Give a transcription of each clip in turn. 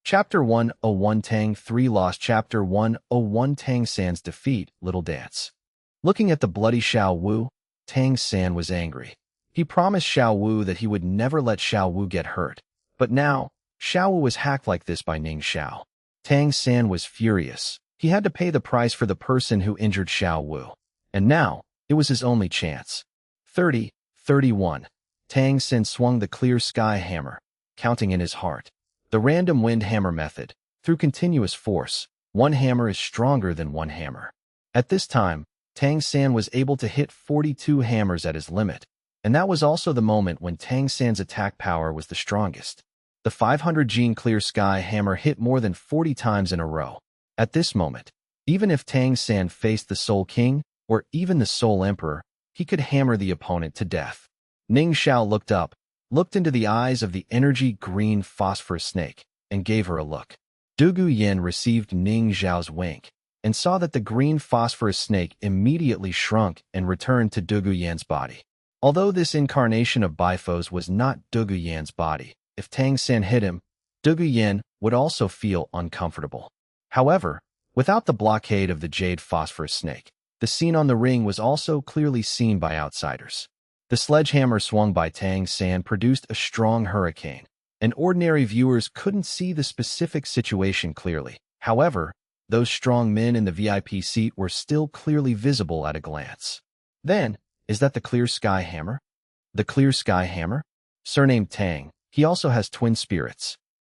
Chapter 101 Tang 3 Lost Chapter 101 Tang San's Defeat, Little Dance. Looking at the bloody Xiao Wu, Tang San was angry. He promised Xiao Wu that he would never let Xiao Wu get hurt. But now, Xiao Wu was hacked like this by Ning Xiao. Tang San was furious. He had to pay the price for the person who injured Xiao Wu. And now, it was his only chance. 30-31. Tang San swung the clear sky hammer, counting in his heart. The random wind hammer method. Through continuous force, one hammer is stronger than one hammer. At this time, Tang San was able to hit 42 hammers at his limit, and that was also the moment when Tang San's attack power was the strongest. The 500 gene clear sky hammer hit more than 40 times in a row. At this moment, even if Tang San faced the Soul King, or even the Soul Emperor, he could hammer the opponent to death. Ning Xiao looked up, looked into the eyes of the energy-green phosphorus snake, and gave her a look. Dugu Yin received Ning Xiao's wink, and saw that the green phosphorus snake immediately shrunk and returned to Dugu Yan's body. Although this incarnation of Bifos was not Dugu Yan's body, if Tang San hit him, Dugu Yin would also feel uncomfortable. However, without the blockade of the jade phosphorus snake, the scene on the ring was also clearly seen by outsiders. The sledgehammer swung by Tang San produced a strong hurricane, and ordinary viewers couldn't see the specific situation clearly. However, those strong men in the VIP seat were still clearly visible at a glance. Then, is that the clear sky hammer? The clear sky hammer? Surnamed Tang, he also has twin spirits.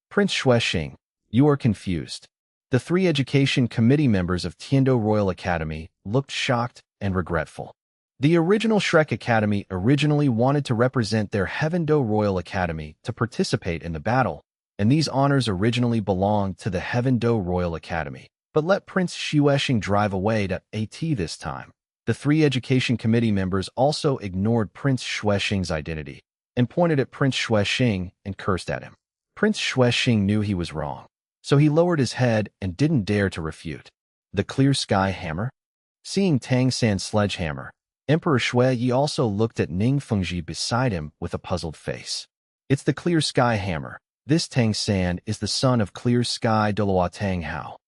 Prince Xuexing, you are confused. The 3 education committee members of Tiando Royal Academy looked shocked and regretful. The original Shrek Academy originally wanted to represent their Heavendo Royal Academy to participate in the battle, and these honors originally belonged to the Heavendo Royal Academy, but let Prince Xuexing drive away to AT this time. The 3 education committee members also ignored Prince Xuexing's identity and pointed at Prince Xuexing and cursed at him. Prince Xuexing knew he was wrong, so he lowered his head and didn't dare to refute. The clear sky hammer? Seeing Tang San's sledgehammer, Emperor Shui Yi also looked at Ning Fengji beside him with a puzzled face. It's the clear sky hammer. This Tang San is the son of clear sky Douluo Tang Hao.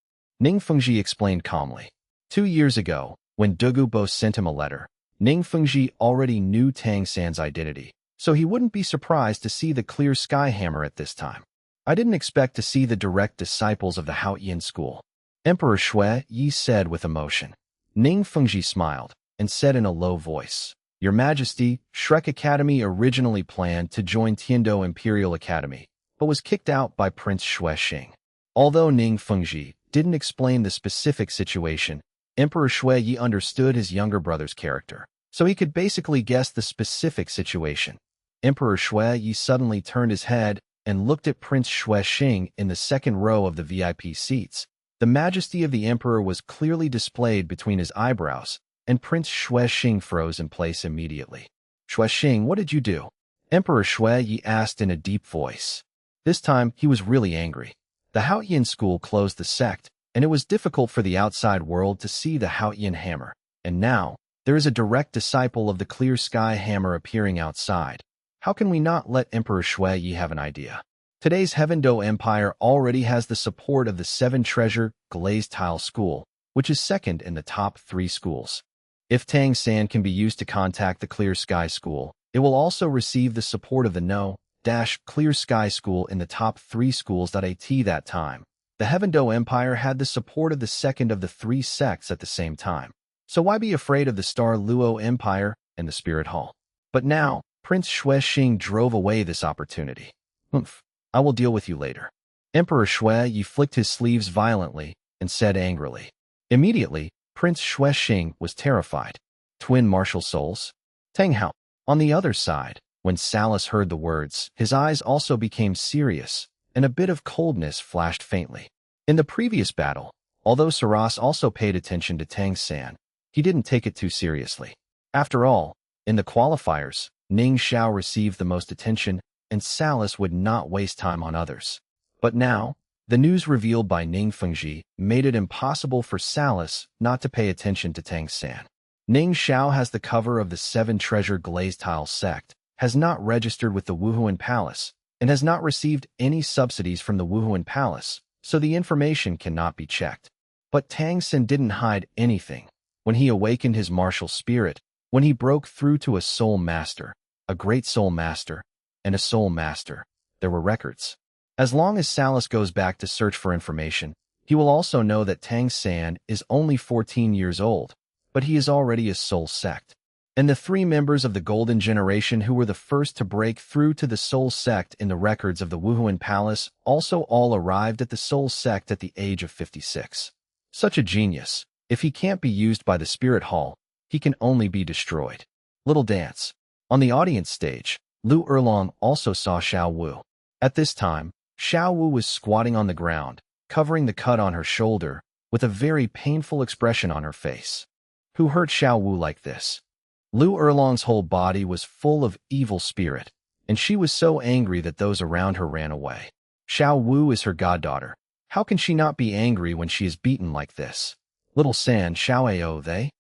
Ning Fengji explained calmly. 2 years ago, when Dugu Bo sent him a letter, Ning Fengji already knew Tang San's identity, so he wouldn't be surprised to see the clear sky hammer at this time. I didn't expect to see the direct disciples of the Haoyan school, Emperor Shui Yi said with emotion. Ning Fengji smiled and said in a low voice, Your Majesty, Shrek Academy originally planned to join Tiando Imperial Academy, but was kicked out by Prince Xuexing. Although Ning Fengji didn't explain the specific situation, Emperor Shui Yi understood his younger brother's character, so he could basically guess the specific situation. Emperor Shui Yi suddenly turned his head and looked at Prince Xuexing in the second row of the VIP seats. The majesty of the emperor was clearly displayed between his eyebrows, and Prince Xuexing froze in place immediately. Xuexing, what did you do? Emperor Shui Yi asked in a deep voice. This time, he was really angry. The Haoyan school closed the sect, and it was difficult for the outside world to see the Haoyan hammer. And now, there is a direct disciple of the clear sky hammer appearing outside. How can we not let Emperor Shui Yi have an idea? Today's Heavendo Empire already has the support of the 7 Treasure Glazed Tile School, which is second in the top 3 schools. If Tang San can be used to contact the Clear Sky School, it will also receive the support of the Clear Sky School in the top 3 schools. At that time, the Heavendo Empire had the support of the second of the 3 sects at the same time. So why be afraid of the Star Luo Empire and the Spirit Hall? But now, Prince Xuexing drove away this opportunity. I will deal with you later. Emperor Shui Yi flicked his sleeves violently and said angrily. Immediately, Prince Xuexing was terrified. Twin martial souls? Tang Hao. On the other side, when Salus heard the words, his eyes also became serious, and a bit of coldness flashed faintly. In the previous battle, although Saras also paid attention to Tang San, he didn't take it too seriously. After all, in the qualifiers, Ning Xiao received the most attention, and Salus would not waste time on others. But now, the news revealed by Ning Fengji made it impossible for Salus not to pay attention to Tang San. Ning Xiao has the cover of the 7 Treasure Glazed Tile sect, has not registered with the Wuhuan Palace, and has not received any subsidies from the Wuhuan Palace, so the information cannot be checked. But Tang Sen didn't hide anything. When he awakened his martial spirit, when he broke through to a soul master, a great soul master, and a soul master, there were records. As long as Salus goes back to search for information, he will also know that Tang San is only 14 years old, but he is already a soul sect. And the 3 members of the Golden Generation who were the first to break through to the soul sect in the records of the Wuhuan Palace also all arrived at the soul sect at the age of 56. Such a genius. If he can't be used by the Spirit Hall, he can only be destroyed. Little dance. On the audience stage, Lu Erlong also saw Xiao Wu. At this time, Xiao Wu was squatting on the ground, covering the cut on her shoulder, with a very painful expression on her face. Who hurt Xiao Wu like this? Lu Erlong's whole body was full of evil spirit, and she was so angry that those around her ran away. Xiao Wu is her goddaughter. How can she not be angry when she is beaten like this? Little San Xiaoao they?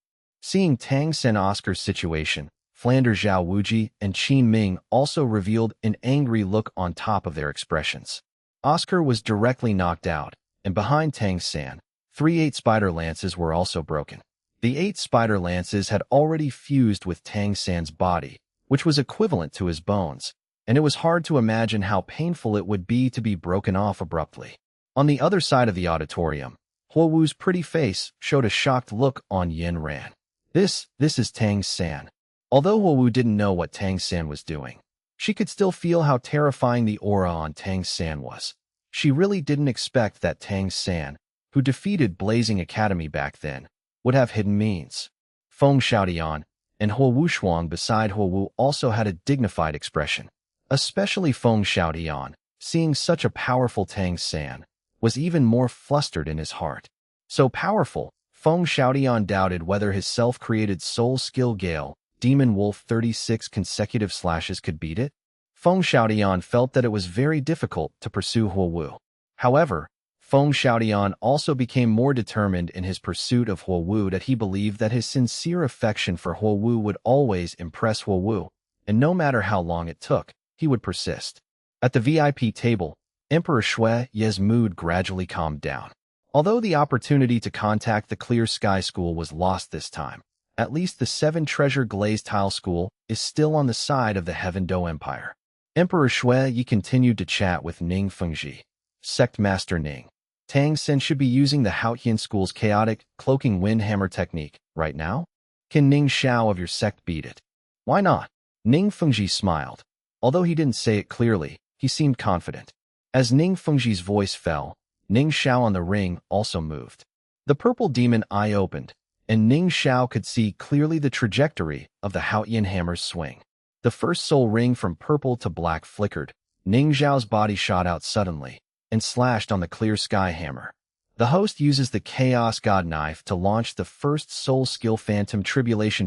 Seeing Tang Sen Oscar's situation, Flanders Zhao Wuji and Qin Ming also revealed an angry look on top of their expressions. Oscar was directly knocked out, and behind Tang San, 3 8 spider lances were also broken. The 8 spider lances had already fused with Tang San's body, which was equivalent to his bones, and it was hard to imagine how painful it would be to be broken off abruptly. On the other side of the auditorium, Huo Wu's pretty face showed a shocked look on Yin Ran. This is Tang San. Although Huo Wu didn't know what Tang San was doing, she could still feel how terrifying the aura on Tang San was. She really didn't expect that Tang San, who defeated Blazing Academy back then, would have hidden means. Feng Xiaodian and Huo Wushuang beside Huo Wu also had a dignified expression. Especially Feng Xiaodian, seeing such a powerful Tang San, was even more flustered in his heart. So powerful, Feng Xiaodian doubted whether his self-created soul skill Gale, Demon Wolf 36 consecutive slashes could beat it. Feng Xiaodian felt that it was very difficult to pursue Huo Wu. However, Feng Xiaodian also became more determined in his pursuit of Huo Wu that he believed that his sincere affection for Huo Wu would always impress Huo Wu, and no matter how long it took, he would persist. At the VIP table, Emperor Shui Ye's mood gradually calmed down. Although the opportunity to contact the Clear Sky School was lost this time, at least the 7 Treasure Glazed Tile School is still on the side of the Heaven Do Empire. Emperor Shui Yi continued to chat with Ning Fengji. Sect Master Ning. Tang Sen should be using the Haotian School's chaotic, cloaking wind hammer technique right now? Can Ning Xiao of your sect beat it? Why not? Ning Fengji smiled. Although he didn't say it clearly, he seemed confident. As Ning Fengji's voice fell, Ning Xiao on the ring also moved. The purple demon eye opened, and Ning Xiao could see clearly the trajectory of the Haotian hammer's swing. The first soul ring from purple to black flickered. Ning Xiao's body shot out suddenly and slashed on the clear sky hammer. The host uses the Chaos God Knife to launch the first soul skill Phantom Tribulation,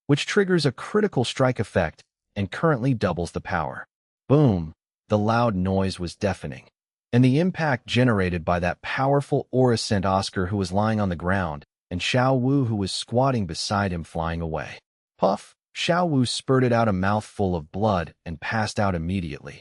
which triggers a critical strike effect and currently doubles the power. Boom! The loud noise was deafening, and the impact generated by that powerful aura sent Oscar, who was lying on the ground, and Xiao Wu, who was squatting beside him, flying away. Puff! Xiao Wu spurted out a mouthful of blood and passed out immediately.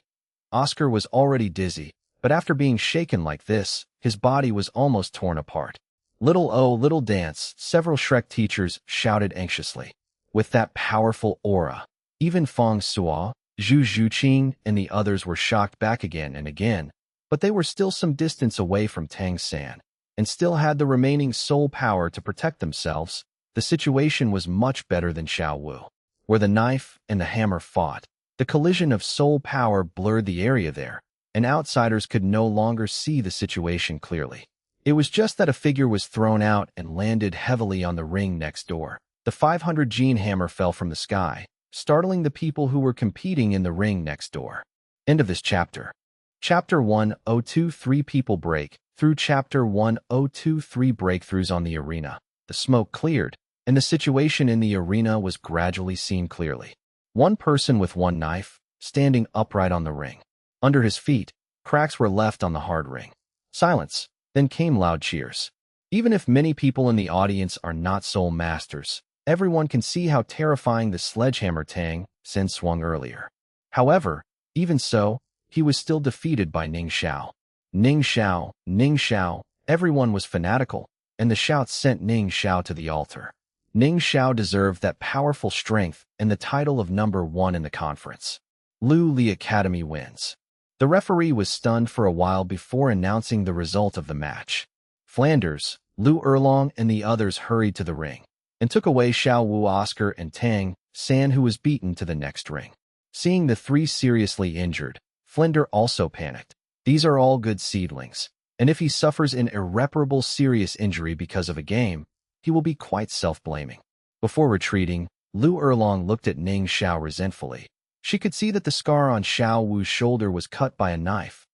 Oscar was already dizzy, but after being shaken like this, his body was almost torn apart. Little oh, little dance, several Shrek teachers shouted anxiously. With that powerful aura, even Feng Suo, Zhu Zhuqing, and the others were shocked back again and again, but they were still some distance away from Tang San, and still had the remaining soul power to protect themselves. The situation was much better than Xiao Wu. Where the knife and the hammer fought, the collision of soul power blurred the area there, and outsiders could no longer see the situation clearly. It was just that a figure was thrown out and landed heavily on the ring next door. The 500 gene hammer fell from the sky, startling the people who were competing in the ring next door. End of this chapter. Chapter 1023 People Break Through. Chapter 1023 Breakthroughs on the arena. The smoke cleared, and the situation in the arena was gradually seen clearly. One person with one knife, standing upright on the ring. Under his feet, cracks were left on the hard ring. Silence, then came loud cheers. Even if many people in the audience are not soul masters, everyone can see how terrifying the sledgehammer Tang Sen swung earlier. However, even so, he was still defeated by Ning Xiao. Ning Xiao, Ning Xiao, everyone was fanatical, and the shouts sent Ning Xiao to the altar. Ning Xiao deserved that powerful strength and the title of #1 in the conference. Lu Li Academy wins. The referee was stunned for a while before announcing the result of the match. Flanders, Lu Erlong and the others hurried to the ring and took away Xiao Wu, Oscar, and Tang San, who was beaten, to the next ring. Seeing the three seriously injured, Flender also panicked. These are all good seedlings, and if he suffers an irreparable serious injury because of a game, he will be quite self-blaming. Before retreating, Lu Erlong looked at Ning Xiao resentfully. She could see that the scar on Xiao Wu's shoulder was cut by a knife.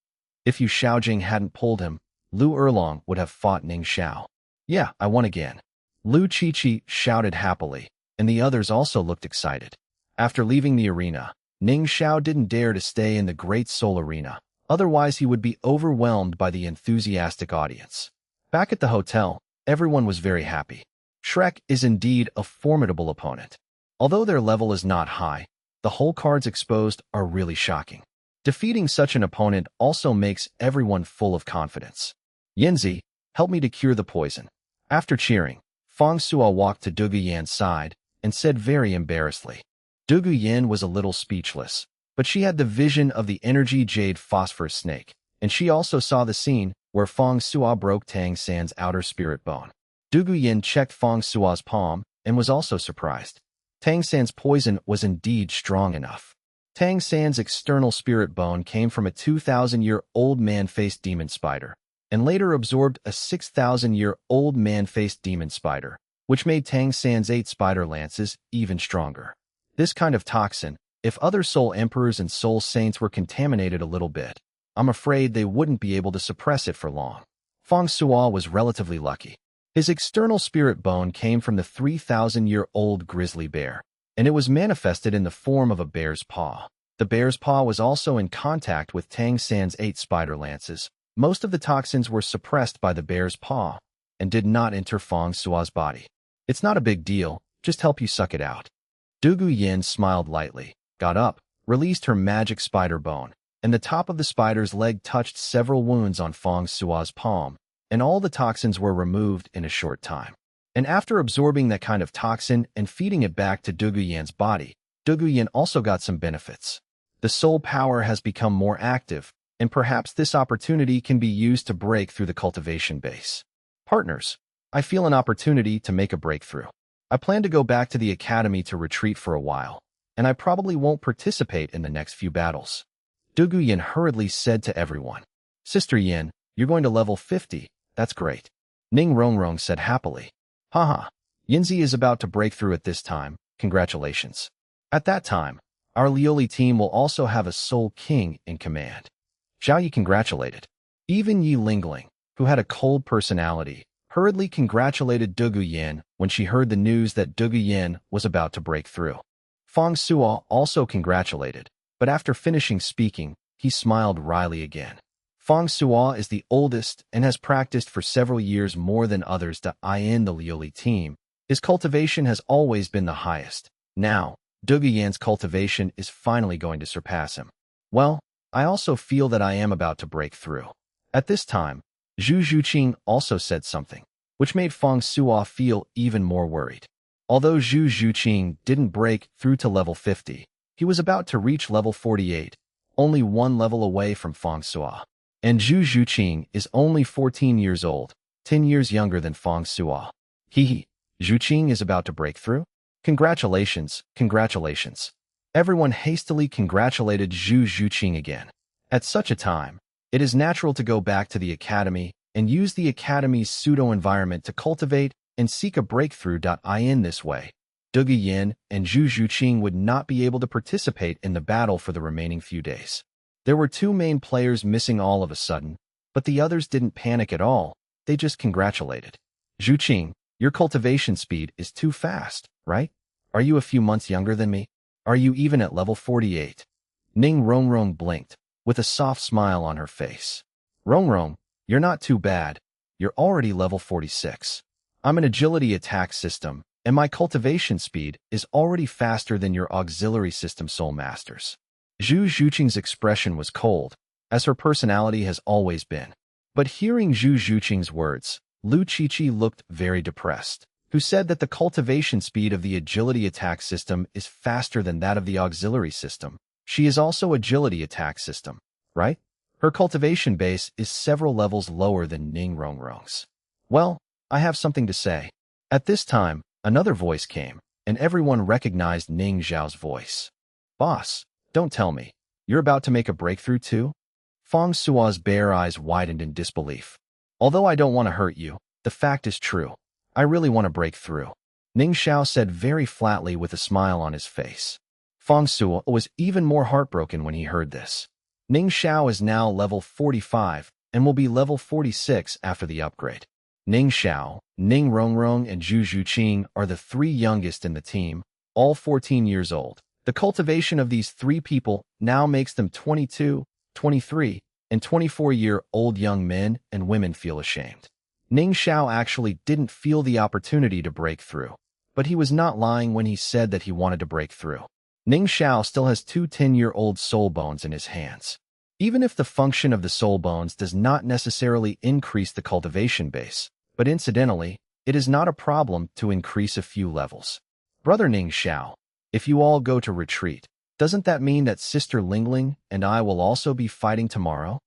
If Yu Xiaojing hadn't pulled him, Lu Erlong would have fought Ning Xiao. Yeah, I won again. Lu Qiqi shouted happily, and the others also looked excited. After leaving the arena, Ning Xiao didn't dare to stay in the Great Soul Arena, otherwise he would be overwhelmed by the enthusiastic audience. Back at the hotel, everyone was very happy. Shrek is indeed a formidable opponent. Although their level is not high, the whole cards exposed are really shocking. Defeating such an opponent also makes everyone full of confidence. Yinzi, help me to cure the poison. After cheering, Fang Sua walked to Dugu Yan's side and said very embarrassedly. Dugu Yan was a little speechless, but she had the vision of the energy jade phosphorus snake, and she also saw the scene where Fang Sua broke Tang San's outer spirit bone. Dugu Yan checked Fang Sua's palm and was also surprised. Tang San's poison was indeed strong enough. Tang San's external spirit bone came from a 2,000-year-old man-faced demon spider, and later absorbed a 6,000-year-old man-faced demon spider, which made Tang San's 8 spider lances even stronger. This kind of toxin, if other soul emperors and soul saints were contaminated a little bit, I'm afraid they wouldn't be able to suppress it for long. Fang Sua was relatively lucky. His external spirit bone came from the 3,000-year-old grizzly bear, and it was manifested in the form of a bear's paw. The bear's paw was also in contact with Tang San's 8 spider lances. Most of the toxins were suppressed by the bear's paw and did not enter Fang Sua's body. It's not a big deal, just help you suck it out. Dugu Yin smiled lightly, got up, released her magic spider bone, and the top of the spider's leg touched several wounds on Fang Sua's palm, and all the toxins were removed in a short time. And after absorbing that kind of toxin and feeding it back to Dugu Yan's body, Dugu Yan also got some benefits. The soul power has become more active, and perhaps this opportunity can be used to break through the cultivation base. Partners, I feel an opportunity to make a breakthrough. I plan to go back to the academy to retreat for a while, and I probably won't participate in the next few battles. Dugu Yan hurriedly said to everyone. Sister Yin, you're going to level 50. That's great. Ning Rongrong said happily. Haha, Yinzi is about to break through at this time. Congratulations. At that time, our Lioli team will also have a Soul King in command. Zhao Yi congratulated. Even Yi Lingling, who had a cold personality, hurriedly congratulated Dugu Yin when she heard the news that Dugu Yin was about to break through. Fang Sua also congratulated, but after finishing speaking, he smiled wryly again. Fang Sua is the oldest and has practiced for several years more than others to in the Lioli team. His cultivation has always been the highest. Now, Dugu Yan's cultivation is finally going to surpass him. Well, I also feel that I am about to break through. At this time, Zhu Zhuqing also said something, which made Fang Sua feel even more worried. Although Zhu Zhuqing didn't break through to level 50, he was about to reach level 48, only one level away from Fang Sua. And Zhu Zhuqing is only 14 years old, 10 years younger than Fang Sua. Zhu Qing is about to break through? Congratulations, congratulations. Everyone hastily congratulated Zhu Zhuqing again. At such a time, it is natural to go back to the academy and use the academy's pseudo-environment to cultivate and seek a breakthrough. In this way, Dugu Yin and Zhu Zhuqing would not be able to participate in the battle for the remaining few days. There were 2 main players missing all of a sudden, but the others didn't panic at all. They just congratulated. Zhuqing, your cultivation speed is too fast, right? Are you a few months younger than me? Are you even at level 48? Ning Rongrong blinked, with a soft smile on her face. Rongrong, you're not too bad. You're already level 46. I'm an agility attack system, and my cultivation speed is already faster than your auxiliary system soul masters. Zhu Zhuqing's expression was cold, as her personality has always been. But hearing Zhu Zhuqing's words, Lu Qiqi looked very depressed, who said that the cultivation speed of the agility attack system is faster than that of the auxiliary system. She is also agility attack system, right? Her cultivation base is several levels lower than Ning Rongrong's. Well, I have something to say. At this time, another voice came, and everyone recognized Ning Zhao's voice. Boss, don't tell me. You're about to make a breakthrough too? Feng Suo's bare eyes widened in disbelief. Although I don't want to hurt you, the fact is true. I really want to break through. Ning Zhao said very flatly with a smile on his face. Feng Suo was even more heartbroken when he heard this. Ning Zhao is now level 45 and will be level 46 after the upgrade. Ning Zhao, Ning Rongrong, and Zhu Zhuqing are the three youngest in the team, all 14 years old. The cultivation of these three people now makes them 22, 23, and 24-year-old young men and women feel ashamed. Ning Zhao actually didn't feel the opportunity to break through, but he was not lying when he said that he wanted to break through. Ning Zhao still has two 10-year-old soul bones in his hands. Even if the function of the soul bones does not necessarily increase the cultivation base, but incidentally, it is not a problem to increase a few levels. Brother Ning Zhao, if you all go to retreat, doesn't that mean that Sister Lingling and I will also be fighting tomorrow?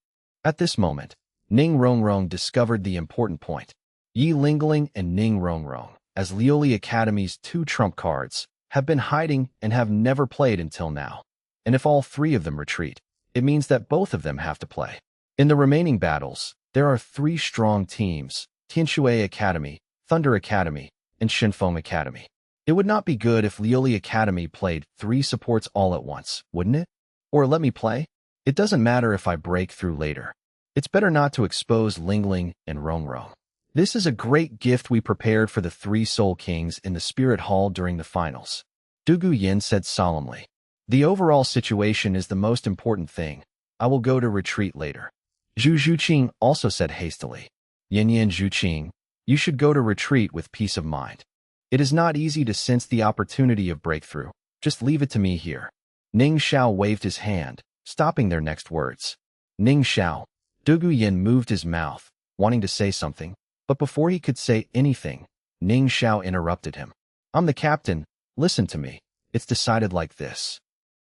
At this moment, Ning Rongrong discovered the important point. Yi Lingling and Ning Rongrong, as Lioli Academy's two trump cards, have been hiding and have never played until now. And if all three of them retreat, it means that both of them have to play. In the remaining battles, there are three strong teams: Tianshui Academy, Thunder Academy, and Shinfeng Academy. It would not be good if Lioli Academy played three supports all at once, wouldn't it? Or let me play? It doesn't matter if I break through later. It's better not to expose Lingling and Rongrong. This is a great gift we prepared for the three Soul Kings in the Spirit Hall during the finals. Dugu Yin said solemnly. The overall situation is the most important thing. I will go to retreat later. Zhu Zhuqing also said hastily. Yin Zhuqing, you should go to retreat with peace of mind. It is not easy to sense the opportunity of breakthrough. Just leave it to me here. Ning Zhao waved his hand, stopping their next words. Ning Zhao. Dugu Yin moved his mouth, wanting to say something, but before he could say anything, Ning Zhao interrupted him. I'm the captain. Listen to me. It's decided like this.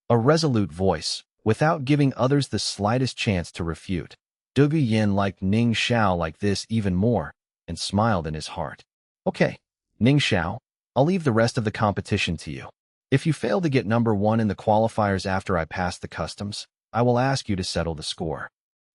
A resolute voice, without giving others the slightest chance to refute. Dugu Yin liked Ning Zhao like this even more, and smiled in his heart. Okay, Ning Zhao, I'll leave the rest of the competition to you. If you fail to get number 1 in the qualifiers after I pass the customs, I will ask you to settle the score.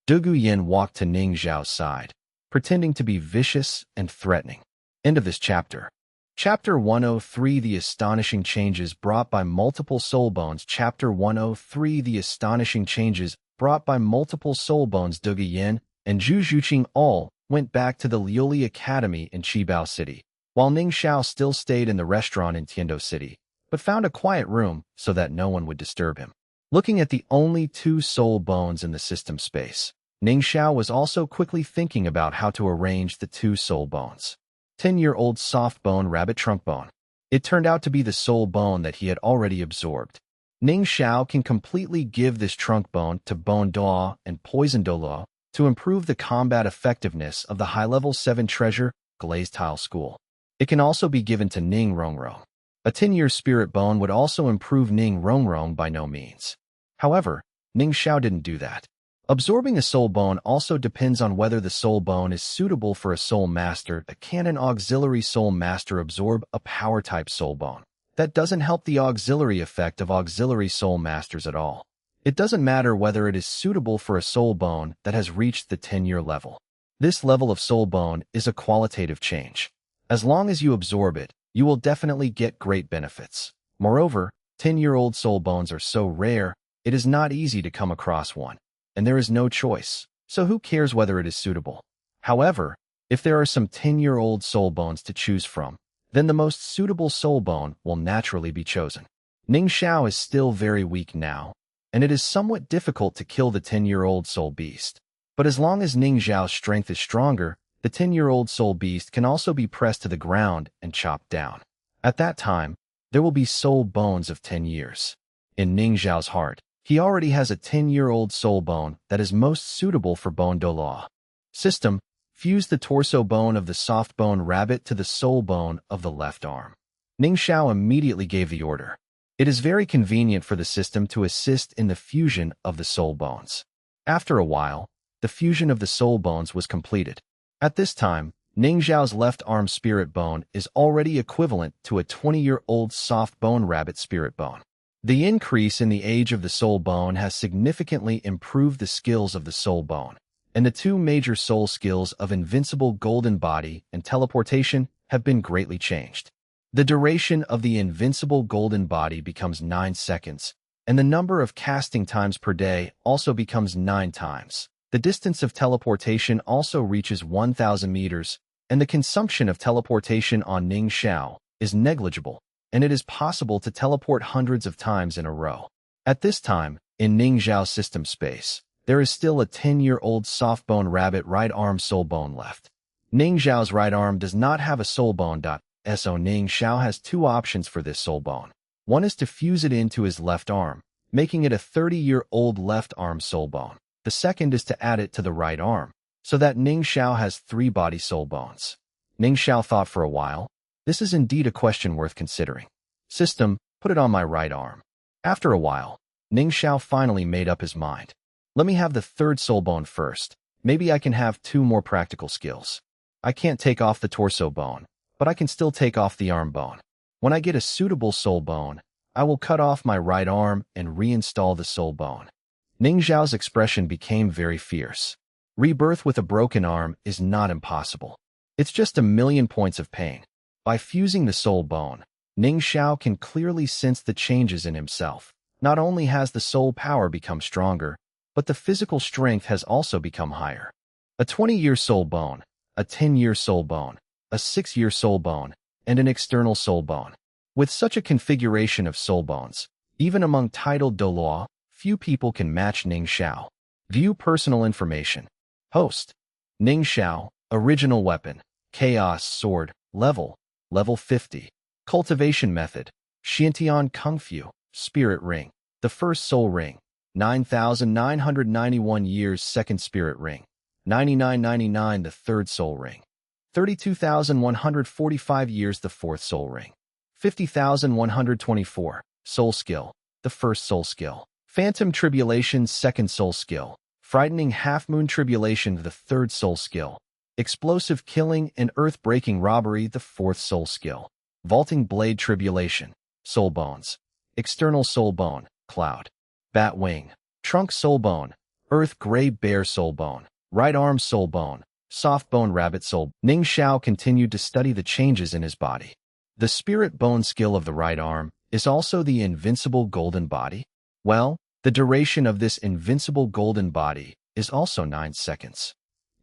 Dugu Yin walked to Ning Zhao's side, pretending to be vicious and threatening. End of this chapter. Chapter 103 The Astonishing Changes Brought by Multiple Soul Bones. Chapter 103 The Astonishing Changes Brought by Multiple Soul Bones. Dugu Yin and Zhu Zhuqing all went back to the Lioli Academy in Qibao City, while Ning Zhao still stayed in the restaurant in Tiando City, but found a quiet room so that no one would disturb him. Looking at the only 2 soul bones in the system space, Ning Zhao was also quickly thinking about how to arrange the 2 soul bones. 10-year-old soft bone rabbit trunk bone. It turned out to be the soul bone that he had already absorbed. Ning Zhao can completely give this trunk bone to Bone Douluo and Poison Douluo to improve the combat effectiveness of the high-level 7 treasure glazed tile school. It can also be given to Ning Rongrong. A 10-year spirit bone would also improve Ning Rongrong by no means. However, Ning Zhao didn't do that. Absorbing a soul bone also depends on whether the soul bone is suitable for a soul master. Can an auxiliary soul master absorb a power-type soul bone? That doesn't help the auxiliary effect of auxiliary soul masters at all. It doesn't matter whether it is suitable for a soul bone that has reached the 10-year level. This level of soul bone is a qualitative change. As long as you absorb it, you will definitely get great benefits. Moreover, 10-year-old soul bones are so rare, it is not easy to come across one. And there is no choice, so who cares whether it is suitable? However, if there are some 10-year-old soul bones to choose from, then the most suitable soul bone will naturally be chosen. Ning Zhao is still very weak now, and it is somewhat difficult to kill the 10-year-old soul beast. But as long as Ning Zhao's strength is stronger, the 10-year-old soul beast can also be pressed to the ground and chopped down. At that time, there will be soul bones of 10 years. In Ning Zhao's heart, He already has a 10-year-old soul bone that is most suitable for bone Douluo. System: fuse the torso bone of the soft bone rabbit to the soul bone of the left arm. Ning Xiao immediately gave the order. It is very convenient for the system to assist in the fusion of the soul bones. After a while, the fusion of the soul bones was completed. At this time, Ning Xiao's left arm spirit bone is already equivalent to a 20-year-old soft bone rabbit spirit bone. The increase in the age of the soul bone has significantly improved the skills of the soul bone, and the two major soul skills of invincible golden body and teleportation have been greatly changed. The duration of the invincible golden body becomes 9 seconds, and the number of casting times per day also becomes 9 times. The distance of teleportation also reaches 1,000 meters, and the consumption of teleportation on Ning Xiao is negligible, and it is possible to teleport hundreds of times in a row. At this time, in Ning Xiao's system space, there is still a 10-year-old soft bone rabbit right arm soul bone left. Ning Xiao's right arm does not have a soul bone. So Ning Xiao has two options for this soul bone. One is to fuse it into his left arm, making it a 30-year-old left arm soul bone. The second is to add it to the right arm, so that Ning Xiao has 3 body soul bones. Ning Xiao thought for a while. This is indeed a question worth considering. System: put it on my right arm. After a while, Ning Xiao finally made up his mind. Let me have the 3rd soul bone first. Maybe I can have 2 more practical skills. I can't take off the torso bone, but I can still take off the arm bone. When I get a suitable soul bone, I will cut off my right arm and reinstall the soul bone. Ning Xiao's expression became very fierce. Rebirth with a broken arm is not impossible. It's just a million points of pain. By fusing the soul bone, Ning Xiao can clearly sense the changes in himself. Not only has the soul power become stronger, but the physical strength has also become higher. A 20-year soul bone, a 10-year soul bone, a 6-year soul bone, and an external soul bone. With such a configuration of soul bones, even among titled Douluo, few people can match Ning Xiao. View personal information. Host: Ning Xiao. Original weapon: Chaos Sword. Level 50. Cultivation method: Xiantian Kung Fu. Spirit Ring. The first soul ring, 9,991 years. Second spirit ring, 9999. The third soul ring, 32,145 years. The fourth soul ring, 50,124. Soul skill: the first soul skill. Phantom Tribulation. Second soul skill. Frightening Half-Moon Tribulation. The third soul skill. Explosive Killing and Earth-Breaking Robbery. The fourth soul skill. Vaulting Blade Tribulation. Soul Bones: External Soul Bone, Cloud. Bat Wing. Trunk Soul Bone, Earth Gray Bear Soul Bone. Right Arm Soul Bone, Soft Bone Rabbit Soul. Ning Xiao continued to study the changes in his body. The Spirit Bone skill of the right arm is also the Invincible Golden Body. Well, the duration of this Invincible Golden Body is also 9 seconds.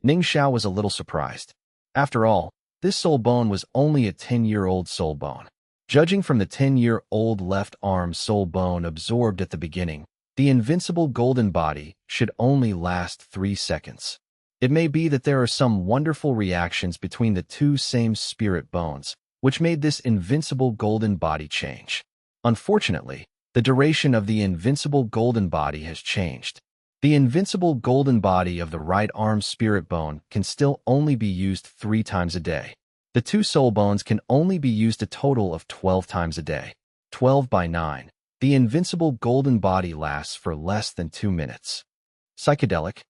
Ning Xiao was a little surprised. After all, this soul bone was only a 10-year-old soul bone. Judging from the 10-year-old left arm soul bone absorbed at the beginning, the Invincible Golden Body should only last 3 seconds. It may be that there are some wonderful reactions between the two same spirit bones, which made this Invincible Golden Body change. Unfortunately, the duration of the Invincible Golden Body has changed. The Invincible Golden Body of the right arm spirit bone can still only be used 3 times a day. The 2 soul bones can only be used a total of 12 times a day. 12 by 9. The Invincible Golden Body lasts for less than 2 minutes. Psychedelic.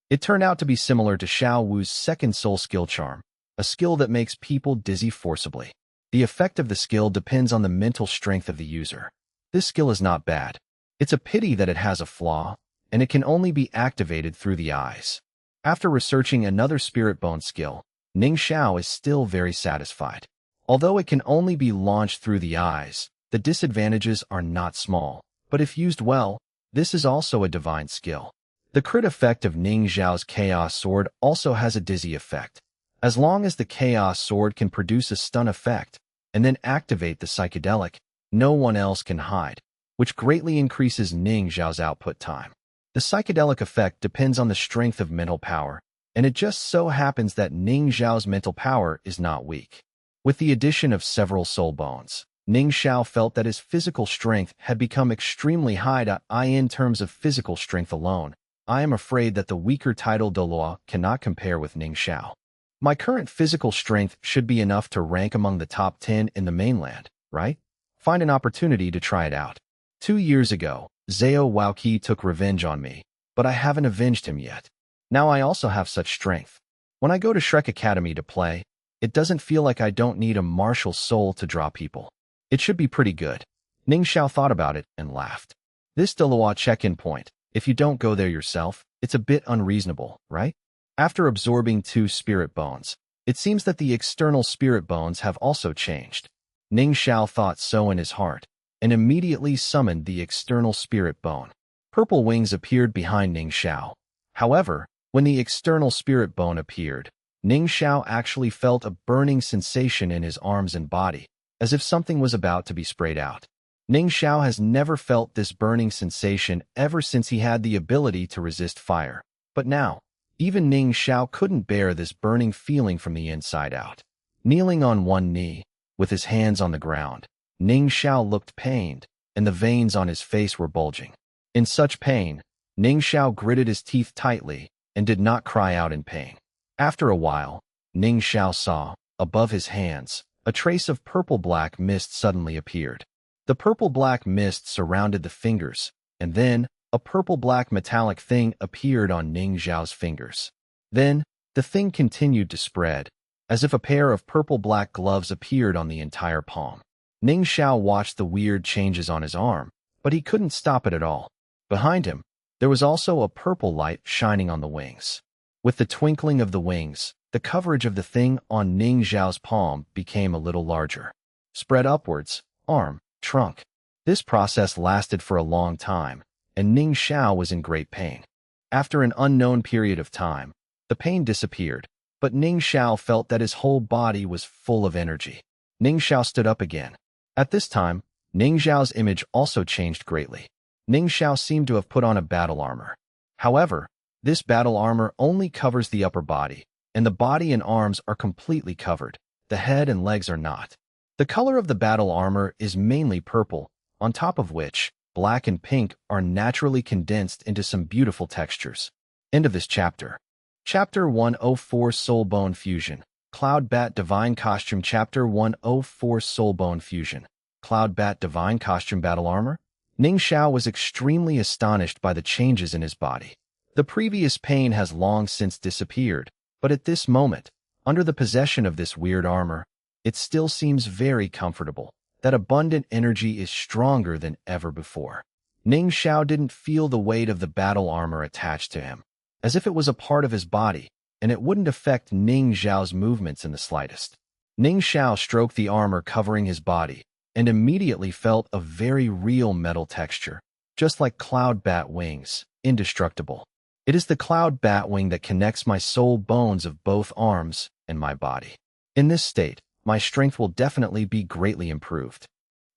It turned out to be similar to Xiao Wu's second soul skill charm, a skill that makes people dizzy forcibly. The effect of the skill depends on the mental strength of the user. This skill is not bad. It's a pity that it has a flaw, and it can only be activated through the eyes. After researching another spirit bone skill, Ning Xiao is still very satisfied. Although it can only be launched through the eyes, the disadvantages are not small, but if used well, this is also a divine skill. The crit effect of Ning Xiao's Chaos Sword also has a dizzy effect. As long as the Chaos Sword can produce a stun effect, and then activate the psychedelic, no one else can hide, which greatly increases Ning Xiao's output time. The psychedelic effect depends on the strength of mental power, and it just so happens that Ning Xiao's mental power is not weak. With the addition of several soul bones, Ning Xiao felt that his physical strength had become extremely high. In terms of physical strength alone, I am afraid that the weaker title Douluo cannot compare with Ning Xiao. My current physical strength should be enough to rank among the top 10 in the mainland, right? Find an opportunity to try it out. 2 years ago, Zhao Waoqi took revenge on me, but I haven't avenged him yet. Now I also have such strength. When I go to Shrek Academy to play, it doesn't feel like I don't need a martial soul to draw people. It should be pretty good. Ning Xiao thought about it and laughed. This Douluo check-in point, if you don't go there yourself, it's a bit unreasonable, right? After absorbing 2 spirit bones, it seems that the external spirit bones have also changed. Ning Xiao thought so in his heart, and immediately summoned the external spirit bone. Purple wings appeared behind Ning Xiao. However, when the external spirit bone appeared, Ning Xiao actually felt a burning sensation in his arms and body, as if something was about to be sprayed out. Ning Xiao has never felt this burning sensation ever since he had the ability to resist fire. But now, even Ning Xiao couldn't bear this burning feeling from the inside out. Kneeling on one knee, with his hands on the ground, Ning Xiao looked pained, and the veins on his face were bulging. In such pain, Ning Xiao gritted his teeth tightly and did not cry out in pain. After a while, Ning Xiao saw, above his hands, a trace of purple-black mist suddenly appeared. The purple-black mist surrounded the fingers, and then, a purple-black metallic thing appeared on Ning Xiao's fingers. Then, the thing continued to spread, as if a pair of purple-black gloves appeared on the entire palm. Ning Xiao watched the weird changes on his arm, but he couldn't stop it at all. Behind him, there was also a purple light shining on the wings. With the twinkling of the wings, the coverage of the thing on Ning Xiao's palm became a little larger. Spread upwards, arm, trunk. This process lasted for a long time, and Ning Xiao was in great pain. After an unknown period of time, the pain disappeared, but Ning Xiao felt that his whole body was full of energy. Ning Xiao stood up again. At this time, Ning Xiao's image also changed greatly. Ning Xiao seemed to have put on a battle armor. However, this battle armor only covers the upper body, and the body and arms are completely covered. The head and legs are not. The color of the battle armor is mainly purple, on top of which, black and pink are naturally condensed into some beautiful textures. End of this chapter. Chapter 104 Soulbone Fusion. Cloud Bat Divine Costume. Chapter 104 Soulbone Fusion. Cloud Bat Divine Costume Battle Armor. Ning Xiao was extremely astonished by the changes in his body. The previous pain has long since disappeared, but at this moment, under the possession of this weird armor, it still seems very comfortable. That abundant energy is stronger than ever before. Ning Xiao didn't feel the weight of the battle armor attached to him, as if it was a part of his body, and it wouldn't affect Ning Xiao's movements in the slightest. Ning Xiao stroked the armor covering his body, and immediately felt a very real metal texture, just like cloud bat wings, indestructible. It is the cloud bat wing that connects my soul bones of both arms and my body. In this state, my strength will definitely be greatly improved.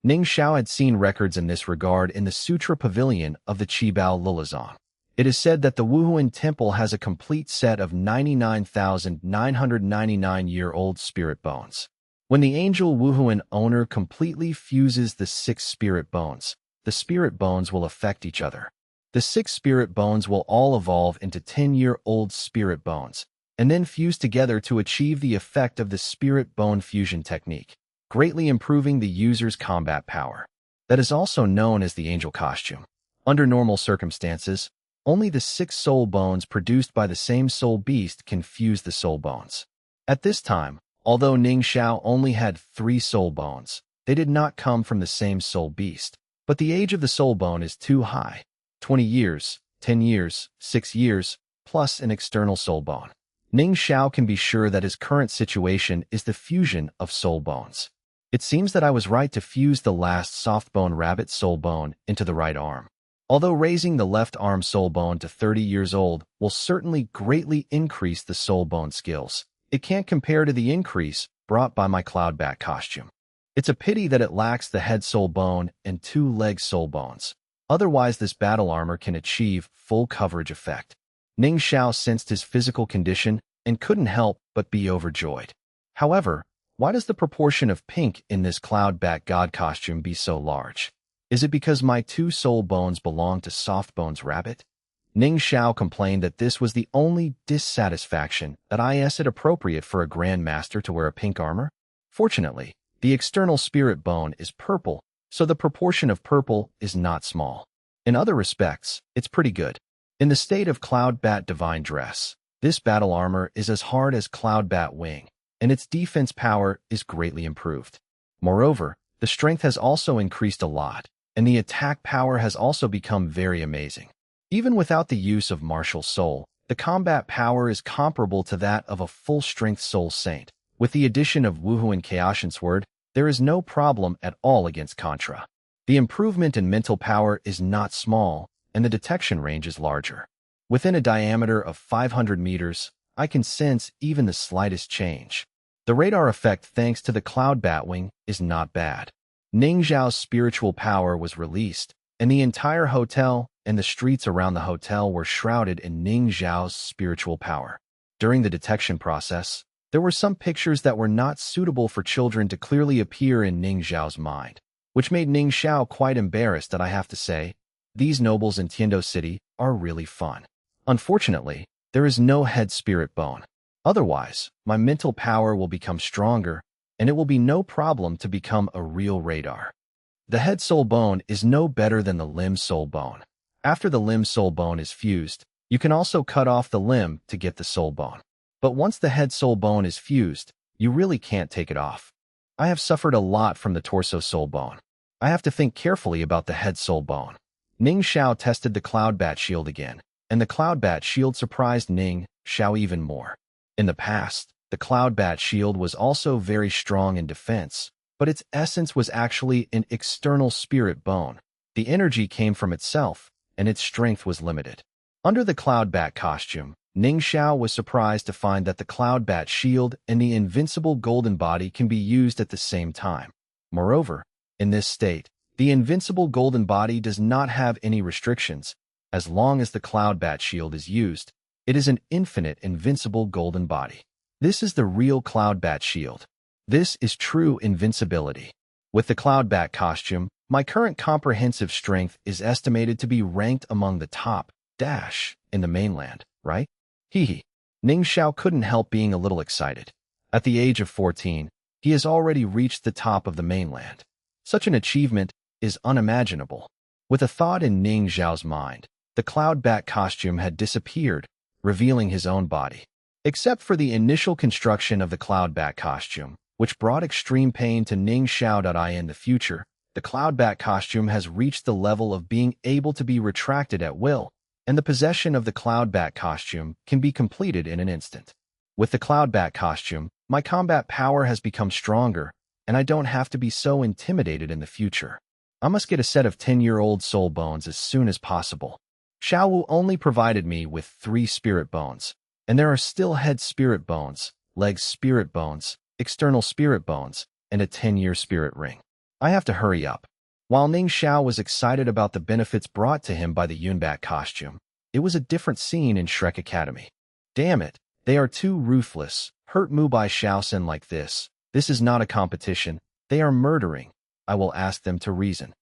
Ning Xiao had seen records in this regard in the Sutra Pavilion of the Qibao Lulazong. It is said that the Wuhuan Temple has a complete set of 99,999-year-old spirit bones. When the angel Wuhuan owner completely fuses the 6 spirit bones, the spirit bones will affect each other. The 6 spirit bones will all evolve into 10-year-old spirit bones, and then fuse together to achieve the effect of the spirit bone fusion technique, greatly improving the user's combat power. That is also known as the angel costume. Under normal circumstances, only the 6 soul bones produced by the same soul beast can fuse the soul bones. At this time, although Ning Xiao only had 3 soul bones, they did not come from the same soul beast, but the age of the soul bone is too high, 20 years, 10 years, 6 years, plus an external soul bone. Ning Xiao can be sure that his current situation is the fusion of soul bones. It seems that I was right to fuse the last soft bone rabbit soul bone into the right arm. Although raising the left arm soul bone to 30 years old will certainly greatly increase the soul bone skills, it can't compare to the increase brought by my cloud bat costume. It's a pity that it lacks the head soul bone and 2 leg soul bones. Otherwise, this battle armor can achieve full coverage effect. Ning Xiao sensed his physical condition and couldn't help but be overjoyed. However, Why does the proportion of pink in this cloud bat god costume be so large? Is it because my two soul bones belong to Softbones Rabbit? Ning Xiao complained that this was the only dissatisfaction, that is it appropriate for a Grand Master to wear a pink armor? Fortunately, the external spirit bone is purple, so the proportion of purple is not small. In other respects, it's pretty good. In the state of Cloud Bat Divine Dress, this battle armor is as hard as Cloud Bat Wing, and its defense power is greatly improved. Moreover, the strength has also increased a lot, and the attack power has also become very amazing. Even without the use of Martial Soul, the combat power is comparable to that of a full-strength Soul Saint. With the addition of Wuhuan Chaosian Sword, there is no problem at all against Contra. The improvement in mental power is not small, and the detection range is larger. Within a diameter of 500 meters, I can sense even the slightest change. The radar effect thanks to the Cloud Batwing is not bad. Ning Xiao's spiritual power was released, and the entire hotel and the streets around the hotel were shrouded in Ning Xiao's spiritual power. During the detection process, there were some pictures that were not suitable for children to clearly appear in Ning Xiao's mind, which made Ning Xiao quite embarrassed that I have to say, these nobles in Tiando City are really fun. Unfortunately, there is no head spirit bone. Otherwise, my mental power will become stronger, and it will be no problem to become a real radar. The head soul bone is no better than the limb soul bone. After the limb soul bone is fused, you can also cut off the limb to get the soul bone. But once the head soul bone is fused, you really can't take it off. I have suffered a lot from the torso soul bone. I have to think carefully about the head soul bone. Ning Xiao tested the Cloud Bat Shield again, and the Cloud Bat Shield surprised Ning Xiao even more. In the past, the Cloud Bat Shield was also very strong in defense, but its essence was actually an external spirit bone. The energy came from itself, and its strength was limited. Under the Cloud Bat costume, Ning Xiao was surprised to find that the Cloud Bat Shield and the invincible golden body can be used at the same time. Moreover, in this state, the invincible golden body does not have any restrictions. As long as the Cloud Bat Shield is used, it is an infinite invincible golden body. This is the real Cloud Bat Shield. This is true invincibility. With the Cloud Bat costume, my current comprehensive strength is estimated to be ranked among the top in the mainland, right? Hee. Ning Xiao couldn't help being a little excited. At the age of 14, he has already reached the top of the mainland. Such an achievement is unimaginable. With a thought in Ning Xiao's mind, the Cloud Bat costume had disappeared, revealing his own body. Except for the initial construction of the Cloud Bat costume, which brought extreme pain to Ning Xiao. In the future, the Cloud Bat costume has reached the level of being able to be retracted at will, and the possession of the Cloud Bat costume can be completed in an instant. With the Cloud Bat costume, my combat power has become stronger, and I don't have to be so intimidated in the future. I must get a set of 10-year-old soul bones as soon as possible. Xiao Wu only provided me with 3 spirit bones, and there are still head spirit bones, legs spirit bones, external spirit bones, and a 10-year spirit ring. I have to hurry up. While Ning Xiao was excited about the benefits brought to him by the Yunbat costume, it was a different scene in Shrek Academy. Damn it, they are too ruthless. Hurt Mubai Xiaosen like this. This is not a competition. They are murdering. I will ask them to reason.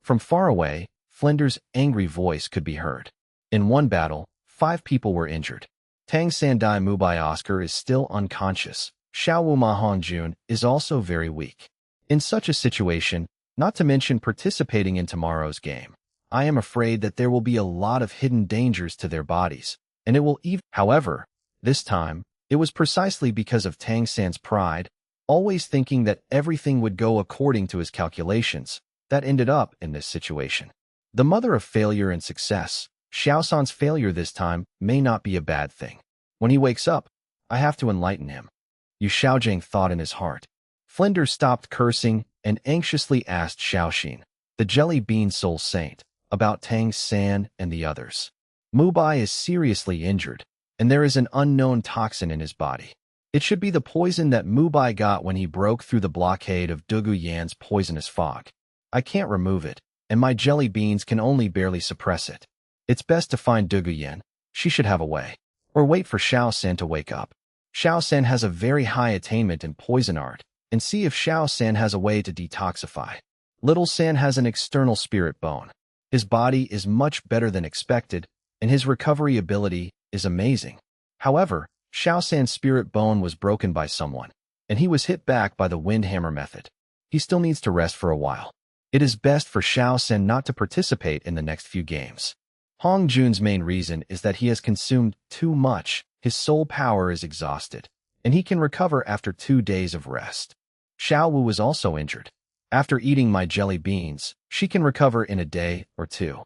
From far away, Flinder's angry voice could be heard. In one battle, 5 people were injured. Tang Sandai Mubai Oscar is still unconscious. Xiaowu Mahonjun is also very weak. In such a situation, not to mention participating in tomorrow's game, I am afraid that there will be a lot of hidden dangers to their bodies, and it will even— However, this time, it was precisely because of Tang San's pride, always thinking that everything would go according to his calculations, that ended up in this situation. The mother of failure and success, Xiaosan's failure this time may not be a bad thing. When he wakes up, I have to enlighten him. Yu Xiaojing thought in his heart. Flinder stopped cursing and anxiously asked Xiaoxin, the Jelly Bean Soul Saint, about Tang San and the others. Mubai is seriously injured, and there is an unknown toxin in his body. It should be the poison that Mubai got when he broke through the blockade of Dugu Yan's poisonous fog. I can't remove it, and my jelly beans can only barely suppress it. It's best to find Dugu Yan. She should have a way. Or wait for Xiao San to wake up. Xiao San has a very high attainment in poison art, and see if Xiao San has a way to detoxify. Little San has an external spirit bone. His body is much better than expected, and his recovery ability is amazing. However, Xiao San's spirit bone was broken by someone, and he was hit back by the wind hammer method. He still needs to rest for a while. It is best for Xiao San not to participate in the next few games. Hong Jun's main reason is that he has consumed too much. His soul power is exhausted, and he can recover after 2 days of rest. Xiao Wu was also injured. After eating my jelly beans, she can recover in a day or 2.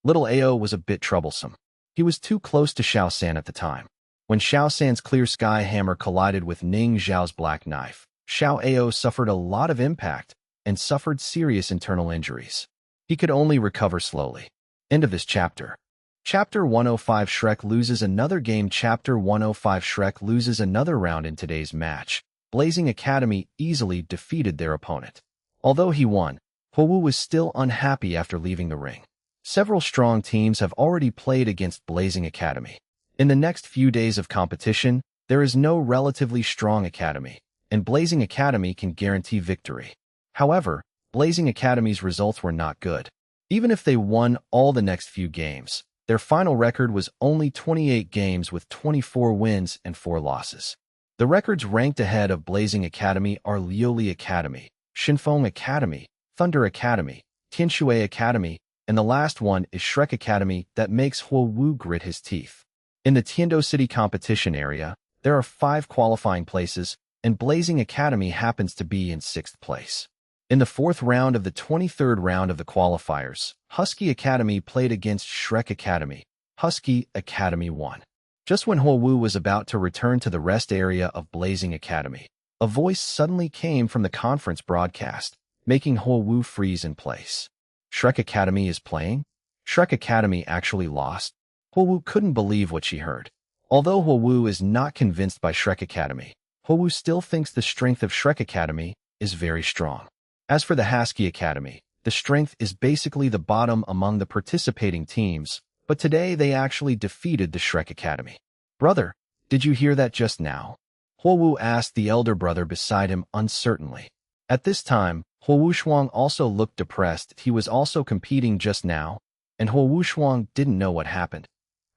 Little Ao was a bit troublesome. He was too close to Xiao San at the time. When Xiao San's clear sky hammer collided with Ning Zhao's black knife, Xiao Ao suffered a lot of impact and suffered serious internal injuries. He could only recover slowly. End of this chapter. Chapter 105 Shrek loses another game. Chapter 105 Shrek loses another round in today's match. Blazing Academy easily defeated their opponent. Although he won, Huowu was still unhappy after leaving the ring. Several strong teams have already played against Blazing Academy. In the next few days of competition, there is no relatively strong academy, and Blazing Academy can guarantee victory. However, Blazing Academy's results were not good. Even if they won all the next few games, their final record was only 28 games with 24 wins and 4 losses. The records ranked ahead of Blazing Academy are Liuli Academy, Shinfeng Academy, Thunder Academy, Tianshui Academy, and the last one is Shrek Academy that makes Huowu grit his teeth. In the Tiando City competition area, there are 5 qualifying places, and Blazing Academy happens to be in 6th place. In the 4th round of the 23rd round of the qualifiers, Husky Academy played against Shrek Academy. Husky Academy won. Just when Huowu was about to return to the rest area of Blazing Academy, a voice suddenly came from the conference broadcast, making Huowu freeze in place. Shrek Academy is playing? Shrek Academy actually lost? Huowu couldn't believe what she heard. Although Huowu is not convinced by Shrek Academy, Huowu still thinks the strength of Shrek Academy is very strong. As for the Husky Academy, the strength is basically the bottom among the participating teams, but today they actually defeated the Shrek Academy. Brother, did you hear that just now? Huowu asked the elder brother beside him uncertainly. At this time, Huowu Shuang also looked depressed. He was also competing just now, and Huowu Shuang didn't know what happened.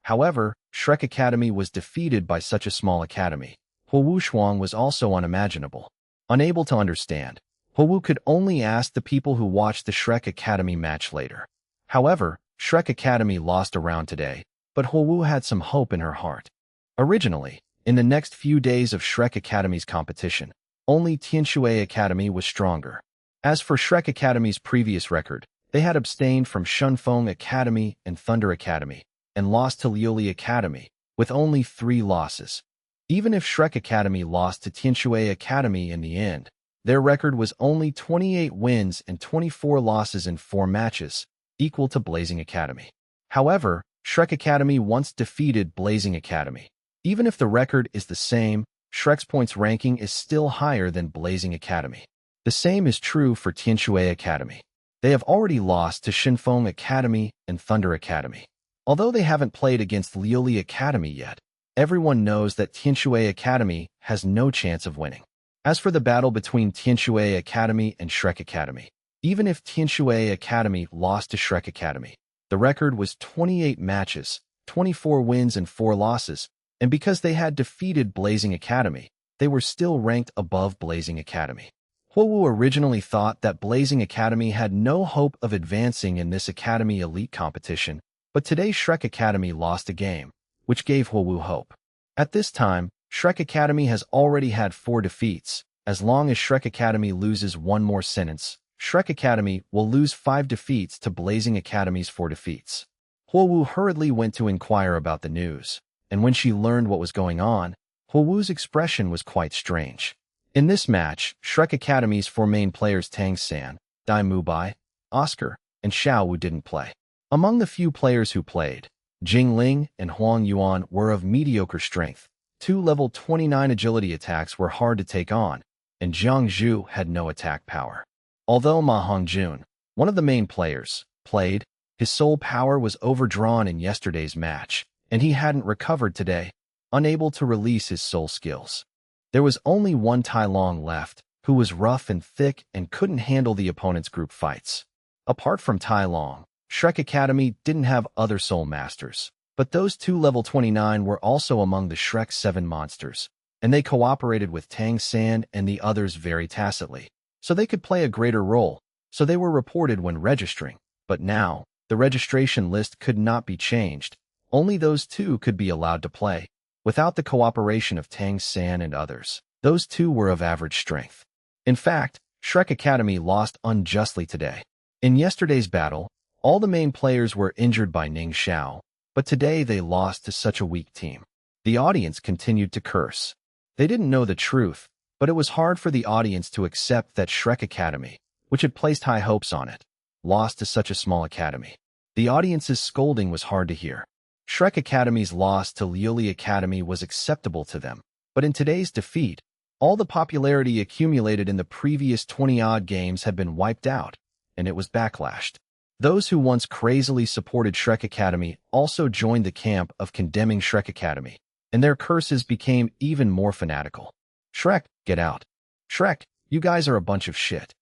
However, Shrek Academy was defeated by such a small academy. Huowu Shuang was also unimaginable. Unable to understand, Huowu could only ask the people who watched the Shrek Academy match later. However, Shrek Academy lost a round today, but Huowu had some hope in her heart. Originally, in the next few days of Shrek Academy's competition, only Tianshui Academy was stronger. As for Shrek Academy's previous record, they had abstained from Shunfeng Academy and Thunder Academy, and lost to Liuli Academy, with only 3 losses. Even if Shrek Academy lost to Tianshui Academy in the end, their record was only 28 wins and 24 losses in 4 matches, equal to Blazing Academy. However, Shrek Academy once defeated Blazing Academy. Even if the record is the same, Shrek's points ranking is still higher than Blazing Academy. The same is true for Tianshui Academy. They have already lost to Shinfeng Academy and Thunder Academy. Although they haven't played against Liuli Academy yet, everyone knows that Tianshui Academy has no chance of winning. As for the battle between Tianshui Academy and Shrek Academy, even if Tianshui Academy lost to Shrek Academy, the record was 28 matches, 24 wins and 4 losses, and because they had defeated Blazing Academy, they were still ranked above Blazing Academy. Huowu originally thought that Blazing Academy had no hope of advancing in this Academy Elite competition, but today Shrek Academy lost a game, which gave Huowu hope. At this time, Shrek Academy has already had 4 defeats. As long as Shrek Academy loses 1 more sentence, Shrek Academy will lose 5 defeats to Blazing Academy's 4 defeats. Huowu hurriedly went to inquire about the news, and when she learned what was going on, Huowu's expression was quite strange. In this match, Shrek Academy's 4 main players Tang San, Dai Mubai, Oscar, and Xiao Wu didn't play. Among the few players who played, Jing Ling and Huang Yuan were of mediocre strength. 2 level 29 agility attacks were hard to take on, and Jiang Zhu had no attack power. Although Ma Hongjun, one of the main players, played, his soul power was overdrawn in yesterday's match, and he hadn't recovered today, unable to release his soul skills. There was only one Tai Long left, who was rough and thick and couldn't handle the opponent's group fights. Apart from Tai Long, Shrek Academy didn't have other soul masters, but those two level 29 were also among the Shrek 7 monsters, and they cooperated with Tang San and the others very tacitly, so they could play a greater role, so they were reported when registering. But now, the registration list could not be changed. Only those two could be allowed to play, without the cooperation of Tang San and others. Those two were of average strength. In fact, Shrek Academy lost unjustly today. In yesterday's battle, all the main players were injured by Ning Xiao, but today they lost to such a weak team. The audience continued to curse. They didn't know the truth, but it was hard for the audience to accept that Shrek Academy, which had placed high hopes on it, lost to such a small academy. The audience's scolding was hard to hear. Shrek Academy's loss to Liuli Academy was acceptable to them, but in today's defeat, all the popularity accumulated in the previous 20-odd games had been wiped out, and it was backlashed. Those who once crazily supported Shrek Academy also joined the camp of condemning Shrek Academy, and their curses became even more fanatical. Shrek, get out. Shrek, you guys are a bunch of shit.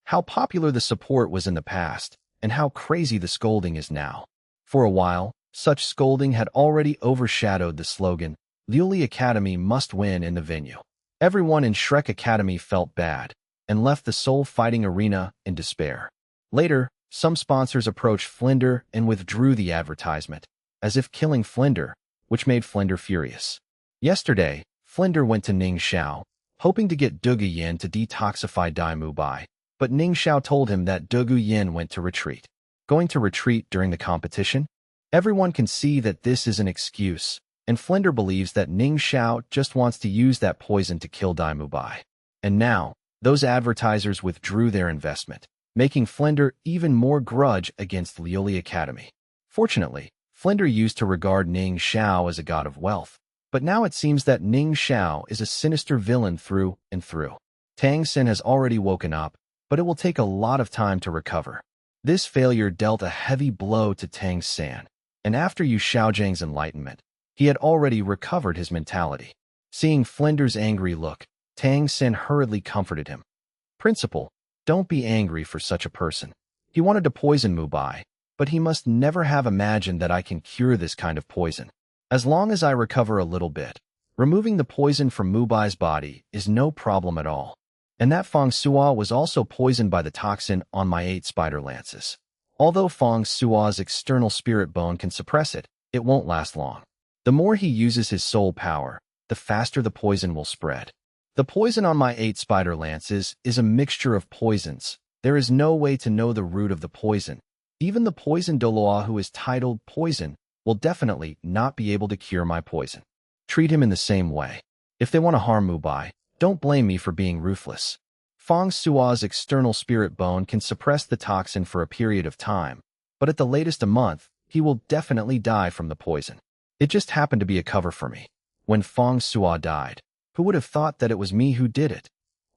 How popular the support was in the past, and how crazy the scolding is now. For a while, such scolding had already overshadowed the slogan, Liuli Academy must win in the venue. Everyone in Shrek Academy felt bad, and left the soul fighting arena in despair. Later, some sponsors approached Flinder and withdrew the advertisement, as if killing Flinder, which made Flinder furious. Yesterday, Flinder went to Ning Xiao, hoping to get Dugu Yin to detoxify Dai Mu Bai, but Ning Xiao told him that Dugu Yin went to retreat. Going to retreat during the competition? Everyone can see that this is an excuse, and Flinder believes that Ning Xiao just wants to use that poison to kill Dai Mu Bai. And now, those advertisers withdrew their investment, making Flinder even more grudge against Liuli Academy. Fortunately, Flinder used to regard Ning Xiao as a god of wealth, but now it seems that Ning Xiao is a sinister villain through and through. Tang Sin has already woken up, but it will take a lot of time to recover. This failure dealt a heavy blow to Tang San, and after Yu Xiaojiang's enlightenment, he had already recovered his mentality. Seeing Flinder's angry look, Tang Sin hurriedly comforted him. Principal, don't be angry for such a person. He wanted to poison Mu Bai, but he must never have imagined that I can cure this kind of poison. As long as I recover a little bit, removing the poison from Mu Bai's body is no problem at all. And that Feng Sua was also poisoned by the toxin on my 8 spider lances. Although Feng Sua's external spirit bone can suppress it, it won't last long. The more he uses his soul power, the faster the poison will spread. The poison on my 8 spider lances is a mixture of poisons. There is no way to know the root of the poison. Even the poison Douluo who is titled Poison will definitely not be able to cure my poison. Treat him in the same way. If they want to harm Mu Bai, don't blame me for being ruthless. Feng Sua's external spirit bone can suppress the toxin for a period of time, but at the latest a month, he will definitely die from the poison. It just happened to be a cover for me. When Feng Sua died, who would have thought that it was me who did it?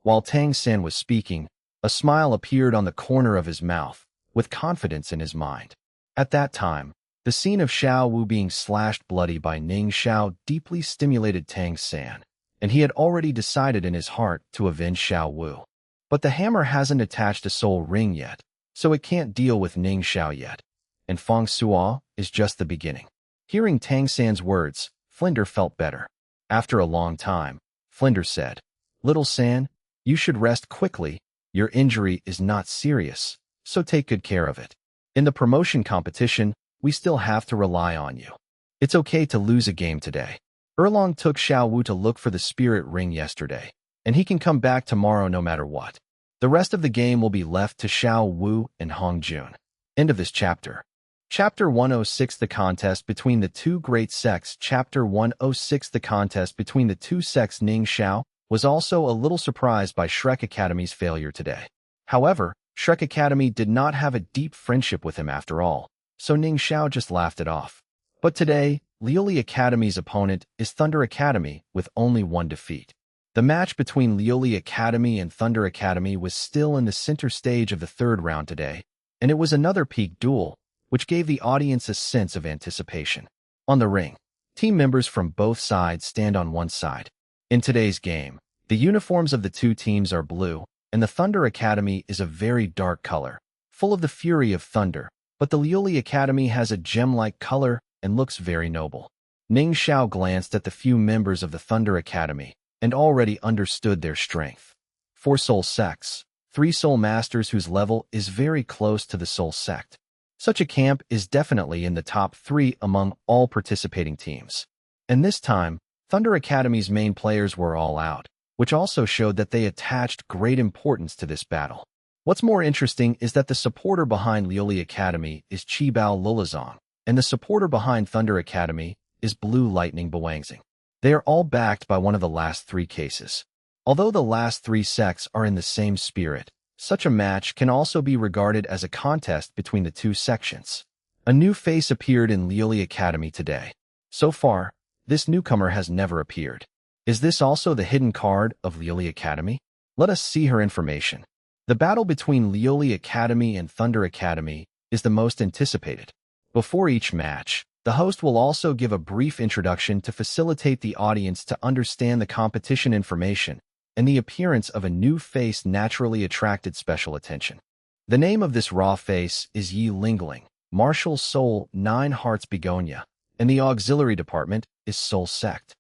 While Tang San was speaking, a smile appeared on the corner of his mouth, with confidence in his mind. At that time, the scene of Xiao Wu being slashed bloody by Ning Xiao deeply stimulated Tang San, and he had already decided in his heart to avenge Xiao Wu. But the hammer hasn't attached a soul ring yet, so it can't deal with Ning Xiao yet, and Feng Sua is just the beginning. Hearing Tang San's words, Flinder felt better. After a long time, Flinder said, "Little San, you should rest quickly. Your injury is not serious, so take good care of it. In the promotion competition, we still have to rely on you. It's okay to lose a game today." Erlong took Xiao Wu to look for the spirit ring yesterday, and he can come back tomorrow no matter what. The rest of the game will be left to Xiao Wu and Hong Jun. End of this chapter. Chapter 106 The Contest Between the Two Great Sects. Chapter 106 The contest between the two sects. Ning Xiao was also a little surprised by Shrek Academy's failure today. However, Shrek Academy did not have a deep friendship with him after all, so Ning Xiao just laughed it off. But today, Liuli Academy's opponent is Thunder Academy with only one defeat. The match between Liuli Academy and Thunder Academy was still in the center stage of the third round today, and it was another peak duel, which gave the audience a sense of anticipation. On the ring, team members from both sides stand on one side. In today's game, The uniforms of the two teams are blue, and the Thunder Academy is a very dark color, full of the fury of thunder, but the Liuli Academy has a gem-like color and looks very noble. Ning Xiao glanced at the few members of the Thunder Academy and already understood their strength. 4 soul sects, 3 soul masters whose level is very close to the soul sect. Such a camp is definitely in the top 3 among all participating teams. And this time, Thunder Academy's main players were all out, which also showed that they attached great importance to this battle. What's more interesting is that the supporter behind Liuli Academy is Qibao Lulazong, and the supporter behind Thunder Academy is Blue Lightning Bawangxing. They are all backed by one of the last 3 cases. Although the last 3 sects are in the same spirit, such a match can also be regarded as a contest between the 2 sections. A new face appeared in Liuli Academy today. So far, this newcomer has never appeared. Is this also the hidden card of Liuli Academy? Let us see her information. The battle between Liuli Academy and Thunder Academy is the most anticipated. Before each match, the host will also give a brief introduction to facilitate the audience to understand the competition information, and the appearance of a new face naturally attracted special attention. The name of this raw face is Yi Lingling, Martial Soul 9 Hearts Begonia, and the auxiliary department is Soul Sect.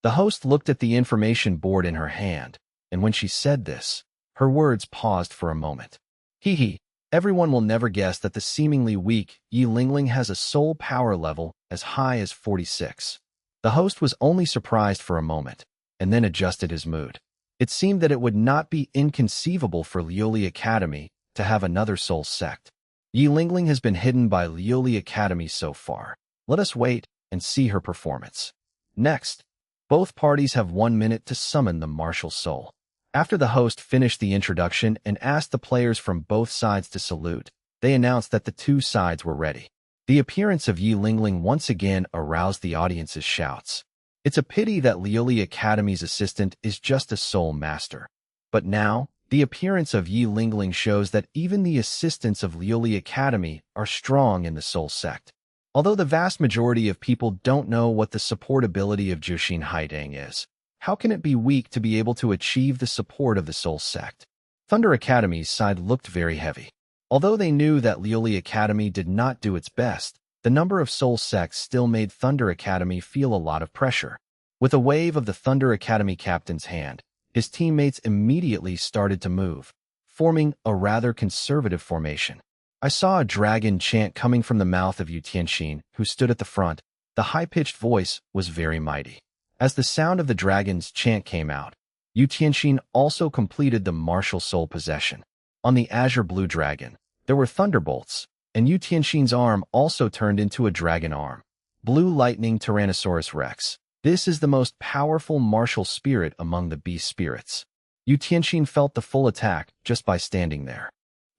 The host looked at the information board in her hand, and when she said this, her words paused for a moment. Hee, everyone will never guess that the seemingly weak Yi Lingling has a soul power level as high as 46. The host was only surprised for a moment, and then adjusted his mood. It seemed that it would not be inconceivable for Liuli Academy to have another soul sect. Yi Lingling has been hidden by Liuli Academy so far. Let us wait and see her performance. Next, both parties have 1 minute to summon the martial soul. After the host finished the introduction and asked the players from both sides to salute, they announced that the 2 sides were ready. The appearance of Yi Lingling once again aroused the audience's shouts. It's a pity that Liuli Academy's assistant is just a soul master. But now, the appearance of Yi Lingling shows that even the assistants of Liuli Academy are strong in the soul sect. Although the vast majority of people don't know what the support ability of Jushin Haidang is, how can it be weak to be able to achieve the support of the soul sect? Thunder Academy's side looked very heavy. Although they knew that Liuli Academy did not do its best, the number of soul sects still made Thunder Academy feel a lot of pressure. With a wave of the Thunder Academy captain's hand, his teammates immediately started to move, forming a rather conservative formation. I saw a dragon chant coming from the mouth of Yu Tianxin, who stood at the front. The high-pitched voice was very mighty. As the sound of the dragon's chant came out, Yu Tianxin also completed the martial soul possession. On the azure blue dragon, there were thunderbolts, and Yu Tianxin's arm also turned into a dragon arm. Blue Lightning Tyrannosaurus Rex. This is the most powerful martial spirit among the beast spirits. Yu Tianxin felt the full attack just by standing there.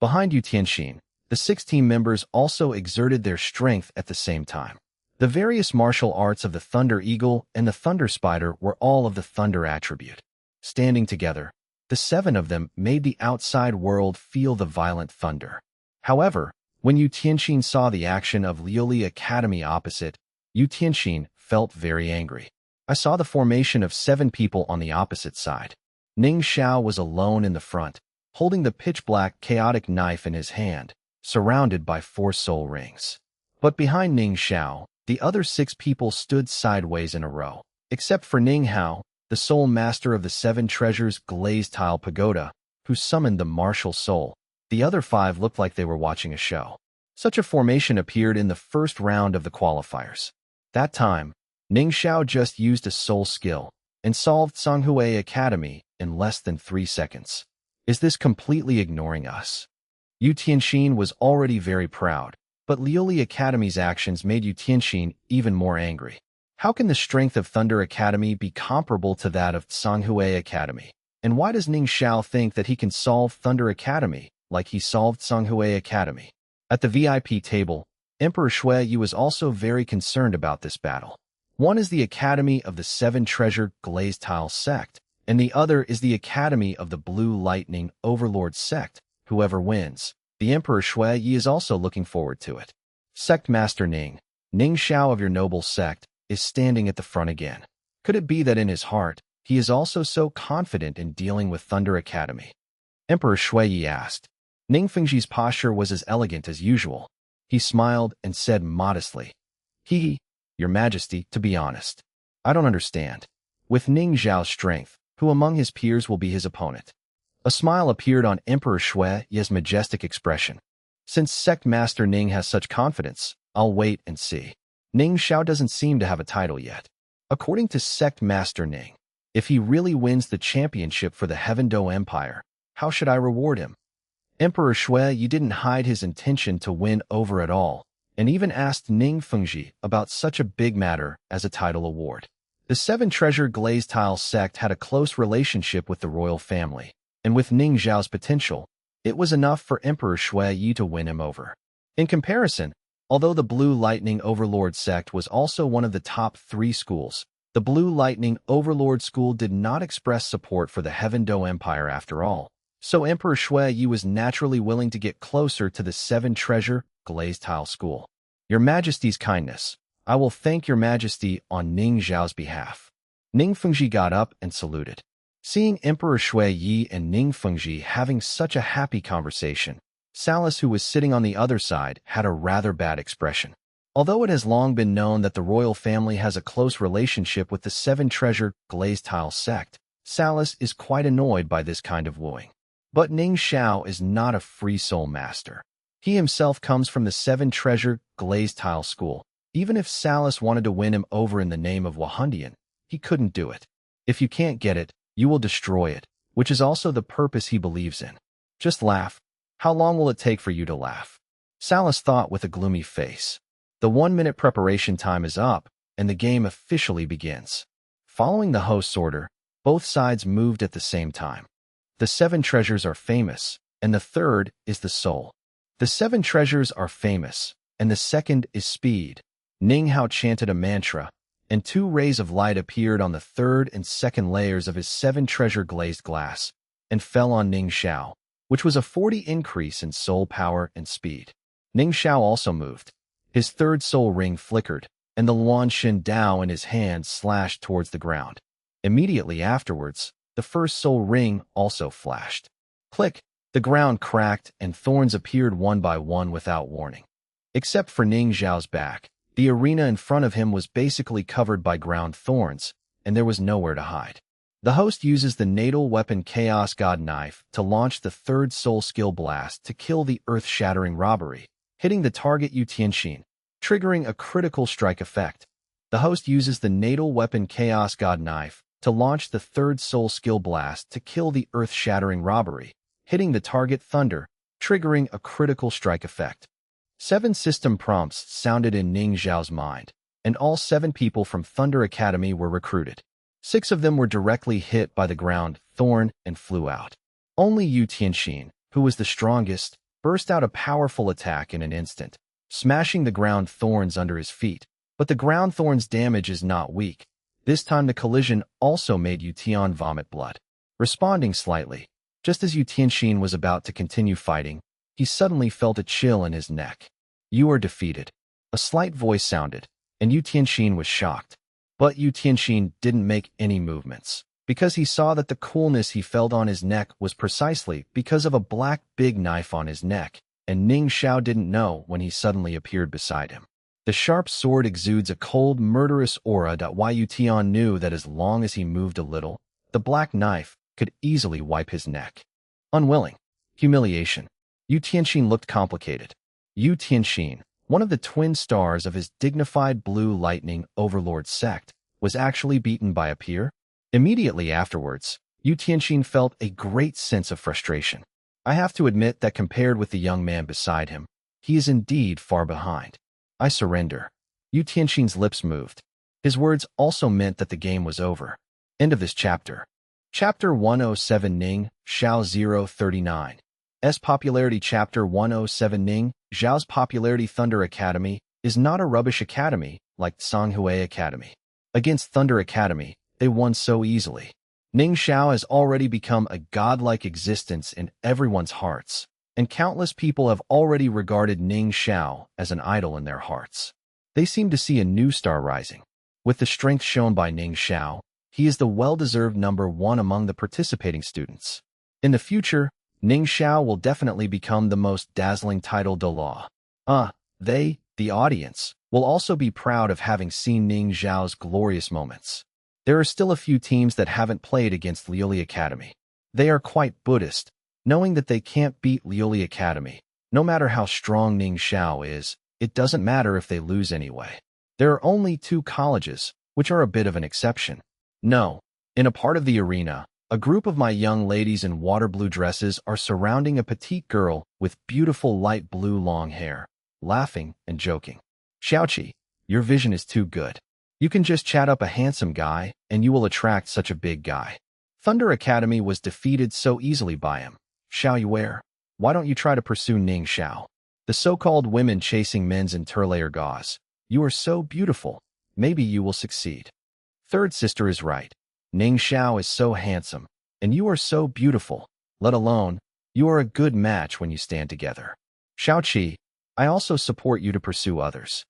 Behind Yu Tianxin, the 6 team members also exerted their strength at the same time. The various martial arts of the Thunder Eagle and the Thunder Spider were all of the Thunder attribute. Standing together, the 7 of them made the outside world feel the violent thunder. However, when Yu Tianxin saw the action of Liuli Academy opposite, Yu Tianxin felt very angry. I saw the formation of 7 people on the opposite side. Ning Xiao was alone in the front, holding the pitch-black chaotic knife in his hand, surrounded by 4 soul rings. But behind Ning Xiao, the other 6 people stood sideways in a row, except for Ning Hao, the soul master of the 7 treasures glazed tile pagoda, who summoned the martial soul. The other 5 looked like they were watching a show. Such a formation appeared in the first round of the qualifiers. That time, Ning Xiao just used a soul skill and solved Songhui Academy in less than 3 seconds. Is this completely ignoring us? Yu Tianxin was already very proud, but Liuli Academy's actions made Yu Tianxin even more angry. How can the strength of Thunder Academy be comparable to that of Songhui Academy? And why does Ning Xiao think that he can solve Thunder Academy like he solved Songhui Academy? At the VIP table, Emperor Shui Yu was also very concerned about this battle. One is the Academy of the 7 Treasured Glazed Tile Sect, and the other is the Academy of the Blue Lightning Overlord Sect. Whoever wins, the Emperor Shui Yi is also looking forward to it. Sect Master Ning Xiao of your noble sect, is standing at the front again. Could it be that in his heart, he is also so confident in dealing with Thunder Academy? Emperor Shuiyi asked. Ning Fengji's posture was as elegant as usual. He smiled and said modestly, Your Majesty, to be honest, I don't understand. With Ning Zhao's strength, who among his peers will be his opponent? A smile appeared on Emperor Shuiyi's majestic expression. Since Sect Master Ning has such confidence, I'll wait and see. Ning Zhao doesn't seem to have a title yet. According to Sect Master Ning, if he really wins the championship for the Heaven Do Empire, how should I reward him? Emperor Shuiyi didn't hide his intention to win over at all, and even asked Ning Fengji about such a big matter as a title award. The Seven Treasure Glazed Tile sect had a close relationship with the royal family, and with Ning Zhao's potential, it was enough for Emperor Shuiyi to win him over. In comparison, although the Blue Lightning Overlord sect was also one of the top 3 schools, the Blue Lightning Overlord school did not express support for the Heaven Do Empire after all. So Emperor Shuiyi was naturally willing to get closer to the Seven Treasure Glazed Tile School. Your Majesty's kindness. I will thank Your Majesty on Ning Zhao's behalf. Ning Fengji got up and saluted. Seeing Emperor Shuiyi and Ning Fengji having such a happy conversation, Salas, who was sitting on the other side, had a rather bad expression. Although it has long been known that the royal family has a close relationship with the Seven Treasure Glazed Tile sect, Salas is quite annoyed by this kind of wooing. But Ning Zhao is not a free soul master. He himself comes from the Seven Treasure Glazed Tile School. Even if Salas wanted to win him over in the name of Wahundian, he couldn't do it. If you can't get it, you will destroy it, which is also the purpose he believes in. Just laugh. How long will it take for you to laugh? Salas thought with a gloomy face. The 1-minute preparation time is up, and the game officially begins. Following the host's order, both sides moved at the same time. The 7 treasures are famous, and the third is the soul. The 7 treasures are famous, and the second is speed. Ning Hao chanted a mantra, and 2 rays of light appeared on the third and second layers of his 7 treasure glazed glass, and fell on Ning Zhao, which was a 40 increase in soul power and speed. Ning Zhao also moved. His third soul ring flickered, and the Luan Shin Dao in his hand slashed towards the ground. Immediately afterwards, the first soul ring also flashed. Click! The ground cracked and thorns appeared one by one without warning. Except for Ning Zhao's back, the arena in front of him was basically covered by ground thorns, and there was nowhere to hide. The host uses the natal weapon Chaos God Knife to launch the third soul skill blast to kill the earth-shattering robbery, hitting the target Yu Tianxin, triggering a critical strike effect. The host uses the natal weapon Chaos God Knife to launch the third soul skill blast to kill the earth-shattering robbery, hitting the target Thunder, triggering a critical strike effect. 7 system prompts sounded in Ning Zhao's mind, and all 7 people from Thunder Academy were recruited. 6 of them were directly hit by the ground thorn and flew out. Only Yu Tianxin, who was the strongest, burst out a powerful attack in an instant, smashing the ground thorns under his feet. But the ground thorns' damage is not weak. This time the collision also made Yu Tian vomit blood. Responding slightly, just as Yu Tianxin was about to continue fighting, he suddenly felt a chill in his neck. You are defeated. A slight voice sounded, and Yu Tianxin was shocked. But Yu Tianxin didn't make any movements, because he saw that the coolness he felt on his neck was precisely because of a black big knife on his neck, and Ning Zhao didn't know when he suddenly appeared beside him. The sharp sword exudes a cold, murderous aura that Yu Tian knew that as long as he moved a little, the black knife could easily wipe his neck. Unwilling. Humiliation. Yu Tianxin looked complicated. Yu Tianxin, one of the twin stars of his dignified Blue Lightning Overlord sect, was actually beaten by a peer? Immediately afterwards, Yu Tianxin felt a great sense of frustration. I have to admit that compared with the young man beside him, he is indeed far behind. I surrender. Yu Tianxin's lips moved. His words also meant that the game was over. End of this chapter. Chapter 107 Ning, Xiao 039. S popularity. Chapter 107 Ning, Zhao's popularity. Thunder Academy is not a rubbish academy like Songhui Academy. Against Thunder Academy, they won so easily. Ning Zhao has already become a godlike existence in everyone's hearts, and countless people have already regarded Ning Zhao as an idol in their hearts. They seem to see a new star rising. With the strength shown by Ning Zhao, He is the well-deserved #1 among the participating students. In the future, Ning Xiao will definitely become the most dazzling title Douluo. They, the audience, will also be proud of having seen Ning Xiao's glorious moments. There are still a few teams that haven't played against Liuli Academy. They are quite Buddhist, knowing that they can't beat Liuli Academy. No matter how strong Ning Xiao is, it doesn't matter if they lose anyway. There are only 2 colleges, which are a bit of an exception. No, in a part of the arena, a group of my young ladies in water blue dresses are surrounding a petite girl with beautiful light blue long hair, laughing and joking. Xiaoqi, your vision is too good. You can just chat up a handsome guy, and you will attract such a big guy. Thunder Academy was defeated so easily by him. Xiao Yuer, why don't you try to pursue Ning Xiao? The so-called women chasing men's interlayer gauze. You are so beautiful. Maybe you will succeed. Third sister is right. Ning Xiao is so handsome, and you are so beautiful. Let alone, you are a good match when you stand together. Xiaoqi, I also support you to pursue others.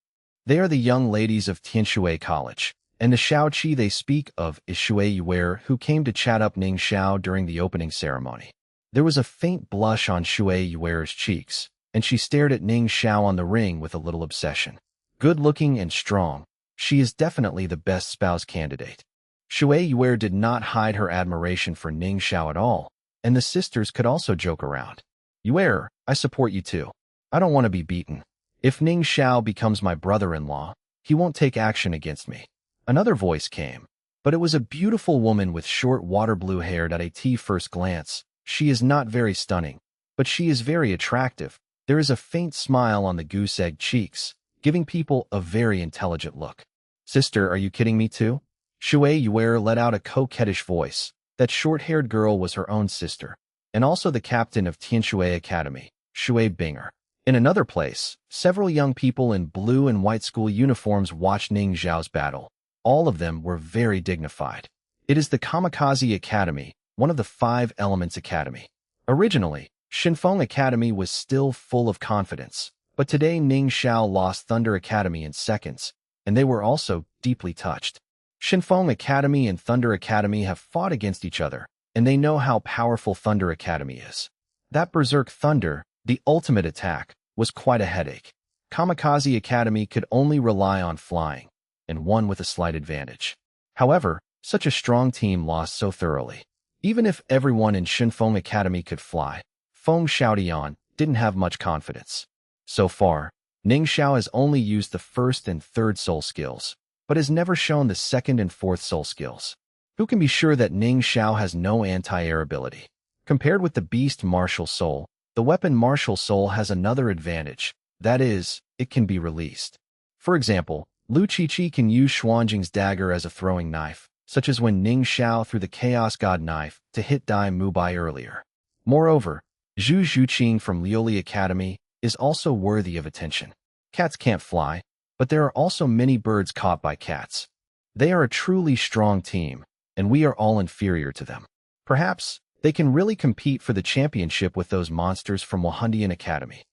They are the young ladies of Tianshui College, and the Xiaoqi they speak of is Shui Yuer, who came to chat up Ning Xiao during the opening ceremony. There was a faint blush on Shui Yuer's cheeks, and she stared at Ning Xiao on the ring with a little obsession. Good-looking and strong, she is definitely the best spouse candidate. Shui Yuer did not hide her admiration for Ning Xiao at all, and the sisters could also joke around. Yuer, I support you too. I don't want to be beaten. If Ning Xiao becomes my brother-in-law, he won't take action against me. Another voice came, but it was a beautiful woman with short water blue hair. At first glance, she is not very stunning, but she is very attractive. There is a faint smile on the goose egg cheeks, giving people a very intelligent look. Sister, are you kidding me too? Shui Yuer let out a coquettish voice. That short-haired girl was her own sister, and also the captain of Tianshui Academy, Shui Binger. In another place, several young people in blue and white school uniforms watched Ning Xiao's battle. All of them were very dignified. It is the Kamikaze Academy, one of the 5 Elements Academy. Originally, Shinfeng Academy was still full of confidence, but today Ning Xiao lost Thunder Academy in seconds, and they were also deeply touched. Shinfeng Academy and Thunder Academy have fought against each other, and they know how powerful Thunder Academy is. That Berserk Thunder, the ultimate attack, was quite a headache. Kamikaze Academy could only rely on flying, and won with a slight advantage. However, such a strong team lost so thoroughly. Even if everyone in Shinfeng Academy could fly, Feng Xiaodian didn't have much confidence. So far, Ning Xiao has only used the first and third soul skills, but has never shown the second and fourth soul skills. Who can be sure that Ning Xiao has no anti-air ability? Compared with the beast martial soul, the weapon martial soul has another advantage. That is, it can be released. For example, Lu Qiqi can use Xuanjing's dagger as a throwing knife, such as when Ning Xiao threw the Chaos God knife to hit Dai Mubai earlier. Moreover, Zhu Zhuqing from Liuli Academy is also worthy of attention. Cats can't fly, but there are also many birds caught by cats. They are a truly strong team, and we are all inferior to them. Perhaps they can really compete for the championship with those monsters from Wahundian Academy.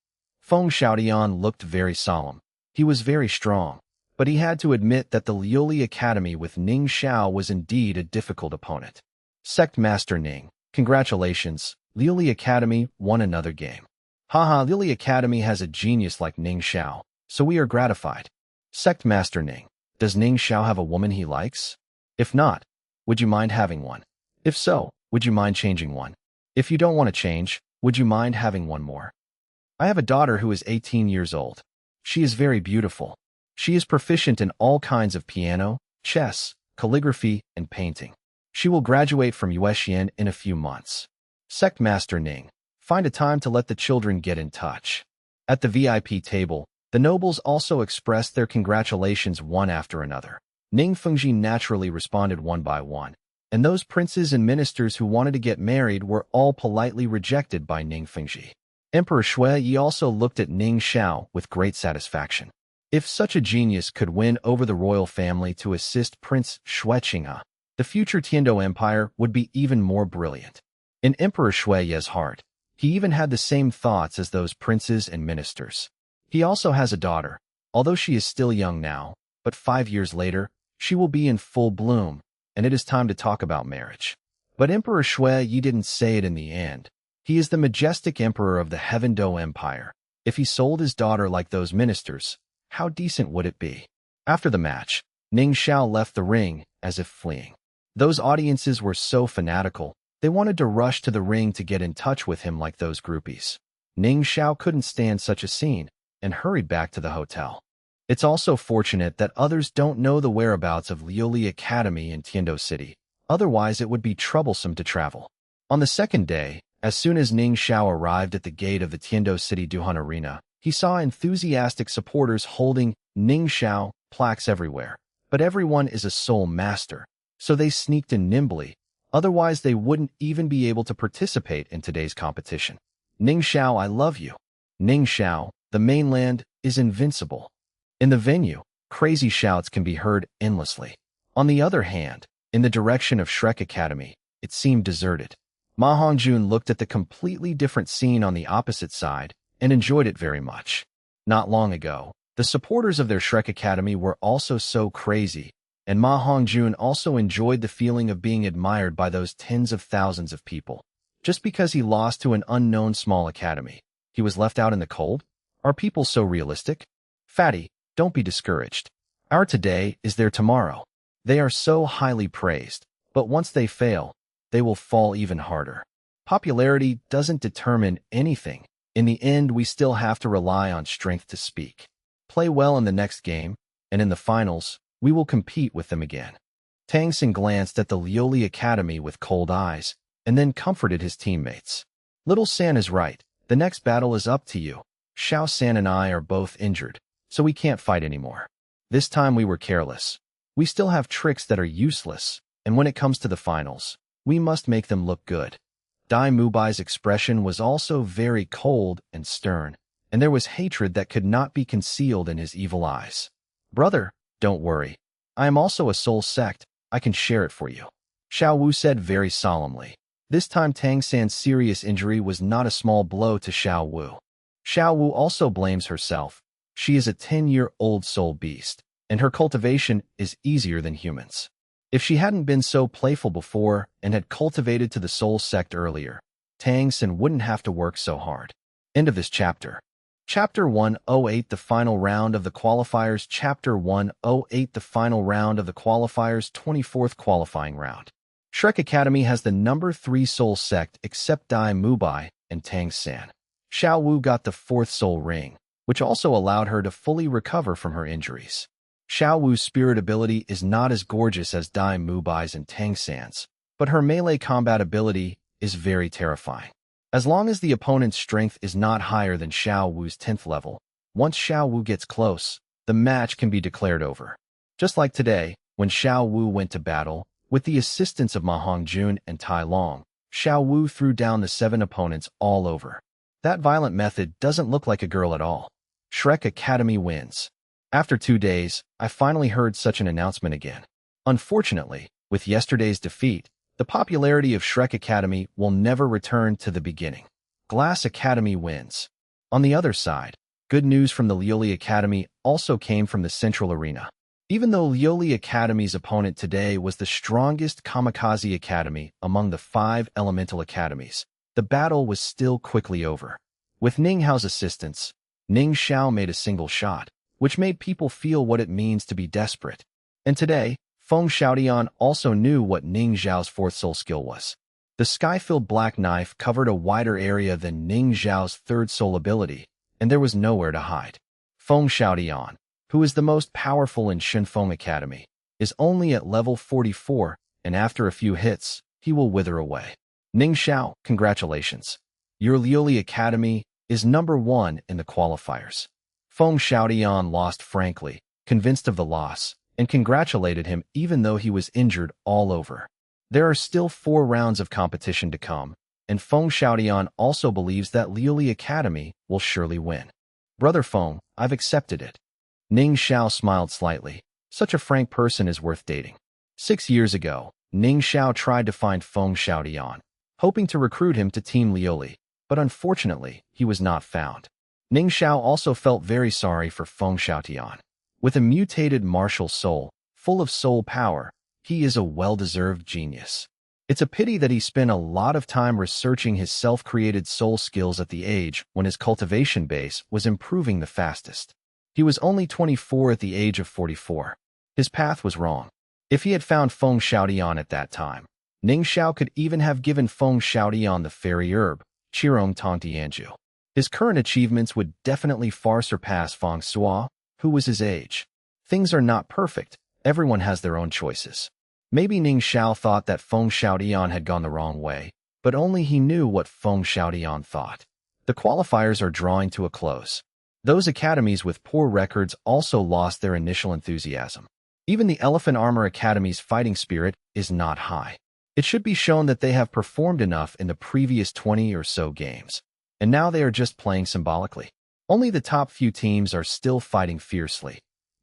Feng Xiaodian looked very solemn. He was very strong, but he had to admit that the Liuli Academy with Ning Xiao was indeed a difficult opponent. Sect Master Ning, congratulations, Liuli Academy won another game. Haha, Liuli Academy has a genius like Ning Xiao, so we are gratified. Sect Master Ning, does Ning Xiao have a woman he likes? If not, would you mind having one? If so, would you mind changing one? If you don't want to change, would you mind having one more? I have a daughter who is 18 years old. She is very beautiful. She is proficient in all kinds of piano, chess, calligraphy, and painting. She will graduate from Yuexian in a few months. Sect Master Ning, find a time to let the children get in touch. At the VIP table, the nobles also expressed their congratulations one after another. Ning Fengji naturally responded one by one, and those princes and ministers who wanted to get married were all politely rejected by Ning Fengji. Emperor Shui Yi also looked at Ning Xiao with great satisfaction. If such a genius could win over the royal family to assist Prince Shuiqinghe, the future Tiando Empire would be even more brilliant. In Emperor Shui Yi's heart, he even had the same thoughts as those princes and ministers. He also has a daughter, although she is still young now, but 5 years later, she will be in full bloom, and it is time to talk about marriage. But Emperor Shui Yi didn't say it in the end. He is the majestic emperor of the Heaven Do Empire. If he sold his daughter like those ministers, how decent would it be? After the match, Ning Xiao left the ring as if fleeing. Those audiences were so fanatical, they wanted to rush to the ring to get in touch with him like those groupies. Ning Xiao couldn't stand such a scene and hurried back to the hotel. It's also fortunate that others don't know the whereabouts of Liuli Academy in Tiando City. Otherwise, it would be troublesome to travel. On the second day, as soon as Ning Xiao arrived at the gate of the Tiando City Duhan Arena, he saw enthusiastic supporters holding Ning Xiao plaques everywhere. But everyone is a soul master, so they sneaked in nimbly. Otherwise, they wouldn't even be able to participate in today's competition. Ning Xiao, I love you. Ning Xiao, the mainland, is invincible. In the venue, crazy shouts can be heard endlessly. On the other hand, in the direction of Shrek Academy, it seemed deserted. Ma Hongjun looked at the completely different scene on the opposite side and enjoyed it very much. Not long ago, the supporters of their Shrek Academy were also so crazy, and Ma Hongjun also enjoyed the feeling of being admired by those tens of thousands of people. Just because he lost to an unknown small academy, he was left out in the cold? Are people so realistic? Fatty, don't be discouraged. Our today is their tomorrow. They are so highly praised, but once they fail, they will fall even harder. Popularity doesn't determine anything. In the end, we still have to rely on strength to speak. Play well in the next game, and in the finals, we will compete with them again. Tang Xin glanced at the Liuli Academy with cold eyes, and then comforted his teammates. Little San is right. The next battle is up to you. Xiao San and I are both injured, so we can't fight anymore. This time we were careless. We still have tricks that are useless, and when it comes to the finals, we must make them look good. Dai Mubai's expression was also very cold and stern, and there was hatred that could not be concealed in his evil eyes. Brother, don't worry. I am also a soul sect. I can share it for you. Xiao Wu said very solemnly. This time Tang San's serious injury was not a small blow to Xiao Wu. Xiao Wu also blames herself. She is a 10-year-old soul beast, and her cultivation is easier than humans. If she hadn't been so playful before and had cultivated to the soul sect earlier, Tang San wouldn't have to work so hard. End of this chapter. Chapter 108, the final round of the qualifiers. Chapter 108, the final round of the qualifiers, 24th qualifying round. Shrek Academy has the number 3 soul sect except Dai Mubai and Tang San. Xiao Wu got the 4th soul ring, which also allowed her to fully recover from her injuries. Xiao Wu's spirit ability is not as gorgeous as Dai Mubai's and Tang San's, but her melee combat ability is very terrifying. As long as the opponent's strength is not higher than Xiao Wu's 10th level, once Xiao Wu gets close, the match can be declared over. Just like today, when Xiao Wu went to battle, with the assistance of Ma Hongjun and Tai Long, Xiao Wu threw down the 7 opponents all over. That violent method doesn't look like a girl at all. Shrek Academy wins. After 2 days, I finally heard such an announcement again. Unfortunately, with yesterday's defeat, the popularity of Shrek Academy will never return to the beginning. Glass Academy wins. On the other side, good news from the Liuli Academy also came from the Central Arena. Even though Liuli Academy's opponent today was the strongest Kamikaze Academy among the 5 elemental academies, the battle was still quickly over. With Ning Hao's assistance, Ning Xiao made a single shot, which made people feel what it means to be desperate. And today, Feng Xiaodian also knew what Ning Xiao's 4th soul skill was. The sky-filled black knife covered a wider area than Ning Xiao's 3rd soul ability, and there was nowhere to hide. Feng Xiaodian, who is the most powerful in Shenfeng Academy, is only at level 44, and after a few hits, he will wither away. Ning Xiao, congratulations. Your Liuli Academy is number 1 in the qualifiers. Feng Xiaodian lost frankly, convinced of the loss, and congratulated him even though he was injured all over. There are still 4 rounds of competition to come, and Feng Xiaodian also believes that Liuli Academy will surely win. Brother Feng, I've accepted it. Ning Xiao smiled slightly. Such a frank person is worth dating. 6 years ago, Ning Xiao tried to find Feng Xiaodian, hoping to recruit him to Team Liuli, but unfortunately, he was not found. Ning Xiao also felt very sorry for Feng Xiaodian. With a mutated martial soul, full of soul power, He is a well-deserved genius. It's a pity that he spent a lot of time researching his self-created soul skills at the age when his cultivation base was improving the fastest. He was only 24 at the age of 44. His path was wrong. If he had found Feng Xiaodian at that time, Ning Xiao could even have given Feng Xiaodian the fairy herb, Qirong Tongtianju. His current achievements would definitely far surpass Feng Sua, who was his age. Things are not perfect. Everyone has their own choices. Maybe Ning Xiao thought that Feng Xiaodian had gone the wrong way, but only he knew what Feng Xiaodian thought. The qualifiers are drawing to a close. Those academies with poor records also lost their initial enthusiasm. Even the Elephant Armor Academy's fighting spirit is not high. It should be shown that they have performed enough in the previous 20 or so games, and now they are just playing symbolically. Only the top few teams are still fighting fiercely.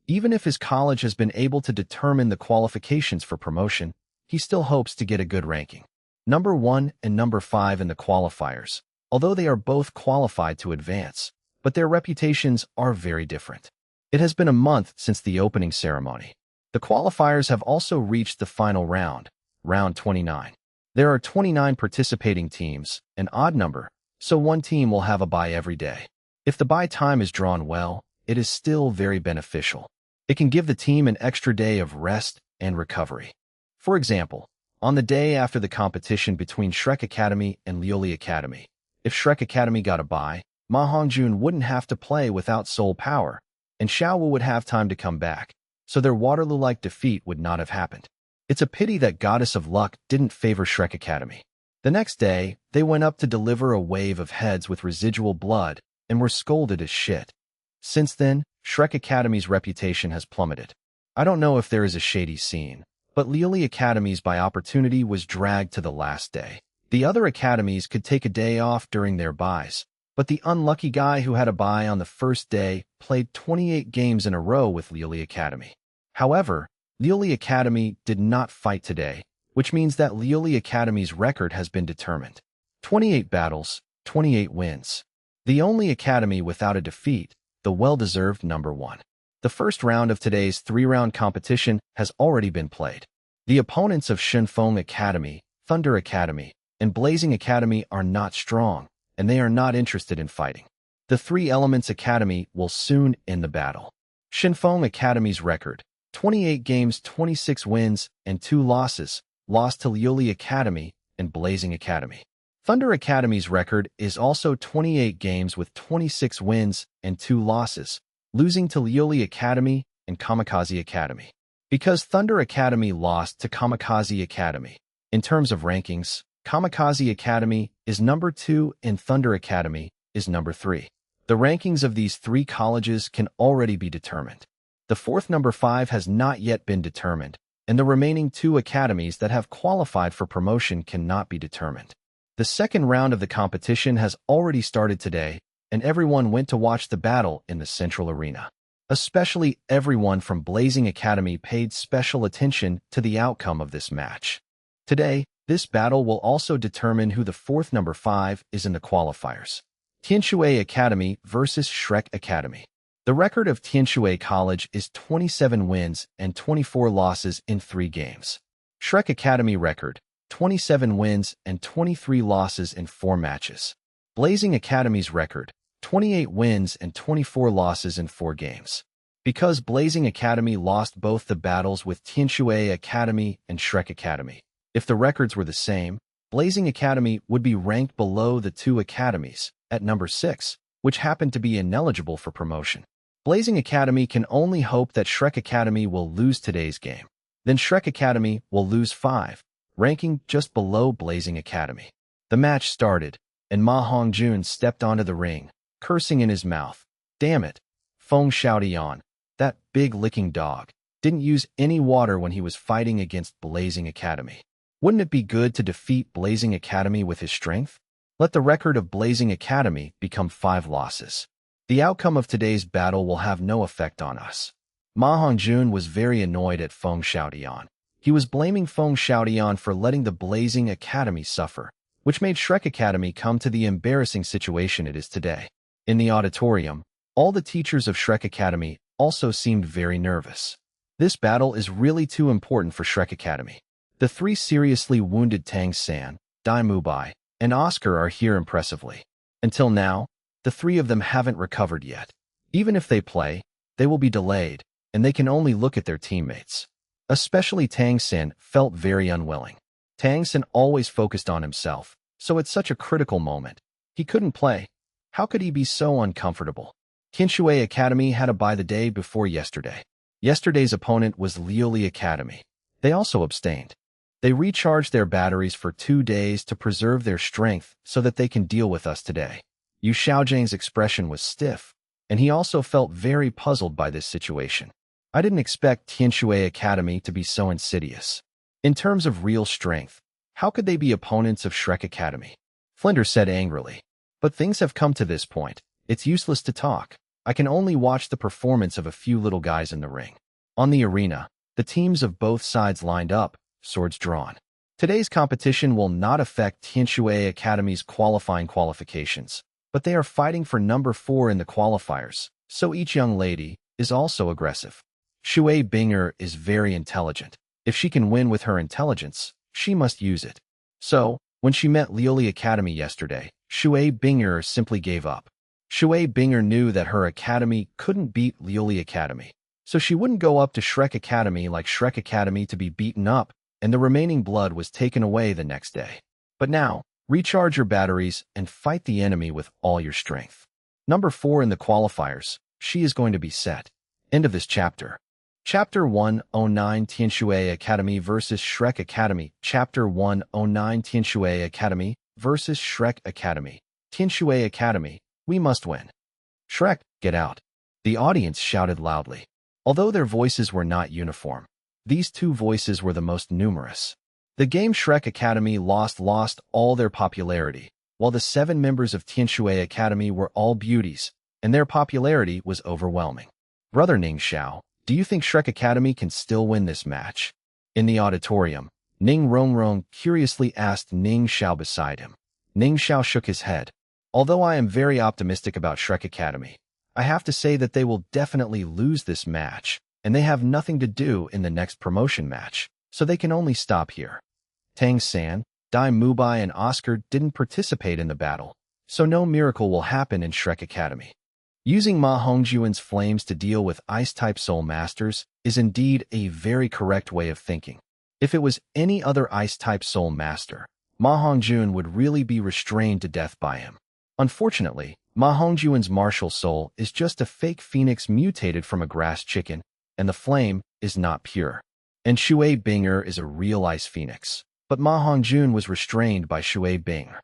Even if his college has been able to determine the qualifications for promotion, he still hopes to get a good ranking. Number 1 and number 5 in the qualifiers, although they are both qualified to advance, but their reputations are very different. It has been a month since the opening ceremony. The qualifiers have also reached the final round, round 29. There are 29 participating teams, an odd number, so one team will have a bye every day. If the bye time is drawn well, it is still very beneficial. It can give the team an extra day of rest and recovery. For example, on the day after the competition between Shrek Academy and Lioli Academy, if Shrek Academy got a bye, Ma Hongjun wouldn't have to play without soul power, and Xiaowu would have time to come back, so their Waterloo-like defeat would not have happened. It's a pity that Goddess of Luck didn't favor Shrek Academy. The next day, they went up to deliver a wave of heads with residual blood and were scolded as shit. Since then, Shrek Academy's reputation has plummeted. I don't know if there is a shady scene, but Lioli Academy's by opportunity was dragged to the last day. The other academies could take a day off during their byes, but the unlucky guy who had a bye on the first day played 28 games in a row with Lioli Academy. However, Lioli Academy did not fight today, which means that Lioli Academy's record has been determined. 28 battles, 28 wins. The only academy without a defeat, the well-deserved number 1. The first round of today's 3-round competition has already been played. The opponents of Shenfeng Academy, Thunder Academy, and Blazing Academy are not strong, and they are not interested in fighting. The 3 Elements Academy will soon end the battle. Shenfeng Academy's record, 28 games, 26 wins, and 2 losses, lost to Lioli Academy and Blazing Academy. Thunder Academy's record is also 28 games with 26 wins and 2 losses, losing to Lioli Academy and Kamikaze Academy. Because Thunder Academy lost to Kamikaze Academy, in terms of rankings, Kamikaze Academy is number 2 and Thunder Academy is number 3. The rankings of these 3 colleges can already be determined. The 4th number 5 has not yet been determined, and the remaining 2 academies that have qualified for promotion cannot be determined. The second round of the competition has already started today, and everyone went to watch the battle in the central arena. Especially everyone from Blazing Academy paid special attention to the outcome of this match. Today, this battle will also determine who the 4th number 5 is in the qualifiers. Tianshui Academy versus Shrek Academy. The record of Tianshui College is 27 wins and 24 losses in 3 games. Shrek Academy record, 27 wins and 23 losses in 4 matches. Blazing Academy's record, 28 wins and 24 losses in 4 games. Because Blazing Academy lost both the battles with Tianshui Academy and Shrek Academy, if the records were the same, Blazing Academy would be ranked below the 2 academies, at number 6, which happened to be ineligible for promotion. Blazing Academy can only hope that Shrek Academy will lose today's game. Then Shrek Academy will lose 5, ranking just below Blazing Academy. The match started, and Ma Hongjun stepped onto the ring, cursing in his mouth. Damn it, Feng Xiaodian, that big licking dog, didn't use any water when he was fighting against Blazing Academy. Wouldn't it be good to defeat Blazing Academy with his strength? Let the record of Blazing Academy become 5 losses. The outcome of today's battle will have no effect on us. Ma Hongjun was very annoyed at Feng Xiaodian. He was blaming Feng Xiaodian for letting the Blazing Academy suffer, which made Shrek Academy come to the embarrassing situation it is today. In the auditorium, all the teachers of Shrek Academy also seemed very nervous. This battle is really too important for Shrek Academy. The three seriously wounded Tang San, Dai Mubai, and Oscar are here impressively. Until now, the three of them haven't recovered yet. Even if they play, they will be delayed, and they can only look at their teammates. Especially Tang San felt very unwilling. Tang San always focused on himself, so at such a critical moment, he couldn't play. How could he be so uncomfortable? Tianshui Academy had a bye the day before yesterday. Yesterday's opponent was Liuli Academy. They also abstained. They recharged their batteries for 2 days to preserve their strength so that they can deal with us today. Yu Xiaojiang's expression was stiff, and he also felt very puzzled by this situation. I didn't expect Tianshui Academy to be so insidious. In terms of real strength, how could they be opponents of Shrek Academy? Flinder said angrily. But things have come to this point. It's useless to talk. I can only watch the performance of a few little guys in the ring. On the arena, the teams of both sides lined up, swords drawn. Today's competition will not affect Tianshui Academy's qualifying qualifications, but they are fighting for number 4 in the qualifiers, so each young lady is also aggressive. Shui Binger is very intelligent. If she can win with her intelligence, she must use it. So, when she met Liuli Academy yesterday, Shui Binger simply gave up. Shui Binger knew that her academy couldn't beat Liuli Academy, so she wouldn't go up to Shrek Academy like Shrek Academy to be beaten up, and the remaining blood was taken away the next day. But now, recharge your batteries and fight the enemy with all your strength. Number 4 in the qualifiers, she is going to be set. End of this chapter. Chapter 109 Tianshui Academy vs. Shrek Academy. Chapter 109 Tianshui Academy vs. Shrek Academy. Tianshui Academy, we must win. Shrek, get out. The audience shouted loudly. Although their voices were not uniform, these two voices were the most numerous. The game Shrek Academy lost all their popularity, while the 7 members of Tianshui Academy were all beauties, and their popularity was overwhelming. Brother Ning Xiao, do you think Shrek Academy can still win this match? In the auditorium, Ning Rongrong curiously asked Ning Xiao beside him. Ning Xiao shook his head. Although I am very optimistic about Shrek Academy, I have to say that they will definitely lose this match, and they have nothing to do in the next promotion match, so they can only stop here. Tang San, Dai Mubai, and Oscar didn't participate in the battle, so no miracle will happen in Shrek Academy. Using Ma Hongjuan's flames to deal with Ice-type Soul Masters is indeed a very correct way of thinking. If it was any other Ice-type Soul Master, Ma Hongjuan would really be restrained to death by him. Unfortunately, Ma Hongjuan's martial soul is just a fake phoenix mutated from a grass chicken, and the flame is not pure. And Shui Binger is a real ice phoenix, but Ma Hongjuan was restrained by Shui Binger.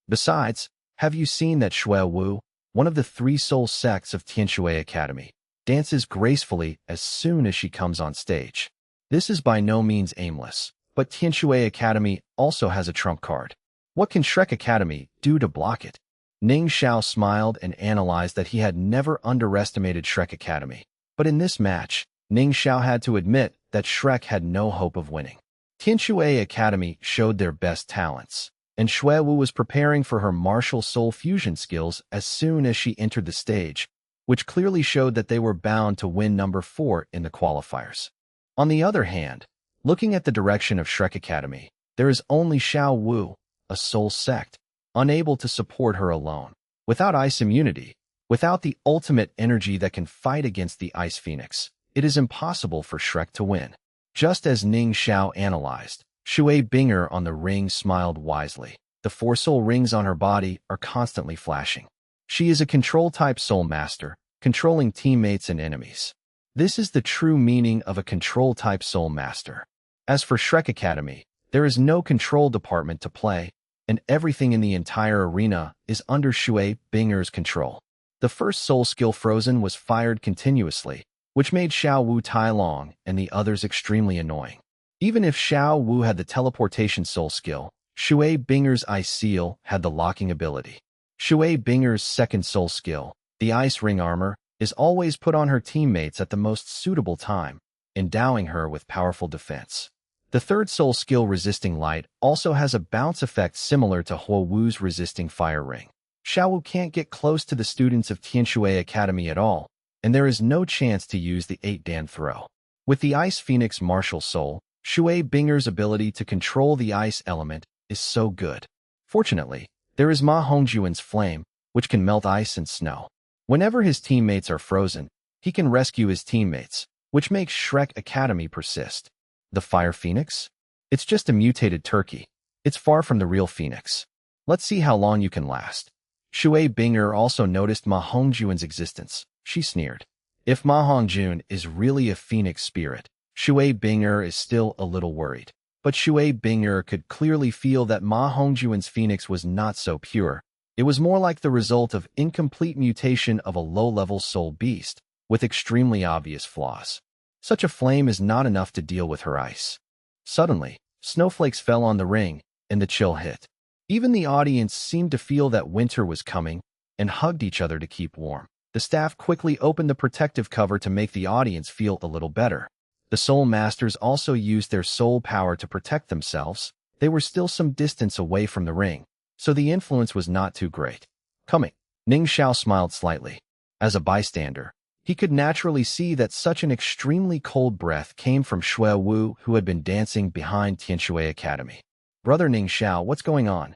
Besides, have you seen that Shui Wu, one of the 3 soul sects of Tianshui Academy, dances gracefully as soon as she comes on stage? This is by no means aimless, but Tianshui Academy also has a trump card. What can Shrek Academy do to block it? Ning Xiao smiled and analyzed that he had never underestimated Shrek Academy. But in this match, Ning Xiao had to admit that Shrek had no hope of winning. Tianshui Academy showed their best talents, and Shui Wu was preparing for her martial soul fusion skills as soon as she entered the stage, which clearly showed that they were bound to win number 4 in the qualifiers. On the other hand, looking at the direction of Shrek Academy, there is only Xiao Wu, a soul sect, unable to support her alone. Without ice immunity, without the ultimate energy that can fight against the Ice Phoenix, it is impossible for Shrek to win. Just as Ning Xiao analyzed, Shui Binger on the ring smiled wisely. The 4 soul rings on her body are constantly flashing. She is a control-type soul master, controlling teammates and enemies. This is the true meaning of a control-type soul master. As for Shrek Academy, there is no control department to play, and everything in the entire arena is under Shui Binger's control. The first soul skill Frozen was fired continuously, which made Xiao Wu Tai Long and the others extremely annoying. Even if Xiao Wu had the teleportation soul skill, Shui Binger's Ice Seal had the locking ability. Shui Binger's second soul skill, the Ice Ring Armor, is always put on her teammates at the most suitable time, endowing her with powerful defense. The third soul skill Resisting Light also has a bounce effect similar to Huo Wu's Resisting Fire Ring. Xiao Wu can't get close to the students of Tianshui Academy at all, and there is no chance to use the 8-Dan throw. With the Ice Phoenix martial soul, Shui Binger's ability to control the ice element is so good. Fortunately, there is Ma Hongjuan's flame, which can melt ice and snow. Whenever his teammates are frozen, he can rescue his teammates, which makes Shrek Academy persist. The Fire Phoenix? It's just a mutated turkey. It's far from the real Phoenix. Let's see how long you can last. Shui Binger also noticed Ma Hongjuan's existence. She sneered. If Ma Hongjun is really a phoenix spirit, Shui Binger is still a little worried. But Shui Binger could clearly feel that Ma Hongjuan's phoenix was not so pure. It was more like the result of incomplete mutation of a low-level soul beast, with extremely obvious flaws. Such a flame is not enough to deal with her ice. Suddenly, snowflakes fell on the ring, and the chill hit. Even the audience seemed to feel that winter was coming, and hugged each other to keep warm. The staff quickly opened the protective cover to make the audience feel a little better. The Soul Masters also used their soul power to protect themselves. They were still some distance away from the ring, so the influence was not too great. Coming, Ning Xiao smiled slightly. As a bystander, he could naturally see that such an extremely cold breath came from Shui Wu, who had been dancing behind Tianshui Academy. Brother Ning Xiao, what's going on?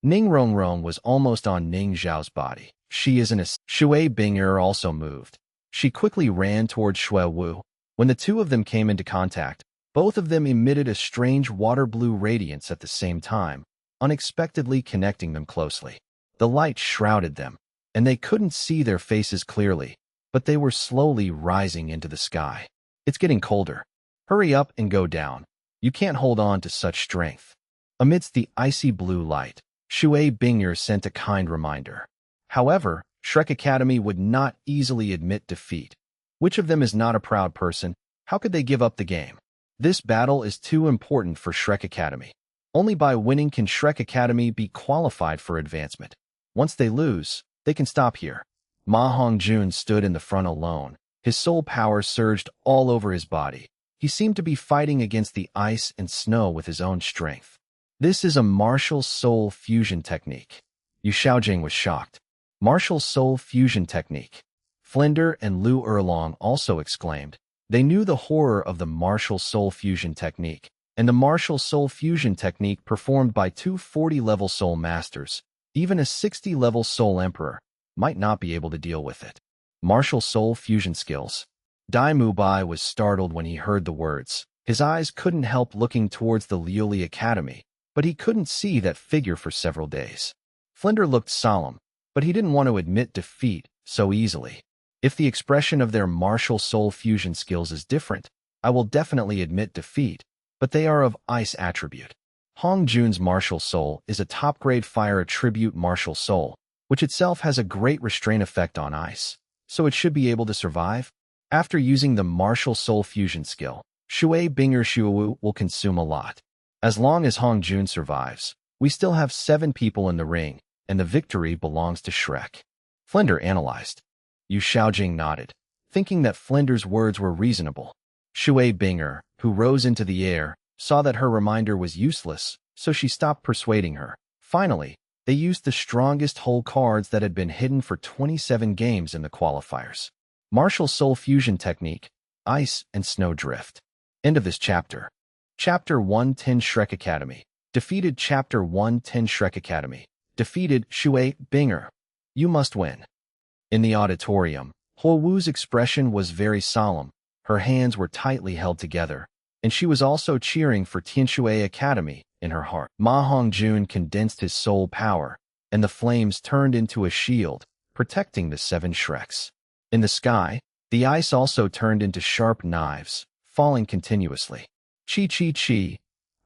Ning Rongrong was almost on Ning Xiao's body. She is an Shui Binger also moved. She quickly ran towards Shui Wu. When the two of them came into contact, both of them emitted a strange water-blue radiance at the same time, unexpectedly connecting them closely. The light shrouded them, and they couldn't see their faces clearly, but they were slowly rising into the sky. It's getting colder. Hurry up and go down. You can't hold on to such strength. Amidst the icy blue light, Shui Binger sent a kind reminder. However, Shrek Academy would not easily admit defeat. Which of them is not a proud person? How could they give up the game? This battle is too important for Shrek Academy. Only by winning can Shrek Academy be qualified for advancement. Once they lose, they can stop here. Ma Hongjun stood in the front alone. His soul power surged all over his body. He seemed to be fighting against the ice and snow with his own strength. This is a martial soul fusion technique. Yu Xiaojing was shocked. Martial soul fusion technique. Flinder and Lu Erlong also exclaimed. They knew the horror of the martial soul fusion technique, and the martial soul fusion technique performed by two 40-level soul masters, even a 60-level soul emperor, might not be able to deal with it. Martial soul fusion skills. Dai Mubai was startled when he heard the words. His eyes couldn't help looking towards the Liuli Academy, but he couldn't see that figure for several days. Flinder looked solemn, but he didn't want to admit defeat so easily. If the expression of their martial soul fusion skills is different, I will definitely admit defeat, but they are of ice attribute. Hong Jun's martial soul is a top-grade fire attribute martial soul, which itself has a great restraint effect on ice, so it should be able to survive. After using the martial soul fusion skill, Shui Binger Shuwu will consume a lot. As long as Hong Jun survives, we still have 7 people in the ring, and the victory belongs to Shrek. Flinder analyzed. Yu Xiaojing nodded, thinking that Flinder's words were reasonable. Shui Binger, who rose into the air, saw that her reminder was useless, so she stopped persuading her. Finally, they used the strongest whole cards that had been hidden for 27 games in the qualifiers. Martial Soul Fusion Technique, Ice and Snow Drift. End of this chapter. Chapter 110 Shrek Academy. Defeated Chapter 110 Shrek Academy. Defeated Shui Binger. You must win. In the auditorium, Ho Wu's expression was very solemn. Her hands were tightly held together, and she was also cheering for Tianshui Academy in her heart. Ma Hongjun condensed his soul power, and the flames turned into a shield, protecting the 7 Shreks. In the sky, the ice also turned into sharp knives, falling continuously. Chi-chi-chi.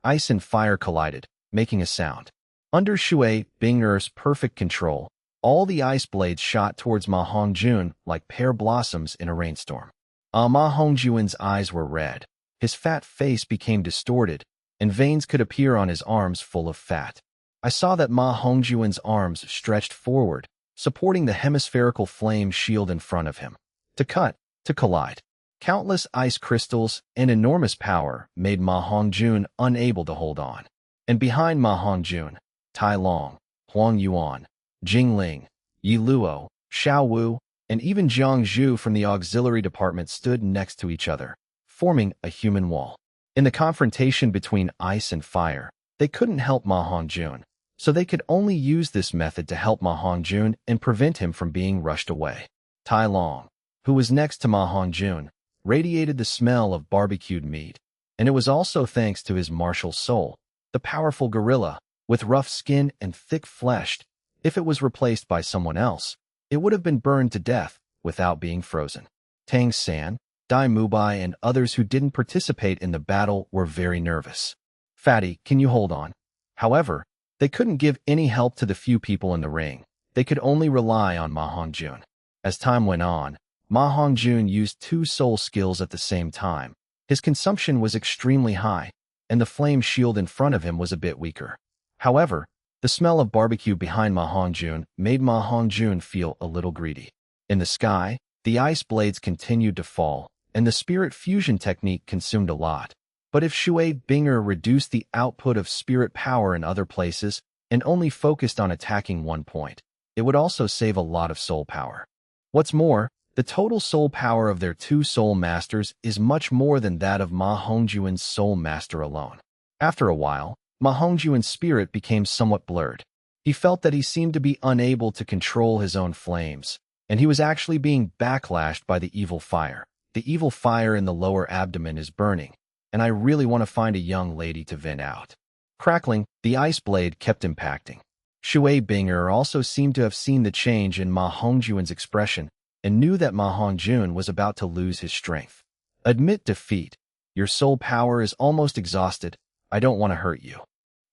Ice and fire collided, making a sound. Under Shui Binger's perfect control, all the ice blades shot towards Ma Hongjun like pear blossoms in a rainstorm. Ma Hongjun's eyes were red. His fat face became distorted, and veins could appear on his arms full of fat. I saw that Ma Hongjun's arms stretched forward, supporting the hemispherical flame shield in front of him. To cut, to collide. Countless ice crystals and enormous power made Ma Hongjun unable to hold on. And behind Ma Hongjun, Tai Long, Huang Yuan, Jing Ling, Yi Luo, Xiao Wu, and even Jiang Zhu from the auxiliary department stood next to each other, forming a human wall. In the confrontation between ice and fire, they couldn't help Ma Hongjun, so they could only use this method to help Ma Hongjun and prevent him from being rushed away. Tai Long, who was next to Ma Hongjun, radiated the smell of barbecued meat, and it was also thanks to his martial soul, the powerful gorilla, with rough skin and thick flesh. If it was replaced by someone else, it would have been burned to death without being frozen. Tang San, Dai Mubai, and others who didn't participate in the battle were very nervous. Fatty, can you hold on? However, they couldn't give any help to the few people in the ring. They could only rely on Ma Hongjun. As time went on, Ma Hongjun used 2 soul skills at the same time. His consumption was extremely high, and the flame shield in front of him was a bit weaker. However, the smell of barbecue behind Ma Hongjun made Ma Hongjun feel a little greedy. In the sky, the ice blades continued to fall, and the spirit fusion technique consumed a lot. But if Shui Binger reduced the output of spirit power in other places and only focused on attacking one point, it would also save a lot of soul power. What's more, the total soul power of their 2 soul masters is much more than that of Ma Hongjun's soul master alone. After a while, Ma Hongjun's spirit became somewhat blurred. He felt that he seemed to be unable to control his own flames, and he was actually being backlashed by the evil fire. The evil fire in the lower abdomen is burning, and I really want to find a young lady to vent out. Crackling, the ice blade kept impacting. Shui Binger also seemed to have seen the change in Ma Hongjun's expression and knew that Ma Hongjun was about to lose his strength. Admit defeat. Your soul power is almost exhausted. I don't want to hurt you.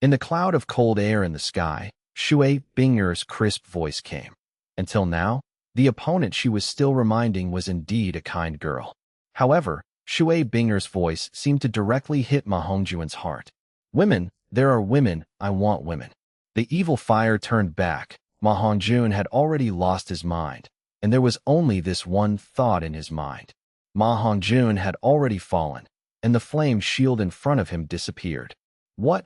In the cloud of cold air in the sky, Shui Binger's crisp voice came. Until now, the opponent she was still reminding was indeed a kind girl. However, Shui Binger's voice seemed to directly hit Ma Hongjun's heart. Women, there are women, I want women. The evil fire turned back. Ma Hongjun had already lost his mind, and there was only this one thought in his mind. Ma Hongjun had already fallen, and the flame shield in front of him disappeared. What?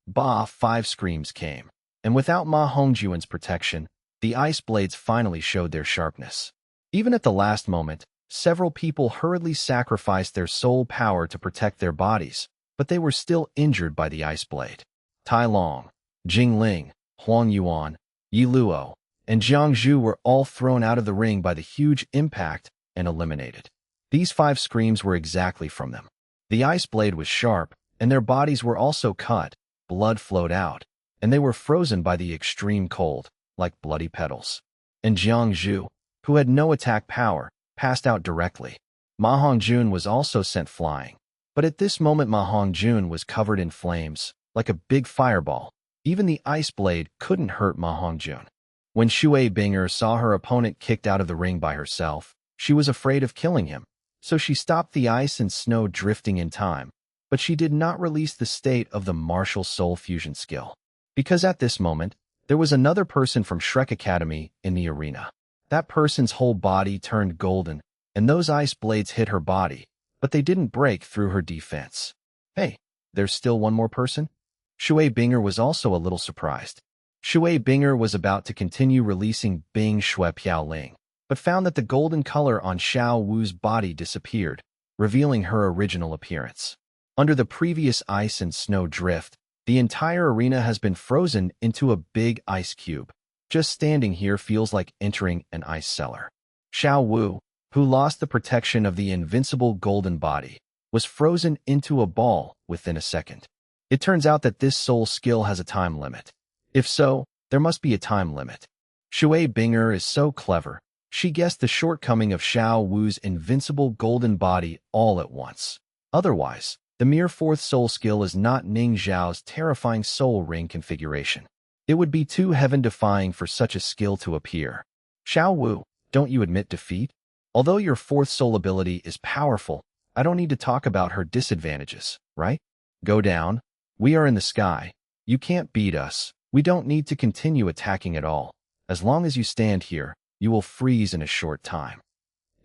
Bah! 5 screams came, and without Ma Hongjun's protection, the ice blades finally showed their sharpness. Even at the last moment, several people hurriedly sacrificed their soul power to protect their bodies, but they were still injured by the ice blade. Tai Long, Jing Ling, Huang Yuan, Yi Luo, and Jiang Zhu were all thrown out of the ring by the huge impact and eliminated. These 5 screams were exactly from them. The ice blade was sharp, and their bodies were also cut, blood flowed out, and they were frozen by the extreme cold, like bloody petals. And Jiang Zhu, who had no attack power, passed out directly. Ma Hongjun was also sent flying, but at this moment Ma Hongjun was covered in flames, like a big fireball. Even the ice blade couldn't hurt Ma Hongjun. When Shui Binger saw her opponent kicked out of the ring by herself, she was afraid of killing him, so she stopped the ice and snow drifting in time, but she did not release the state of the martial soul fusion skill. Because at this moment, there was another person from Shrek Academy in the arena. That person's whole body turned golden, and those ice blades hit her body, but they didn't break through her defense. Hey, there's still one more person? Shui Binger was also a little surprised. Shui Binger was about to continue releasing Bing Shui Piao Ling, but found that the golden color on Xiao Wu's body disappeared, revealing her original appearance. Under the previous ice and snow drift, the entire arena has been frozen into a big ice cube. Just standing here feels like entering an ice cellar. Xiao Wu, who lost the protection of the invincible golden body, was frozen into a ball within a second. It turns out that this soul skill has a time limit. If so, there must be a time limit. Shui Binger is so clever. She guessed the shortcoming of Xiao Wu's invincible golden body all at once. Otherwise, the mere 4th soul skill is not Ning Zhao's terrifying soul ring configuration. It would be too heaven-defying for such a skill to appear. Xiao Wu, don't you admit defeat? Although your 4th soul ability is powerful, I don't need to talk about her disadvantages, right? Go down. We are in the sky. You can't beat us. We don't need to continue attacking at all. As long as you stand here, you will freeze in a short time.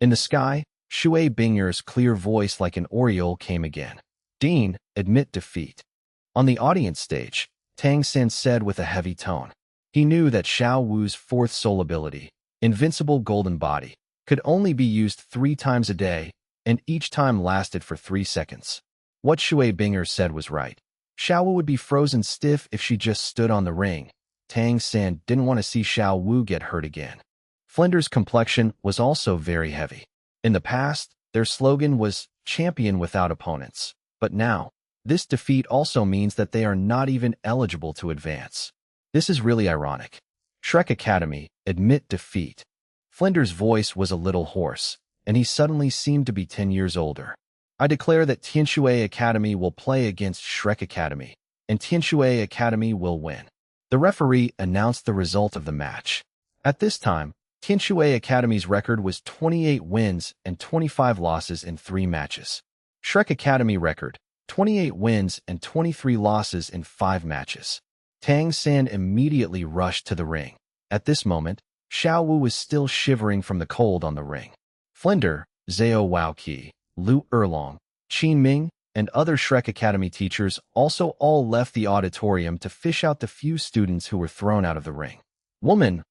In the sky, Shui Binger's clear voice like an oriole came again. Dean, admit defeat. On the audience stage, Tang San said with a heavy tone. He knew that Xiao Wu's 4th soul ability, invincible golden body, could only be used 3 times a day, and each time lasted for 3 seconds. What Shui Binger said was right. Xiao Wu would be frozen stiff if she just stood on the ring. Tang San didn't want to see Xiao Wu get hurt again. Flinder's complexion was also very heavy. In the past, their slogan was champion without opponents. But now, this defeat also means that they are not even eligible to advance. This is really ironic. Shrek Academy, admit defeat. Flinder's voice was a little hoarse, and he suddenly seemed to be 10 years older. I declare that Tianshui Academy will play against Shrek Academy, and Tianshui Academy will win. The referee announced the result of the match. At this time, Tianshui Academy's record was 28 wins and 25 losses in 3 matches. Shrek Academy record, 28 wins and 23 losses in 5 matches. Tang San immediately rushed to the ring. At this moment, Xiao Wu was still shivering from the cold on the ring. Flinder, Zhao Waoqi, Lu Erlong, Qin Ming, and other Shrek Academy teachers also all left the auditorium to fish out the few students who were thrown out of the ring. Woman,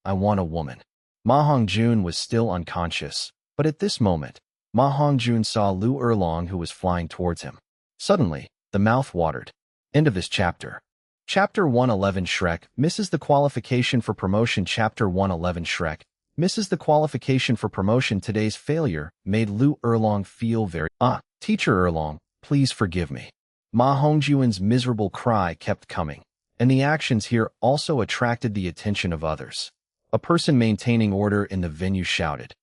I want a woman. Ma Hongjun was still unconscious, but at this moment, Ma Hongjun saw Lu Erlong who was flying towards him. Suddenly, the mouth watered. End of this chapter. Chapter 111 Shrek misses the qualification for promotion. Chapter 111 Shrek misses the qualification for promotion. Today's failure made Lu Erlong feel very Teacher Erlong, please forgive me. Ma Hongjun's miserable cry kept coming, and the actions here also attracted the attention of others. A person maintaining order in the venue shouted,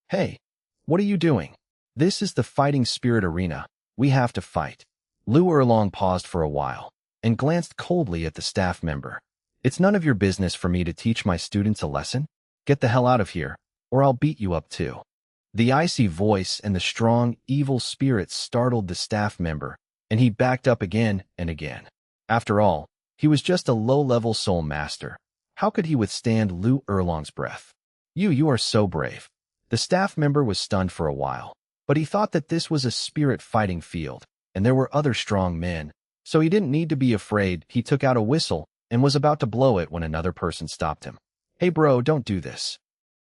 "Hey, what are you doing? This is the fighting spirit arena. We have to fight." Lu Erlong paused for a while and glanced coldly at the staff member. "It's none of your business for me to teach my students a lesson. Get the hell out of here, or I'll beat you up too." The icy voice and the strong, evil spirit startled the staff member, and he backed up again and again. After all, he was just a low-level soul master. How could he withstand Lu Erlong's breath? You are so brave." The staff member was stunned for a while, but he thought that this was a spirit fighting field, and there were other strong men, so he didn't need to be afraid. He took out a whistle and was about to blow it when another person stopped him. "Hey bro, don't do this."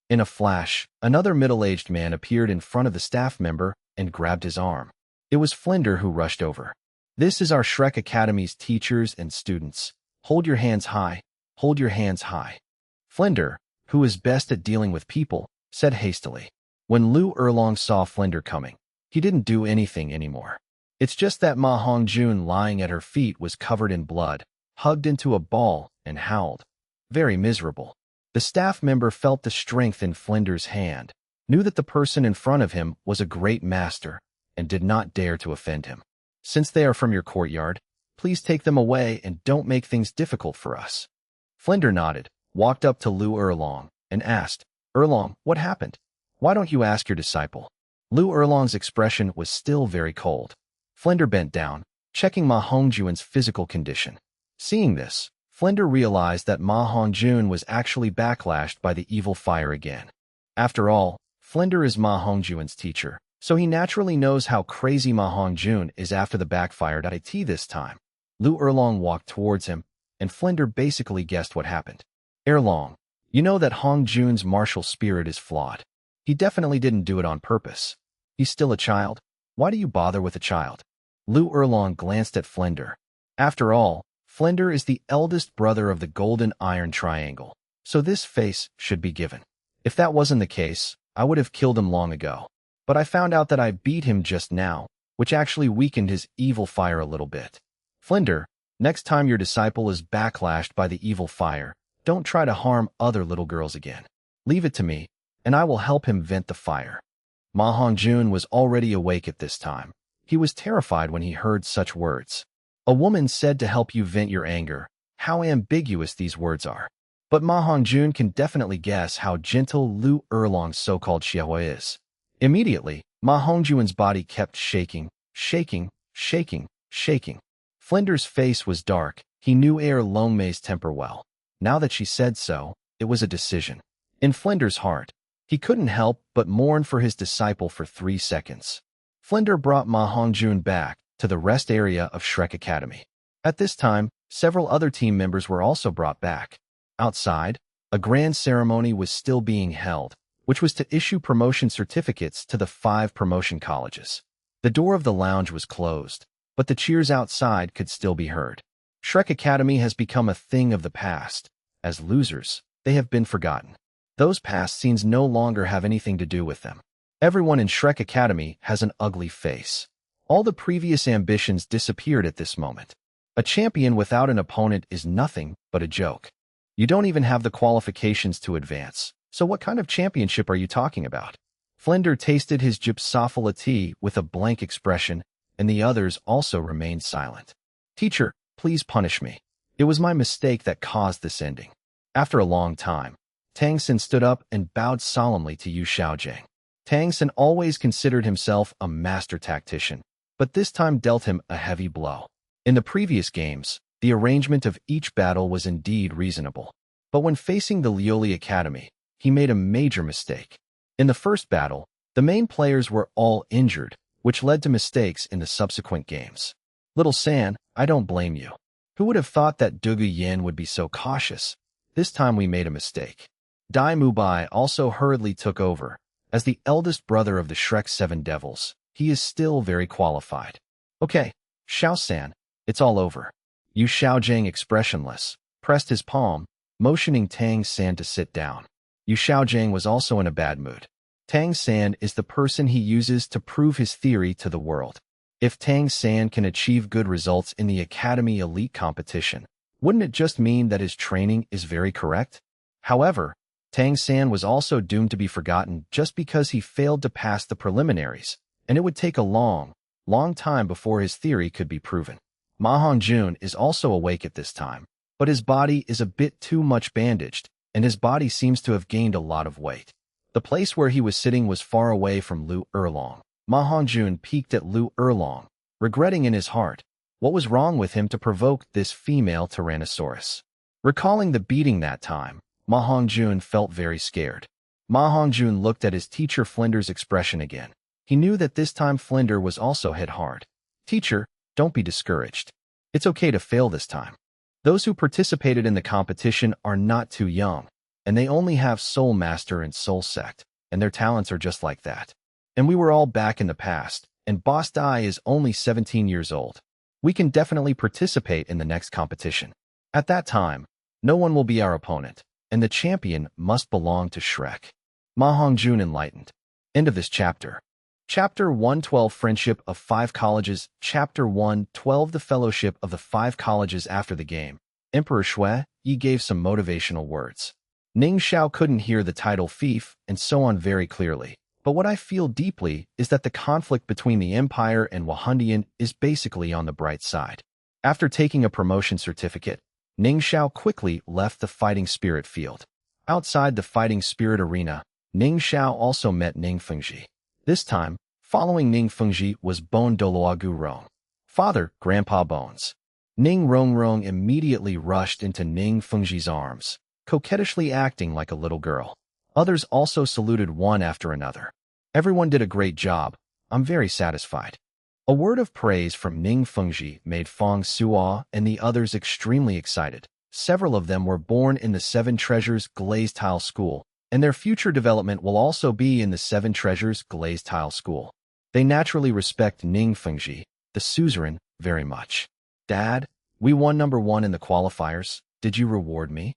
In a flash, another middle-aged man appeared in front of the staff member and grabbed his arm. It was Flinder who rushed over. "This is our Shrek Academy's teachers and students. Hold your hands high. Hold your hands high." Flinder, who is best at dealing with people, said hastily. When Lu Erlong saw Flinder coming, he didn't do anything anymore. It's just that Ma Hongjun lying at her feet was covered in blood, hugged into a ball, and howled. Very miserable. The staff member felt the strength in Flinder's hand, knew that the person in front of him was a great master, and did not dare to offend him. "Since they are from your courtyard, please take them away and don't make things difficult for us." Flinder nodded, walked up to Lu Erlong, and asked, "Erlong, what happened? Why don't you ask your disciple?" Lu Erlong's expression was still very cold. Flinder bent down, checking Ma Hongjun's physical condition. Seeing this, Flinder realized that Ma Hongjun was actually backlashed by the evil fire again. After all, Flinder is Ma Hongjun's teacher, so he naturally knows how crazy Ma Hongjun is after the backfired IT this time. Lu Erlong walked towards him, and Flinder basically guessed what happened. "Erlong, you know that Hongjun's martial spirit is flawed. He definitely didn't do it on purpose. He's still a child. Why do you bother with a child?" Lu Erlong glanced at Flinder. After all, Flinder is the eldest brother of the Golden Iron Triangle, so this face should be given. If that wasn't the case, I would have killed him long ago. But I found out that I beat him just now, which actually weakened his evil fire a little bit. Flinder, next time your disciple is backlashed by the evil fire, don't try to harm other little girls again. Leave it to me, and I will help him vent the fire. Ma Hongjun was already awake at this time. He was terrified when he heard such words. A woman said to help you vent your anger. How ambiguous these words are. But Ma Hongjun can definitely guess how gentle Lu Erlong's so-called Xiahua is. Immediately, Ma Hongjun's body kept shaking, shaking, shaking, shaking. Flinder's face was dark. He knew Longmei's temper well. Now that she said so, it was a decision. In Flinder's heart, he couldn't help but mourn for his disciple for 3 seconds. Flinder brought Ma Hongjun back to the rest area of Shrek Academy. At this time, several other team members were also brought back. Outside, a grand ceremony was still being held, which which was to issue promotion certificates to the 5 promotion colleges. The door of the lounge was closed, but the cheers outside could still be heard. Shrek Academy has become a thing of the past. As losers, they have been forgotten. Those past scenes no longer have anything to do with them. Everyone in Shrek Academy has an ugly face. All the previous ambitions disappeared at this moment. A champion without an opponent is nothing but a joke. You don't even have the qualifications to advance. So what kind of championship are you talking about? Flinder tasted his gypsophila tea with a blank expression, and the others also remained silent. Teacher, please punish me. It was my mistake that caused this ending. After a long time, Tang Xin stood up and bowed solemnly to Yu Xiaojing. Tang Xin always considered himself a master tactician, but this time dealt him a heavy blow. In the previous games, the arrangement of each battle was indeed reasonable. But when facing the Lioli Academy, he made a major mistake. In the first battle, the main players were all injured, which led to mistakes in the subsequent games. Little San, I don't blame you. Who would have thought that Dugu Yin would be so cautious? This time we made a mistake. Dai Mubai also hurriedly took over. As the eldest brother of the Shrek 7 Devils, he is still very qualified. Okay, Xiao San, it's all over. Yu Xiaojing, expressionless, pressed his palm, motioning Tang San to sit down. Yu Xiaojing was also in a bad mood. Tang San is the person he uses to prove his theory to the world. If Tang San can achieve good results in the Academy Elite competition, wouldn't it just mean that his training is very correct? However, Tang San was also doomed to be forgotten just because he failed to pass the preliminaries, and it would take a long time before his theory could be proven. Ma Hongjun is also awake at this time, but his body is a bit too much bandaged, and his body seems to have gained a lot of weight. The place where he was sitting was far away from Lu Erlong. Ma Hongjun peeked at Lu Erlong, regretting in his heart what was wrong with him to provoke this female Tyrannosaurus. Recalling the beating that time, Ma Hongjun felt very scared. Ma Hongjun looked at his teacher Flinder's expression again. He knew that this time Flinder was also hit hard. Teacher, don't be discouraged. It's okay to fail this time. Those who participated in the competition are not too young, and they only have Soul Master and Soul Sect, and their talents are just like that. And we were all back in the past, and Boss Dai is only 17 years old. We can definitely participate in the next competition. At that time, no one will be our opponent, and the champion must belong to Shrek. Ma Hongjun enlightened. End of this chapter. Chapter 112 Friendship of 5 Colleges. Chapter 112 The Fellowship of the 5 Colleges. After the game, Emperor Shui Yi gave some motivational words. Ning Xiao couldn't hear the title fief and so on very clearly, but what I feel deeply is that the conflict between the Empire and Wahundian is basically on the bright side. After taking a promotion certificate, Ning Xiao quickly left the fighting spirit field. Outside the fighting spirit arena, Ning Xiao also met Ning Fengji. This time, following Ning Fengji was Bon Douluo Rong. Father, Grandpa Bones. Ning Rongrong immediately rushed into Ning Fengji's arms, coquettishly acting like a little girl. Others also saluted one after another. Everyone did a great job. I'm very satisfied. A word of praise from Ning Fengji made Fong Suo and the others extremely excited. Several of them were born in the 7 Treasures Glazed Tile School, and their future development will also be in the 7 Treasures Glazed Tile School. They naturally respect Ning Fengji, the suzerain, very much. Dad, we won number 1 in the qualifiers. Did you reward me?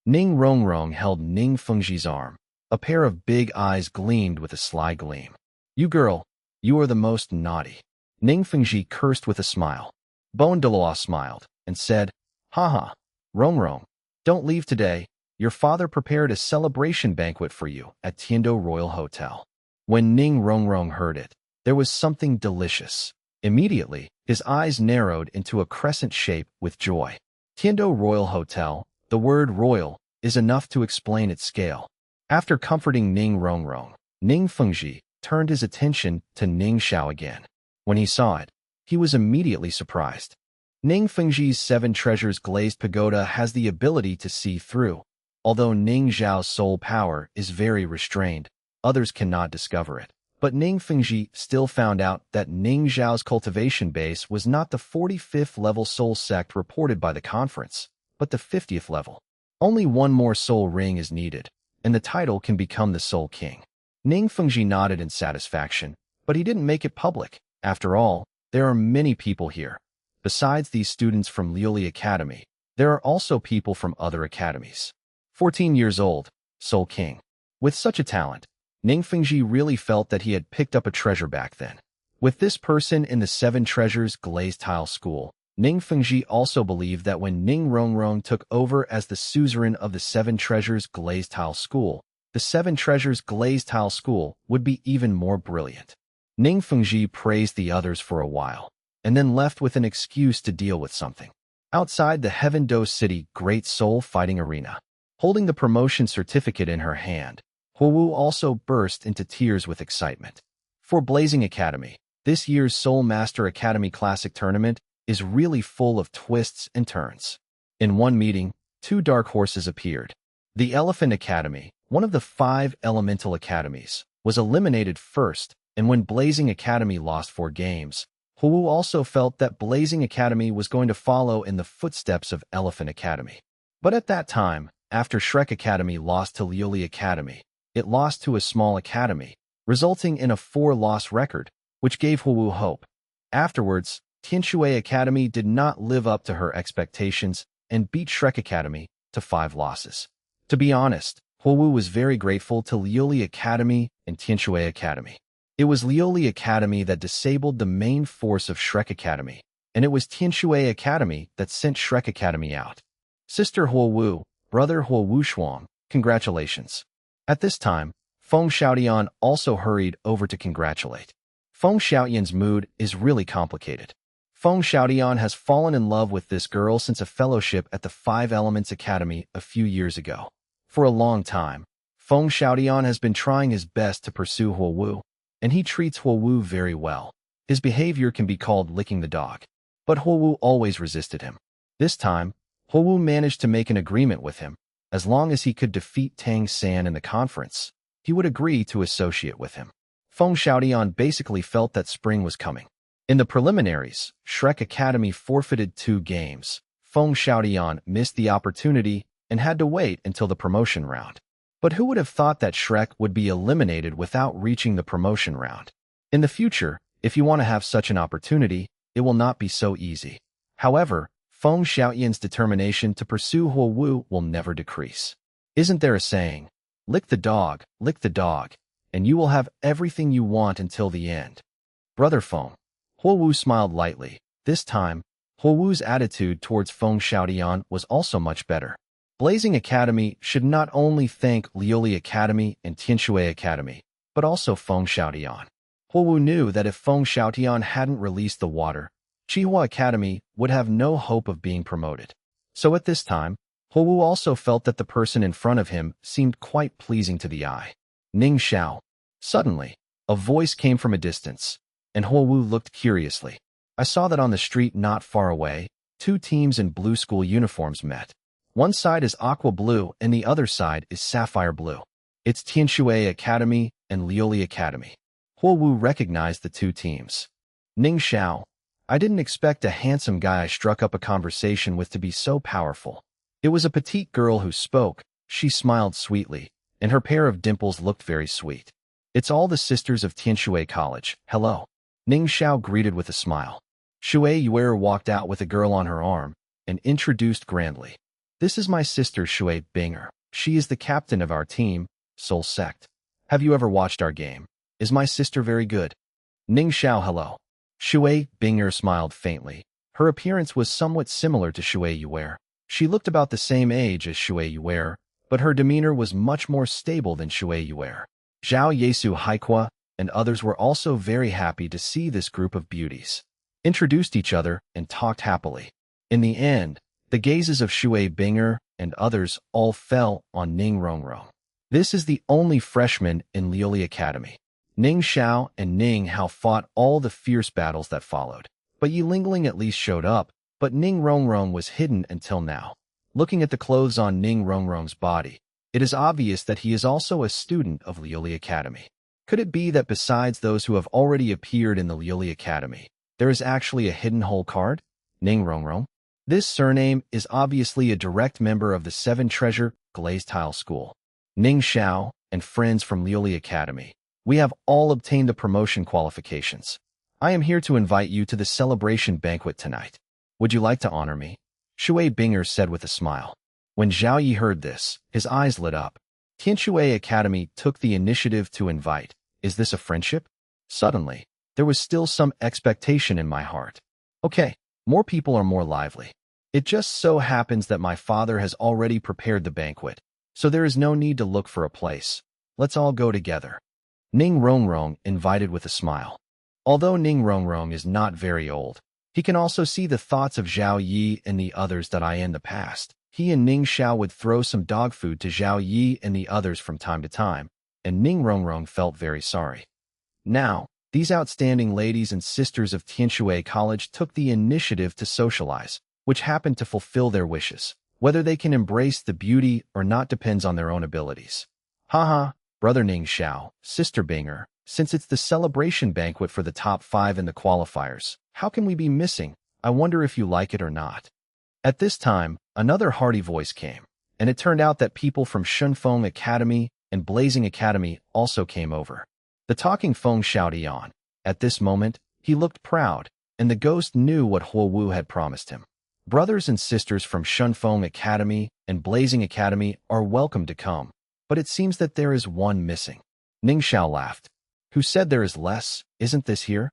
Ning Rongrong held Ning Fengji's arm. A pair of big eyes gleamed with a sly gleam. You girl, you are the most naughty. Ning Fengji cursed with a smile. Bon Douluo smiled and said, Haha, Rongrong, don't leave today. Your father prepared a celebration banquet for you at Tiando Royal Hotel. When Ning Rongrong heard it, there was something delicious. Immediately, his eyes narrowed into a crescent shape with joy. Tiando Royal Hotel, the word royal, is enough to explain its scale. After comforting Ning Rongrong, Ning Fengji turned his attention to Ning Xiao again. When he saw it, he was immediately surprised. Ning Fengji's 7 Treasures Glazed Pagoda has the ability to see through. Although Ning Xiao's soul power is very restrained, others cannot discover it. But Ning Fengji still found out that Ning Xiao's cultivation base was not the 45th level soul sect reported by the conference, but the 50th level. Only one more soul ring is needed. and the title can become the Soul King. Ning Fengji nodded in satisfaction, but he didn't make it public. After all, there are many people here. Besides these students from Liuli Academy, there are also people from other academies. 14 years old, Soul King. With such a talent, Ning Fengji really felt that he had picked up a treasure back then. With this person in the Seven Treasures Glazed Tile School, Ning Fengji also believed that when Ning Rongrong took over as the suzerain of the Seven Treasures Glazed Tile School, the Seven Treasures Glazed Tile School would be even more brilliant. Ning Fengji praised the others for a while, and then left with an excuse to deal with something. Outside the Heaven Do City Great Soul Fighting Arena, holding the promotion certificate in her hand, Huowu also burst into tears with excitement. For Blazing Academy, this year's Soul Master Academy Classic Tournament is really full of twists and turns. In one meeting, two dark horses appeared. The Elephant Academy, one of the 5 elemental academies, was eliminated first, and when Blazing Academy lost 4 games, Huowu also felt that Blazing Academy was going to follow in the footsteps of Elephant Academy. But at that time, after Shrek Academy lost to Liuli Academy, it lost to a small academy, resulting in a 4-loss record, which gave Huowu hope. Afterwards, Tianshui Academy did not live up to her expectations and beat Shrek Academy to 5 losses. To be honest, Huowu was very grateful to Liuli Academy and Tianshui Academy. It was Liuli Academy that disabled the main force of Shrek Academy, and it was Tianshui Academy that sent Shrek Academy out. Sister Huowu, brother Huowu Shuang, congratulations. At this time, Feng Xiaotian also hurried over to congratulate. Feng Xiaotian's mood is really complicated. Feng Xiaotian has fallen in love with this girl since a fellowship at the 5 Elements Academy a few years ago. For a long time, Feng Xiaotian has been trying his best to pursue Huowu, and he treats Huowu very well. His behavior can be called licking the dog. But Huowu always resisted him. This time, Huowu managed to make an agreement with him. As long as he could defeat Tang San in the conference, he would agree to associate with him. Feng Xiaotian basically felt that spring was coming. In the preliminaries, Shrek Academy forfeited 2 games. Feng Xiaotian missed the opportunity and had to wait until the promotion round. But who would have thought that Shrek would be eliminated without reaching the promotion round? In the future, if you want to have such an opportunity, it will not be so easy. However, Feng Xiaotian's determination to pursue Huowu will never decrease. Isn't there a saying, lick the dog, and you will have everything you want until the end? Brother Feng. Huowu smiled lightly. This time, Huowu's attitude towards Feng Xiaotian was also much better. Blazing Academy should not only thank Liuli Academy and Tianshui Academy, but also Feng Xiaotian. Huowu knew that if Feng Xiaotian hadn't released the water, Qihua Academy would have no hope of being promoted. So at this time, Huowu also felt that the person in front of him seemed quite pleasing to the eye. Ning Xiao. Suddenly, a voice came from a distance, and Huowu looked curiously. I saw that on the street not far away, 2 teams in blue school uniforms met. One side is aqua blue and the other side is sapphire blue. It's Tianshui Academy and Liuli Academy. Huowu recognized the 2 teams. Ning Xiao. I didn't expect a handsome guy I struck up a conversation with to be so powerful. It was a petite girl who spoke. She smiled sweetly, and her pair of dimples looked very sweet. It's all the sisters of Tianshui College. Hello. Ning Xiao greeted with a smile. Shui Yuer walked out with a girl on her arm and introduced grandly. This is my sister Shui Binger. She is the captain of our team, Soul Sect. Have you ever watched our game? Is my sister very good? Ning Xiao hello. Shui Binger smiled faintly. Her appearance was somewhat similar to Shui Yuer. She looked about the same age as Shui Yuer, but her demeanor was much more stable than Shui Yuer. Zhao Yesu Haikua and others were also very happy to see this group of beauties. Introduced each other and talked happily. In the end, the gazes of Shui Binger and others all fell on Ning Rongrong. This is the only freshman in Liuli Academy. Ning Xiao and Ning Hao fought all the fierce battles that followed. But Yi Lingling at least showed up, but Ning Rongrong was hidden until now. Looking at the clothes on Ning Rongrong's body, it is obvious that he is also a student of Liuli Academy. Could it be that besides those who have already appeared in the Liuli Academy, there is actually a hidden hole card? Ning Rongrong? This surname is obviously a direct member of the 7 Treasure Glazed Tile School. Ning Xiao and friends from Liuli Academy. We have all obtained the promotion qualifications. I am here to invite you to the celebration banquet tonight. Would you like to honor me? Shui Binger said with a smile. When Zhao Yi heard this, his eyes lit up. Tianshui Academy took the initiative to invite. Is this a friendship? Suddenly, there was still some expectation in my heart. Okay, more people are more lively. It just so happens that my father has already prepared the banquet, so there is no need to look for a place. Let's all go together. Ning Rongrong invited with a smile. Although Ning Rongrong is not very old, he can also see the thoughts of Zhao Yi and the others that I in the past. He and Ning Xiao would throw some dog food to Zhao Yi and the others from time to time, and Ning Rongrong felt very sorry. Now, these outstanding ladies and sisters of Tianshui College took the initiative to socialize, which happened to fulfill their wishes. Whether they can embrace the beauty or not depends on their own abilities. Haha, brother Ning Xiao, sister Binger, since it's the celebration banquet for the top 5 in the qualifiers, how can we be missing? I wonder if you like it or not. At this time, another hearty voice came, and it turned out that people from Shunfeng Academy and Blazing Academy also came over. The talking Feng shouted on. At this moment, he looked proud, and the ghost knew what Huo Wu had promised him. Brothers and sisters from Shunfeng Academy and Blazing Academy are welcome to come, but it seems that there is one missing. Ning Xiao laughed. Who said there is less? Isn't this here?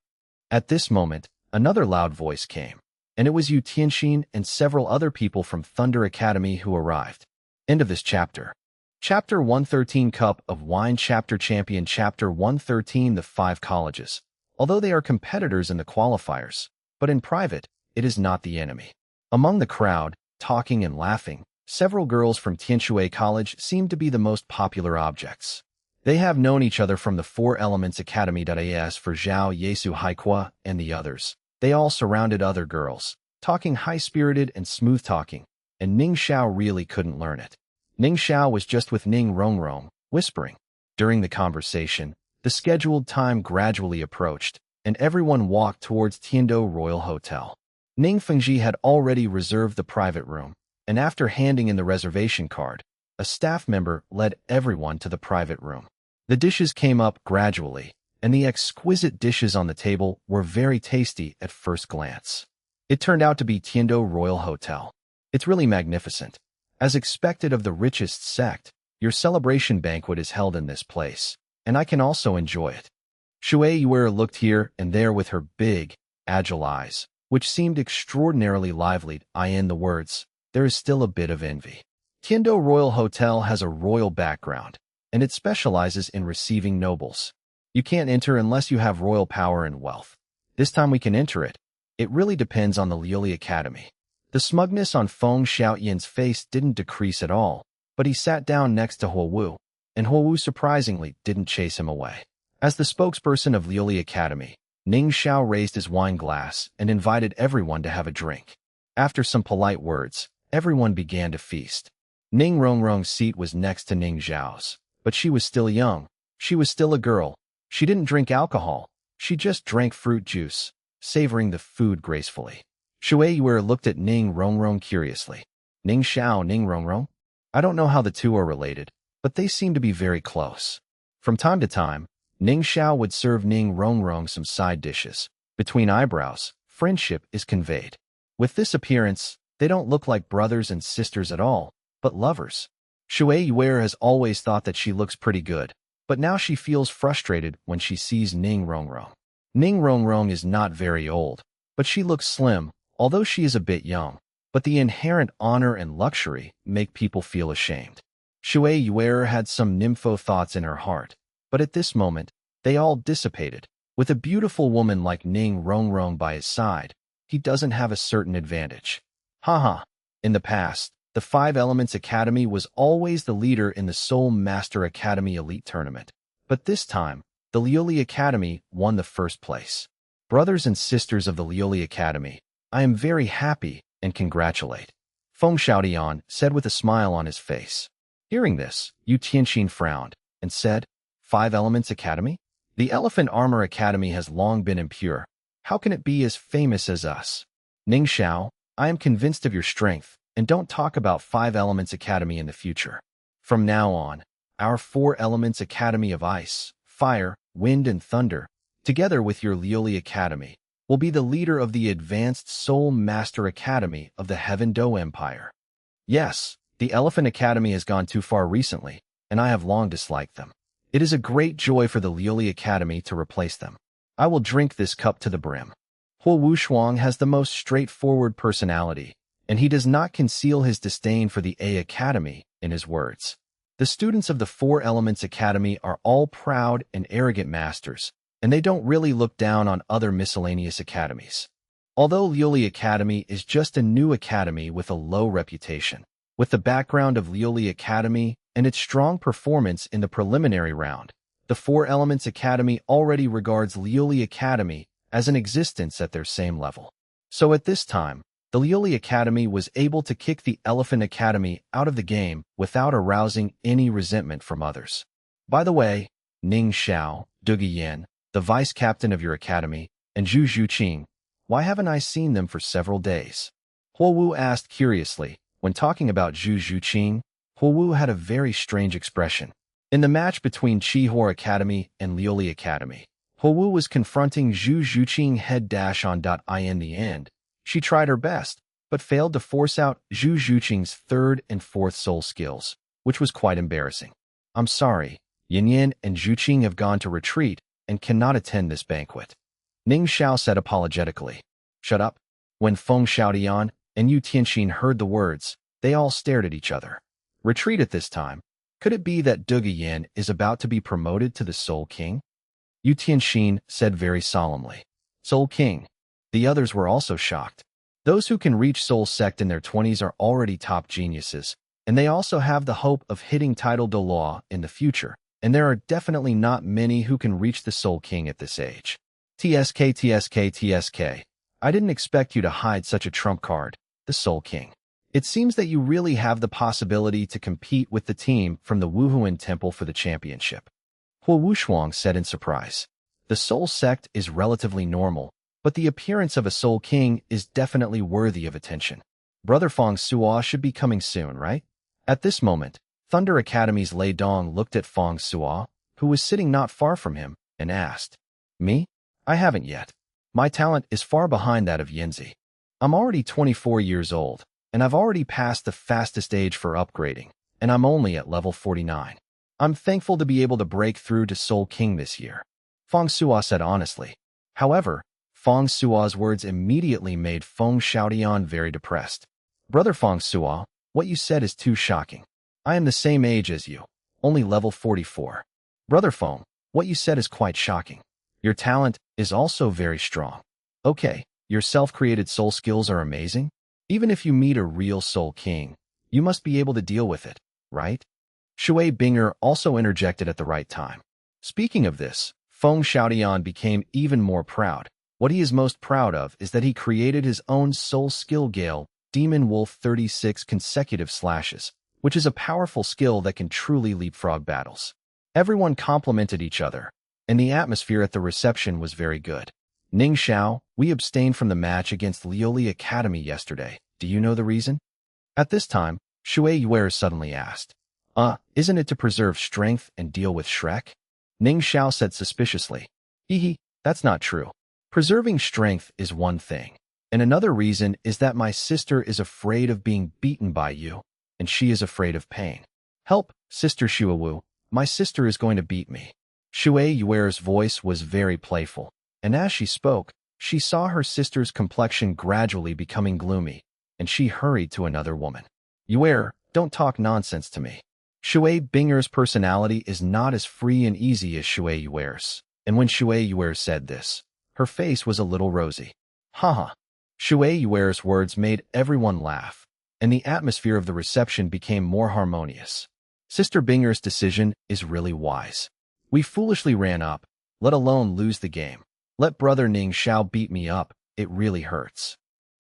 At this moment, another loud voice came, and it was Yu Tianxin and several other people from Thunder Academy who arrived. End of this chapter. Chapter 113 Cup of Wine Chapter Champion Chapter 113 The 5 Colleges. Although they are competitors in the qualifiers, but in private, it is not the enemy. Among the crowd, talking and laughing, several girls from Tianshui College seem to be the most popular objects. They have known each other from the 4 Elements Academy.as for Zhao Yesu Haikua and the others. They all surrounded other girls, talking high-spirited and smooth-talking, and Ning Xiao really couldn't learn it. Ning Xiao was just with Ning Rongrong, whispering. During the conversation, the scheduled time gradually approached, and everyone walked towards Tiando Royal Hotel. Ning Fengji had already reserved the private room, and after handing in the reservation card, a staff member led everyone to the private room. The dishes came up gradually, and the exquisite dishes on the table were very tasty at first glance. It turned out to be Tiando Royal Hotel. It's really magnificent. As expected of the richest sect, your celebration banquet is held in this place, and I can also enjoy it. Shui Yuer looked here and there with her big, agile eyes, which seemed extraordinarily lively. In the words, there is still a bit of envy. Tiando Royal Hotel has a royal background, and it specializes in receiving nobles. You can't enter unless you have royal power and wealth. This time we can enter it. It really depends on the Liuli Academy. The smugness on Feng Xiaoyan's face didn't decrease at all, but he sat down next to Huo Wu, and Huo Wu surprisingly didn't chase him away. As the spokesperson of Liuli Academy, Ning Xiao raised his wine glass and invited everyone to have a drink. After some polite words, everyone began to feast. Ning Rongrong's seat was next to Ning Xiao's, but she was still young. She was still a girl. She didn't drink alcohol. She just drank fruit juice, savoring the food gracefully. Shui Yuer looked at Ning Rongrong curiously. Ning Xiao, Ning Rongrong? I don't know how the two are related, but they seem to be very close. From time to time, Ning Xiao would serve Ning Rongrong some side dishes. Between eyebrows, friendship is conveyed. With this appearance, they don't look like brothers and sisters at all, but lovers. Shui Yuer has always thought that she looks pretty good, but now she feels frustrated when she sees Ning Rongrong. Ning Rongrong is not very old, but she looks slim, although she is a bit young, but the inherent honor and luxury make people feel ashamed. Shui Yuer had some nympho thoughts in her heart, but at this moment, they all dissipated. With a beautiful woman like Ning Rongrong by his side, he doesn't have a certain advantage. Haha. In the past, the 5 Elements Academy was always the leader in the Soul Master Academy Elite Tournament, but this time, the Liuli Academy won the first place. Brothers and sisters of the Liuli Academy, I am very happy and congratulate. Feng Xiaodian said with a smile on his face. Hearing this, Yu Tianxin frowned and said, 5 Elements Academy? The Elephant Armor Academy has long been impure. How can it be as famous as us? Ning Xiao, I am convinced of your strength, and don't talk about 5 Elements Academy in the future. From now on, our Four Elements Academy of Ice, Fire, Wind, and Thunder, together with your Lioli Academy, will be the leader of the Advanced Soul Master Academy of the Heaven Do Empire. Yes, the Elephant Academy has gone too far recently, and I have long disliked them. It is a great joy for the Lioli Academy to replace them. I will drink this cup to the brim. Huo Wushuang has the most straightforward personality, and he does not conceal his disdain for the A Academy in his words. The students of the Four Elements Academy are all proud and arrogant masters, and they don't really look down on other miscellaneous academies. Although Lioli Academy is just a new academy with a low reputation, with the background of Lioli Academy and its strong performance in the preliminary round, the Four Elements Academy already regards Lioli Academy as an existence at their same level. So at this time, the Lioli Academy was able to kick the Elephant Academy out of the game without arousing any resentment from others. By the way, Ning Xiao, Duge Yan, the vice-captain of your academy, and Zhu Zhuqing, why haven't I seen them for several days? Huo Wu asked curiously. When talking about Zhu Zhuqing, Huo Wu had a very strange expression. In the match between Qihor Academy and Lioli Academy, Huo Wu was confronting Zhu Zhuqing head-on. In the end, she tried her best, but failed to force out Zhu Zhuqing's third and fourth soul skills, which was quite embarrassing. I'm sorry, Yin Yin and Zhuqing have gone to retreat and cannot attend this banquet. Ning Xiao said apologetically. Shut up. When Feng Xiaodian and Yu Tianxin heard the words, they all stared at each other. Retreat at this time? Could it be that Duge Yan is about to be promoted to the Soul King? Yu Tianxin said very solemnly. Soul King. The others were also shocked. Those who can reach Soul Sect in their 20s are already top geniuses, and they also have the hope of hitting title Douluo in the future, and there are definitely not many who can reach the Soul King at this age. TSK. I didn't expect you to hide such a trump card, the Soul King. It seems that you really have the possibility to compete with the team from the Wuhuan Temple for the championship. Huo Wushuang said in surprise. The Soul Sect is relatively normal, but the appearance of a Soul King is definitely worthy of attention. Brother Feng Suo should be coming soon, right? At this moment, Thunder Academy's Lei Dong looked at Feng Suo, who was sitting not far from him, and asked, Me? I haven't yet. My talent is far behind that of Yanzi. I'm already 24 years old, and I've already passed the fastest age for upgrading, and I'm only at level 49. I'm thankful to be able to break through to Soul King this year, Feng Suo said honestly. However, Feng Suo's words immediately made Feng Xiaodian very depressed. Brother Feng Suo, what you said is too shocking. I am the same age as you, only level 44. Brother Feng, what you said is quite shocking. Your talent is also very strong. Okay, your self-created soul skills are amazing. Even if you meet a real Soul King, you must be able to deal with it, right? Shui Binger also interjected at the right time. Speaking of this, Feng Xiaodian became even more proud. What he is most proud of is that he created his own soul skill Gale, Demon Wolf 36 consecutive slashes, which is a powerful skill that can truly leapfrog battles. Everyone complimented each other, and the atmosphere at the reception was very good. Ning Xiao, we abstained from the match against Lioli Academy yesterday. Do you know the reason? At this time, Shui Yuer suddenly asked. Isn't it to preserve strength and deal with Shrek? Ning Xiao said suspiciously. That's not true. Preserving strength is one thing, and another reason is that my sister is afraid of being beaten by you, and she is afraid of pain. Help, Sister Shuawu, my sister is going to beat me. Shui Yuer's voice was very playful, and as she spoke, she saw her sister's complexion gradually becoming gloomy, and she hurried to another woman. Yuer, don't talk nonsense to me. Shui Binger's personality is not as free and easy as Shui Yuer's, and when Shui Yuer said this, her face was a little rosy. Haha. Shui Yuer's words made everyone laugh, and the atmosphere of the reception became more harmonious. Sister Binger's decision is really wise. We foolishly ran up, let alone lose the game. Let Brother Ning Xiao beat me up, it really hurts.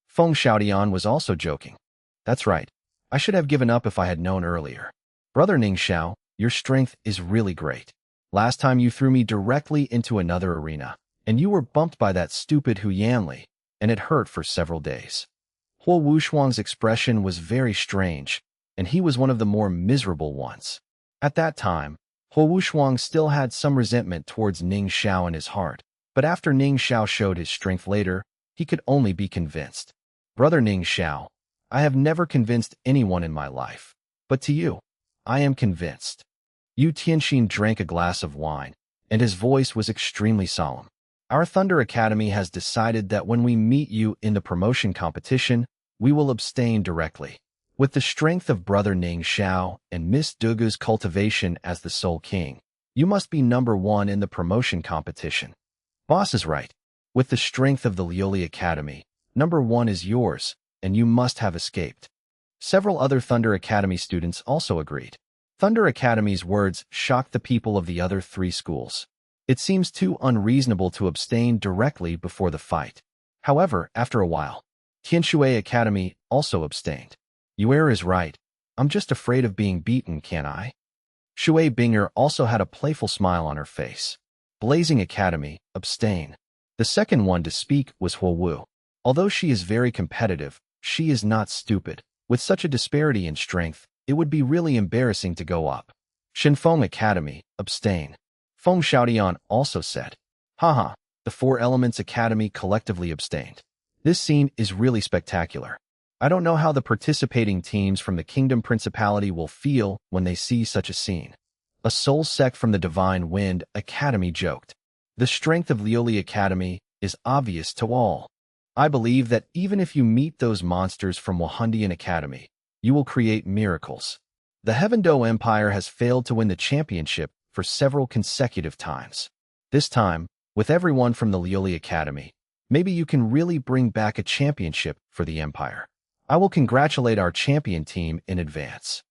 Feng Xiaodian was also joking. That's right. I should have given up if I had known earlier. Brother Ning Xiao, your strength is really great. Last time you threw me directly into another arena, and you were bumped by that stupid Hu Yanli, and it hurt for several days. Huo Wushuang's expression was very strange, and he was one of the more miserable ones. At that time, Huo Wushuang still had some resentment towards Ning Xiao in his heart, but after Ning Xiao showed his strength later, he could only be convinced. Brother Ning Xiao, I have never convinced anyone in my life, but to you, I am convinced. Yu Tianxin drank a glass of wine, and his voice was extremely solemn. Our Thunder Academy has decided that when we meet you in the promotion competition, we will abstain directly. With the strength of Brother Ning Xiao and Miss Dugu's cultivation as the Soul King, you must be number 1 in the promotion competition. Boss is right. With the strength of the Lioli Academy, number 1 is yours, and you must have escaped. Several other Thunder Academy students also agreed. Thunder Academy's words shocked the people of the other 3 schools. It seems too unreasonable to abstain directly before the fight. However, after a while, Tianshui Academy also abstained. Yuer is right. I'm just afraid of being beaten, can't I? Shui Binger also had a playful smile on her face. Blazing Academy, abstain. The second one to speak was Huo Wu. Although she is very competitive, she is not stupid. With such a disparity in strength, it would be really embarrassing to go up. Shinfeng Academy, abstain. Feng Xiaodian also said. Haha, the 4 Elements Academy collectively abstained. This scene is really spectacular. I don't know how the participating teams from the Kingdom Principality will feel when they see such a scene. A soul sect from the Divine Wind Academy joked. The strength of Lioli Academy is obvious to all. I believe that even if you meet those monsters from Wahundian Academy, you will create miracles. The Heavendo Empire has failed to win the championship for several consecutive times. This time, with everyone from the Lioli Academy, maybe you can really bring back a championship for the Empire. I will congratulate our champion team in advance.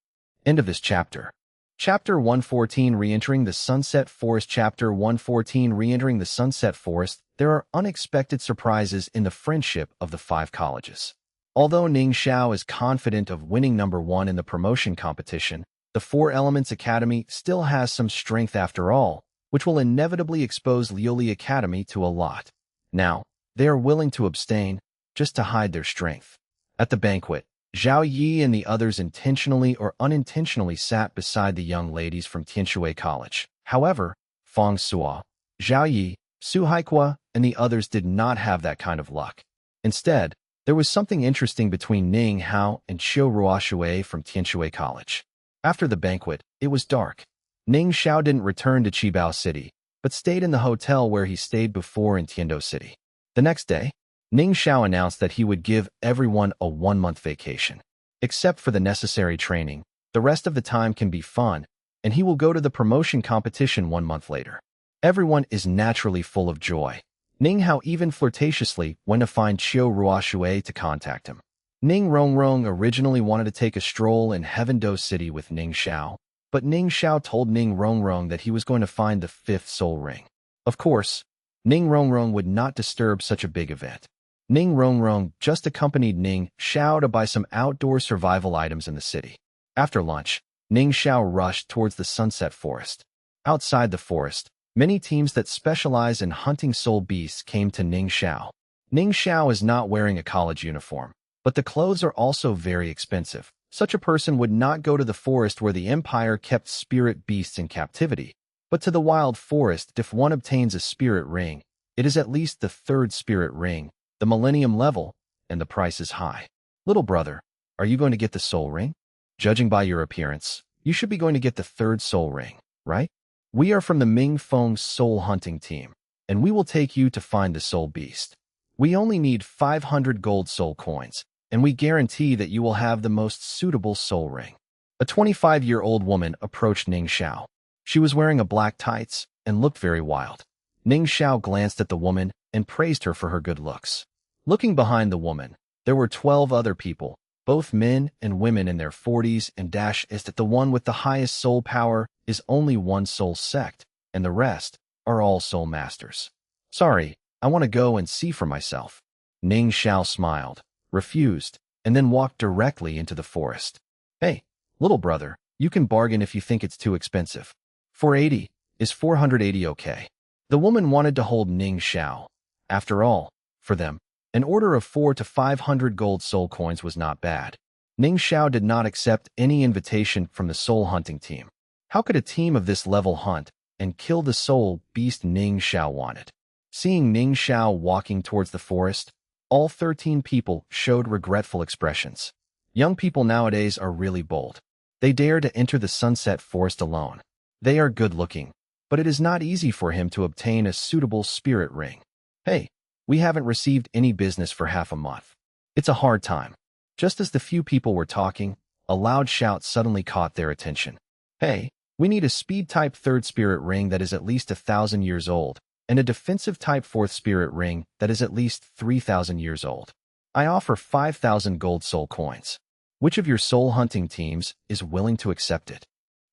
End of this chapter. Chapter 114 Re-entering the Sunset Forest. Chapter 114 Re-entering the Sunset Forest. There are unexpected surprises in the friendship of the 5 colleges. Although Ning Xiao is confident of winning number 1 in the promotion competition, the 4 Elements Academy still has some strength after all, which will inevitably expose Lioli Academy to a lot. Now, they are willing to abstain, just to hide their strength. At the banquet, Zhao Yi and the others intentionally or unintentionally sat beside the young ladies from Tianshui College. However, Fang Suo, Zhao Yi, Su Haikua, and the others did not have that kind of luck. Instead, there was something interesting between Ning Hao and Qiu Ruoshui from Tianshui College. After the banquet, it was dark. Ning Xiao didn't return to Qibao City, but stayed in the hotel where he stayed before in Tiando City. The next day, Ning Xiao announced that he would give everyone a 1-month vacation. Except for the necessary training, the rest of the time can be fun, and he will go to the promotion competition 1 month later. Everyone is naturally full of joy. Ning Hao even flirtatiously went to find Qiu Ruoshui to contact him. Ning Rongrong originally wanted to take a stroll in Heavendo City with Ning Xiao, but Ning Xiao told Ning Rongrong that he was going to find the 5th soul ring. Of course, Ning Rongrong would not disturb such a big event. Ning Rongrong just accompanied Ning Xiao to buy some outdoor survival items in the city. After lunch, Ning Xiao rushed towards the Sunset Forest. Outside the forest, many teams that specialize in hunting soul beasts came to Ning Xiao. Ning Xiao is not wearing a college uniform, but the clothes are also very expensive. Such a person would not go to the forest where the Empire kept spirit beasts in captivity, but to the wild forest if one obtains a spirit ring. It is at least the 3rd spirit ring, the Millennium level, and the price is high. Little brother, are you going to get the soul ring? Judging by your appearance, you should be going to get the 3rd soul ring, right? We are from the Ming Feng soul hunting team, and we will take you to find the soul beast. We only need 500 gold soul coins, and we guarantee that you will have the most suitable soul ring. A 25-year-old woman approached Ning Xiao. She was wearing a black tights and looked very wild. Ning Xiao glanced at the woman and praised her for her good looks. Looking behind the woman, there were 12 other people, both men and women in their 40s, and is that the one with the highest soul power is only one soul sect, and the rest are all soul masters. Sorry, I want to go and see for myself. Ning Xiao smiled, refused, and then walked directly into the forest. Hey, little brother, you can bargain if you think it's too expensive. 480, is 480 okay? The woman wanted to hold Ning Xiao. After all, for them, an order of 400 to 500 gold soul coins was not bad. Ning Xiao did not accept any invitation from the soul hunting team. How could a team of this level hunt and kill the soul beast Ning Xiao wanted? Seeing Ning Xiao walking towards the forest, all 13 people showed regretful expressions. Young people nowadays are really bold. They dare to enter the sunset forest alone. They are good-looking, but it is not easy for him to obtain a suitable spirit ring. Hey, we haven't received any business for half a month. It's a hard time. Just as the few people were talking, a loud shout suddenly caught their attention. Hey, we need a speed-type 3rd spirit ring that is at least 1,000 years old, and a defensive-type 4th spirit ring that is at least 3,000 years old. I offer 5,000 gold soul coins. Which of your soul hunting teams is willing to accept it?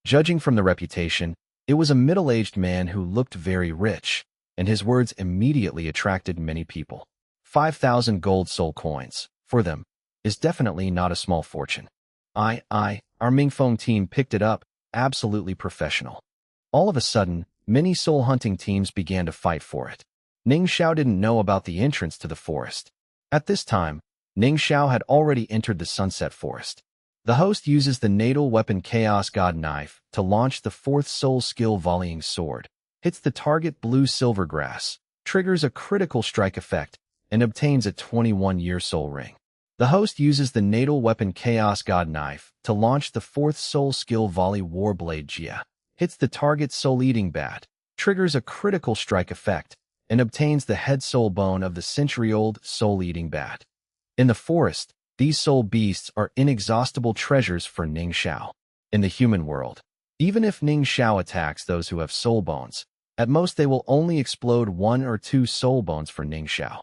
Judging from the reputation, it was a middle-aged man who looked very rich, and his words immediately attracted many people. 5,000 gold soul coins, for them, is definitely not a small fortune. Our Mingfeng team picked it up, absolutely professional. All of a sudden, many soul hunting teams began to fight for it. Ning Xiao didn't know about the entrance to the forest. At this time, Ning Xiao had already entered the sunset forest. The host uses the natal weapon Chaos God Knife to launch the 4th soul skill Volleying Sword, hits the target blue silver grass, triggers a critical strike effect, and obtains a 21-year soul ring. The host uses the natal weapon Chaos God Knife to launch the 4th soul skill Volley Warblade Jia, hits the target soul eating bat, triggers a critical strike effect, and obtains the head soul bone of the century-old soul eating bat. In the forest, these soul beasts are inexhaustible treasures for Ning Xiao. In the human world, even if Ning Xiao attacks those who have soul bones, at most they will only explode 1 or 2 soul bones for Ning Xiao.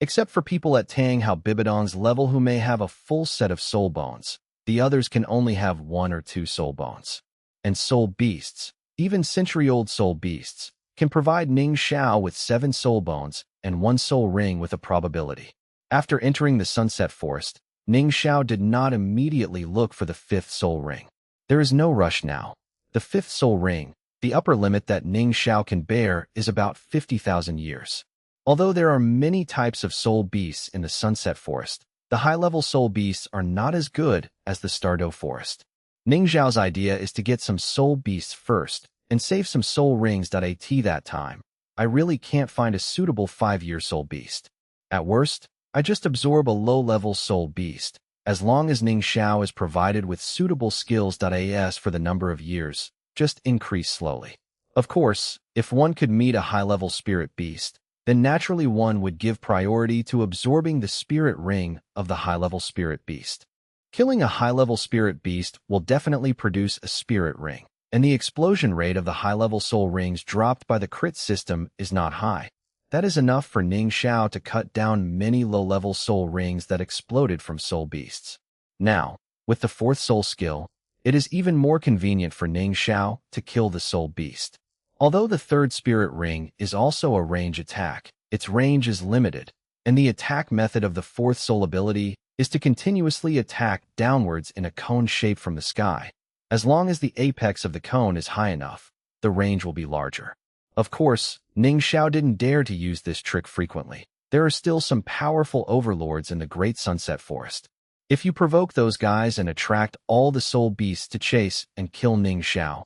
Except for people at Tang Hao Bibidong's level who may have a full set of soul bones, the others can only have 1 or 2 soul bones. And soul beasts, even century-old soul beasts, can provide Ning Xiao with 7 soul bones and 1 soul ring with a probability. After entering the sunset forest, Ning Xiao did not immediately look for the 5th soul ring. There is no rush now. The 5th soul ring, the upper limit that Ning Xiao can bear, is about 50,000 years. Although there are many types of soul beasts in the sunset forest, the high-level soul beasts are not as good as the Stardew forest. Ning Xiao's idea is to get some soul beasts first and save some soul rings. At that time, I really can't find a suitable 5-year soul beast. At worst, I just absorb a low-level soul beast, as long as Ning Xiao is provided with suitable skills. As for the number of years, just increase slowly. Of course, if one could meet a high-level spirit beast, then naturally one would give priority to absorbing the spirit ring of the high-level spirit beast. Killing a high-level spirit beast will definitely produce a spirit ring, and the explosion rate of the high-level soul rings dropped by the crit system is not high. That is enough for Ning Xiao to cut down many low-level soul rings that exploded from soul beasts. Now, with the 4th soul skill, it is even more convenient for Ning Xiao to kill the soul beast. Although the 3rd spirit ring is also a range attack, its range is limited, and the attack method of the 4th soul ability is to continuously attack downwards in a cone shape from the sky. As long as the apex of the cone is high enough, the range will be larger. Of course, Ning Xiao didn't dare to use this trick frequently. There are still some powerful overlords in the Great Sunset Forest. If you provoke those guys and attract all the soul beasts to chase and kill Ning Xiao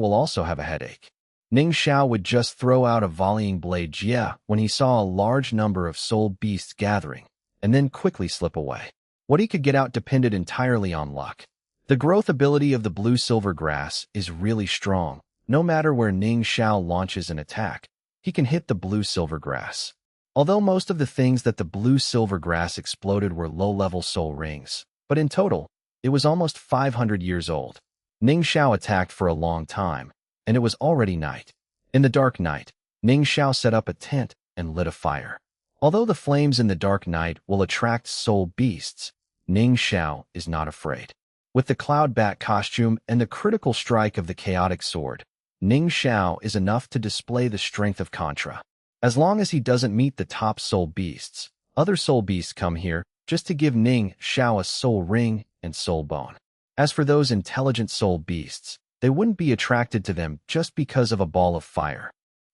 will also have a headache. Ning Xiao would just throw out a volleying blade Jia when he saw a large number of soul beasts gathering, and then quickly slip away. What he could get out depended entirely on luck. The growth ability of the blue-silver grass is really strong. No matter where Ning Xiao launches an attack, he can hit the blue-silver grass. Although most of the things that the blue-silver grass exploded were low-level soul rings, but in total, it was almost 500 years old. Ning Xiao attacked for a long time, and it was already night. In the dark night, Ning Xiao set up a tent and lit a fire. Although the flames in the dark night will attract soul beasts, Ning Xiao is not afraid. With the cloud bat costume and the critical strike of the chaotic sword, Ning Xiao is enough to display the strength of Contra. As long as he doesn't meet the top soul beasts, other soul beasts come here just to give Ning Xiao a soul ring and soul bone. As for those intelligent soul beasts, they wouldn't be attracted to them just because of a ball of fire.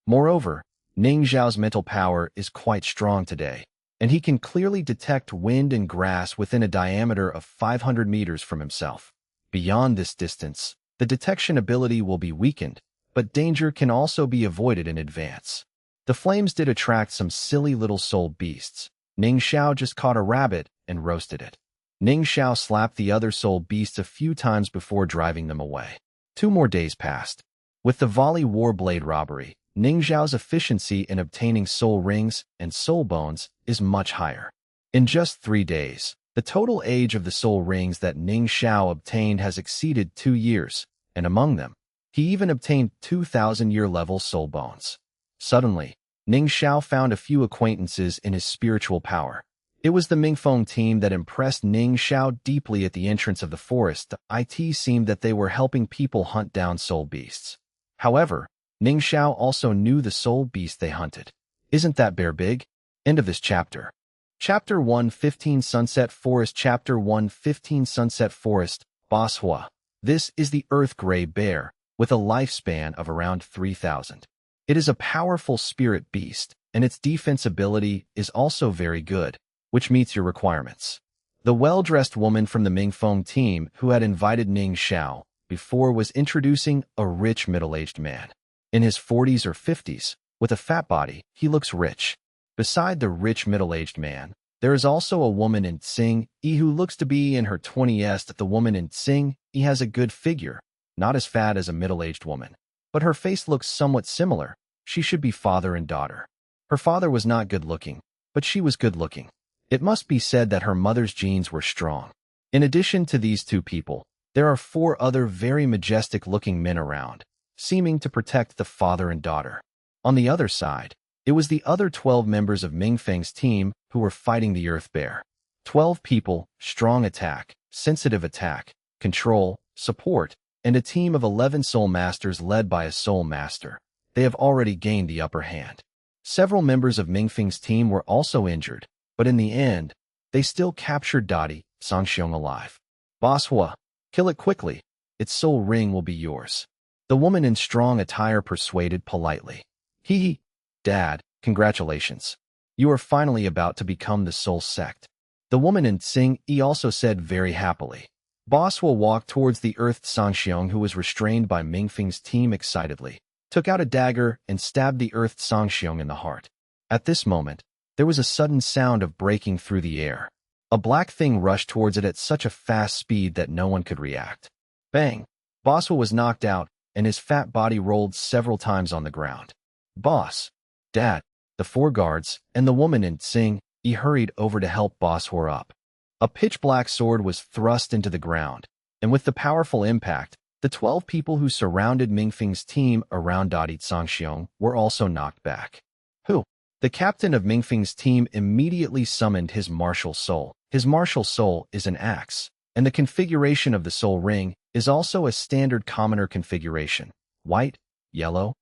Moreover, Ning Xiao's mental power is quite strong today, and he can clearly detect wind and grass within a diameter of 500 meters from himself. Beyond this distance, The detection ability will be weakened, but danger can also be avoided in advance. The flames did attract some silly little soul beasts. Ning Xiao just caught a rabbit and roasted it. Ning Xiao slapped the other soul beasts a few times before driving them away. 2 more days passed. With the volley war blade robbery, Ning Xiao's efficiency in obtaining soul rings and soul bones is much higher. In just 3 days, the total age of the soul rings that Ning Xiao obtained has exceeded 2 years, and among them, he even obtained 2,000-year level soul bones. Suddenly, Ning Xiao found a few acquaintances in his spiritual power. It was the Mingfeng team that impressed Ning Xiao deeply at the entrance of the forest. It seemed that they were helping people hunt down soul beasts. However, Ning Xiao also knew the soul beast they hunted. Isn't that bear big? End of this chapter. Chapter 1:15 Sunset Forest. Chapter 1:15 Sunset Forest, Boshua. This is the earth gray bear, with a lifespan of around 3,000. It is a powerful spirit beast, and its defense ability is also very good, which meets your requirements. The well-dressed woman from the Mingfeng team who had invited Ning Xiao before was introducing a rich middle-aged man. In his 40s or 50s, with a fat body, he looks rich. Beside the rich middle-aged man, there is also a woman in Tsing Yi who looks to be in her 20s. The woman in Tsing Yi has a good figure, not as fat as a middle-aged woman, but her face looks somewhat similar. She should be father and daughter. Her father was not good-looking, but she was good-looking. It must be said that her mother's genes were strong. In addition to these 2 people, there are 4 other very majestic-looking men around, seeming to protect the father and daughter. On the other side, it was the other 12 members of Mingfeng's team who were fighting the Earth Bear. 12 people, strong attack, sensitive attack, control, support, and a team of 11 soul masters led by a soul master. They have already gained the upper hand. Several members of Mingfeng's team were also injured, but in the end, they still captured Dadi Sangxiong alive. Boshua, kill it quickly. Its soul ring will be yours. The woman in strong attire persuaded politely. Hee. Dad, congratulations. You are finally about to become the soul sect. The woman in Tsing Yi also said very happily. Boshua walked towards the earth. Sangxiong, who was restrained by Mingfeng's team excitedly, took out a dagger and stabbed the earth Sangxiong in the heart. At this moment, there was a sudden sound of breaking through the air. A black thing rushed towards it at such a fast speed that no one could react. Bang! Boshua was knocked out, and his fat body rolled several times on the ground. Boss, Dad, the 4 guards, and the woman in Tsing Yi hurried over to help Boshua up. A pitch-black sword was thrust into the ground, and with the powerful impact, the 12 people who surrounded Mingfeng's team around Dadi Sangxiong were also knocked back. Who? The captain of Mingfeng's team immediately summoned his martial soul. His martial soul is an axe, and the configuration of the soul ring is also a standard commoner configuration: white, yellow,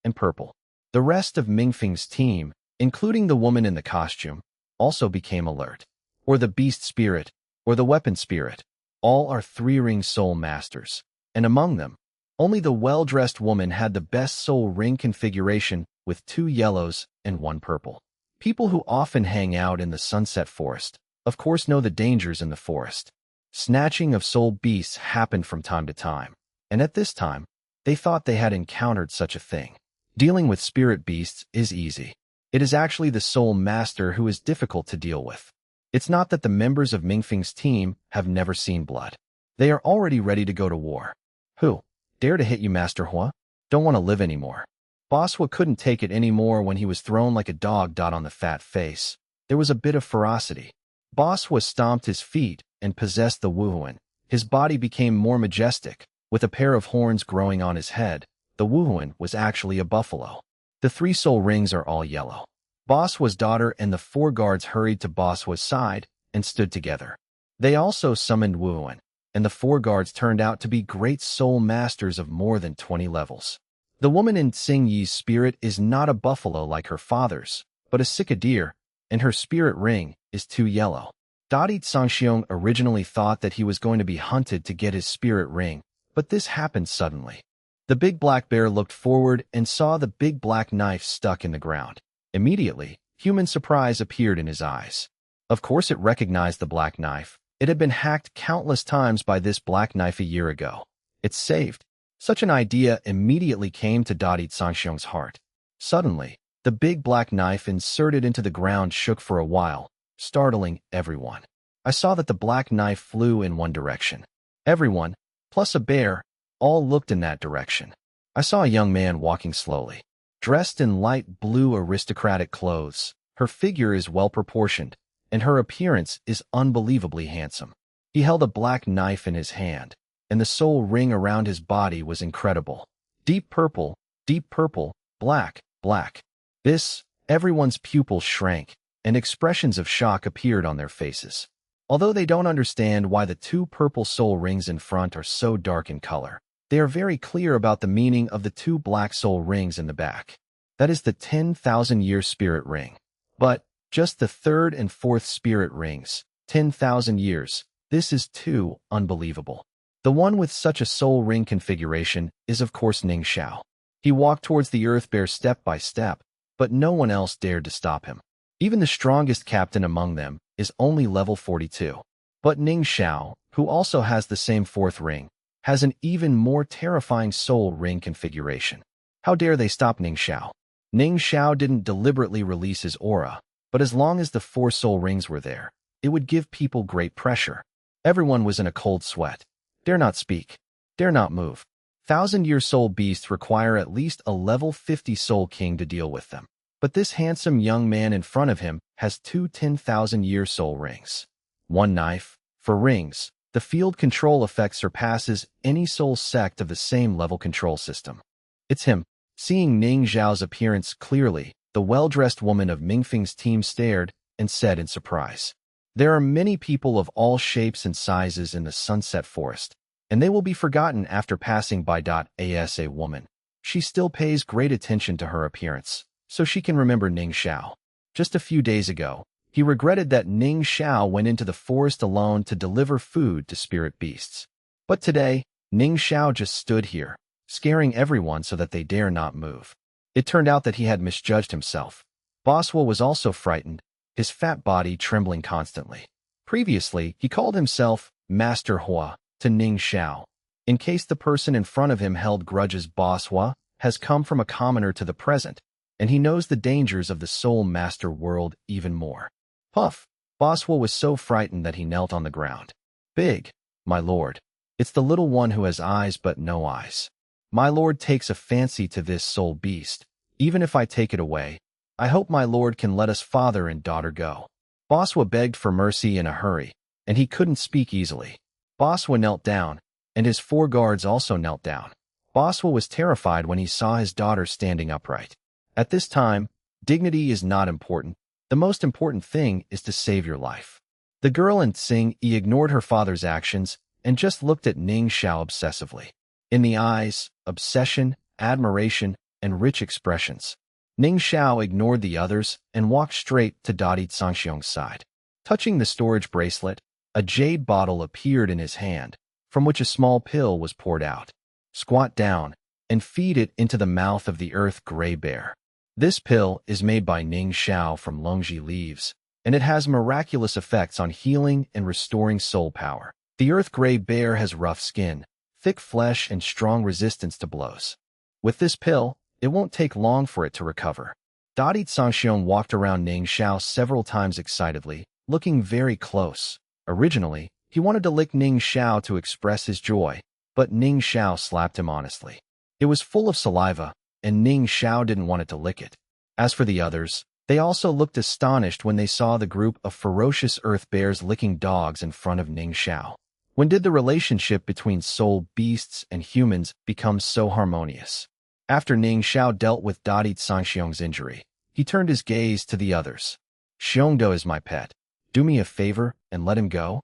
and purple. The rest of Mingfeng's team, including the woman in the costume, also became alert. Or the beast spirit, or the weapon spirit. All are 3-ring soul masters, and among them, only the well-dressed woman had the best soul ring configuration with 2 yellows and 1 purple. People who often hang out in the Sunset Forest, of course, know the dangers in the forest. Snatching of soul beasts happened from time to time, and at this time, they thought they had encountered such a thing. Dealing with spirit beasts is easy. It is actually the soul master who is difficult to deal with. It's not that the members of Mingfeng's team have never seen blood. They are already ready to go to war. Who? Dare to hit you, Master Hua? Don't want to live anymore. Boshua couldn't take it anymore when he was thrown like a dog on the fat face. There was a bit of ferocity. Boshua stomped his feet and possessed the Wuhuan. His body became more majestic, with a pair of horns growing on his head. The Wuhuan was actually a buffalo. The 3 soul rings are all yellow. Boshua's daughter and the 4 guards hurried to Boshua's side and stood together. They also summoned Wuhuan, and the 4 guards turned out to be great soul masters of more than 20 levels. The woman in Tsing Yi's spirit is not a buffalo like her father's, but a cicadere, and her spirit ring is 2 yellow. Dadi Sangxiong originally thought that he was going to be hunted to get his spirit ring, but this happened suddenly. The big black bear looked forward and saw the big black knife stuck in the ground. Immediately, human surprise appeared in his eyes. Of course it recognized the black knife. It had been hacked countless times by this black knife a year ago. It's saved. Such an idea immediately came to Dadi Sangxiong's heart. Suddenly, the big black knife inserted into the ground shook for a while, startling everyone. I saw that the black knife flew in one direction. Everyone, plus a bear, all looked in that direction. I saw a young man walking slowly. Dressed in light blue aristocratic clothes, her figure is well-proportioned, and her appearance is unbelievably handsome. He held a black knife in his hand, and the soul ring around his body was incredible. Deep purple, black, black. Everyone's pupils shrank, and expressions of shock appeared on their faces. Although they don't understand why the two purple soul rings in front are so dark in color, they are very clear about the meaning of the two black soul rings in the back. That is the 10,000-year spirit ring. But just the third and fourth spirit rings, 10,000 years, this is too unbelievable. The one with such a soul ring configuration is of course Ning Xiao. He walked towards the earth bear step by step, but no one else dared to stop him. Even the strongest captain among them is only level 42. But Ning Xiao, who also has the same fourth ring, has an even more terrifying soul ring configuration. How dare they stop Ning Xiao? Ning Xiao didn't deliberately release his aura, but as long as the four soul rings were there, it would give people great pressure. Everyone was in a cold sweat. Dare not speak. Dare not move. 1,000-year soul beasts require at least a level 50 soul king to deal with them. But this handsome young man in front of him has two 10,000-year soul rings. One knife. For rings, the field control effect surpasses any soul sect of the same level control system. It's him. Seeing Ning Xiao's appearance clearly, the well-dressed woman of Mingfeng's team stared and said in surprise, "There are many people of all shapes and sizes in the Sunset Forest, and they will be forgotten after passing by. As a woman, she still pays great attention to her appearance, so she can remember Ning Xiao. Just a few days ago, he regretted that Ning Xiao went into the forest alone to deliver food to spirit beasts. But today, Ning Xiao just stood here, scaring everyone so that they dare not move. It turned out that he had misjudged himself. Boswa was also frightened, his fat body trembling constantly. Previously, he called himself Master Hua to Ning Xiao. In case the person in front of him held grudges, Boswa has come from a commoner to the present, and he knows the dangers of the Soul Master world even more. Puff! Boswa was so frightened that he knelt on the ground. Big, my lord. It's the little one who has eyes but no eyes. My lord takes a fancy to this soul beast. Even if I take it away, I hope my lord can let us father and daughter go. Boswa begged for mercy in a hurry, and he couldn't speak easily. Boswa knelt down, and his four guards also knelt down. Boswa was terrified when he saw his daughter standing upright. At this time, dignity is not important. The most important thing is to save your life. The girl in Tsing ignored her father's actions and just looked at Ning Xiao obsessively. In the eyes, obsession, admiration, and rich expressions. Ning Xiao ignored the others and walked straight to Dadi Sangxiong's side. Touching the storage bracelet, a jade bottle appeared in his hand, from which a small pill was poured out. Squat down and feed it into the mouth of the earth gray bear. This pill is made by Ning Xiao from Longji leaves, and it has miraculous effects on healing and restoring soul power. The earth gray bear has rough skin, thick flesh, and strong resistance to blows. With this pill, it won't take long for it to recover. Dadi Sangxiong walked around Ning Xiao several times excitedly, looking very close. Originally, he wanted to lick Ning Xiao to express his joy, but Ning Xiao slapped him honestly. It was full of saliva, and Ning Xiao didn't want it to lick it. As for the others, they also looked astonished when they saw the group of ferocious earth bears licking dogs in front of Ning Xiao. When did the relationship between soul beasts and humans become so harmonious? After Ning Xiao dealt with Dadi Sangxiong's injury, he turned his gaze to the others. Xiongdo is my pet. Do me a favor and let him go?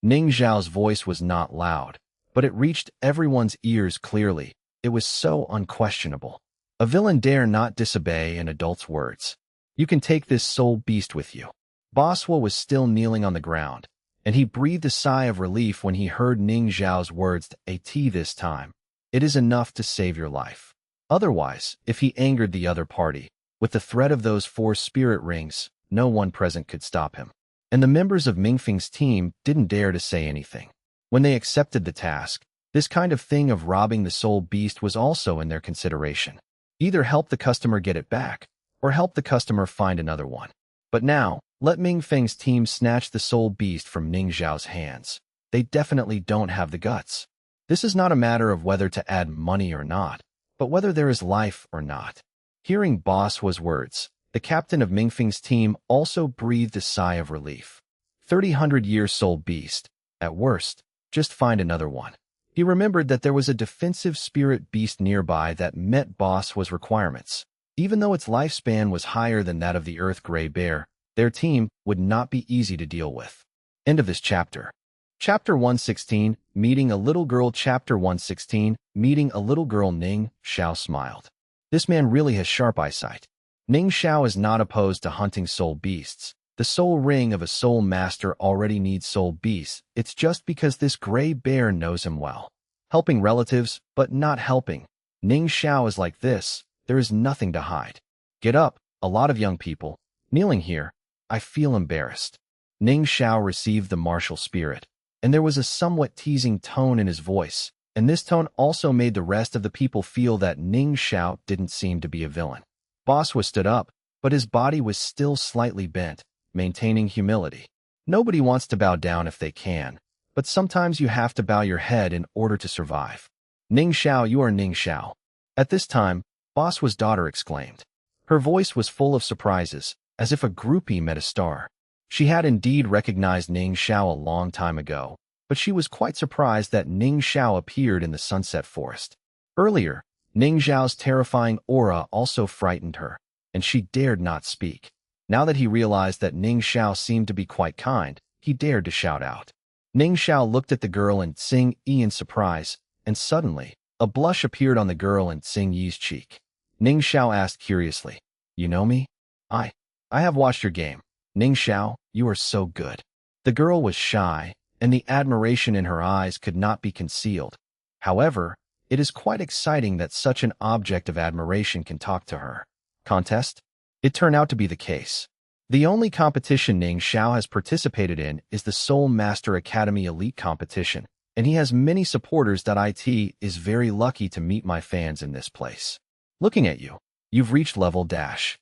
Ning Xiao's voice was not loud, but it reached everyone's ears clearly. It was so unquestionable. A villain dare not disobey an adult's words. You can take this soul beast with you. Boswa was still kneeling on the ground, and he breathed a sigh of relief when he heard Ning Xiao's words. At this time, it is enough to save your life. Otherwise, if he angered the other party, with the threat of those 4 spirit rings, no one present could stop him. And the members of Mingfeng's team didn't dare to say anything. When they accepted the task, This kind of thing of robbing the soul beast was also in their consideration. Either help the customer get it back, or help the customer find another one. But now, let Ming Feng's team snatch the soul beast from Ning Zhao's hands. They definitely don't have the guts. This is not a matter of whether to add money or not, but whether there is life or not. Hearing Boss Hua's words, the captain of Ming Feng's team also breathed a sigh of relief. 300-year soul beast. At worst, just find another one. He remembered that there was a defensive spirit beast nearby that met Boss Hua's requirements. Even though its lifespan was higher than that of the Earth Gray Bear, their team would not be easy to deal with. End of this chapter. Chapter 116, Meeting a Little Girl. Chapter 116, Meeting a Little Girl. Ning Xiao smiled. This man really has sharp eyesight. Ning Xiao is not opposed to hunting soul beasts. The soul ring of a soul master already needs soul beasts. It's just because this gray bear knows him well. Helping relatives, but not helping. Ning Xiao is like this. There is nothing to hide. Get up, a lot of young people. Kneeling here. I feel embarrassed. Ning Xiao received the martial spirit, and there was a somewhat teasing tone in his voice, and this tone also made the rest of the people feel that Ning Xiao didn't seem to be a villain. Boss Hua stood up, but his body was still slightly bent, maintaining humility. Nobody wants to bow down if they can, but sometimes you have to bow your head in order to survive. Ning Xiao, you are Ning Xiao. At this time, Boss Hua's daughter exclaimed. Her voice was full of surprises, as if a groupie met a star. She had indeed recognized Ning Xiao a long time ago, but she was quite surprised that Ning Xiao appeared in the Sunset Forest. Earlier, Ning Xiao's terrifying aura also frightened her, and she dared not speak. Now that he realized that Ning Xiao seemed to be quite kind, he dared to shout out. Ning Xiao looked at the girl and Tsing Yi in surprise, and suddenly, a blush appeared on the girl and Tsing Yi's cheek. Ning Xiao asked curiously, You know me? I have watched your game. Ning Xiao, you are so good. The girl was shy, and the admiration in her eyes could not be concealed. However, it is quite exciting that such an object of admiration can talk to her. Contest? It turned out to be the case. The only competition Ning Xiao has participated in is the Soul Master Academy Elite Competition, and he has many supporters. It is very lucky to meet my fans in this place. Looking at you, you've reached level dash.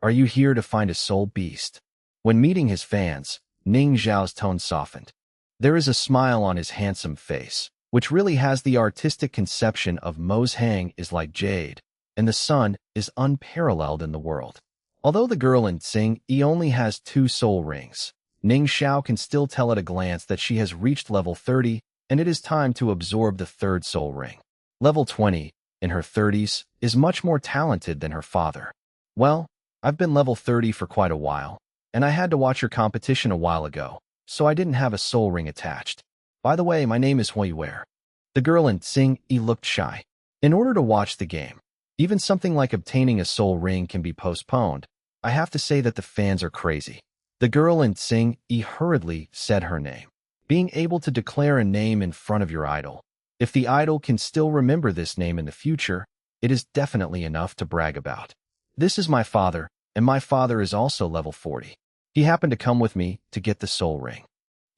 Are you here to find a soul beast? When meeting his fans, Ning Xiao's tone softened. There is a smile on his handsome face, which really has the artistic conception of Mo's Hang is like jade, and the sun is unparalleled in the world. Although the girl in Tsing Yi only has 2 soul rings, Ning Xiao can still tell at a glance that she has reached level 30, and it is time to absorb the 3rd soul ring. Level 20, in her 30s, is much more talented than her father. Well, I've been level 30 for quite a while, and I had to watch your competition a while ago, so I didn't have a soul ring attached. By the way, my name is Huiware. The girl in Tsing Yi looked shy. In order to watch the game, even something like obtaining a soul ring can be postponed. I have to say that the fans are crazy. The girl in Tsing Yi hurriedly said her name. Being able to declare a name in front of your idol. If the idol can still remember this name in the future, it is definitely enough to brag about. This is my father, and my father is also level 40. He happened to come with me to get the soul ring.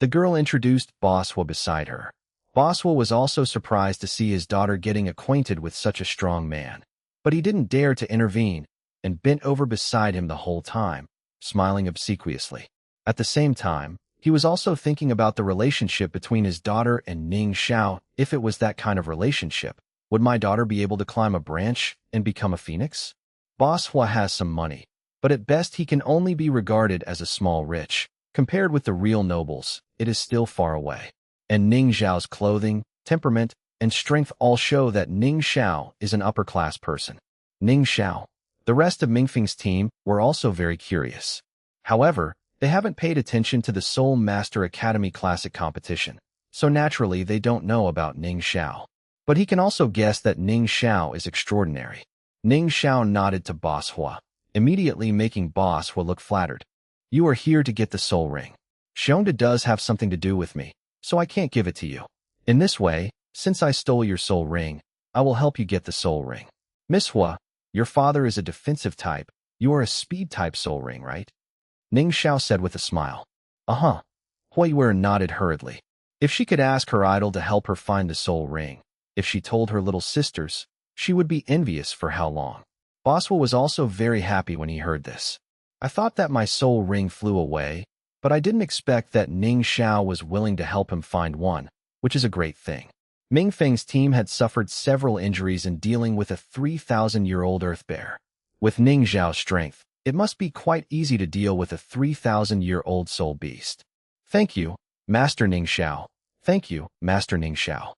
The girl introduced Boss Hua beside her. Boss Hua was also surprised to see his daughter getting acquainted with such a strong man. But he didn't dare to intervene, and bent over beside him the whole time, smiling obsequiously. At the same time, he was also thinking about the relationship between his daughter and Ning Xiao. If it was that kind of relationship, would my daughter be able to climb a branch and become a phoenix? Boss Hua has some money, but at best he can only be regarded as a small rich. Compared with the real nobles, it is still far away. And Ning Xiao's clothing, temperament, and strength all show that Ning Xiao is an upper-class person. Ning Xiao. The rest of Mingfeng's team were also very curious. However, they haven't paid attention to the Soul Master Academy Classic competition, so naturally they don't know about Ning Xiao. But he can also guess that Ning Xiao is extraordinary. Ning Xiao nodded to Boss Hua, immediately making Boss Hua look flattered. You are here to get the soul ring. Shonda does have something to do with me, so I can't give it to you. In this way, since I stole your soul ring, I will help you get the soul ring. Miss Hua, your father is a defensive type. You are a speed type soul ring, right? Ning Xiao said with a smile. Uh-huh. Huiware nodded hurriedly. If she could ask her idol to help her find the soul ring, if she told her little sisters, she would be envious for how long. Boswa was also very happy when he heard this. I thought that my soul ring flew away, but I didn't expect that Ning Xiao was willing to help him find one, which is a great thing. Ming Feng's team had suffered several injuries in dealing with a 3,000-year-old earth bear. With Ning Xiao's strength, it must be quite easy to deal with a 3,000-year-old soul beast. Thank you, Master Ning Xiao. Thank you, Master Ning Xiao.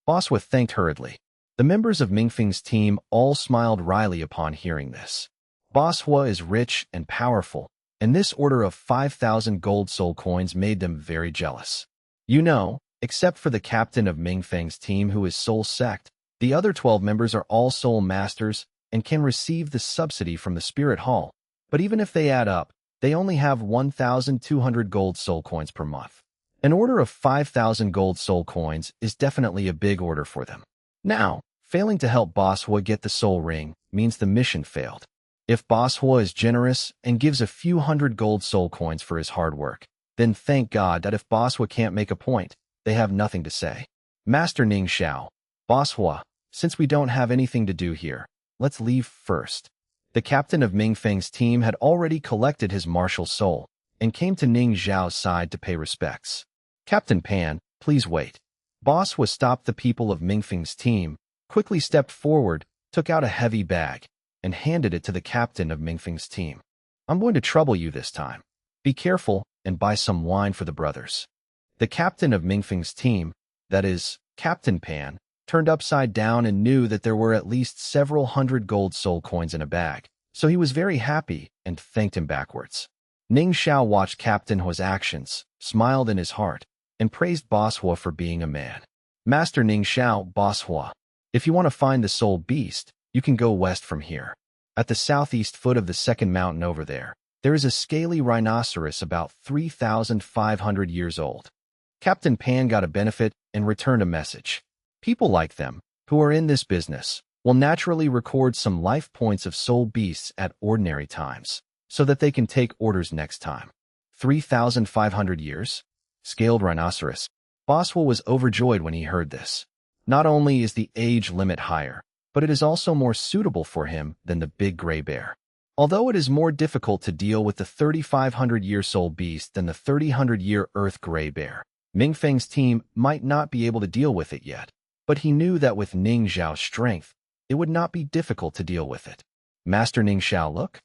Boswa thanked hurriedly. The members of Ming Feng's team all smiled wryly upon hearing this. Boswa is rich and powerful, and this order of 5,000 gold soul coins made them very jealous. You know, except for the captain of Ming Feng's team who is Soul Sect, the other 12 members are all Soul Masters and can receive the subsidy from the Spirit Hall, but even if they add up, they only have 1,200 gold soul coins per month. An order of 5,000 gold soul coins is definitely a big order for them. Now, failing to help Boswa get the soul ring means the mission failed. If Boswa is generous and gives a few hundred gold soul coins for his hard work, then thank God that if Boswa can't make a point, they have nothing to say. Master Ning Xiao, Boswa, since we don't have anything to do here, let's leave first. The captain of Ming Feng's team had already collected his martial soul and came to Ning Xiao's side to pay respects. Captain Pan, please wait. Boswa stopped the people of Ming Feng's team, quickly stepped forward, took out a heavy bag, and handed it to the captain of Ming Feng's team. I'm going to trouble you this time. Be careful and buy some wine for the brothers. The captain of Ming Feng's team, that is, Captain Pan, turned upside down and knew that there were at least several hundred gold soul coins in a bag, so he was very happy and thanked him backwards. Ning Xiao watched Captain Hua's actions, smiled in his heart, and praised Boswa for being a man. Master Ning Xiao, Boswa, if you want to find the soul beast, you can go west from here. At the southeast foot of the second mountain over there is a scaly rhinoceros about 3,500 years old. Captain Pan got a benefit and returned a message. People like them, who are in this business, will naturally record some life points of soul beasts at ordinary times, so that they can take orders next time. 3,500 years? Scaled rhinoceros. Boswa was overjoyed when he heard this. Not only is the age limit higher, but it is also more suitable for him than the big gray bear. Although it is more difficult to deal with the 3,500-year soul beast than the 3,000-year earth gray bear, Ming Feng's team might not be able to deal with it yet, but he knew that with Ning Xiao's strength, it would not be difficult to deal with it. Master Ning Xiao, look.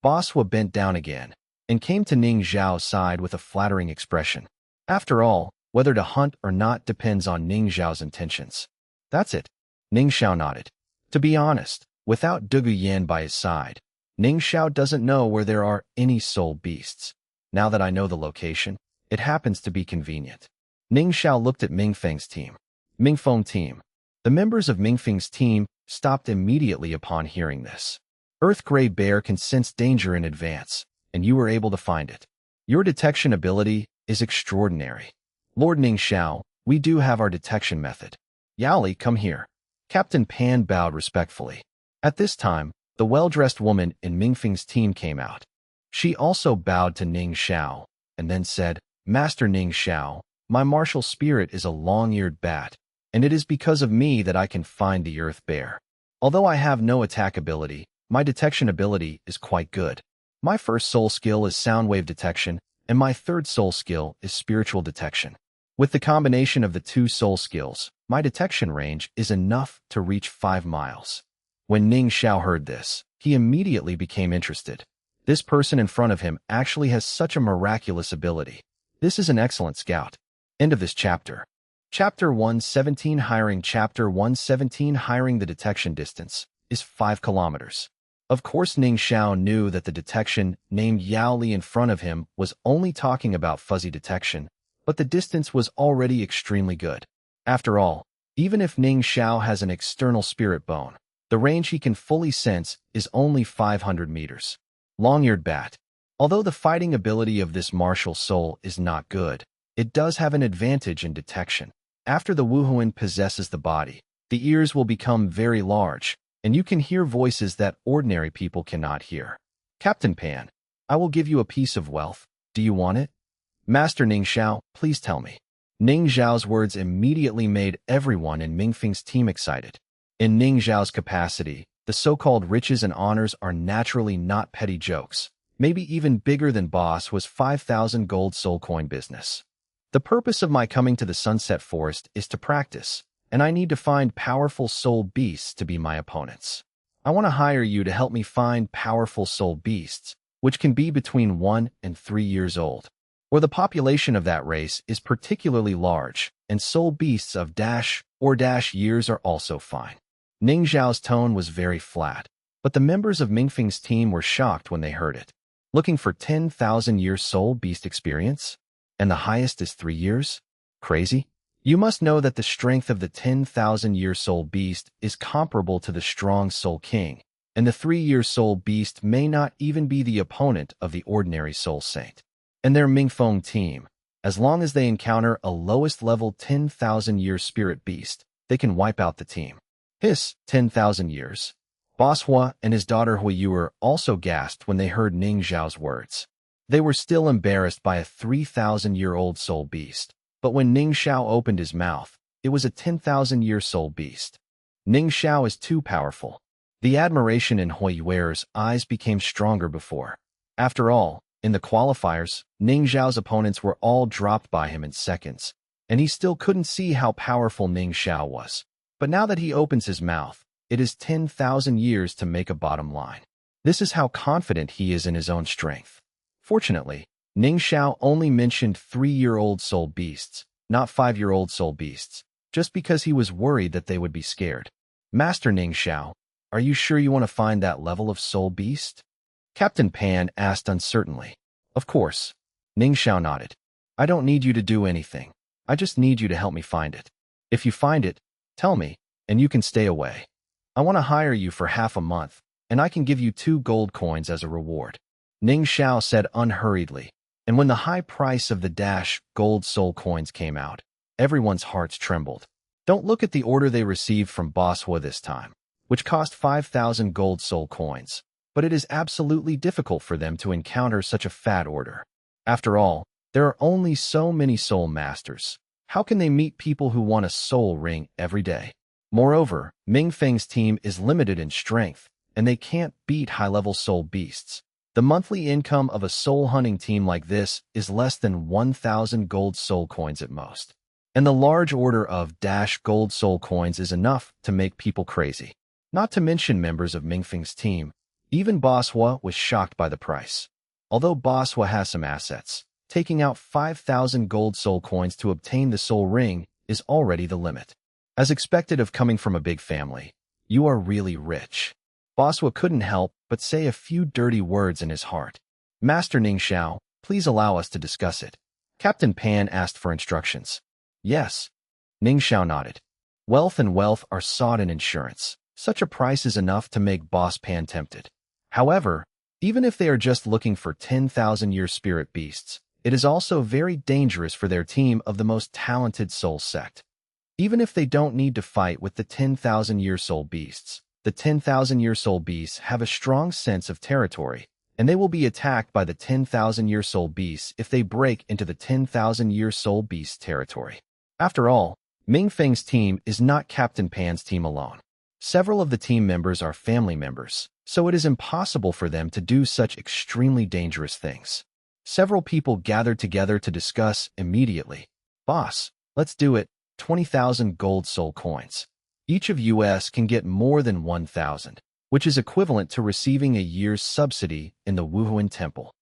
Boswa bent down again and came to Ning Xiao's side with a flattering expression. After all, whether to hunt or not depends on Ning Xiao's intentions. That's it. Ning Xiao nodded. To be honest, without Dugu Yan by his side, Ning Xiao doesn't know where there are any soul beasts. Now that I know the location, it happens to be convenient. Ning Xiao looked at Ming Feng's team. Ming Feng team. The members of Ming Feng's team stopped immediately upon hearing this. Earth Gray Bear can sense danger in advance, and you were able to find it. Your detection ability is extraordinary. Lord Ning Xiao, we do have our detection method. Yaoli, come here. Captain Pan bowed respectfully. At this time, the well-dressed woman in Ming Feng's team came out. She also bowed to Ning Xiao, and then said, Master Ning Xiao, my martial spirit is a long-eared bat, and it is because of me that I can find the earth bear. Although I have no attack ability, my detection ability is quite good. My first soul skill is sound wave detection, and my third soul skill is spiritual detection. With the combination of the two soul skills, my detection range is enough to reach 5 miles. When Ning Xiao heard this, he immediately became interested. This person in front of him actually has such a miraculous ability. This is an excellent scout. End of this chapter. Chapter 117 Hiring. Chapter 117 Hiring. The detection distance is 5 kilometers. Of course, Ning Xiao knew that the detection named Yao Li in front of him was only talking about fuzzy detection, but the distance was already extremely good. After all, even if Ning Xiao has an external spirit bone, the range he can fully sense is only 500 meters. Long-eared bat. Although the fighting ability of this martial soul is not good, it does have an advantage in detection. After the Wuhuan possesses the body, the ears will become very large, and you can hear voices that ordinary people cannot hear. Captain Pan, I will give you a piece of wealth. Do you want it? Master Ning Xiao, please tell me. Ning Zhao's words immediately made everyone in Mingfeng's team excited. In Ning Zhao's capacity, the so-called riches and honors are naturally not petty jokes. Maybe even bigger than boss was 5,000 gold soul coin business. The purpose of my coming to the Sunset Forest is to practice, and I need to find powerful soul beasts to be my opponents. I want to hire you to help me find powerful soul beasts, which can be between 1 and 3 years old. Or the population of that race is particularly large, and soul beasts of -years are also fine. Ning Zhao's tone was very flat, but the members of Mingfeng's team were shocked when they heard it. Looking for 10,000-year soul beast experience? And the highest is 3 years? Crazy? You must know that the strength of the 10,000-year soul beast is comparable to the strong soul king, and the 3-year soul beast may not even be the opponent of the ordinary soul saint. And their Mingfeng team, as long as they encounter a lowest level 10,000-year spirit beast, they can wipe out the team. Hiss, 10,000 years. Boss Hua and his daughter Huiyuer also gasped when they heard Ning Zhao's words. They were still embarrassed by a 3,000-year-old soul beast, but when Ning Zhao opened his mouth, it was a 10,000-year soul beast. Ning Zhao is too powerful. The admiration in Huiyuer's eyes became stronger before. After all, in the qualifiers, Ning Zhao's opponents were all dropped by him in seconds, and he still couldn't see how powerful Ning Zhao was. But now that he opens his mouth, it is 10,000 years to make a bottom line. This is how confident he is in his own strength. Fortunately, Ning Zhao only mentioned 3-year-old soul beasts, not 5-year-old soul beasts, just because he was worried that they would be scared. Master Ning Zhao, are you sure you want to find that level of soul beast? Captain Pan asked uncertainly. Of course. Ning Zhao nodded. I don't need you to do anything. I just need you to help me find it. If you find it, tell me, and you can stay away. I want to hire you for half a month, and I can give you 2 gold coins as a reward. Ning Zhao said unhurriedly, and when the high price of the gold soul coins came out, everyone's hearts trembled. Don't look at the order they received from Boss Hua this time, which cost 5,000 gold soul coins, but it is absolutely difficult for them to encounter such a fat order. After all, there are only so many soul masters. How can they meet people who want a soul ring every day? Moreover, Mingfeng's team is limited in strength, and they can't beat high-level soul beasts. The monthly income of a soul hunting team like this is less than 1,000 gold soul coins at most. And the large order of gold soul coins is enough to make people crazy. Not to mention members of Mingfeng's team. Even Boss Hua was shocked by the price. Although Boss Hua has some assets, taking out 5,000 gold soul coins to obtain the soul ring is already the limit. As expected of coming from a big family, you are really rich. Boss Hua couldn't help but say a few dirty words in his heart. Master Ning Zhao, please allow us to discuss it. Captain Pan asked for instructions. Yes. Ning Zhao nodded. Wealth and wealth are sought in insurance. Such a price is enough to make Boss Pan tempted. However, even if they are just looking for 10,000-year spirit beasts, it is also very dangerous for their team of the most talented soul sect. Even if they don't need to fight with the 10,000-year soul beasts, the 10,000-year soul beasts have a strong sense of territory, and they will be attacked by the 10,000-year soul beasts if they break into the 10,000-year soul beast territory. After all, Mingfeng's team is not Captain Pan's team alone. Several of the team members are family members, so it is impossible for them to do such extremely dangerous things. Several people gathered together to discuss immediately. Boss, let's do it. 20,000 gold soul coins. Each of us can get more than 1,000, which is equivalent to receiving a year's subsidy in the Wuhuan Temple.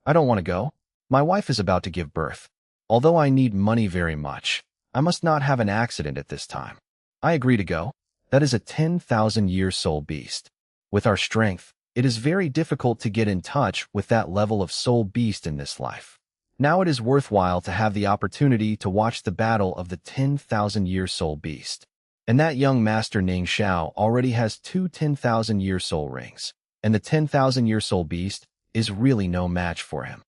I don't want to go. My wife is about to give birth. Although I need money very much, I must not have an accident at this time. I agree to go. That is a 10,000-year soul beast. With our strength, it is very difficult to get in touch with that level of soul beast in this life. Now it is worthwhile to have the opportunity to watch the battle of the 10,000-year soul beast. And that young master Ning Zhao already has 2 10,000-year soul rings, and the 10,000-year soul beast is really no match for him.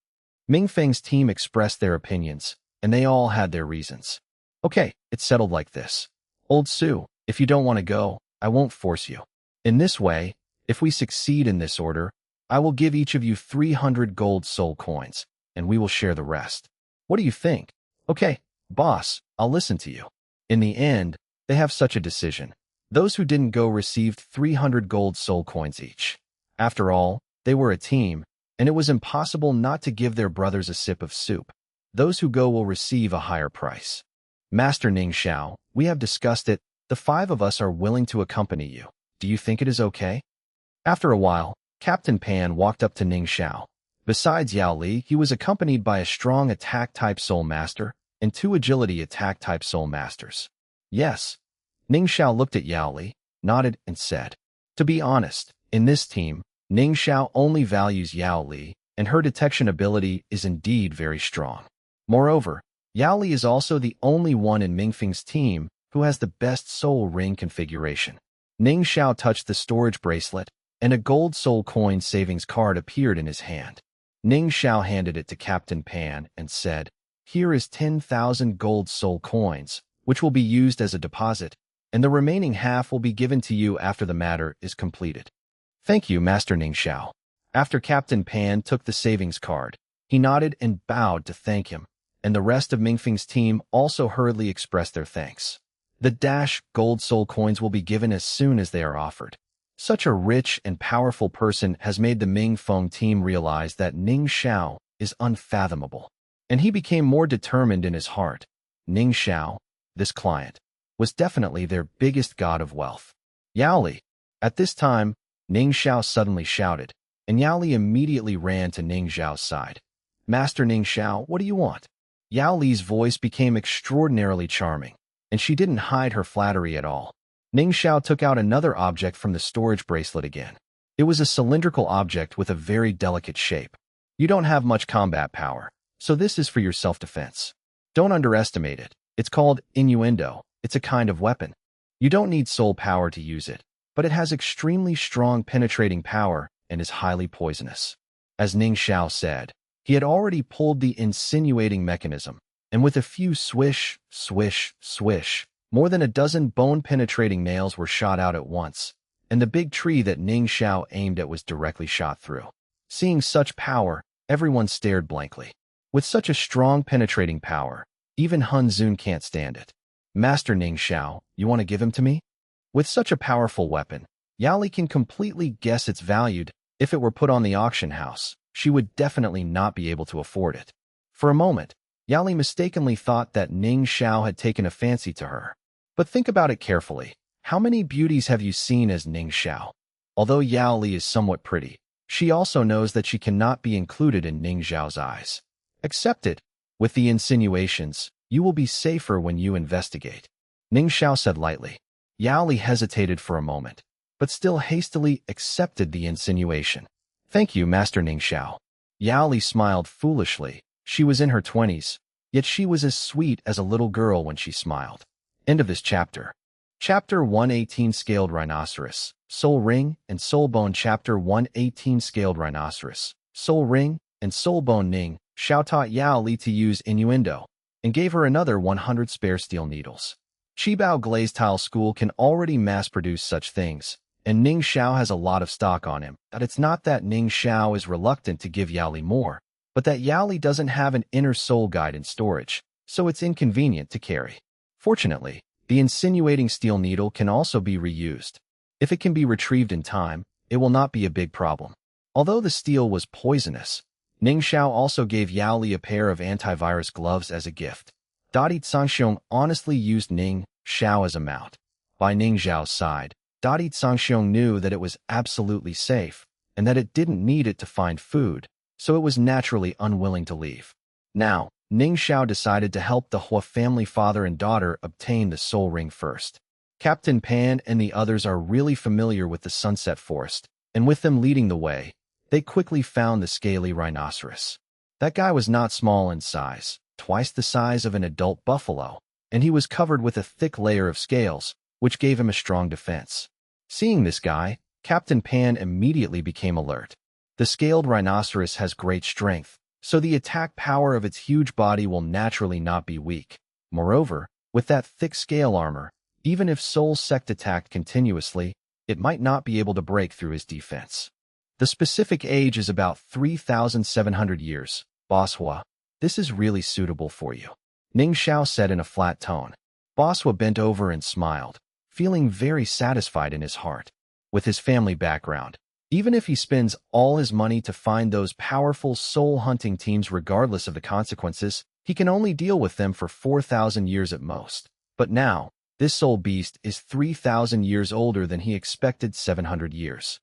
Mingfeng's team expressed their opinions, and they all had their reasons. Okay, it's settled like this. Old Su, if you don't want to go, I won't force you. In this way, if we succeed in this order, I will give each of you 300 gold soul coins, and we will share the rest. What do you think? Okay, "Boss, I'll listen to you." In the end, they have such a decision. Those who didn't go received 300 gold soul coins each. After all, they were a team, and it was impossible not to give their brothers a sip of soup. Those who go will receive a higher price. "Master Ning Xiao, we have discussed it. The 5 of us are willing to accompany you. Do you think it is okay?" After a while, Captain Pan walked up to Ning Xiao. Besides Yao Li, he was accompanied by a strong attack-type soul master and 2 agility attack-type soul masters. "Yes." Ning Xiao looked at Yao Li, nodded, and said, "To be honest, in this team, Ning Xiao only values Yao Li, and her detection ability is indeed very strong. Moreover, Yao Li is also the only one in Mingfeng's team who has the best soul ring configuration." Ning Xiao touched the storage bracelet, and a gold soul coin savings card appeared in his hand. Ning Xiao handed it to Captain Pan and said, "Here is 10,000 gold soul coins, which will be used as a deposit, and the remaining half will be given to you after the matter is completed." "Thank you, Master Ning Xiao." After Captain Pan took the savings card, he nodded and bowed to thank him, and the rest of Mingfeng's team also hurriedly expressed their thanks. The gold soul coins will be given as soon as they are offered. Such a rich and powerful person has made the Mingfeng team realize that Ning Xiao is unfathomable, and he became more determined in his heart. Ning Xiao, this client, was definitely their biggest god of wealth. "Yao Li." At this time, Ning Xiao suddenly shouted, and Yao Li immediately ran to Ning Xiao's side. "Master Ning Xiao, what do you want?" Yao Li's voice became extraordinarily charming, and she didn't hide her flattery at all. Ning Xiao took out another object from the storage bracelet again. It was a cylindrical object with a very delicate shape. "You don't have much combat power, so this is for your self-defense. Don't underestimate it. It's called innuendo. It's a kind of weapon. You don't need soul power to use it, but it has extremely strong penetrating power and is highly poisonous." As Ning Xiao said, he had already pulled the insinuating mechanism, and with a few swish, swish, swish, more than a dozen bone-penetrating nails were shot out at once, and the big tree that Ning Xiao aimed at was directly shot through. Seeing such power, everyone stared blankly. With such a strong penetrating power, even Hun Zun can't stand it. "Master Ning Xiao, you want to give him to me?" With such a powerful weapon, Yao Li can completely guess its value. If it were put on the auction house, she would definitely not be able to afford it. For a moment, Yao Li mistakenly thought that Ning Xiao had taken a fancy to her. But think about it carefully. How many beauties have you seen as Ning Xiao? Although Yao Li is somewhat pretty, she also knows that she cannot be included in Ning Xiao's eyes. "Accept it. With the insinuations, you will be safer when you investigate," Ning Xiao said lightly. Yao Li hesitated for a moment, but still hastily accepted the insinuation. "Thank you, Master Ning Xiao." Yao Li smiled foolishly. She was in her 20s, yet she was as sweet as a little girl when she smiled. End of this chapter. Chapter 118 Scaled Rhinoceros, Soul Ring, and Soul Bone. Chapter 118 Scaled Rhinoceros, Soul Ring, and Soul Bone. Ning Xiao taught Yao Li to use innuendo, and gave her another 100 spare steel needles. Qibao Glaze Tile School can already mass-produce such things, and Ning Xiao has a lot of stock on him. But it's not that Ning Xiao is reluctant to give Yao Li more, but that Yao Li doesn't have an inner soul guide in storage, so it's inconvenient to carry. Fortunately, the insinuating steel needle can also be reused. If it can be retrieved in time, it will not be a big problem. Although the steel was poisonous, Ning Xiao also gave Yao Li a pair of antivirus gloves as a gift. Dadi Zhangxiong honestly used Ning Xiao as a mount. By Ning Xiao's side, Dadi Zhangxiong knew that it was absolutely safe, and that it didn't need it to find food, so it was naturally unwilling to leave. Now, Ning Xiao decided to help the Hua family father and daughter obtain the soul ring first. Captain Pan and the others are really familiar with the Sunset Forest, and with them leading the way, they quickly found the scaly rhinoceros. That guy was not small in size, twice the size of an adult buffalo, and he was covered with a thick layer of scales, which gave him a strong defense. Seeing this guy, Captain Pan immediately became alert. The scaled rhinoceros has great strength, so the attack power of its huge body will naturally not be weak. Moreover, with that thick scale armor, even if Soul Sect attacked continuously, it might not be able to break through his defense. The specific age is about 3,700 years. Boss Hua, this is really suitable for you. Ning Xiao said in a flat tone. Boss Hua bent over and smiled, feeling very satisfied in his heart. With his family background, even if he spends all his money to find those powerful soul-hunting teams regardless of the consequences, he can only deal with them for 4,000 years at most. But now, this soul beast is 3,000 years older than he expected. 700 years.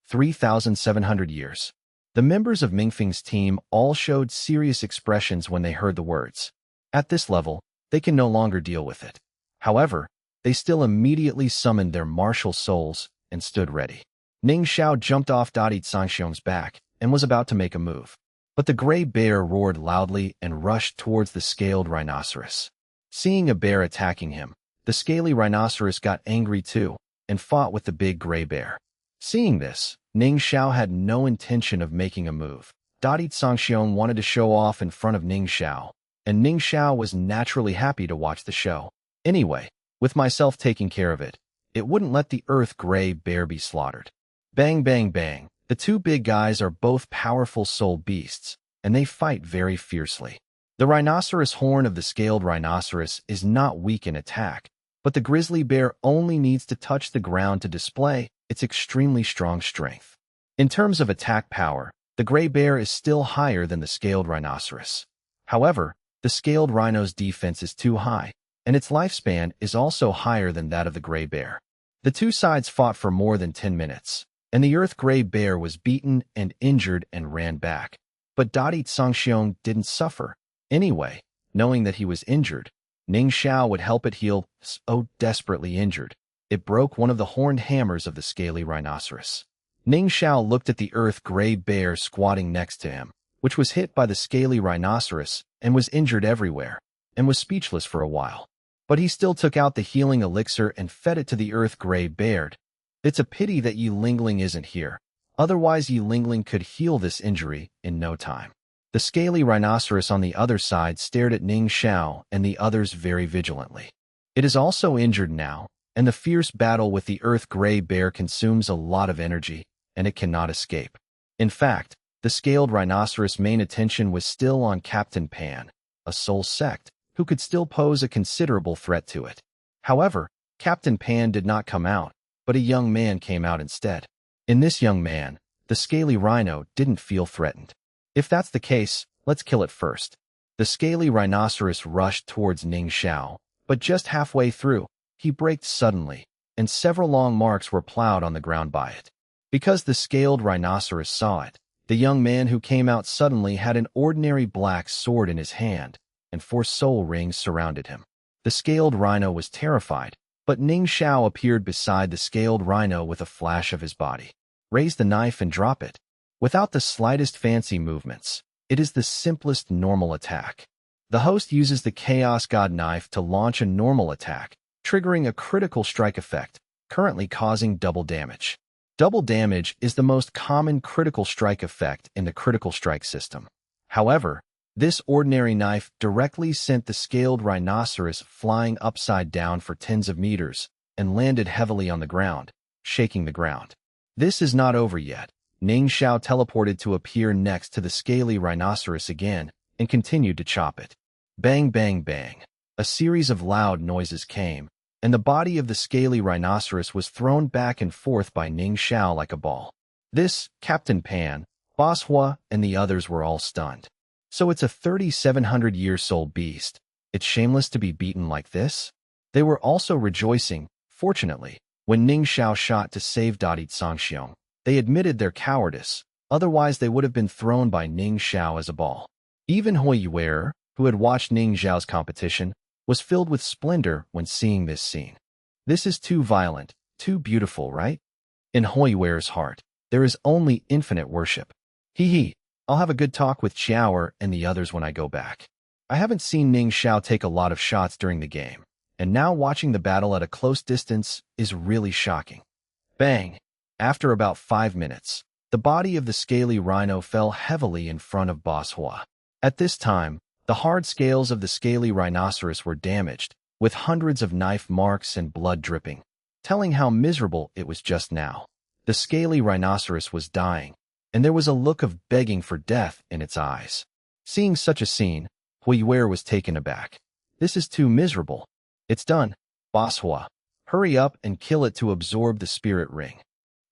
3,700 years. The members of Mingfeng's team all showed serious expressions when they heard the words. At this level, they can no longer deal with it. However, they still immediately summoned their martial souls and stood ready. Ning Xiao jumped off Dadi Zhangxiong's back and was about to make a move. But the gray bear roared loudly and rushed towards the scaled rhinoceros. Seeing a bear attacking him, the scaly rhinoceros got angry too and fought with the big gray bear. Seeing this, Ning Xiao had no intention of making a move. Dadi Zhangxiong wanted to show off in front of Ning Xiao, and Ning Xiao was naturally happy to watch the show. Anyway, with myself taking care of it, it wouldn't let the earth gray bear be slaughtered. Bang bang bang, the two big guys are both powerful soul beasts, and they fight very fiercely. The rhinoceros horn of the scaled rhinoceros is not weak in attack, but the grizzly bear only needs to touch the ground to display its extremely strong strength. In terms of attack power, the gray bear is still higher than the scaled rhinoceros. However, the scaled rhino's defense is too high, and its lifespan is also higher than that of the gray bear. The two sides fought for more than 10 minutes, and the earth gray bear was beaten and injured and ran back. But Dadi Zhangxiong didn't suffer. Anyway, knowing that he was injured, Ning Xiao would help it heal. So desperately injured, it broke one of the horned hammers of the scaly rhinoceros. Ning Xiao looked at the earth gray bear squatting next to him, which was hit by the scaly rhinoceros and was injured everywhere, and was speechless for a while. But he still took out the healing elixir and fed it to the earth gray bear. It's a pity that Yi Lingling isn't here. Otherwise Yi Lingling could heal this injury in no time. The scaly rhinoceros on the other side stared at Ning Xiao and the others very vigilantly. It is also injured now, and the fierce battle with the earth gray bear consumes a lot of energy, and it cannot escape. In fact, the scaled rhinoceros' main attention was still on Captain Pan, a soul sect, who could still pose a considerable threat to it. However, Captain Pan did not come out, but a young man came out instead. In this young man, the scaly rhino didn't feel threatened. If that's the case, let's kill it first. The scaly rhinoceros rushed towards Ning Xiao, but just halfway through, he braked suddenly, and several long marks were plowed on the ground by it. Because the scaled rhinoceros saw it, the young man who came out suddenly had an ordinary black sword in his hand, and 4 soul rings surrounded him. The scaled rhino was terrified, but Ning Xiao appeared beside the scaled rhino with a flash of his body. Raise the knife and drop it. Without the slightest fancy movements, it is the simplest normal attack. The host uses the Chaos God knife to launch a normal attack, triggering a critical strike effect, currently causing double damage. Double damage is the most common critical strike effect in the critical strike system. However, this ordinary knife directly sent the scaled rhinoceros flying upside down for tens of meters and landed heavily on the ground, shaking the ground. This is not over yet. Ning Xiao teleported to appear next to the scaly rhinoceros again and continued to chop it. Bang bang bang. A series of loud noises came, and the body of the scaly rhinoceros was thrown back and forth by Ning Xiao like a ball. This, Captain Pan, Boss Hua, and the others were all stunned. So it's a 3,700-year soul beast. It's shameless to be beaten like this? They were also rejoicing, fortunately, when Ning Xiao shot to save Dadi Zhangxiong. They admitted their cowardice, otherwise they would have been thrown by Ning Xiao as a ball. Even Hui Yuer, who had watched Ning Xiao's competition, was filled with splendor when seeing this scene. This is too violent, too beautiful, right? In Hui Yuer's heart, there is only infinite worship. Hee, I'll have a good talk with Xiaoer and the others when I go back. I haven't seen Ning Xiao take a lot of shots during the game, and now watching the battle at a close distance is really shocking. Bang! After about 5 minutes, the body of the scaly rhino fell heavily in front of Boss Hua. At this time, the hard scales of the scaly rhinoceros were damaged, with hundreds of knife marks and blood dripping, telling how miserable it was just now. The scaly rhinoceros was dying, and there was a look of begging for death in its eyes. Seeing such a scene, Hui Yuer was taken aback. This is too miserable. It's done. Boss Hua, hurry up and kill it to absorb the spirit ring.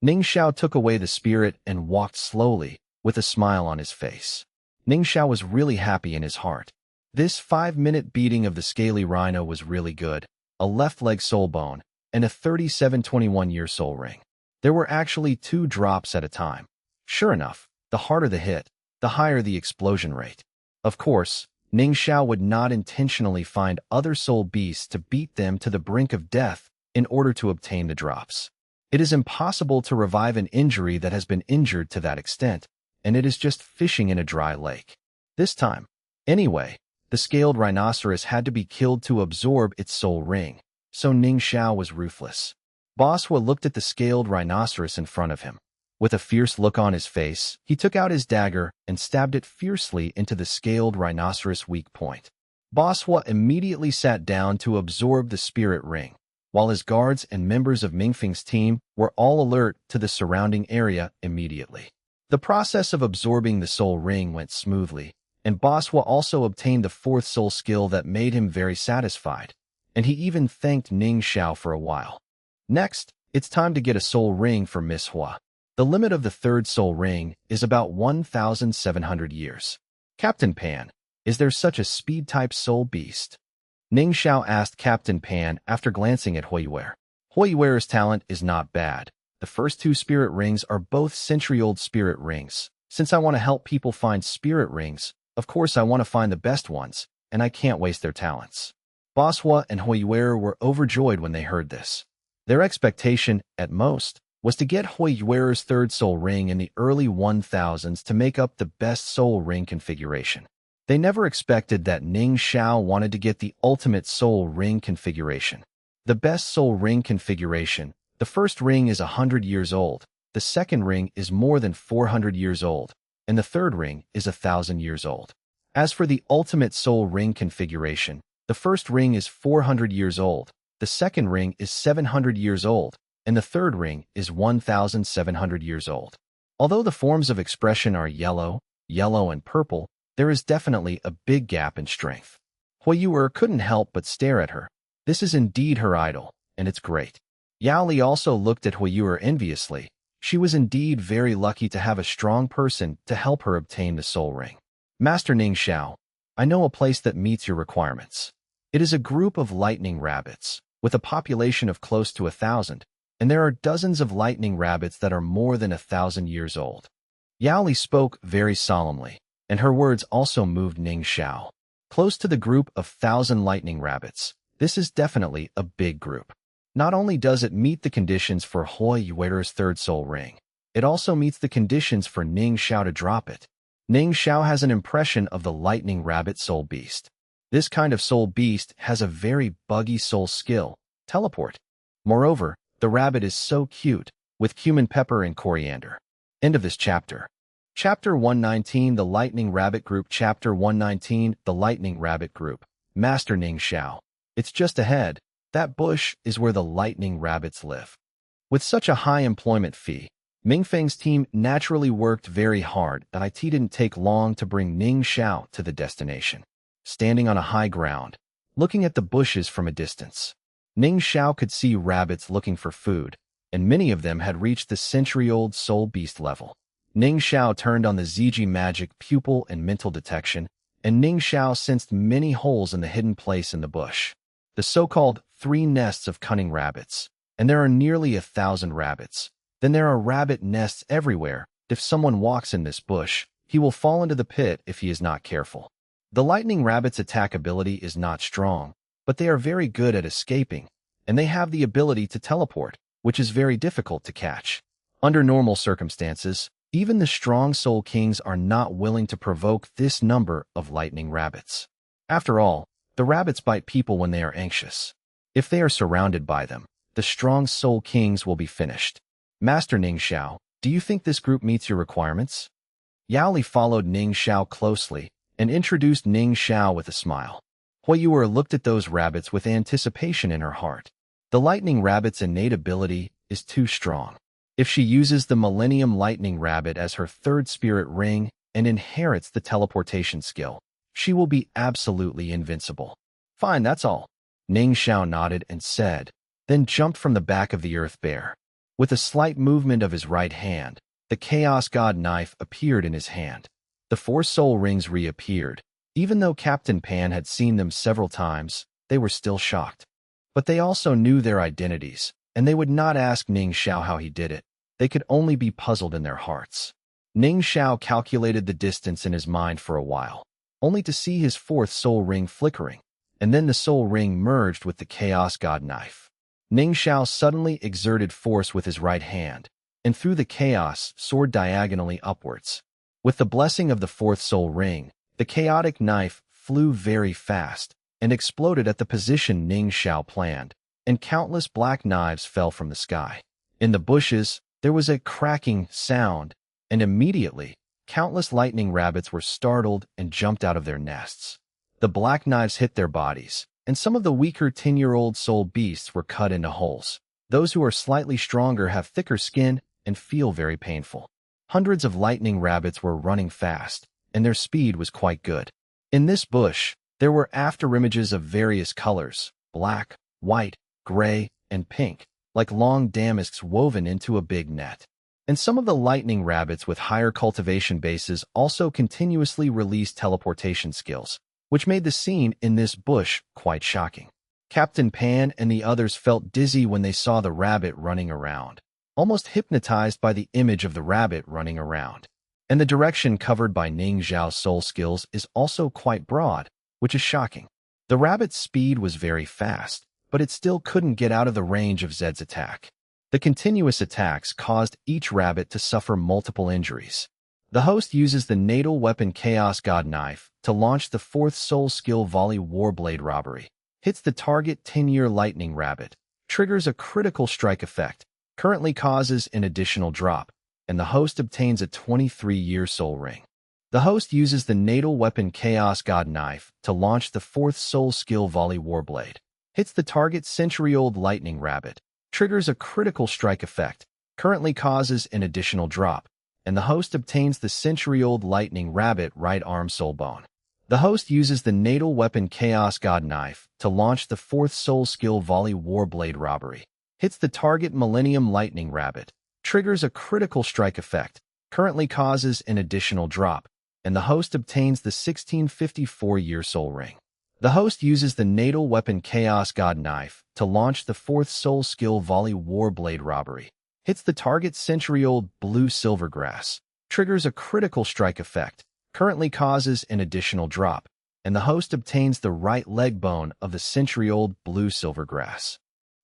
Ning Xiao took away the spirit and walked slowly, with a smile on his face. Ning Xiao was really happy in his heart. This 5-minute beating of the scaly rhino was really good. A left leg soul bone, and a 3721-year soul ring. There were actually 2 drops at a time. Sure enough, the harder the hit, the higher the explosion rate. Of course, Ning Xiao would not intentionally find other soul beasts to beat them to the brink of death in order to obtain the drops. It is impossible to revive an injury that has been injured to that extent, and it is just fishing in a dry lake. This time, anyway, the scaled rhinoceros had to be killed to absorb its soul ring, so Ning Xiao was ruthless. Boss Hua looked at the scaled rhinoceros in front of him. With a fierce look on his face, he took out his dagger and stabbed it fiercely into the scaled rhinoceros' weak point. Boss Hua immediately sat down to absorb the spirit ring, while his guards and members of Mingfeng's team were all alert to the surrounding area immediately. The process of absorbing the soul ring went smoothly, and Boss Hua also obtained the 4th soul skill that made him very satisfied, and he even thanked Ning Xiao for a while. Next, it's time to get a soul ring for Miss Hua. The limit of the 3rd soul ring is about 1,700 years. Captain Pan, is there such a speed-type soul beast? Ning Xiao asked Captain Pan after glancing at Huiyuer. Huiyuer's talent is not bad. The first 2 spirit rings are both century-old spirit rings. Since I want to help people find spirit rings, of course I want to find the best ones, and I can't waste their talents. Boss Hua and Huiyuer were overjoyed when they heard this. Their expectation, at most, was to get Huiyuer's 3rd soul ring in the early 1000s to make up the best soul ring configuration. They never expected that Ning Xiao wanted to get the ultimate soul ring configuration. The best soul ring configuration, the first ring is 100 years old, the second ring is more than 400 years old, and the third ring is 1,000 years old. As for the ultimate soul ring configuration, the first ring is 400 years old, the second ring is 700 years old, and the third ring is 1,700 years old. Although the forms of expression are yellow, and purple, there is definitely a big gap in strength. Huiyuer couldn't help but stare at her. This is indeed her idol, and it's great. Yao Li also looked at Huiyuer enviously. She was indeed very lucky to have a strong person to help her obtain the soul ring. Master Ning Xiao, I know a place that meets your requirements. It is a group of lightning rabbits, with a population of close to 1,000, and there are dozens of lightning rabbits that are more than 1,000 years old. Yao Li spoke very solemnly, and her words also moved Ning Xiao. Close to the group of 1,000 lightning rabbits, this is definitely a big group. Not only does it meet the conditions for Huiyuer's 3rd soul ring, it also meets the conditions for Ning Xiao to drop it. Ning Xiao has an impression of the lightning rabbit soul beast. This kind of soul beast has a very buggy soul skill, teleport. Moreover, the rabbit is so cute, with cumin pepper and coriander. End of this chapter. Chapter 119, The Lightning Rabbit Group. Chapter 119, The Lightning Rabbit Group. Master Ning Xiao. It's just ahead. That bush is where the lightning rabbits live. With such a high employment fee, Mingfeng's team naturally worked very hard, and it didn't take long to bring Ning Xiao to the destination. Standing on a high ground, looking at the bushes from a distance, Ning Xiao could see rabbits looking for food, and many of them had reached the century-old soul beast level. Ning Xiao turned on the Ziji magic pupil and mental detection, and Ning Xiao sensed many holes in the hidden place in the bush. The so-called 3 nests of cunning rabbits, and there are nearly 1,000 rabbits. Then there are rabbit nests everywhere. If someone walks in this bush, he will fall into the pit if he is not careful. The lightning rabbit's attack ability is not strong, but they are very good at escaping, and they have the ability to teleport, which is very difficult to catch. Under normal circumstances, even the strong soul kings are not willing to provoke this number of lightning rabbits. After all, the rabbits bite people when they are anxious. If they are surrounded by them, the strong soul kings will be finished. Master Ning Xiao, do you think this group meets your requirements? Yao Li followed Ning Xiao closely and introduced Ning Xiao with a smile. Huiyuer looked at those rabbits with anticipation in her heart. The lightning rabbit's innate ability is too strong. If she uses the Millennium Lightning Rabbit as her 3rd spirit ring and inherits the teleportation skill, she will be absolutely invincible. Fine, that's all. Ning Xiao nodded and said, then jumped from the back of the earth bear. With a slight movement of his right hand, the Chaos God knife appeared in his hand. The 4 soul rings reappeared. Even though Captain Pan had seen them several times, they were still shocked. But they also knew their identities, and they would not ask Ning Xiao how he did it. They could only be puzzled in their hearts. Ning Xiao calculated the distance in his mind for a while, only to see his 4th soul ring flickering, and then the soul ring merged with the Chaos God knife. Ning Xiao suddenly exerted force with his right hand, and through the chaos soared diagonally upwards. With the blessing of the 4th soul ring, the chaotic knife flew very fast and exploded at the position Ning Xiao planned, and countless black knives fell from the sky. In the bushes, there was a cracking sound, and immediately, countless lightning rabbits were startled and jumped out of their nests. The black knives hit their bodies, and some of the weaker 10-year-old soul beasts were cut into holes. Those who are slightly stronger have thicker skin and feel very painful. Hundreds of lightning rabbits were running fast, and their speed was quite good. In this bush, there were afterimages of various colors, black, white, gray, and pink, like long damasks woven into a big net. And some of the lightning rabbits with higher cultivation bases also continuously released teleportation skills, which made the scene in this bush quite shocking. Captain Pan and the others felt dizzy when they saw the rabbit running around, almost hypnotized by the image of the rabbit running around. And the direction covered by Ning Xiao's soul skills is also quite broad, which is shocking. The rabbit's speed was very fast, but it still couldn't get out of the range of Zed's attack. The continuous attacks caused each rabbit to suffer multiple injuries. The host uses the natal weapon Chaos God Knife to launch the 4th soul skill Volley Warblade Robbery. Hits the target 10-year lightning rabbit. Triggers a critical strike effect. Currently causes an additional drop, and the host obtains a 23-year soul ring. The host uses the natal weapon Chaos God Knife to launch the 4th soul skill Volley Warblade. Hits the target century-old lightning rabbit. Triggers a critical strike effect. Currently causes an additional drop, and the host obtains the century-old lightning rabbit right arm soul bone. The host uses the natal weapon Chaos God Knife to launch the 4th soul skill Volley Warblade Robbery. Hits the target Millennium Lightning Rabbit. Triggers a critical strike effect. Currently causes an additional drop, and the host obtains the 1654-year soul ring. The host uses the natal weapon Chaos God Knife to launch the 4th soul skill Volley Warblade Robbery. Hits the target century-old blue silvergrass. Triggers a critical strike effect. Currently causes an additional drop, and the host obtains the right leg bone of the century-old blue silvergrass.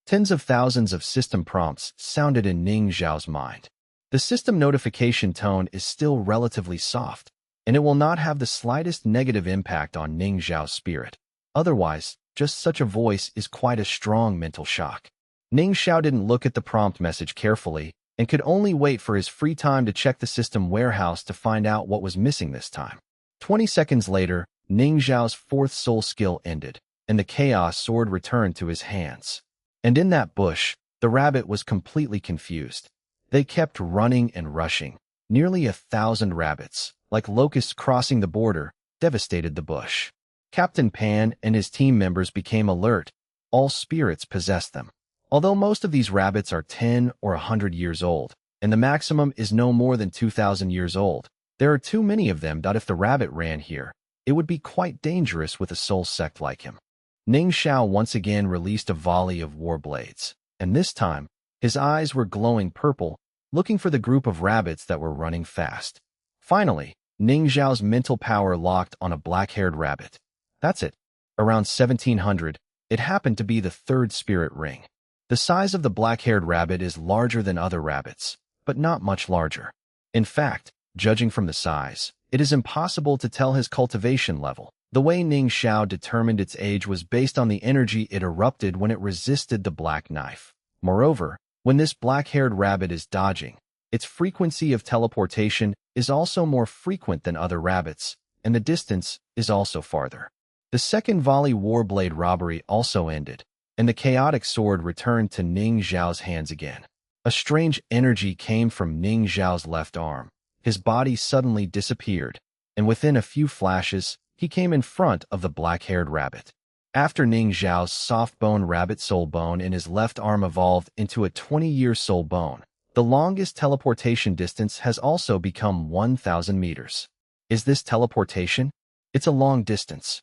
Tens of thousands of system prompts sounded in Ning Xiao's mind. The system notification tone is still relatively soft, and it will not have the slightest negative impact on Ning Xiao's spirit. Otherwise, just such a voice is quite a strong mental shock. Ning Xiao didn't look at the prompt message carefully and could only wait for his free time to check the system warehouse to find out what was missing this time. 20 seconds later, Ning Xiao's 4th soul skill ended, and the chaos sword returned to his hands. And in that bush, the rabbit was completely confused. They kept running and rushing. Nearly 1,000 rabbits, like locusts crossing the border, devastated the bush. Captain Pan and his team members became alert. All spirits possessed them. Although most of these rabbits are 10 or 100 years old, and the maximum is no more than 2,000 years old, there are too many of them that if the rabbit ran here, it would be quite dangerous with a soul sect like him. Ning Xiao once again released a volley of war blades, and this time, his eyes were glowing purple, looking for the group of rabbits that were running fast. Finally, Ning Xiao's mental power locked on a black-haired rabbit. That's it. Around 1700, it happened to be the 3rd spirit ring. The size of the black-haired rabbit is larger than other rabbits, but not much larger. In fact, judging from the size, it is impossible to tell his cultivation level. The way Ning Xiao determined its age was based on the energy it erupted when it resisted the black knife. Moreover, when this black-haired rabbit is dodging, its frequency of teleportation is also more frequent than other rabbits, and the distance is also farther. The second volley warblade robbery also ended, and the chaotic sword returned to Ning Xiao's hands again. A strange energy came from Ning Xiao's left arm. His body suddenly disappeared, and within a few flashes, he came in front of the black-haired rabbit. After Ning Zhao's soft-bone rabbit soul bone in his left arm evolved into a 20-year soul bone, the longest teleportation distance has also become 1,000 meters. Is this teleportation? It's a long distance.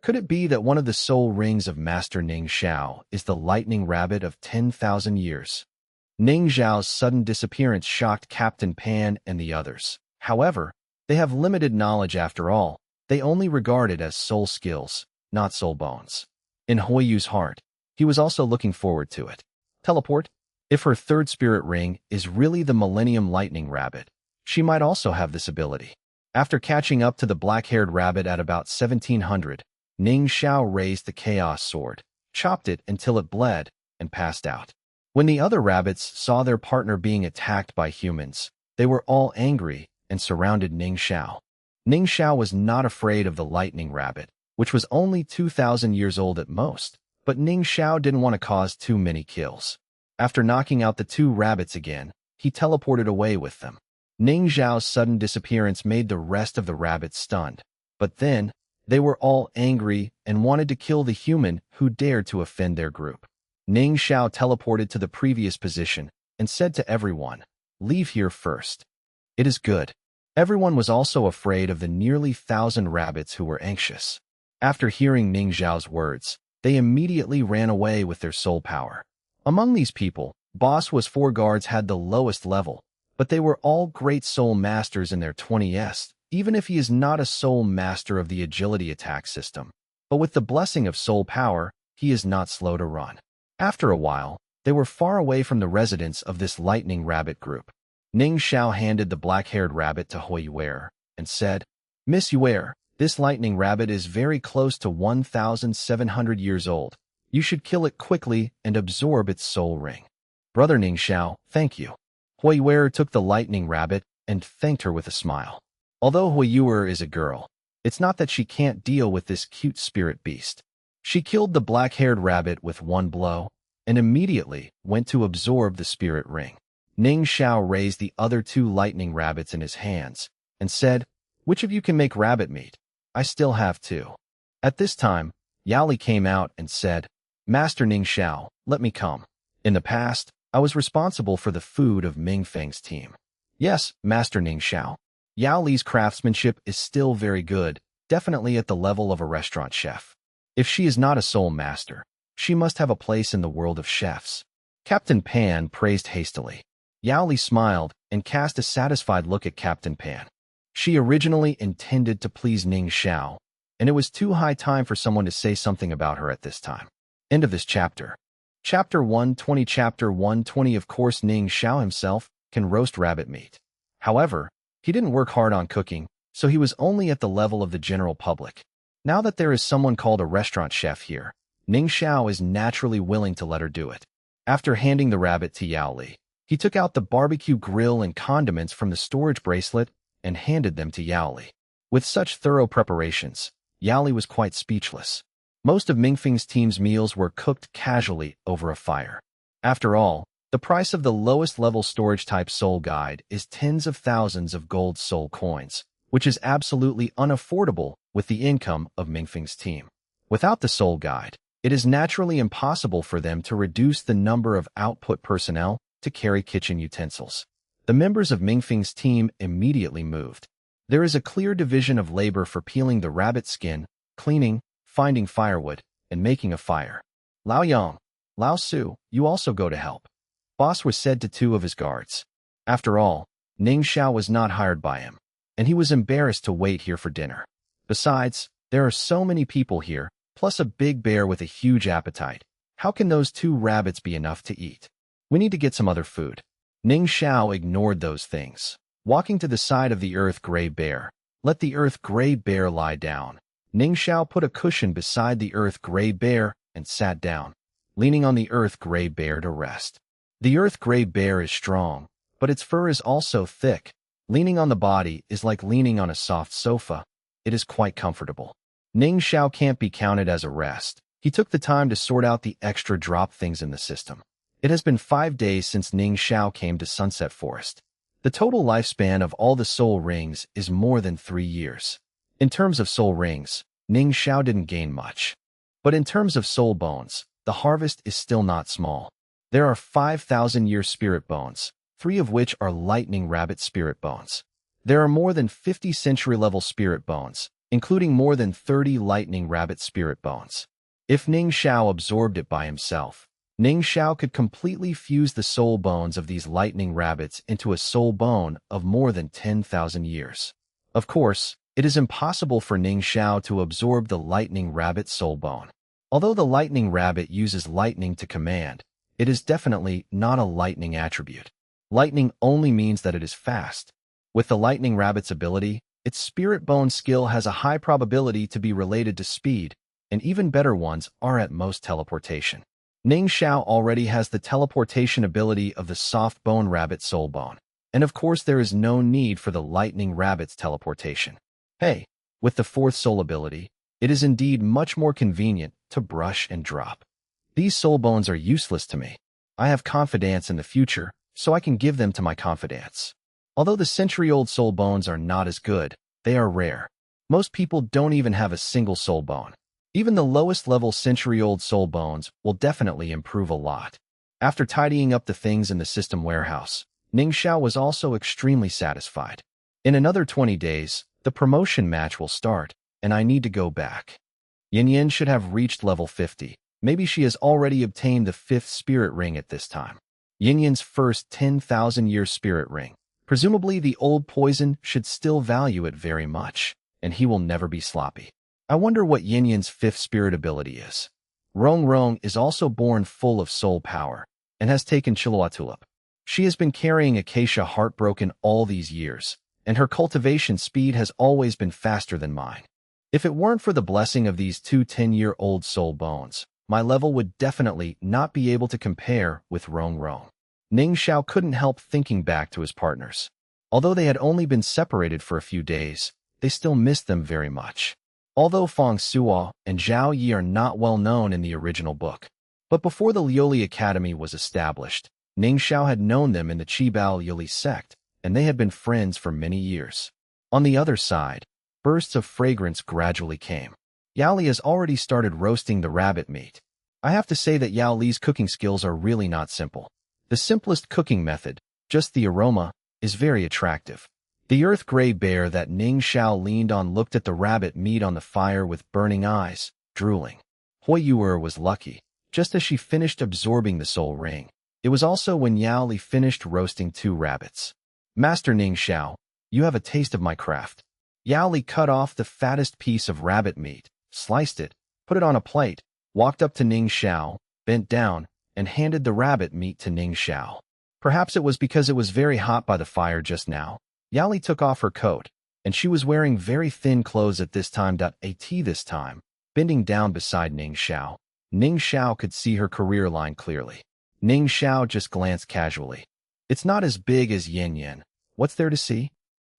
Could it be that one of the soul rings of Master Ning Zhao is the lightning rabbit of 10,000 years? Ning Zhao's sudden disappearance shocked Captain Pan and the others. However, they have limited knowledge after all. They only regard it as soul skills, not soul bones. In Huiyu's heart, he was also looking forward to it. Teleport? If her third spirit ring is really the Millennium Lightning Rabbit, she might also have this ability. After catching up to the black-haired rabbit at about 1700, Ning Zhao raised the Chaos Sword, chopped it until it bled, and passed out. When the other rabbits saw their partner being attacked by humans, they were all angry and surrounded Ning Zhao. Ning Zhao was not afraid of the lightning rabbit, which was only 2,000 years old at most, but Ning Zhao didn't want to cause too many kills. After knocking out the two rabbits again, he teleported away with them. Ning Zhao's sudden disappearance made the rest of the rabbits stunned, but then, they were all angry and wanted to kill the human who dared to offend their group. Ning Zhao teleported to the previous position and said to everyone, "Leave here first." It is good. Everyone was also afraid of the nearly 1,000 rabbits who were anxious. After hearing Ning Zhao's words, they immediately ran away with their soul power. Among these people, Boss was 4 guards had the lowest level, but they were all great soul masters in their 20s, even if he is not a soul master of the agility attack system. But with the blessing of soul power, he is not slow to run. After a while, they were far away from the residence of this lightning rabbit group. Ning Zhao handed the black-haired rabbit to Huiyuer and said, "Miss Yuer, this lightning rabbit is very close to 1,700 years old. You should kill it quickly and absorb its soul ring." "Brother Ning Zhao, thank you." Huiyuer took the lightning rabbit and thanked her with a smile. Although Huiyuer is a girl, it's not that she can't deal with this cute spirit beast. She killed the black-haired rabbit with one blow and immediately went to absorb the spirit ring. Ning Zhao raised the other 2 lightning rabbits in his hands and said, "Which of you can make rabbit meat? I still have 2. At this time, Yaoli came out and said, "Master Ning Zhao, let me come. In the past, I was responsible for the food of Mingfeng's team." "Yes, Master Ning Zhao. Yaoli's craftsmanship is still very good, definitely at the level of a restaurant chef. If she is not a soul master, she must have a place in the world of chefs." Captain Pan praised hastily. Yaoli smiled and cast a satisfied look at Captain Pan. She originally intended to please Ning Zhao, and it was too high time for someone to say something about her at this time. End of this chapter. Chapter 120. Chapter 120. Of course, Ning Zhao himself can roast rabbit meat. However, he didn't work hard on cooking, so he was only at the level of the general public. Now that there is someone called a restaurant chef here, Ning Zhao is naturally willing to let her do it. After handing the rabbit to Yaoli, he took out the barbecue grill and condiments from the storage bracelet and handed them to Yaoli. With such thorough preparations, Yaoli was quite speechless. Most of Mingfeng's team's meals were cooked casually over a fire. After all, the price of the lowest level storage type soul guide is tens of thousands of gold soul coins, which is absolutely unaffordable with the income of Mingfeng's team. Without the soul guide, it is naturally impossible for them to reduce the number of output personnel to carry kitchen utensils. The members of Mingfeng's team immediately moved. There is a clear division of labor for peeling the rabbit skin, cleaning, finding firewood, and making a fire. "Lao Yang, Lao Su, you also go to help," Boss was said to 2 of his guards. After all, Ning Zhao was not hired by him, and he was embarrassed to wait here for dinner. Besides, there are so many people here, plus a big bear with a huge appetite. How can those 2 rabbits be enough to eat? We need to get some other food. Ning Zhao ignored those things. Walking to the side of the earth gray bear, "Let the earth gray bear lie down." Ning Zhao put a cushion beside the earth gray bear and sat down, leaning on the earth gray bear to rest. The earth gray bear is strong, but its fur is also thick. Leaning on the body is like leaning on a soft sofa. It is quite comfortable. Ning Zhao can't be counted as a rest. He took the time to sort out the extra drop things in the system. It has been 5 days since Ning Zhao came to Sunset Forest. The total lifespan of all the soul rings is more than 3 years. In terms of soul rings, Ning Zhao didn't gain much. But in terms of soul bones, the harvest is still not small. There are 5,000-year spirit bones, 3 of which are lightning rabbit spirit bones. There are more than 50 century-level spirit bones, including more than 30 lightning rabbit spirit bones. If Ning Xiao absorbed it by himself, Ning Xiao could completely fuse the soul bones of these lightning rabbits into a soul bone of more than 10,000 years. Of course, it is impossible for Ning Xiao to absorb the lightning rabbit soul bone. Although the lightning rabbit uses lightning to command, it is definitely not a lightning attribute. Lightning only means that it is fast. With the lightning rabbit's ability, its spirit bone skill has a high probability to be related to speed, and even better ones are at most teleportation. Ning Xiao already has the teleportation ability of the soft bone rabbit soul bone, and of course there is no need for the lightning rabbit's teleportation. Hey, with the 4th soul ability, it is indeed much more convenient to brush and drop. These soul bones are useless to me. I have confidence in the future, so I can give them to my confidence. Although the century-old soul bones are not as good, they are rare. Most people don't even have a single soul bone. Even the lowest level century-old soul bones will definitely improve a lot. After tidying up the things in the system warehouse, Ning Xiao was also extremely satisfied. In another 20 days, the promotion match will start, and I need to go back. Yin Yin should have reached level 50. Maybe she has already obtained the 5th spirit ring at this time. Yin Yin's first 10,000-year spirit ring. Presumably the old poison should still value it very much, and he will never be sloppy. I wonder what Yin Yin's 5th spirit ability is. Rong Rong is also born full of soul power, and has taken Chilua Tulip. She has been carrying Acacia Heartbroken all these years, and her cultivation speed has always been faster than mine. If it weren't for the blessing of these 2 10-year-old soul bones, my level would definitely not be able to compare with Rong Rong. Ning Xiao couldn't help thinking back to his partners. Although they had only been separated for a few days, they still missed them very much. Although Feng Suo and Zhao Yi are not well known in the original book, but before the Liuli Academy was established, Ning Xiao had known them in the Qibao Liuli sect, and they had been friends for many years. On the other side, bursts of fragrance gradually came. Yao Li has already started roasting the rabbit meat. I have to say that Yao Li's cooking skills are really not simple. The simplest cooking method, just the aroma, is very attractive. The earth gray bear that Ning Xiao leaned on looked at the rabbit meat on the fire with burning eyes, drooling. Hui Yuer was lucky, just as she finished absorbing the soul ring. It was also when Yao Li finished roasting 2 rabbits. Master Ning Xiao, you have a taste of my craft. Yao Li cut off the fattest piece of rabbit meat, sliced it, put it on a plate, walked up to Ning Xiao, bent down, and handed the rabbit meat to Ning Xiao. Perhaps it was because it was very hot by the fire just now. Yao Li took off her coat, and she was wearing very thin clothes at this time. This time, bending down beside Ning Xiao. Ning Xiao could see her career line clearly. Ning Xiao just glanced casually. It's not as big as Yin Yin. What's there to see?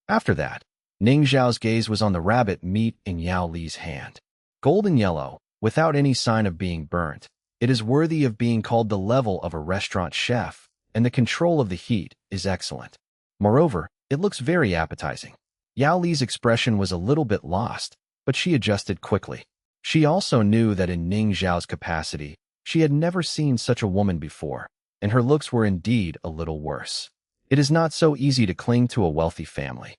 After that, Ning Xiao's gaze was on the rabbit meat in Yao Li's hand. Golden yellow, without any sign of being burnt, it is worthy of being called the level of a restaurant chef, and the control of the heat is excellent. Moreover, it looks very appetizing. Yao Li's expression was a little bit lost, but she adjusted quickly. She also knew that in Ning Xiao's capacity, she had never seen such a woman before, and her looks were indeed a little worse. It is not so easy to cling to a wealthy family.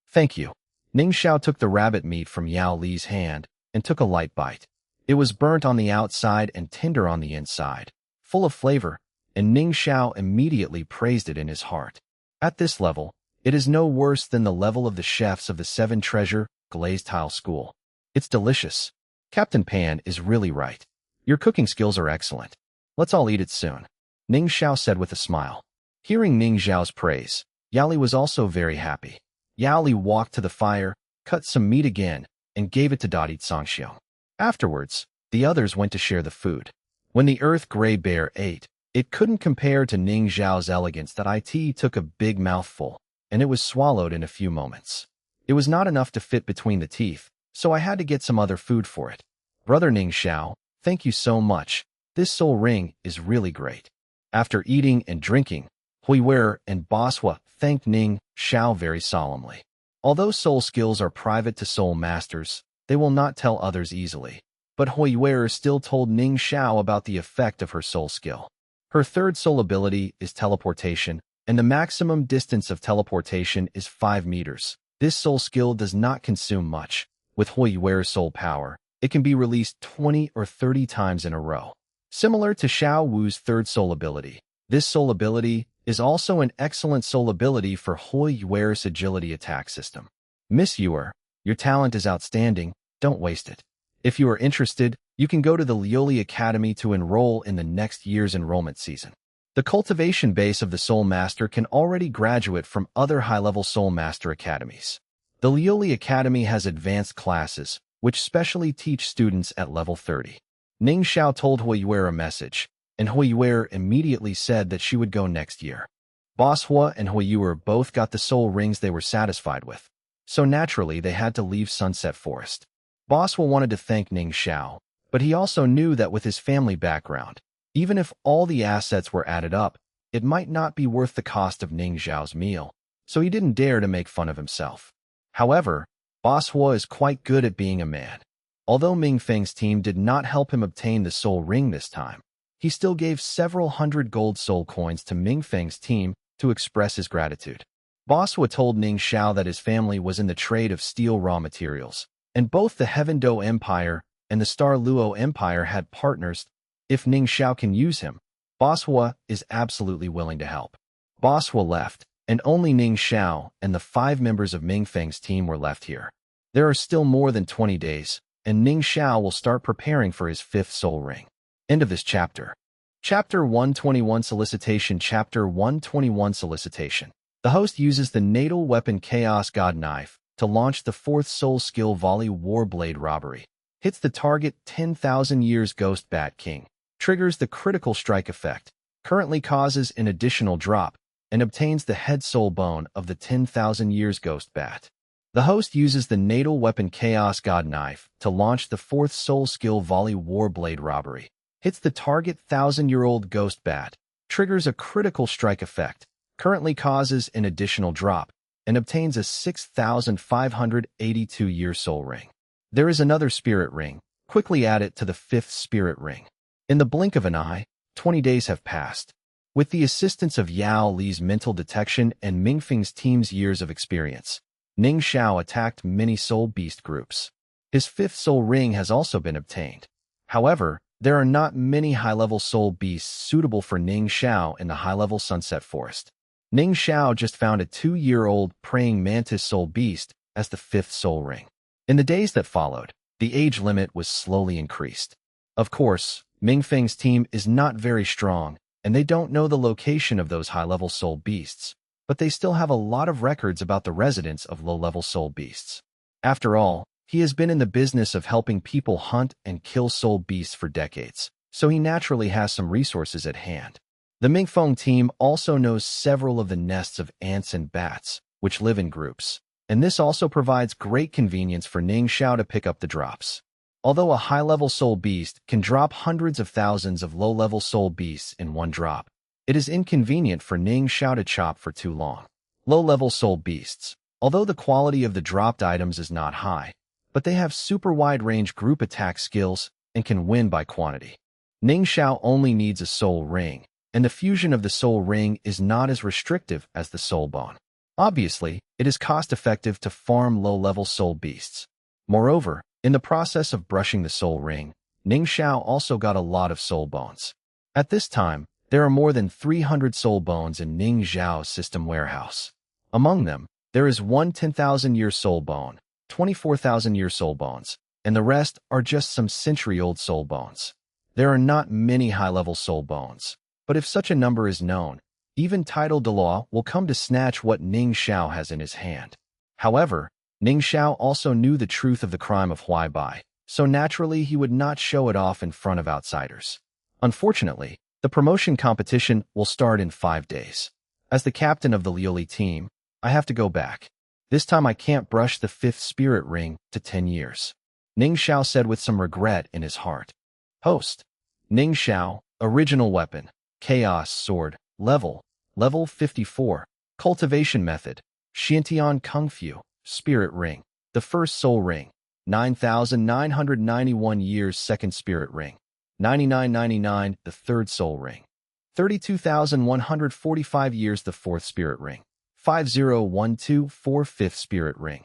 Thank you. Ning Xiao took the rabbit meat from Yao Li's hand and took a light bite. It was burnt on the outside and tender on the inside, full of flavor, and Ning Xiao immediately praised it in his heart. At this level, it is no worse than the level of the chefs of the 7 Treasure Glazed Tile School. It's delicious. Captain Pan is really right. Your cooking skills are excellent. Let's all eat it soon, Ning Xiao said with a smile. Hearing Ning Xiao's praise, Yao Li was also very happy. Yao Li walked to the fire, cut some meat again, and gave it to Dadi Songxiong. Afterwards, the others went to share the food. When the earth gray bear ate, it couldn't compare to Ning Xiao's elegance that it took a big mouthful, and it was swallowed in a few moments. It was not enough to fit between the teeth, so I had to get some other food for it. Brother Ning Xiao, thank you so much. This soul ring is really great. After eating and drinking, Hui Werer and Boswa thanked Ning Xiao very solemnly. Although soul skills are private to soul masters, they will not tell others easily. but Huiyuer still told Ning Xiao about the effect of her soul skill. Her third soul ability is teleportation, and the maximum distance of teleportation is 5 meters. This soul skill does not consume much. With Huiyuer's soul power, it can be released 20 or 30 times in a row. Similar to Xiao Wu's third soul ability, this soul ability is also an excellent soul ability for Huiyuer's agility attack system. Miss Yuer, your talent is outstanding, don't waste it. If you are interested, you can go to the Lioli Academy to enroll in the next year's enrollment season. The cultivation base of the Soul Master can already graduate from other high-level Soul Master academies. The Lioli Academy has advanced classes, which specially teach students at level 30. Ning Xiao told Huiyuer a message, and Huiyuer immediately said that she would go next year. Boss Hua and Huiyuer both got the soul rings they were satisfied with, so naturally they had to leave Sunset Forest. Boss Hua wanted to thank Ning Xiao, but he also knew that with his family background, even if all the assets were added up, it might not be worth the cost of Ning Xiao's meal, so he didn't dare to make fun of himself. However, Boss Hua is quite good at being a man. Although Ming Feng's team did not help him obtain the soul ring this time, he still gave several hundred gold soul coins to Ming Feng's team to express his gratitude. Boss Hua told Ning Xiao that his family was in the trade of steel raw materials, and both the Heaven Do Empire and the Star Luo Empire had partners. If Ning Xiao can use him, Boss Hua is absolutely willing to help. Boss Hua left, and only Ning Xiao and the 5 members of Ming Feng's team were left here. There are still more than 20 days, and Ning Xiao will start preparing for his 5th soul ring. End of this chapter. Chapter 121 Solicitation. Chapter 121 Solicitation. The host uses the natal weapon Chaos God Knife to launch the 4th soul skill volley Warblade Robbery. Hits the target 10,000 years Ghost Bat King. Triggers the critical strike effect. Currently causes an additional drop, and obtains the head soul bone of the 10,000 years Ghost Bat. The host uses the natal weapon Chaos God Knife to launch the 4th soul skill volley Warblade Robbery. Hits the target 1,000-year-old Ghost Bat. Triggers a critical strike effect. Currently causes an additional drop, and obtains a 6,582-year soul ring. There is another spirit ring. Quickly add it to the 5th spirit ring. In the blink of an eye, 20 days have passed. With the assistance of Yao Li's mental detection and Ming Feng's team's years of experience, Ning Xiao attacked many soul beast groups. His 5th soul ring has also been obtained. However, there are not many high-level soul beasts suitable for Ning Xiao in the high-level Sunset Forest. Ning Xiao just found a 2-year-old praying mantis soul beast as the 5th soul ring. In the days that followed, the age limit was slowly increased. Of course, Ming Feng's team is not very strong, and they don't know the location of those high-level soul beasts, but they still have a lot of records about the residents of low-level soul beasts. After all, he has been in the business of helping people hunt and kill soul beasts for decades, so he naturally has some resources at hand. The Ming Feng team also knows several of the nests of ants and bats, which live in groups, and this also provides great convenience for Ning Xiao to pick up the drops. Although a high-level soul beast can drop hundreds of thousands of low-level soul beasts in one drop, it is inconvenient for Ning Xiao to chop for too long. Low-level soul beasts, although the quality of the dropped items is not high, but they have super wide-range group attack skills and can win by quantity. Ning Xiao only needs a soul ring, and the fusion of the soul ring is not as restrictive as the soul bone. Obviously, it is cost-effective to farm low-level soul beasts. Moreover, in the process of brushing the soul ring, Ning Xiao also got a lot of soul bones. At this time, there are more than 300 soul bones in Ning Xiao's system warehouse. Among them, there is one 10,000-year soul bone, 24,000-year soul bones, and the rest are just some century-old soul bones. There are not many high-level soul bones, but if such a number is known, even titled Douluo will come to snatch what Ning Xiao has in his hand. However, Ning Xiao also knew the truth of the crime of Huaibai, so naturally he would not show it off in front of outsiders. Unfortunately, the promotion competition will start in 5 days. As the captain of the Lioli team, I have to go back. This time I can't brush the 5th spirit ring to 10 years. Ning Xiao said with some regret in his heart. Host. Ning Xiao, original weapon, Chaos Sword, level 54, cultivation method, Xiantian Kung Fu, spirit ring, the 1st soul ring, 9,991 years second spirit ring. 9999 the third soul ring. 32,145 years the fourth spirit ring. 50124 fifth spirit ring.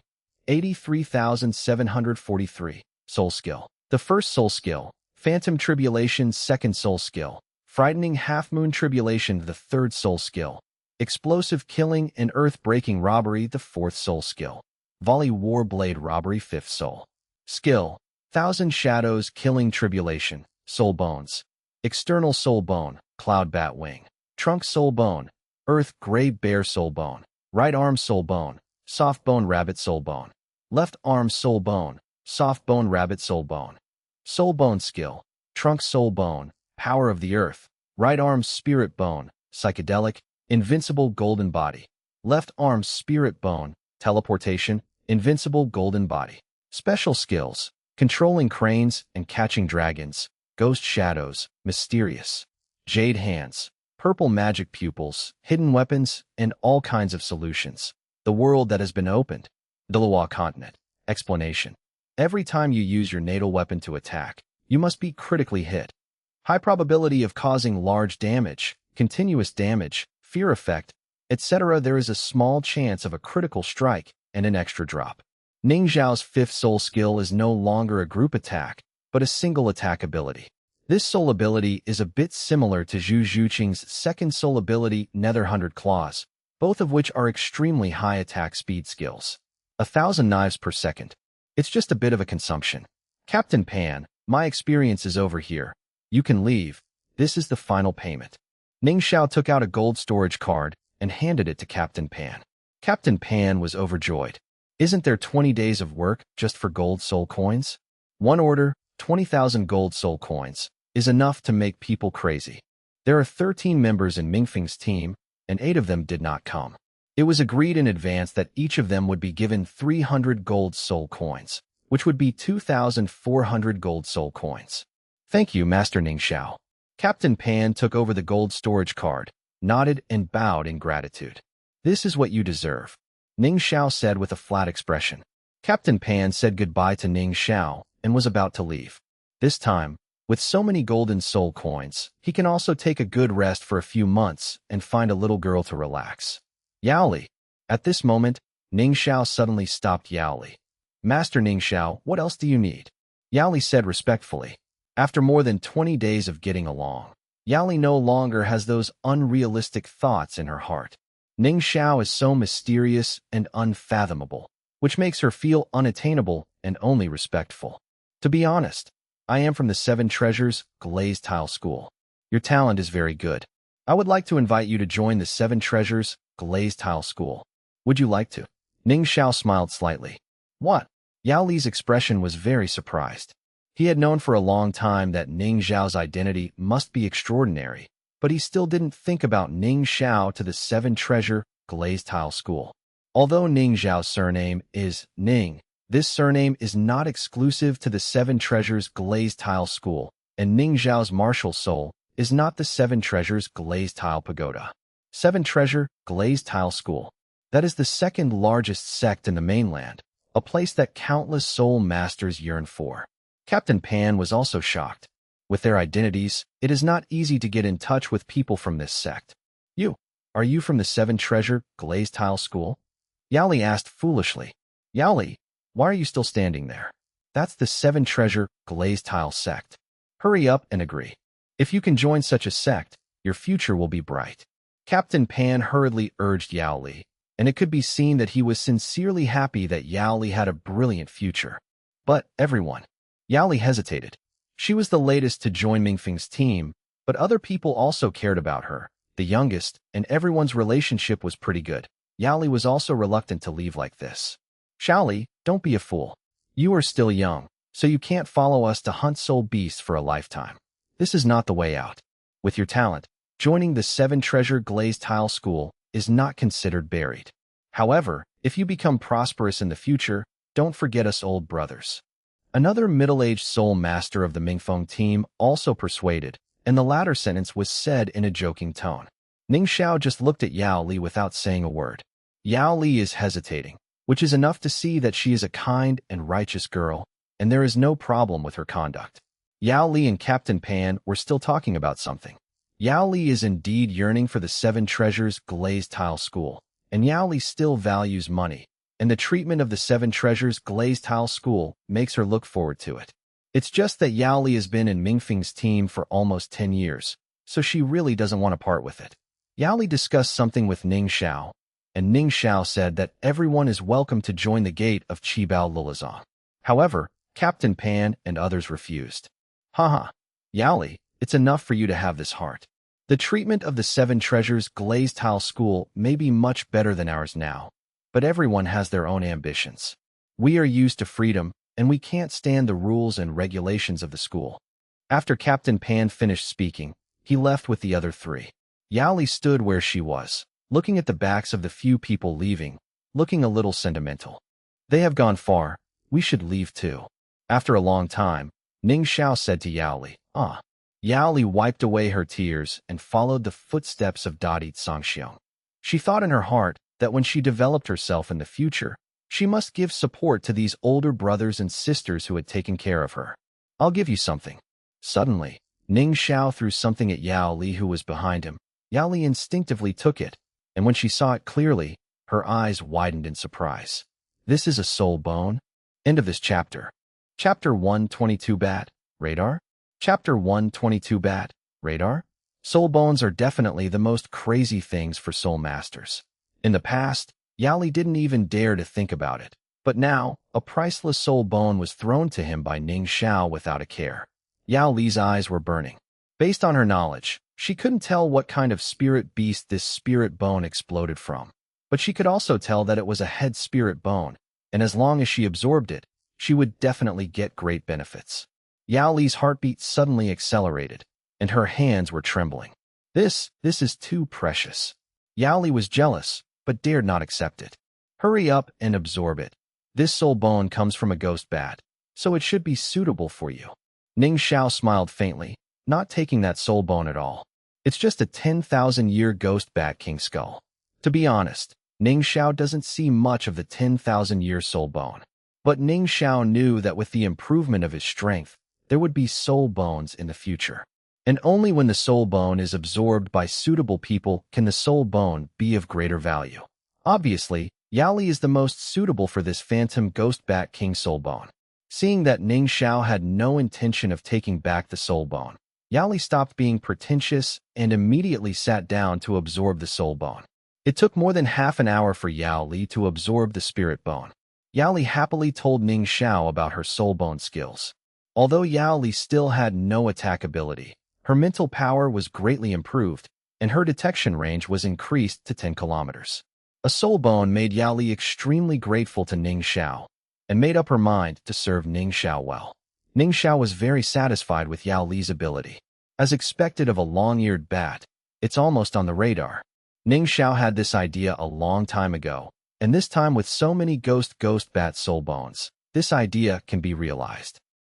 83,743 soul skill. The first soul skill. Phantom tribulation second soul skill. Frightening half-moon tribulation the third soul skill. Explosive killing and earth-breaking robbery the fourth soul skill. Volley war blade robbery fifth soul skill. Thousand shadows killing tribulation. Soul bones. External soul bone. Cloud bat wing. Trunk soul bone. Earth gray bear soul bone. Right arm soul bone. Soft bone rabbit soul bone. Left arm soul bone. Soft bone rabbit soul bone. Soul bone skill. Trunk soul bone. Power of the earth. Right arm spirit bone. Psychedelic. Invincible golden body. Left arm spirit bone. Teleportation. Invincible golden body. Special skills. Controlling cranes and catching dragons. Ghost shadows. Mysterious. Jade hands. Purple magic pupils. Hidden weapons. And all kinds of solutions. The world that has been opened. Douluo continent. Explanation. Every time you use your natal weapon to attack, you must be critically hit. High probability of causing large damage, continuous damage, fear effect, etc. There is a small chance of a critical strike and an extra drop. Ning Zhao's fifth soul skill is no longer a group attack, but a single attack ability. This soul ability is a bit similar to Zhu Zhuqing's second soul ability, Nether 100 Claws, both of which are extremely high attack speed skills. 1,000 knives per second. It's just a bit of a consumption. Captain Pan, my experience is over here. You can leave. This is the final payment. Ning Zhao took out a gold storage card and handed it to Captain Pan. Captain Pan was overjoyed. Isn't there 20 days of work just for gold soul coins? One order, 20,000 gold soul coins, is enough to make people crazy. There are 13 members in Mingfeng's team, and 8 of them did not come. It was agreed in advance that each of them would be given 300 gold soul coins, which would be 2,400 gold soul coins. Thank you, Master Ning Zhao. Captain Pan took over the gold storage card, nodded and bowed in gratitude. This is what you deserve, Ning Zhao said with a flat expression. Captain Pan said goodbye to Ning Zhao and was about to leave. This time, with so many golden soul coins, he can also take a good rest for a few months and find a little girl to relax. Yaoli. At this moment, Ning Zhao suddenly stopped Yaoli. Master Ning Zhao, what else do you need? Yaoli said respectfully. After more than 20 days of getting along, Yaoli no longer has those unrealistic thoughts in her heart. Ning Zhao is so mysterious and unfathomable, which makes her feel unattainable and only respectful. To be honest, I am from the 7 Treasures Glazed Tile School. Your talent is very good. I would like to invite you to join the 7 Treasures Glazed Tile School. Would you like to? Ning Zhao smiled slightly. What? Yao Li's expression was very surprised. He had known for a long time that Ning Zhao's identity must be extraordinary, but he still didn't think about Ning Zhao to the 7 Treasure Glazed Tile School. Although Ning Zhao's surname is Ning, this surname is not exclusive to the 7 Treasures Glazed Tile School, and Ning Zhao's martial soul is not the 7 Treasures Glazed Tile Pagoda. 7 Treasure Glazed Tile School. That is the second largest sect in the mainland, a place that countless soul masters yearn for. Captain Pan was also shocked. With their identities, it is not easy to get in touch with people from this sect. Are you from the 7 Treasure Glazed Tile School? Yaoli asked foolishly. Yaoli, why are you still standing there? That's the 7 Treasure Glazed Tile sect. Hurry up and agree. If you can join such a sect, your future will be bright. Captain Pan hurriedly urged Yaoli, and it could be seen that he was sincerely happy that Yaoli had a brilliant future. But everyone. Yaoli hesitated. She was the latest to join Mingfeng's team, but other people also cared about her, the youngest, and everyone's relationship was pretty good. Yaoli was also reluctant to leave like this. Shaoli, don't be a fool. You are still young, so you can't follow us to hunt soul beasts for a lifetime. This is not the way out. With your talent, joining the 7 Treasure Glazed Tile School is not considered buried. However, if you become prosperous in the future, don't forget us old brothers. Another middle-aged soul master of the Mingfeng team also persuaded, and the latter sentence was said in a joking tone. Ning Zhao just looked at Yao Li without saying a word. Yao Li is hesitating, which is enough to see that she is a kind and righteous girl, and there is no problem with her conduct. Yao Li and Captain Pan were still talking about something. Yao Li is indeed yearning for the 7 Treasures glazed tile school, and Yao Li still values money, and the treatment of the 7 Treasures glazed tile school makes her look forward to it. It's just that Yao Li has been in Mingfeng's team for almost 10 years, so she really doesn't want to part with it. Yao Li discussed something with Ning Xiao, and Ning Xiao said that everyone is welcome to join the gate of Qibao Lulazong. However, Captain Pan and others refused. Haha, Yao Li, it's enough for you to have this heart. The treatment of the 7 Treasures glazed tile school may be much better than ours now, but everyone has their own ambitions. We are used to freedom, and we can't stand the rules and regulations of the school. After Captain Pan finished speaking, he left with the other 3. Yao Li stood where she was, looking at the backs of the few people leaving, looking a little sentimental. They have gone far, we should leave too. After a long time, Ning Xiao said to Yao Li, "Ah." Yao Li wiped away her tears and followed the footsteps of Dadi Songxiong. She thought in her heart that when she developed herself in the future, she must give support to these older brothers and sisters who had taken care of her. "I'll give you something." Suddenly, Ning Xiao threw something at Yao Li, who was behind him. Yao Li instinctively took it, and when she saw it clearly, her eyes widened in surprise. This is a soul bone? End of this chapter. Chapter 122 Bat, Radar? Chapter 122 Bat, Radar? Soul bones are definitely the most crazy things for soul masters. In the past, Yao Li didn't even dare to think about it, but now, a priceless soul bone was thrown to him by Ning Xiao without a care. Yao Li's eyes were burning. Based on her knowledge, she couldn't tell what kind of spirit beast this spirit bone exploded from, but she could also tell that it was a head spirit bone, and as long as she absorbed it, she would definitely get great benefits. Yao Li's heartbeat suddenly accelerated, and her hands were trembling. This is too precious. Yao Li was jealous, but dared not accept it. Hurry up and absorb it. This soul bone comes from a ghost bat, so it should be suitable for you. Ning Xiao smiled faintly, not taking that soul bone at all. It's just a 10,000-year ghost bat king skull. To be honest, Ning Xiao doesn't see much of the 10,000-year soul bone. But Ning Xiao knew that with the improvement of his strength, there would be soul bones in the future. And only when the soul bone is absorbed by suitable people can the soul bone be of greater value. Obviously, Yao Li is the most suitable for this phantom ghost bat king soul bone. Seeing that Ning Xiao had no intention of taking back the soul bone, Yao Li stopped being pretentious and immediately sat down to absorb the soul bone. It took more than half an hour for Yao Li to absorb the spirit bone. Yao Li happily told Ning Xiao about her soul bone skills. Although Yao Li still had no attack ability, her mental power was greatly improved, and her detection range was increased to 10 kilometers. A soul bone made Yao Li extremely grateful to Ning Xiao, and made up her mind to serve Ning Xiao well. Ning Xiao was very satisfied with Yao Li's ability. As expected of a long-eared bat, it's almost on the radar. Ning Xiao had this idea a long time ago, and this time with so many ghost bat soul bones, this idea can be realized.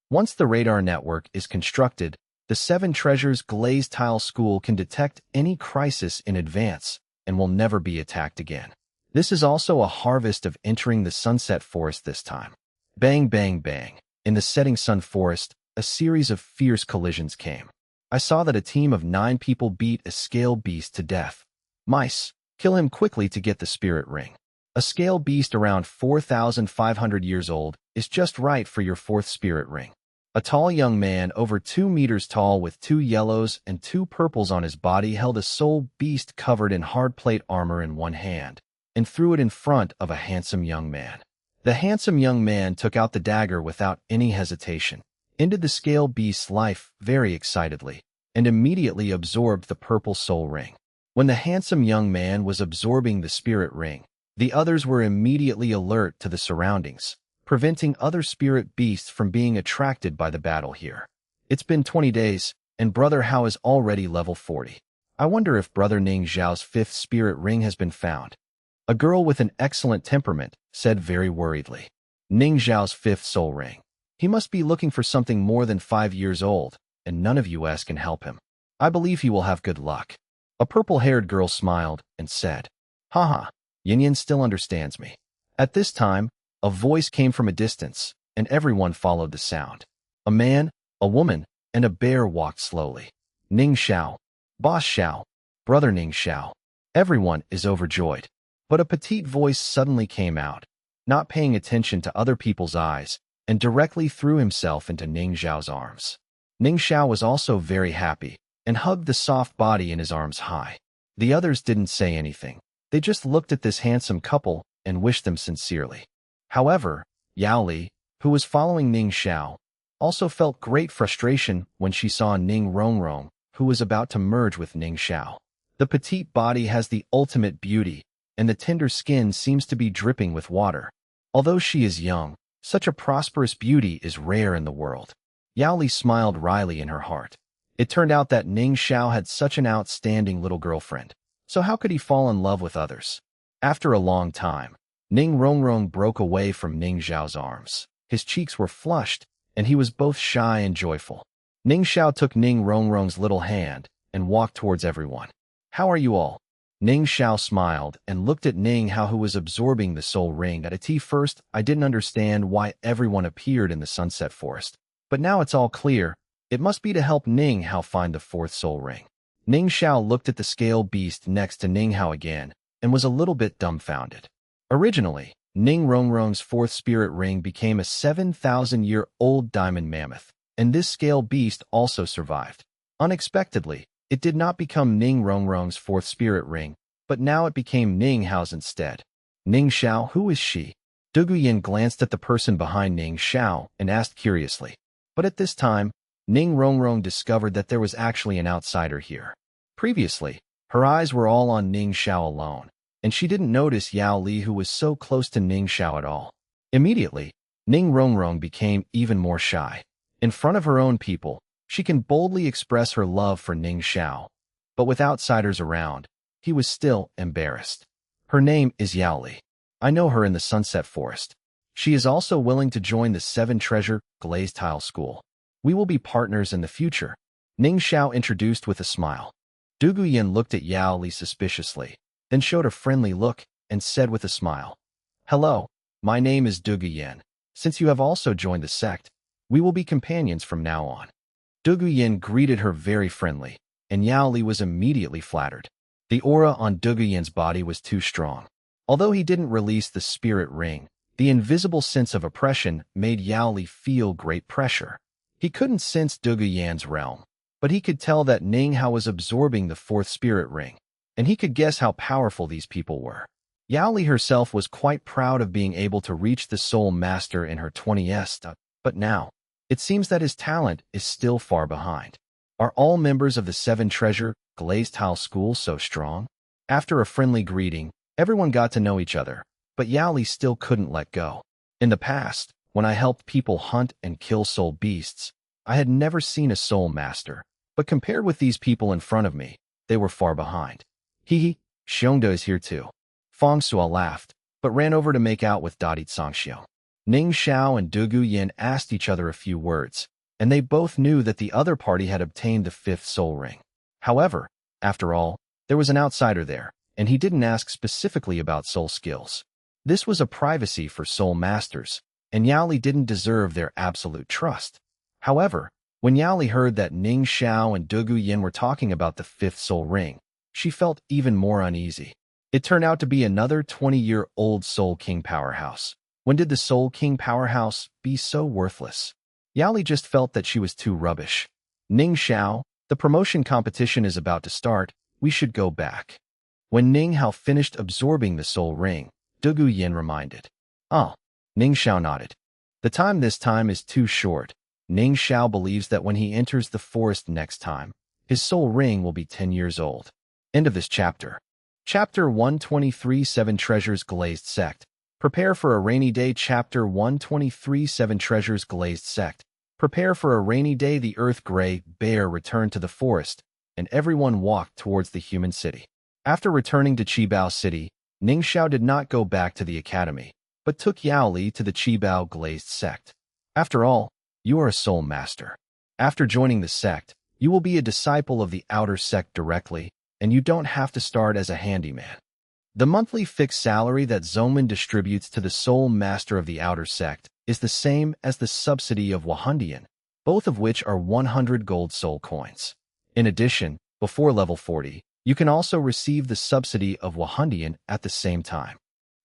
Once the radar network is constructed, the 7 Treasures glazed tile school can detect any crisis in advance and will never be attacked again. This is also a harvest of entering the sunset forest this time. Bang, bang, bang. In the setting sun forest, a series of fierce collisions came. I saw that a team of 9 people beat a scale beast to death. Mice, kill him quickly to get the spirit ring. A scale beast around 4,500 years old is just right for your 4th spirit ring. A tall young man over 2 meters tall with 2 yellows and 2 purples on his body held a soul beast covered in hard plate armor in one hand, and threw it in front of a handsome young man. The handsome young man took out the dagger without any hesitation, ended the scale beast's life very excitedly, and immediately absorbed the purple soul ring. When the handsome young man was absorbing the spirit ring, the others were immediately alert to the surroundings, preventing other spirit beasts from being attracted by the battle here. It's been 20 days, and Brother Hao is already level 40. I wonder if Brother Ning Zhao's 5th spirit ring has been found. A girl with an excellent temperament said very worriedly. Ning Zhao's 5th soul ring. He must be looking for something more than 5 years old, and none of us can help him. I believe he will have good luck. A purple-haired girl smiled and said, Haha, Yin Yin still understands me. At this time, a voice came from a distance, and everyone followed the sound. A man, a woman, and a bear walked slowly. Ning Xiao, Boss Xiao, Brother Ning Xiao. Everyone is overjoyed. But a petite voice suddenly came out, not paying attention to other people's eyes, and directly threw himself into Ning Xiao's arms. Ning Xiao was also very happy, and hugged the soft body in his arms high. The others didn't say anything. They just looked at this handsome couple and wished them sincerely. However, Yao Li, who was following Ning Xiao, also felt great frustration when she saw Ning Rongrong, who was about to merge with Ning Xiao. The petite body has the ultimate beauty, and the tender skin seems to be dripping with water. Although she is young, such a prosperous beauty is rare in the world. Yao Li smiled wryly in her heart. It turned out that Ning Xiao had such an outstanding little girlfriend, so how could he fall in love with others? After a long time, Ning Rongrong broke away from Ning Xiao's arms. His cheeks were flushed, and he was both shy and joyful. Ning Xiao took Ning Rongrong's little hand and walked towards everyone. "How are you all?" Ning Xiao smiled and looked at Ning Hao, who was absorbing the soul ring. At first, I didn't understand why everyone appeared in the sunset forest, but now it's all clear. It must be to help Ning Hao find the fourth soul ring. Ning Xiao looked at the scale beast next to Ning Hao again and was a little bit dumbfounded. Originally, Ning Rongrong's fourth spirit ring became a 7,000-year-old diamond mammoth, and this scale beast also survived. Unexpectedly, it did not become Ning Rongrong's fourth spirit ring, but now it became Ning Hao's instead. Ning Xiao, who is she? Duguyan glanced at the person behind Ning Xiao and asked curiously. But at this time, Ning Rongrong discovered that there was actually an outsider here. Previously, her eyes were all on Ning Xiao alone, and she didn't notice Yao Li, who was so close to Ning Xiao at all. Immediately, Ning Rongrong became even more shy. In front of her own people, she can boldly express her love for Ning Xiao, but with outsiders around, he was still embarrassed. Her name is Yao Li. I know her in the Sunset Forest. She is also willing to join the 7 Treasure Glazed Tile School. We will be partners in the future, Ning Xiao introduced with a smile. Du Guyan looked at Yao Li suspiciously, then showed a friendly look and said with a smile, "Hello, my name is Du Guyan. Since you have also joined the sect, we will be companions from now on." Du Guyan greeted her very friendly, and Yao Li was immediately flattered. The aura on Du Guyan's body was too strong. Although he didn't release the spirit ring, the invisible sense of oppression made Yao Li feel great pressure. He couldn't sense Du Guyan's realm, but he could tell that Ning Hao was absorbing the fourth spirit ring, and he could guess how powerful these people were. Yao Li herself was quite proud of being able to reach the Soul Master in her 20s, but now, it seems that his talent is still far behind. Are all members of the 7 Treasure Glazed Tile School so strong? After a friendly greeting, everyone got to know each other, but Yao Li still couldn't let go. In the past, when I helped people hunt and kill soul beasts, I had never seen a soul master, but compared with these people in front of me, they were far behind. Hee, Xiongde is here too. Fang Sua laughed, but ran over to make out with Dadi Sangxiu. Ning Xiao and Du Guyan asked each other a few words, and they both knew that the other party had obtained the 5th soul ring. However, after all, there was an outsider there, and he didn't ask specifically about soul skills. This was a privacy for soul masters, and Yao Li didn't deserve their absolute trust. However, when Yao Li heard that Ning Xiao and Du Guyan were talking about the 5th soul ring, she felt even more uneasy. It turned out to be another 20-year-old Soul King powerhouse. When did the Soul King powerhouse be so worthless? Yao Li just felt that she was too rubbish. Ning Xiao, the promotion competition is about to start. We should go back. When Ning Hao finished absorbing the soul ring, Du Guyan reminded. "Oh." Ning Xiao nodded. The time this time is too short. Ning Xiao believes that when he enters the forest next time, his soul ring will be 10 years old. End of this chapter. Chapter 123 7 Treasures Glazed Sect. Prepare for a rainy day. Chapter 123 7 Treasures Glazed Sect. Prepare for a rainy day. The Earth Gray Bear returned to the forest, and everyone walked towards the human city. After returning to Qibao City, Ning Xiao did not go back to the academy, but took Yao Li to the Qibao Glazed Sect. After all, you are a soul master. After joining the sect, you will be a disciple of the outer sect directly, and you don't have to start as a handyman. The monthly fixed salary that Zoman distributes to the soul master of the outer sect is the same as the subsidy of Wahundian, both of which are 100 gold soul coins. In addition, before level 40, you can also receive the subsidy of Wahundian at the same time.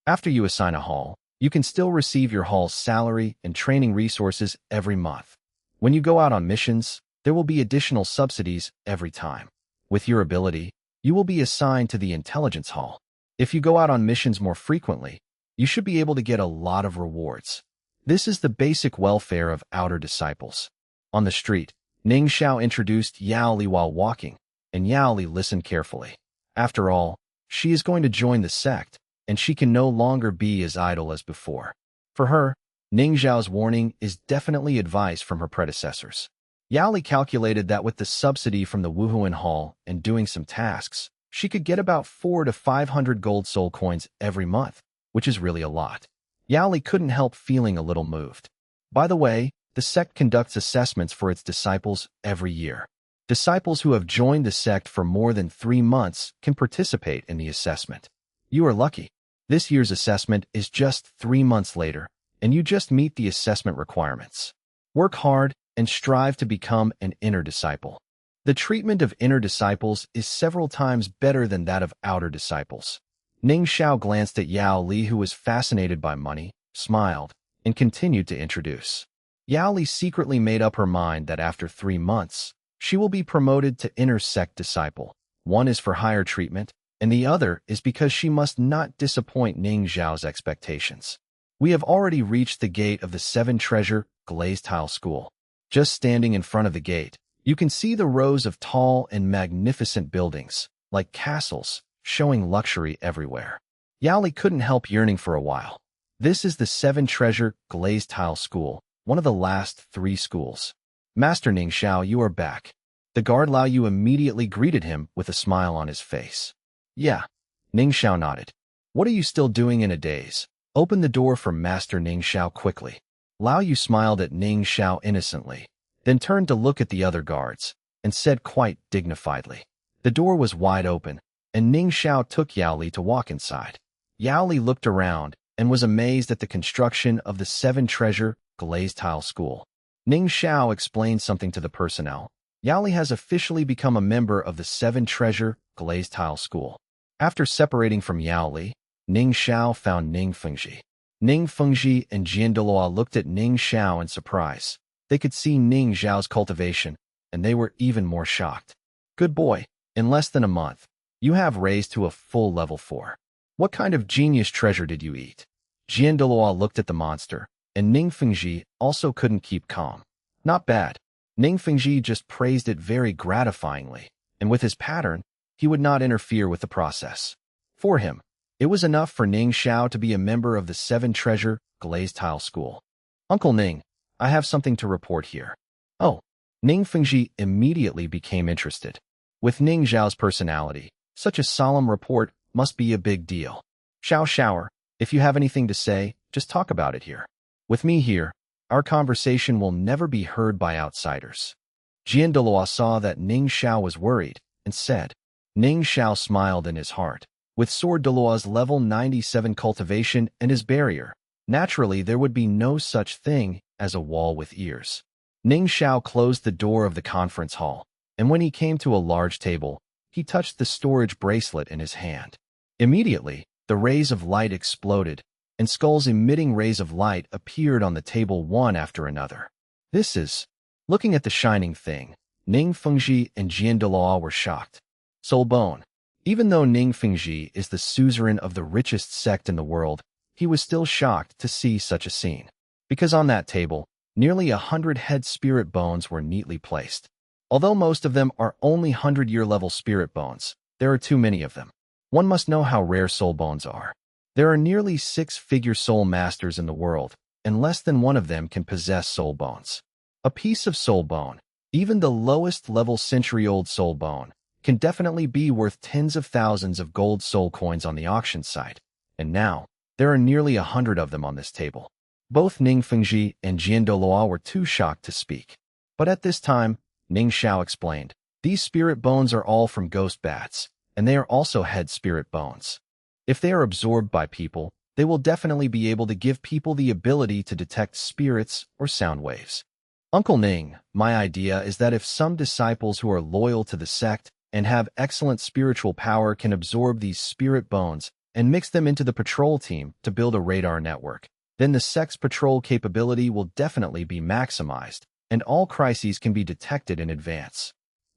After you assign a hall, you can still receive your hall's salary and training resources every month. When you go out on missions, there will be additional subsidies every time. With your ability, you will be assigned to the intelligence hall. If you go out on missions more frequently, you should be able to get a lot of rewards. This is the basic welfare of outer disciples. On the street, Ning Xiao introduced Yao Li while walking, and Yao Li listened carefully. After all, she is going to join the sect, and she can no longer be as idle as before. For her, Ning Xiao's warning is definitely advice from her predecessors. Yao Li calculated that with the subsidy from the Wuhuan Hall and doing some tasks, she could get about 400 to 500 gold soul coins every month, which is really a lot. Yao Li couldn't help feeling a little moved. By the way, the sect conducts assessments for its disciples every year. Disciples who have joined the sect for more than 3 months can participate in the assessment. You are lucky. This year's assessment is just 3 months later, and you just meet the assessment requirements. Work hard and strive to become an inner disciple. The treatment of inner disciples is several times better than that of outer disciples. Ning Xiao glanced at Yao Li, who was fascinated by money, smiled, and continued to introduce. Yao Li secretly made up her mind that after 3 months, she will be promoted to inner sect disciple. One is for higher treatment, and the other is because she must not disappoint Ning Xiao's expectations. We have already reached the gate of the 7-treasure glazed tile school. Just standing in front of the gate, you can see the rows of tall and magnificent buildings, like castles, showing luxury everywhere. Yao Li couldn't help yearning for a while. This is the 7-treasure glazed tile school, one of the last 3 schools. Master Ning Xiao, you are back. The guard Lao Yu immediately greeted him with a smile on his face. Yeah, Ning Xiao nodded. What are you still doing in a daze? Open the door for Master Ning Xiao quickly. Lao Yu smiled at Ning Xiao innocently, then turned to look at the other guards, and said quite dignifiedly. The door was wide open, and Ning Xiao took Yao Li to walk inside. Yao Li looked around and was amazed at the construction of the 7-treasure glazed tile school. Ning Xiao explained something to the personnel. Yao Li has officially become a member of the 7-treasure glazed tile school. After separating from Yao Li, Ning Xiao found Ning Fengji. Ning Fengji and Jian Douluo looked at Ning Xiao in surprise. They could see Ning Xiao's cultivation, and they were even more shocked. Good boy, in less than a month, you have raised to a full level 4. What kind of genius treasure did you eat? Jian Douluo looked at the monster, and Ning Fengji also couldn't keep calm. Not bad. Ning Fengji just praised it very gratifyingly, and with his pattern, he would not interfere with the process. For him, it was enough for Ning Xiao to be a member of the 7-treasure glazed tile school. Uncle Ning, I have something to report here. Oh, Ning Fengji immediately became interested. With Ning Xiao's personality, such a solemn report must be a big deal. Shower, if you have anything to say, just talk about it here. With me here, our conversation will never be heard by outsiders. Jian Douluo saw that Ning Xiao was worried and said. Ning Xiao smiled in his heart. With Sword Douluo's level 97 cultivation and his barrier, naturally there would be no such thing as a wall with ears. Ning Xiao closed the door of the conference hall, and when he came to a large table, he touched the storage bracelet in his hand. Immediately, the rays of light exploded, and skulls emitting rays of light appeared on the table one after another. This is... Looking at the shining thing, Ning Fengji and Jian Douluo were shocked. Soul Bone. Even though Ning Fengji is the suzerain of the richest sect in the world, he was still shocked to see such a scene. Because on that table, nearly 100 head spirit bones were neatly placed. Although most of them are only 100-year level spirit bones, there are too many of them. One must know how rare soul bones are. There are nearly 6-figure soul masters in the world, and less than one of them can possess soul bones. A piece of soul bone, even the lowest level century-old soul bone, can definitely be worth tens of thousands of gold soul coins on the auction site, and now, there are nearly 100 of them on this table. Both Ning Fengji and Jian Douluo were too shocked to speak. But at this time, Ning Xiao explained, these spirit bones are all from ghost bats, and they are also head spirit bones. If they are absorbed by people, they will definitely be able to give people the ability to detect spirits or sound waves. Uncle Ning, my idea is that if some disciples who are loyal to the sect and have excellent spiritual power can absorb these spirit bones and mix them into the patrol team to build a radar network, then the sect's patrol capability will definitely be maximized, and all crises can be detected in advance.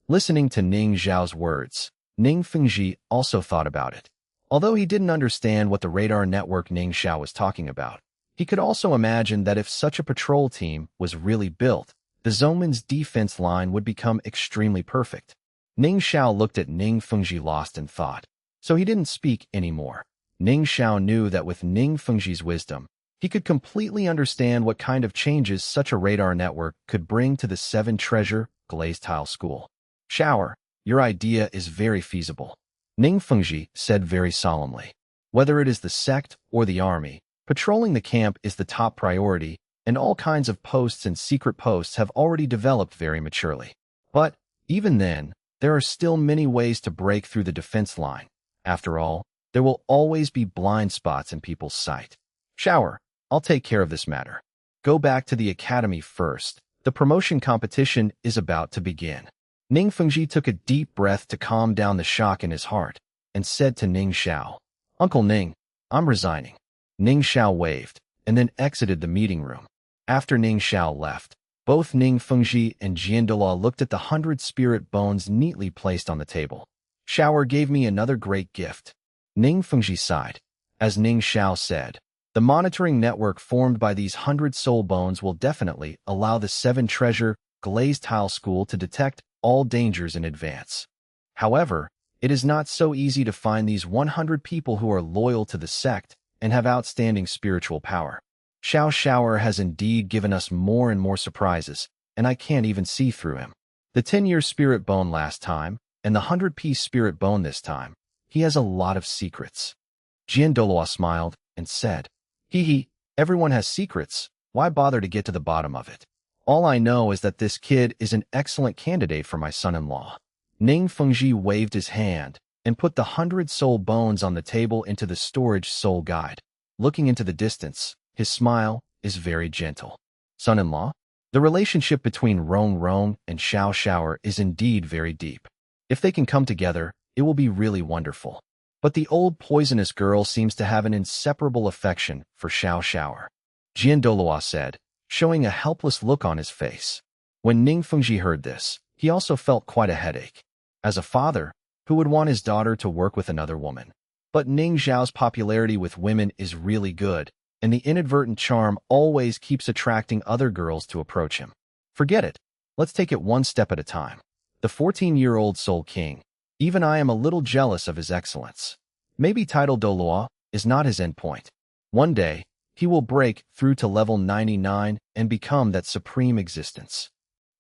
Listening to Ning Zhao's words, Ning Fengji also thought about it. Although he didn't understand what the radar network Ning Xiao was talking about, he could also imagine that if such a patrol team was really built, the Zoman's defense line would become extremely perfect. Ning Xiao looked at Ning Fengji lost in thought, so he didn't speak anymore. Ning Xiao knew that with Ning Fengji's wisdom, he could completely understand what kind of changes such a radar network could bring to the Seven Treasure Glazed Tile School. Shower, your idea is very feasible, Ning Fengji said very solemnly. Whether it is the sect or the army, patrolling the camp is the top priority, and all kinds of posts and secret posts have already developed very maturely. But, even then, there are still many ways to break through the defense line. After all, there will always be blind spots in people's sight. Shower, I'll take care of this matter. Go back to the academy first. The promotion competition is about to begin. Ning Fengji took a deep breath to calm down the shock in his heart and said to Ning Xiao, Uncle Ning, I'm resigning. Ning Xiao waved and then exited the meeting room. After Ning Xiao left, both Ning Fengji and Douluo looked at the 100 spirit bones neatly placed on the table. Shower gave me another great gift. Ning Fengji sighed. As Ning Xiao said, the monitoring network formed by these 100 soul bones will definitely allow the Seven Treasure Glazed Tile School to detect all dangers in advance. However, it is not so easy to find these 100 people who are loyal to the sect and have outstanding spiritual power. Xiao Shower has indeed given us more and more surprises, and I can't even see through him. The 10-year spirit bone last time, and the 100-piece spirit bone this time. He has a lot of secrets. Douluo smiled and said, Hee, everyone has secrets. Why bother to get to the bottom of it? All I know is that this kid is an excellent candidate for my son-in-law. Ning Fengji waved his hand and put the 100 soul bones on the table into the storage soul guide. Looking into the distance, his smile is very gentle. Son-in-law? The relationship between Rong and Xiao Shower is indeed very deep. If they can come together, it will be really wonderful. But the old poisonous girl seems to have an inseparable affection for Xiao Shower. Douluo said, showing a helpless look on his face. When Ning Fengji heard this, he also felt quite a headache. As a father, who would want his daughter to work with another woman? But Ning Zhao's popularity with women is really good, and the inadvertent charm always keeps attracting other girls to approach him. Forget it. Let's take it one step at a time. The 14-year-old Soul King. Even I am a little jealous of his excellence. Maybe title Douluo is not his endpoint. One day, he will break through to level 99 and become that supreme existence.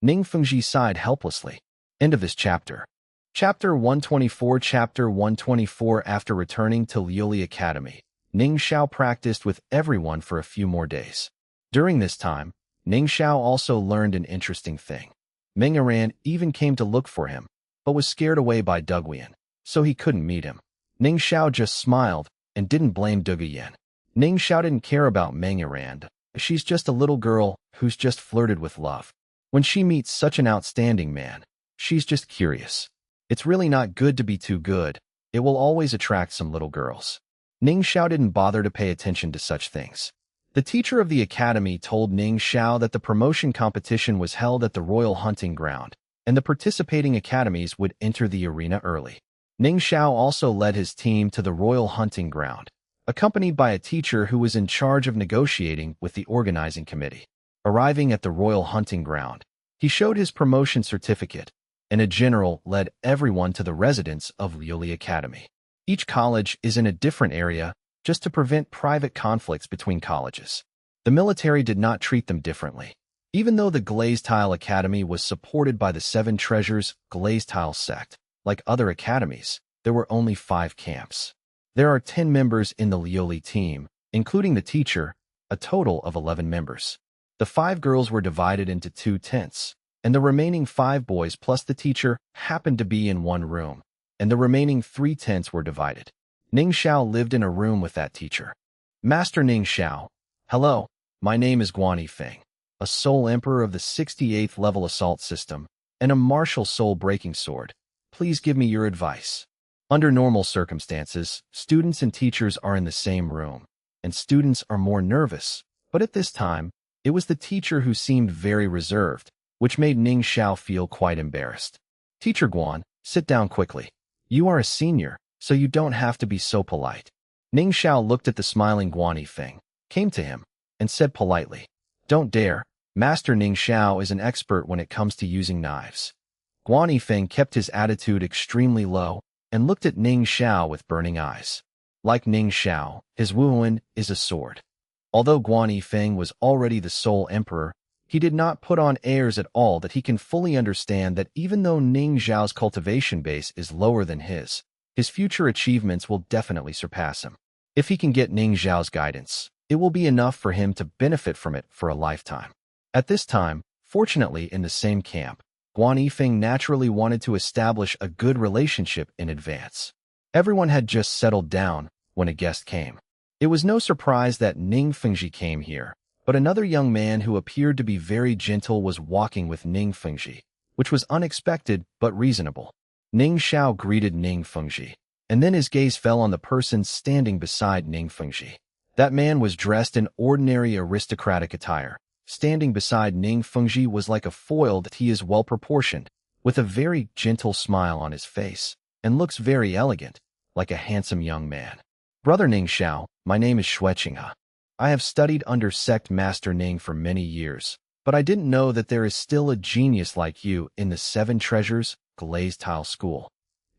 Ning Fengji sighed helplessly. End of this chapter. Chapter 124. Chapter 124. After returning to Liuli Academy, Ning Xiao practiced with everyone for a few more days. During this time, Ning Xiao also learned an interesting thing. Meng Aran even came to look for him, but was scared away by Duguyan, so he couldn't meet him. Ning Xiao just smiled and didn't blame Duguyan. Ning Xiao didn't care about Meng Aran. She's just a little girl who's just flirted with love. When she meets such an outstanding man, she's just curious. It's really not good to be too good. It will always attract some little girls. Ning Xiao didn't bother to pay attention to such things. The teacher of the academy told Ning Xiao that the promotion competition was held at the Royal Hunting Ground, and the participating academies would enter the arena early. Ning Xiao also led his team to the Royal Hunting Ground, accompanied by a teacher who was in charge of negotiating with the organizing committee. Arriving at the Royal Hunting Ground, he showed his promotion certificate, and a general led everyone to the residence of Liuli Academy. Each college is in a different area just to prevent private conflicts between colleges. The military did not treat them differently. Even though the Glazed Tile Academy was supported by the Seven Treasures Glazed Tile sect, like other academies, there were only 5 camps. There are 10 members in the Liuli team, including the teacher, a total of 11 members. The 5 girls were divided into 2 tents, and the remaining 5 boys plus the teacher happened to be in one room, and the remaining 3 tents were divided. Ning Xiao lived in a room with that teacher. Master Ning Xiao. Hello, my name is Guan Yifeng, a Soul Emperor of the 68th level assault system, and a martial soul-breaking sword. Please give me your advice. Under normal circumstances, students and teachers are in the same room, and students are more nervous. But at this time, it was the teacher who seemed very reserved, which made Ning Xiao feel quite embarrassed. Teacher Guan, sit down quickly. You are a senior, so you don't have to be so polite. Ning Xiao looked at the smiling Guan Yifeng, came to him, and said politely, Don't dare. Master Ning Xiao is an expert when it comes to using knives. Guan Yifeng kept his attitude extremely low and looked at Ning Xiao with burning eyes. Like Ning Xiao, his wuwen is a sword. Although Guan Yifeng was already the Soul Emperor, he did not put on airs at all that he can fully understand that even though Ning Xiao's cultivation base is lower than his future achievements will definitely surpass him. If he can get Ning Xiao's guidance, it will be enough for him to benefit from it for a lifetime. At this time, fortunately in the same camp, Guan Yifeng naturally wanted to establish a good relationship in advance. Everyone had just settled down when a guest came. It was no surprise that Ning Fengji came here, but another young man who appeared to be very gentle was walking with Ning Fengji, which was unexpected but reasonable. Ning Xiao greeted Ning Fengji, and then his gaze fell on the person standing beside Ning Fengji. That man was dressed in ordinary aristocratic attire. Standing beside Ning Fengji was like a foil that he is well-proportioned, with a very gentle smile on his face, and looks very elegant, like a handsome young man. Brother Ning Xiao, my name is Xueqinghe. I have studied under Sect Master Ning for many years, but I didn't know that there is still a genius like you in the Seven Treasures Glazed Tile School.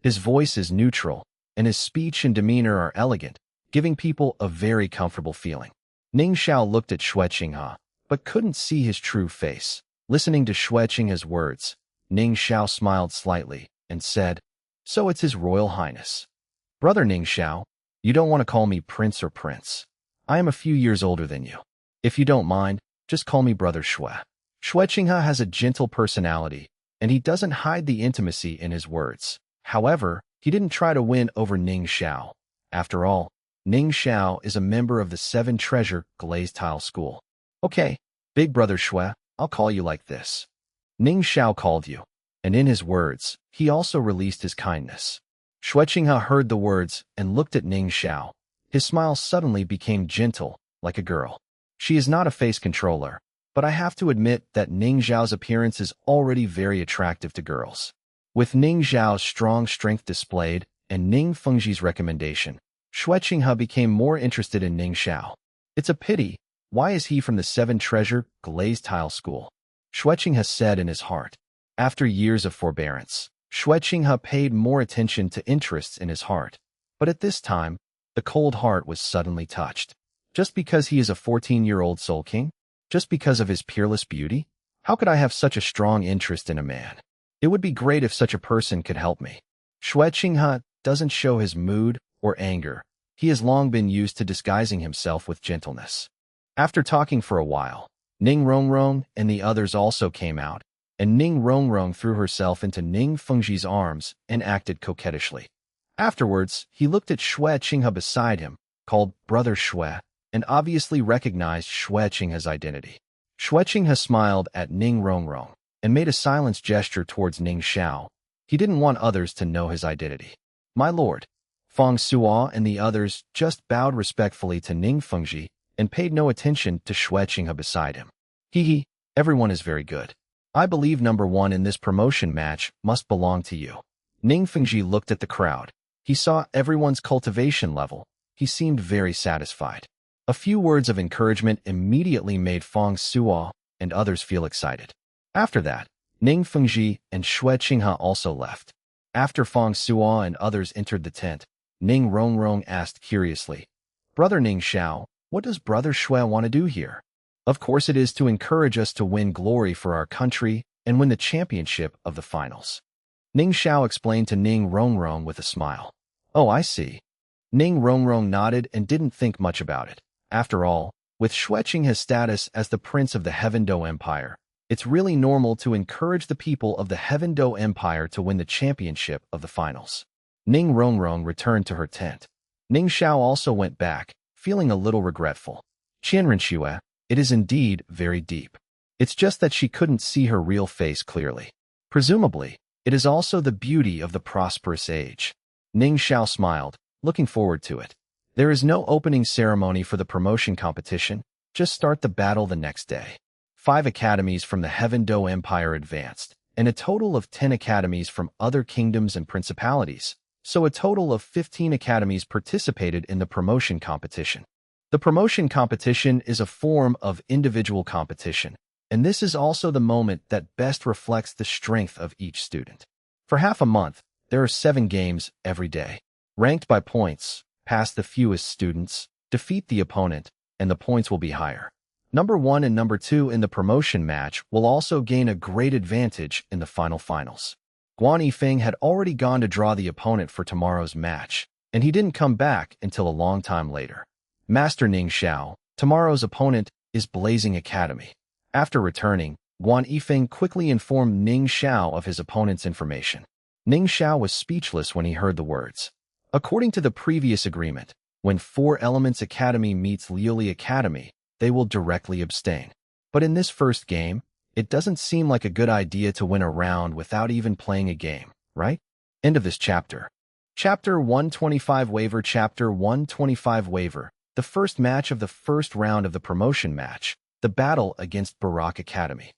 His voice is neutral, and his speech and demeanor are elegant, giving people a very comfortable feeling. Ning Xiao looked at Xueqinghe, but couldn't see his true face. Listening to Xueqinghe's words, Ning Xiao smiled slightly and said, So it's His Royal Highness. Brother Ning Xiao, you don't want to call me Prince or Prince. I am a few years older than you. If you don't mind, just call me Brother Xue. Xueqinghe has a gentle personality, and he doesn't hide the intimacy in his words. However, he didn't try to win over Ning Xiao. After all, Ning Xiao is a member of the Seven Treasure Glazed Tile School. Okay, Big Brother Xue, I'll call you like this. Ning Xiao called you, and in his words, he also released his kindness. Xueqinghe heard the words and looked at Ning Xiao. His smile suddenly became gentle, like a girl. She is not a face controller, but I have to admit that Ning Xiao's appearance is already very attractive to girls. With Ning Xiao's strong strength displayed and Ning Fengji's recommendation, Xueqinghe became more interested in Ning Xiao. It's a pity. Why is he from the Seven Treasure Glazed Tile School? Xueqinghe said in his heart. After years of forbearance, Xueqinghe paid more attention to interests in his heart. But at this time, the cold heart was suddenly touched. Just because he is a 14-year-old Soul King? Just because of his peerless beauty? How could I have such a strong interest in a man? It would be great if such a person could help me. Xueqinghe doesn't show his mood or anger. He has long been used to disguising himself with gentleness. After talking for a while, Ning Rongrong and the others also came out, and Ning Rongrong threw herself into Ning Fengji's arms and acted coquettishly. Afterwards, he looked at Xueqinghe beside him, called Brother Xue, and obviously recognized Xueqinghe's identity. Xueqinghe smiled at Ning Rongrong and made a silence gesture towards Ning Xiao. He didn't want others to know his identity. My lord. Feng Suo and the others just bowed respectfully to Ning Fengji and paid no attention to Xueqinghe beside him. Hee, everyone is very good. I believe number one in this promotion match must belong to you. Ning Fengji looked at the crowd. He saw everyone's cultivation level. He seemed very satisfied. A few words of encouragement immediately made Feng Suo and others feel excited. After that, Ning Fengji and Xueqinghe also left. After Feng Suo and others entered the tent, Ning Rongrong asked curiously, Brother Ning Xiao, what does Brother Xue want to do here? Of course it is to encourage us to win glory for our country and win the championship of the finals. Ning Xiao explained to Ning Rongrong with a smile. Oh, I see. Ning Rongrong nodded and didn't think much about it. After all, with Xueqinghe's status as the Prince of the Heaven Do Empire, it's really normal to encourage the people of the Heaven Do Empire to win the championship of the finals. Ning Rongrong returned to her tent. Ning Xiao also went back, feeling a little regretful. Qianrenxue, it is indeed very deep. It's just that she couldn't see her real face clearly. Presumably, it is also the beauty of the prosperous age. Ning Xiao smiled, looking forward to it. There is no opening ceremony for the promotion competition, just start the battle the next day. 5 academies from the Heaven Do Empire advanced, and a total of 10 academies from other kingdoms and principalities, so a total of 15 academies participated in the promotion competition. The promotion competition is a form of individual competition, and this is also the moment that best reflects the strength of each student. For half a month, there are 7 games every day. Ranked by points, pass the fewest students, defeat the opponent, and the points will be higher. Number 1 and number 2 in the promotion match will also gain a great advantage in the finals. Guan Yifeng had already gone to draw the opponent for tomorrow's match, and he didn't come back until a long time later. Master Ning Xiao, tomorrow's opponent, is Blazing Academy. After returning, Guan Yifeng quickly informed Ning Xiao of his opponent's information. Ning Xiao was speechless when he heard the words. According to the previous agreement, when 4 Elements Academy meets Liuli Academy, they will directly abstain. But in this first game, it doesn't seem like a good idea to win a round without even playing a game, right? End of this chapter. Chapter 125 Waiver. Chapter 125 Waiver. The first match of the first round of the promotion match, the battle against Barak Academy.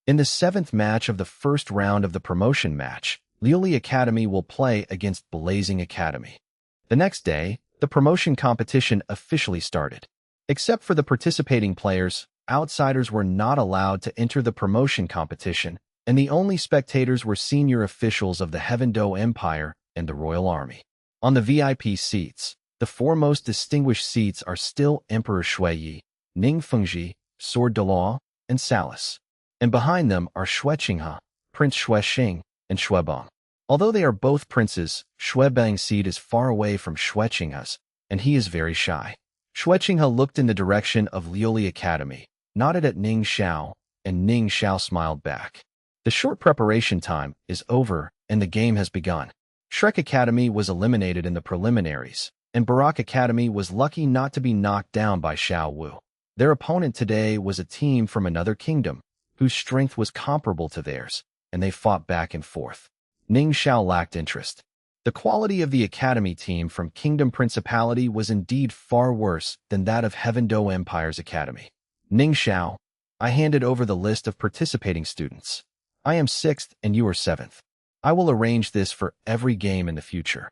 In the 7th match of the first round of the promotion match, Liuli Academy will play against Blazing Academy. The next day, the promotion competition officially started. Except for the participating players, outsiders were not allowed to enter the promotion competition, and the only spectators were senior officials of the Heaven Do Empire and the Royal Army. On the VIP seats, the 4 most distinguished seats are still Emperor Shuiyi, Ning Fengji, Sword Douluo, and Salis. And behind them are Xueqinghe, Prince Xuexing, and Xuebang. Although they are both princes, Xuebang's seat is far away from Xueqinghe's, and he is very shy. Xueqinghe looked in the direction of Liuli Academy, nodded at Ning Xiao, and Ning Xiao smiled back. The short preparation time is over, and the game has begun. Shrek Academy was eliminated in the preliminaries, and Barak Academy was lucky not to be knocked down by Xiao Wu. Their opponent today was a team from another kingdom, whose strength was comparable to theirs, and they fought back and forth. Ning Xiao lacked interest. The quality of the academy team from Kingdom Principality was indeed far worse than that of Heaven Do Empire's academy. Ning Xiao, I handed over the list of participating students. I am 6th and you are 7th. I will arrange this for every game in the future.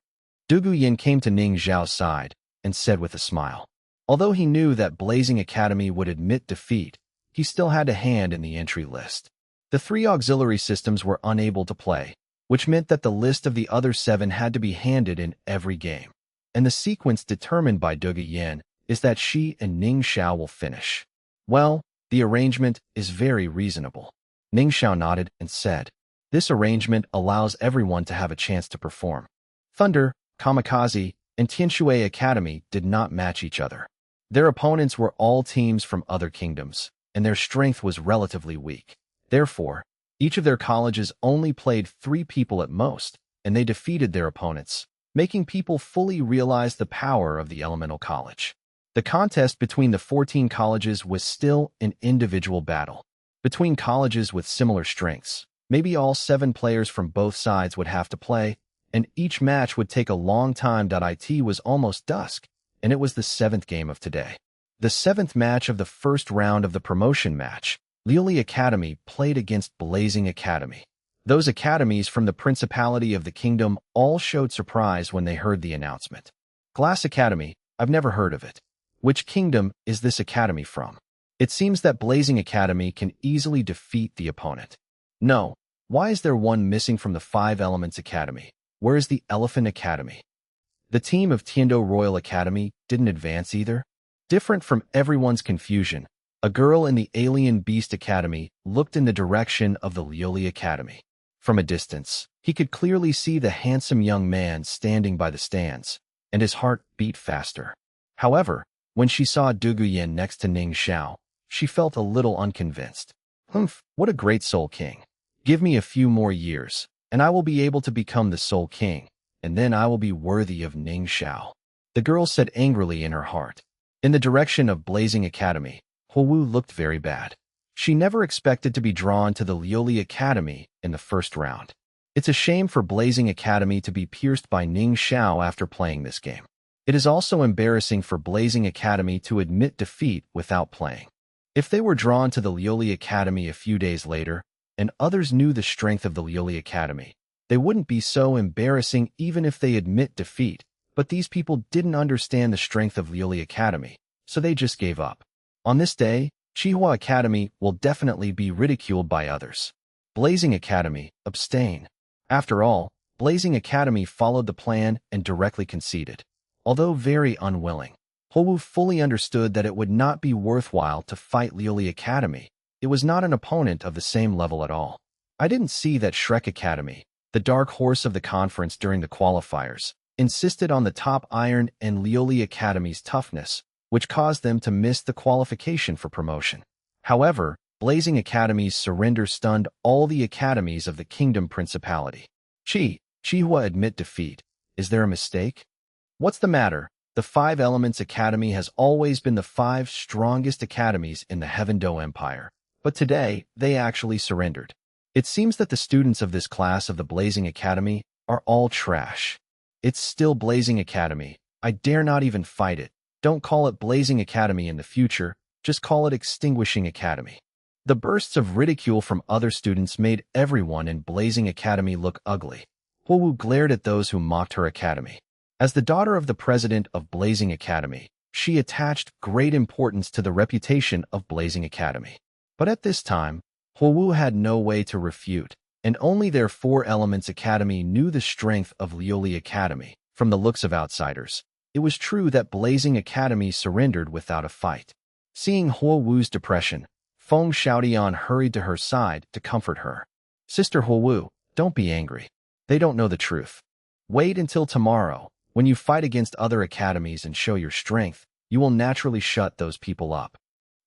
Du Guyan came to Ning Xiao's side and said with a smile. Although he knew that Blazing Academy would admit defeat, he still had a hand in the entry list. The 3 auxiliary systems were unable to play, which meant that the list of the other 7 had to be handed in every game. And the sequence determined by Du Guyan is that she and Ning Xiao will finish. Well, the arrangement is very reasonable. Ning Xiao nodded and said, this arrangement allows everyone to have a chance to perform. Thunder, Kamikaze, and Tianshui Academy did not match each other. Their opponents were all teams from other kingdoms, and their strength was relatively weak. Therefore, each of their colleges only played 3 people at most, and they defeated their opponents, making people fully realize the power of the Elemental College. The contest between the 14 colleges was still an individual battle. Between colleges with similar strengths, maybe all 7 players from both sides would have to play, and each match would take a long time. It was almost dusk, and it was the 7th game of today. The 7th match of the first round of the promotion match, Liuli Academy played against Blazing Academy. Those academies from the Principality of the Kingdom all showed surprise when they heard the announcement. Glass Academy, I've never heard of it. Which kingdom is this academy from? It seems that Blazing Academy can easily defeat the opponent. No, why is there one missing from the 5 Elements Academy? Where is the Elephant Academy? The team of Tiando Royal Academy didn't advance either. Different from everyone's confusion, a girl in the Alien Beast Academy looked in the direction of the Liuli Academy. From a distance, he could clearly see the handsome young man standing by the stands, and his heart beat faster. However, when she saw Du Guyan next to Ning Xiao, she felt a little unconvinced. What a great Soul King. Give me a few more years, and I will be able to become the Soul King, and then I will be worthy of Ning Xiao. the girl said angrily in her heart. In the direction of Blazing Academy, Huowu looked very bad. She never expected to be drawn to the Liuli Academy in the first round. It's a shame for Blazing Academy to be pierced by Ning Xiao after playing this game. It is also embarrassing for Blazing Academy to admit defeat without playing. If they were drawn to the Liuli Academy a few days later, and others knew the strength of the Liuli Academy, they wouldn't be so embarrassing even if they admit defeat. But these people didn't understand the strength of Liuli Academy, so they just gave up. On this day, Chihua Academy will definitely be ridiculed by others. Blazing Academy, abstain. After all, Blazing Academy followed the plan and directly conceded. Although very unwilling, Huowu fully understood that it would not be worthwhile to fight Liuli Academy. It was not an opponent of the same level at all. I didn't see that Shrek Academy, the dark horse of the conference during the qualifiers, insisted on the top iron and Liuli Academy's toughness, which caused them to miss the qualification for promotion. However, Blazing Academy's surrender stunned all the academies of the Kingdom Principality. Chihua admit defeat. Is there a mistake? What's the matter? The Five Elements Academy has always been the five strongest academies in the Heaven Do Empire, but today they actually surrendered. It seems that the students of this class of the Blazing Academy are all trash. It's still Blazing Academy. I dare not even fight it. Don't call it Blazing Academy in the future, just call it Extinguishing Academy. The bursts of ridicule from other students made everyone in Blazing Academy look ugly. Huowu glared at those who mocked her academy. As the daughter of the president of Blazing Academy, she attached great importance to the reputation of Blazing Academy. But at this time, Huowu had no way to refute, and only their Four Elements Academy knew the strength of Liuli Academy. From the looks of outsiders, it was true that Blazing Academy surrendered without a fight. Seeing Huowu's depression, Feng Xiaodian hurried to her side to comfort her. Sister Huowu, don't be angry. They don't know the truth. Wait until tomorrow. When you fight against other academies and show your strength, you will naturally shut those people up.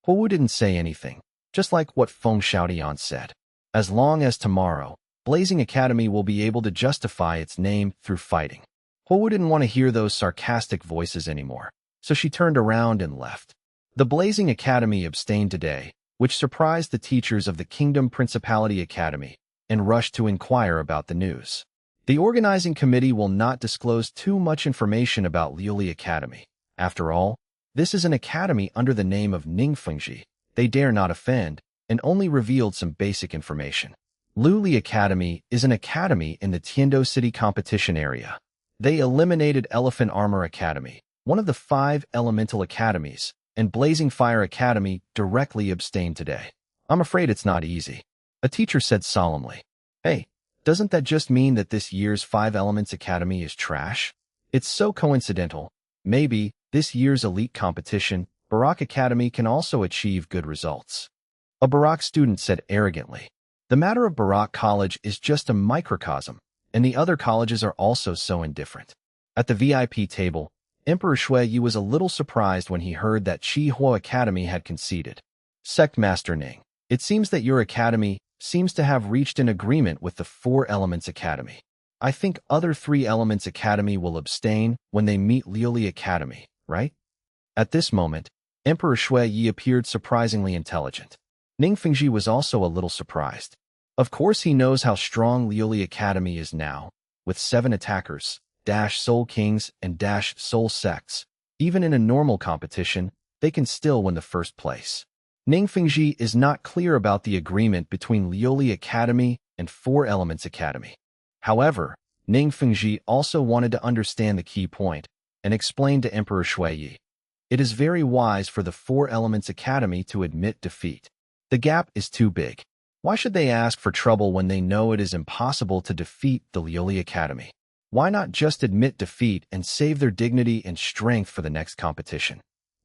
Huowu didn't say anything, just like what Feng Xiaodian said. As long as tomorrow, Blazing Academy will be able to justify its name through fighting. Huowu didn't want to hear those sarcastic voices anymore, so she turned around and left. The Blazing Academy abstained today, which surprised the teachers of the Kingdom Principality Academy, and rushed to inquire about the news. The organizing committee will not disclose too much information about Liuli Academy. After all, this is an academy under the name of Ningfengji. They dare not offend, and only revealed some basic information. Liuli Academy is an academy in the Tiando City competition area. They eliminated Elephant Armor Academy, one of the 5 elemental academies, and Blazing Fire Academy directly abstained today. I'm afraid it's not easy. A teacher said solemnly. Hey, doesn't that just mean that this year's 5 Elements Academy is trash? It's so coincidental. Maybe this year's elite competition, Barak Academy can also achieve good results. A Barak student said arrogantly. The matter of Barak College is just a microcosm, and the other colleges are also so indifferent. At the VIP table, Emperor Shui was a little surprised when he heard that Chihua Academy had conceded. Sect Master Ning, it seems that your academy seems to have reached an agreement with the 4 Elements Academy. I think other 3 Elements Academy will abstain when they meet Liuli Academy, right? At this moment, Emperor Shui appeared surprisingly intelligent. Ningfengji was also a little surprised. Of course he knows how strong Liuli Academy is now, with 7 attackers, Soul Kings, and Soul Sects. Even in a normal competition, they can still win the first place. Ningfengji is not clear about the agreement between Liuli Academy and 4 Elements Academy. However, Ningfengji also wanted to understand the key point and explained to Emperor Shui. It is very wise for the 4 Elements Academy to admit defeat. The gap is too big. Why should they ask for trouble when they know it is impossible to defeat the Liuli Academy? Why not just admit defeat and save their dignity and strength for the next competition?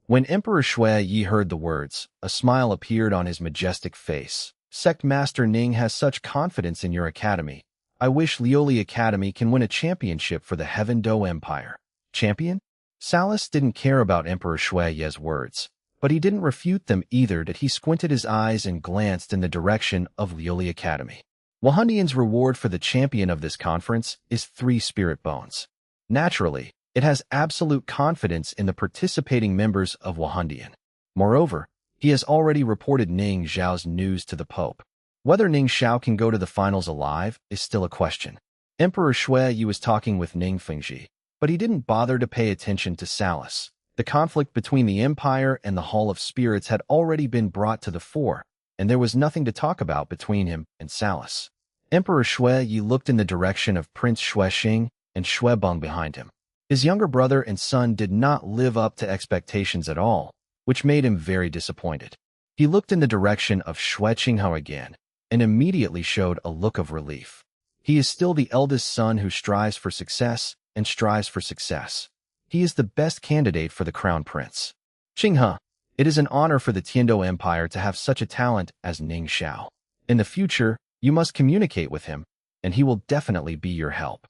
When Emperor Shui heard the words, a smile appeared on his majestic face. Sect Master Ning has such confidence in your academy. I wish Liuli Academy can win a championship for the Heaven Do Empire. Champion? Salas didn't care about Emperor Shui's words, but he didn't refute them either. That he squinted his eyes and glanced in the direction of Liuli Academy. Wahundian's reward for the champion of this conference is 3 spirit bones. Naturally, It has absolute confidence in the participating members of Wahandian. Moreover, he has already reported Ning Xiao's news to the Pope. Whether Ning Xiao can go to the finals alive is still a question. Emperor Shui was talking with Ning Fengji, but he didn't bother to pay attention to Salus. The conflict between the Empire and the Hall of Spirits had already been brought to the fore, and there was nothing to talk about between him and Salus. Emperor Shui looked in the direction of Prince Xuexing and Xuebeng behind him. His younger brother and son did not live up to expectations at all, which made him very disappointed. He looked in the direction of Xuexing again, and immediately showed a look of relief. He is still the eldest son who strives for success and strives for success. He is the best candidate for the crown prince. Qinghe, it is an honor for the Tiando Empire to have such a talent as Ning Xiao. In the future, you must communicate with him, and he will definitely be your help.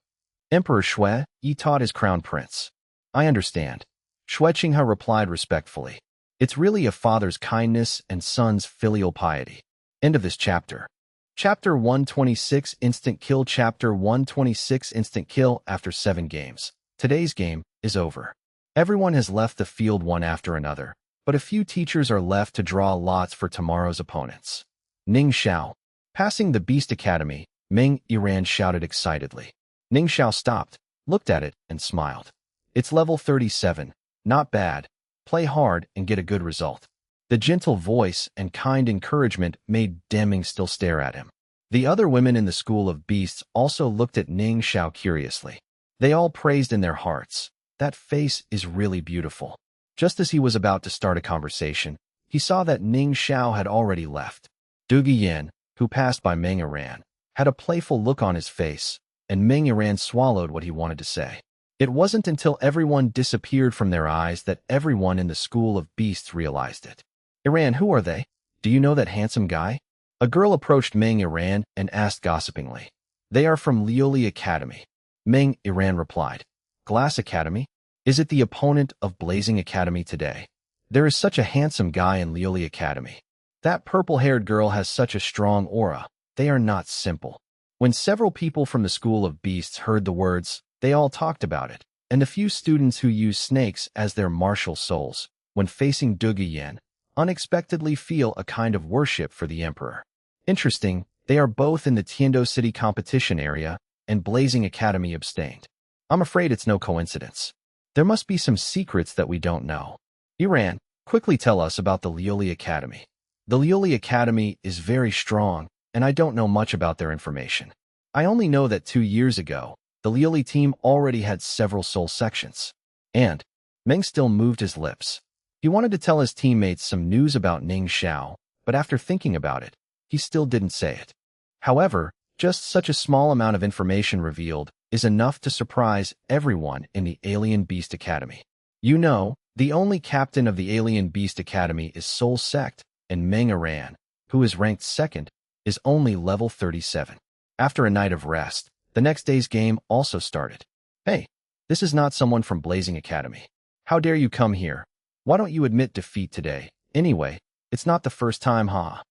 Emperor Shui taught his crown prince. I understand. Xuexing replied respectfully. It's really a father's kindness and son's filial piety. End of this chapter. Chapter 126 Instant Kill. Chapter 126 Instant Kill. After 7 games, today's game is over. Everyone has left the field one after another, but a few teachers are left to draw lots for tomorrow's opponents. Ning Xiao. Passing the Beast Academy, Meng Yiran shouted excitedly. Ning Xiao stopped, looked at it, and smiled. It's level 37. Not bad. Play hard and get a good result. The gentle voice and kind encouragement made Deming still stare at him. The other women in the School of Beasts also looked at Ning Xiao curiously. They all praised in their hearts. That face is really beautiful. Just as he was about to start a conversation, he saw that Ning Xiao had already left. Du Guiyan, who passed by Meng Yiran, had a playful look on his face, and Meng Yiran swallowed what he wanted to say. It wasn't until everyone disappeared from their eyes that everyone in the School of Beasts realized it. Yiran, who are they? Do you know that handsome guy? A girl approached Meng Yiran and asked gossipingly. They are from Lioli Academy. Meng Yiran replied. Glass Academy? Is it the opponent of Blazing Academy today? There is such a handsome guy in Lioli Academy. That purple-haired girl has such a strong aura. They are not simple. When several people from the School of Beasts heard the words, they all talked about it, and the few students who use snakes as their martial souls, when facing Du Guiyan, unexpectedly feel a kind of worship for the emperor. Interesting, they are both in the Tiando City competition area, and Blazing Academy abstained. I'm afraid it's no coincidence. There must be some secrets that we don't know. Yiran, quickly tell us about the Lioli Academy. The Lioli Academy is very strong, and I don't know much about their information. I only know that 2 years ago, the Lioli team already had several soul sections. And Meng still moved his lips. He wanted to tell his teammates some news about Ning Xiao, but after thinking about it, he still didn't say it. However, just such a small amount of information revealed is enough to surprise everyone in the Alien Beast Academy. You know, the only captain of the Alien Beast Academy is Soul Sect, and Meng Yiran, who is ranked 2nd, is only level 37. After a night of rest, the next day's game also started. Hey, this is not someone from Blazing Academy. How dare you come here? Why don't you admit defeat today? Anyway, it's not the first time, huh?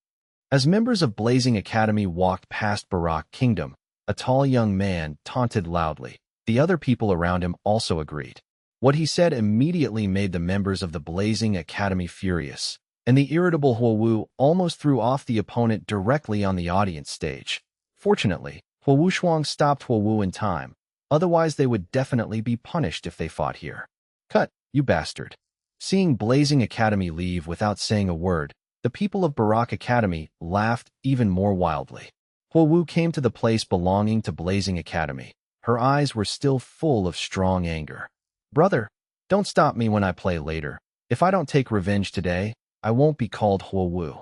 As members of Blazing Academy walked past Barak Kingdom, a tall young man taunted loudly. The other people around him also agreed. What he said immediately made the members of the Blazing Academy furious, and the irritable Huowu almost threw off the opponent directly on the audience stage. Fortunately, Huowu Shuang stopped Huowu in time, otherwise they would definitely be punished if they fought here. Cut, you bastard. Seeing Blazing Academy leave without saying a word, the people of Barak Academy laughed even more wildly. Huowu came to the place belonging to Blazing Academy. Her eyes were still full of strong anger. Brother, don't stop me when I play later. If I don't take revenge today, I won't be called Huowu.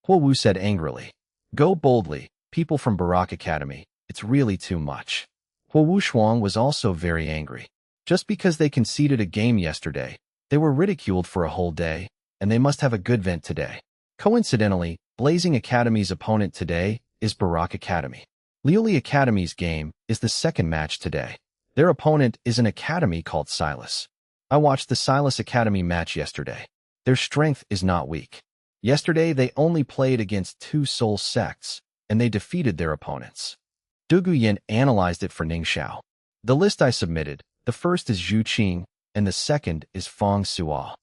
Huowu said angrily. Go boldly, people from Barak Academy. It's really too much. Huowu Shuang was also very angry. Just because they conceded a game yesterday, they were ridiculed for a whole day, and they must have a good vent today. Coincidentally, Blazing Academy's opponent today is Barak Academy. Lioli Academy's game is the second match today. Their opponent is an academy called Silas. I watched the Silas Academy match yesterday. Their strength is not weak. Yesterday they only played against 2 soul sects, and they defeated their opponents. Du Guiyan analyzed it for Ning Xiao. The list I submitted, The first is Zhu Qing, and the second is Feng Suo.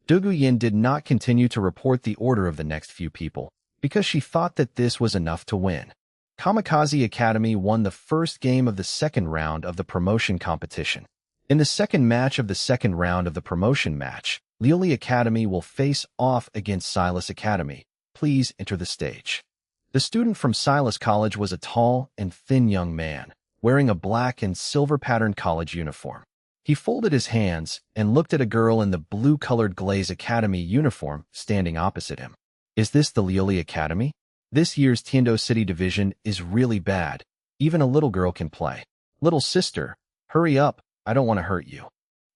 Douluo did not continue to report the order of the next few people, because she thought that this was enough to win. Kamikaze Academy won the first game of the second round of the promotion competition. In the second match of the second round of the promotion match, Lioli Academy will face off against Silas Academy. Please enter the stage. The student from Silas College was a tall and thin young man, wearing a black and silver-patterned college uniform. He folded his hands and looked at a girl in the blue-colored Glaze Academy uniform standing opposite him. Is this the Lioli Academy? This year's Tiando City Division is really bad. Even a little girl can play. Little sister, hurry up, I don't want to hurt you.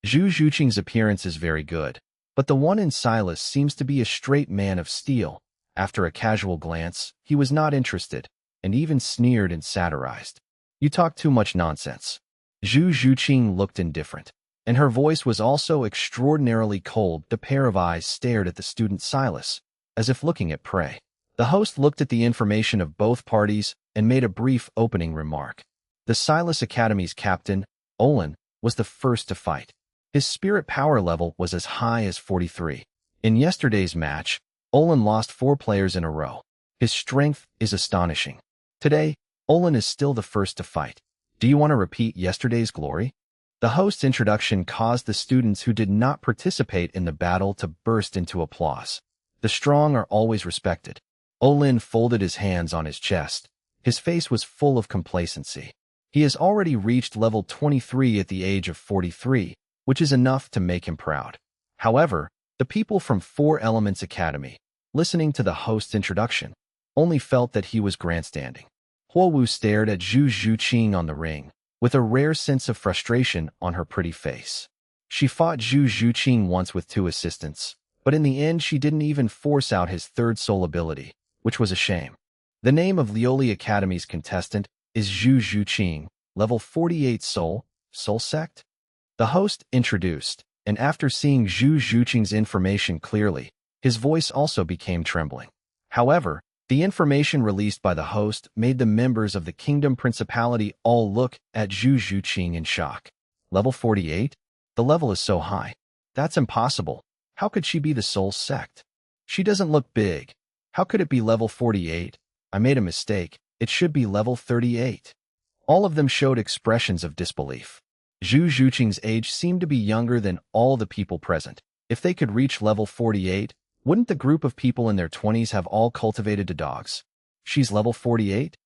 Zhu Zhuqing's appearance is very good, but the one in Silas seems to be a straight man of steel. After a casual glance, he was not interested, and even sneered and satirized. You talk too much nonsense. Zhu Zhuqing looked indifferent, and her voice was also extraordinarily cold. The pair of eyes stared at the student Silas, as if looking at prey. The host looked at the information of both parties and made a brief opening remark. The Silas Academy's captain, Olin, was the first to fight. His spirit power level was as high as 43. In yesterday's match, Olin lost 4 players in a row. His strength is astonishing. Today, Olin is still the first to fight. Do you want to repeat yesterday's glory? The host's introduction caused the students who did not participate in the battle to burst into applause. The strong are always respected. Olin folded his hands on his chest. His face was full of complacency. He has already reached level 23 at the age of 43, which is enough to make him proud. However, the people from 4 Elements Academy, listening to the host's introduction, only felt that he was grandstanding. Huowu stared at Zhu Zhuqing on the ring, with a rare sense of frustration on her pretty face. She fought Zhu Zhuqing once with 2 assistants, but in the end she didn't even force out his third soul ability, which was a shame. The name of Lioli Academy's contestant is Zhu Zhuqing, level 48 soul sect? The host introduced, and after seeing Zhu Zhuqing's information clearly, his voice also became trembling. However, the information released by the host made the members of the Kingdom Principality all look at Zhu Zhuqing in shock. Level 48? The level is so high. That's impossible. How could she be the soul sect? She doesn't look big. How could it be level 48? I made a mistake. It should be level 38. All of them showed expressions of disbelief. Zhu Zhuqing's age seemed to be younger than all the people present. If they could reach level 48, wouldn't the group of people in their 20s have all cultivated to dogs? She's level 48?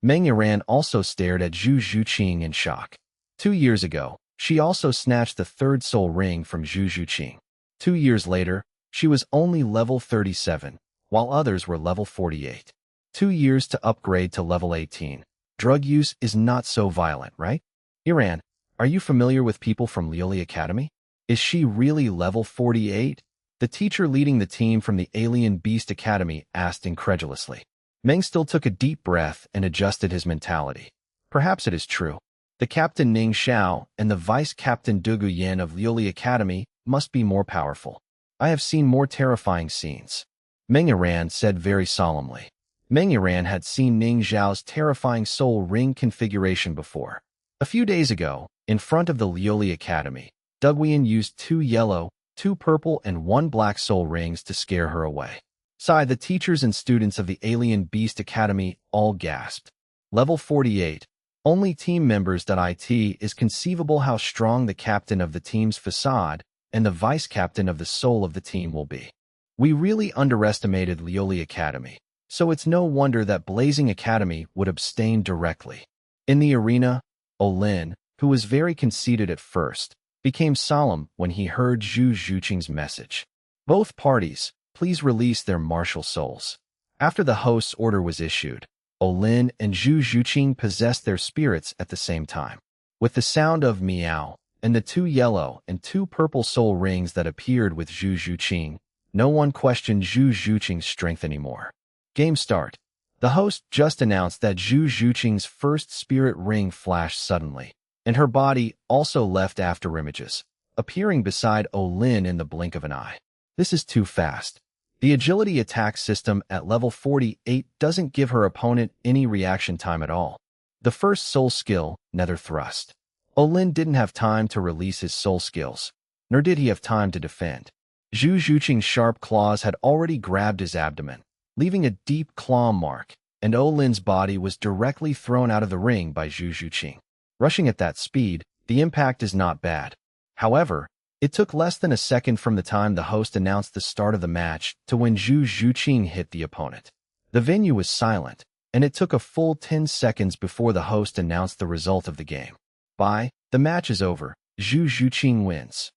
Meng Yiran also stared at Zhu Zhuqing in shock. 2 years ago, she also snatched the third soul ring from Zhu Zhuqing. 2 years later, she was only level 37, while others were level 48. 2 years to upgrade to level 18. Drug use is not so violent, right? Yiran, are you familiar with people from Lioli Academy? Is she really level 48? The teacher leading the team from the Alien Beast Academy asked incredulously. Meng still took a deep breath and adjusted his mentality. Perhaps it is true. The Captain Ning Xiao and the Vice Captain Dugu Yin of Lioli Academy must be more powerful. I have seen more terrifying scenes. Meng Yiran said very solemnly. Meng Yiran had seen Ning Xiao's terrifying soul ring configuration before. A few days ago, in front of the Lioli Academy, Duguian used 2 yellow, 2 purple and 1 black soul rings to scare her away. The teachers and students of the Alien Beast Academy all gasped. Level 48. Only team members. It is conceivable how strong the captain of the team's facade and the vice captain of the soul of the team will be. We really underestimated Lioli Academy, so it's no wonder that Blazing Academy would abstain directly. In the arena, Olin, who was very conceited at first, became solemn when he heard Zhu Zhuqing's message. Both parties, please release their martial souls. After the host's order was issued, Olin and Zhu Zhuqing possessed their spirits at the same time. With the sound of meow and the 2 yellow and 2 purple soul rings that appeared with Zhu Zhuqing, no one questioned Zhu Zhuqing's strength anymore. Game start. The host just announced that Zhu Zhuqing's first spirit ring flashed suddenly, and her body also left after images, appearing beside Olin in the blink of an eye. This is too fast. The agility attack system at level 48 doesn't give her opponent any reaction time at all. The first soul skill, Nether Thrust. Olin didn't have time to release his soul skills, nor did he have time to defend. Zhu Zhuqing's sharp claws had already grabbed his abdomen, leaving a deep claw mark, and Olin's body was directly thrown out of the ring by Zhu Zhuqing. Rushing at that speed, the impact is not bad. However, it took less than a second from the time the host announced the start of the match to when Zhu Zhuqing hit the opponent. The venue was silent, and it took a full 10 seconds before the host announced the result of the game. The match is over. Zhu Zhuqing wins.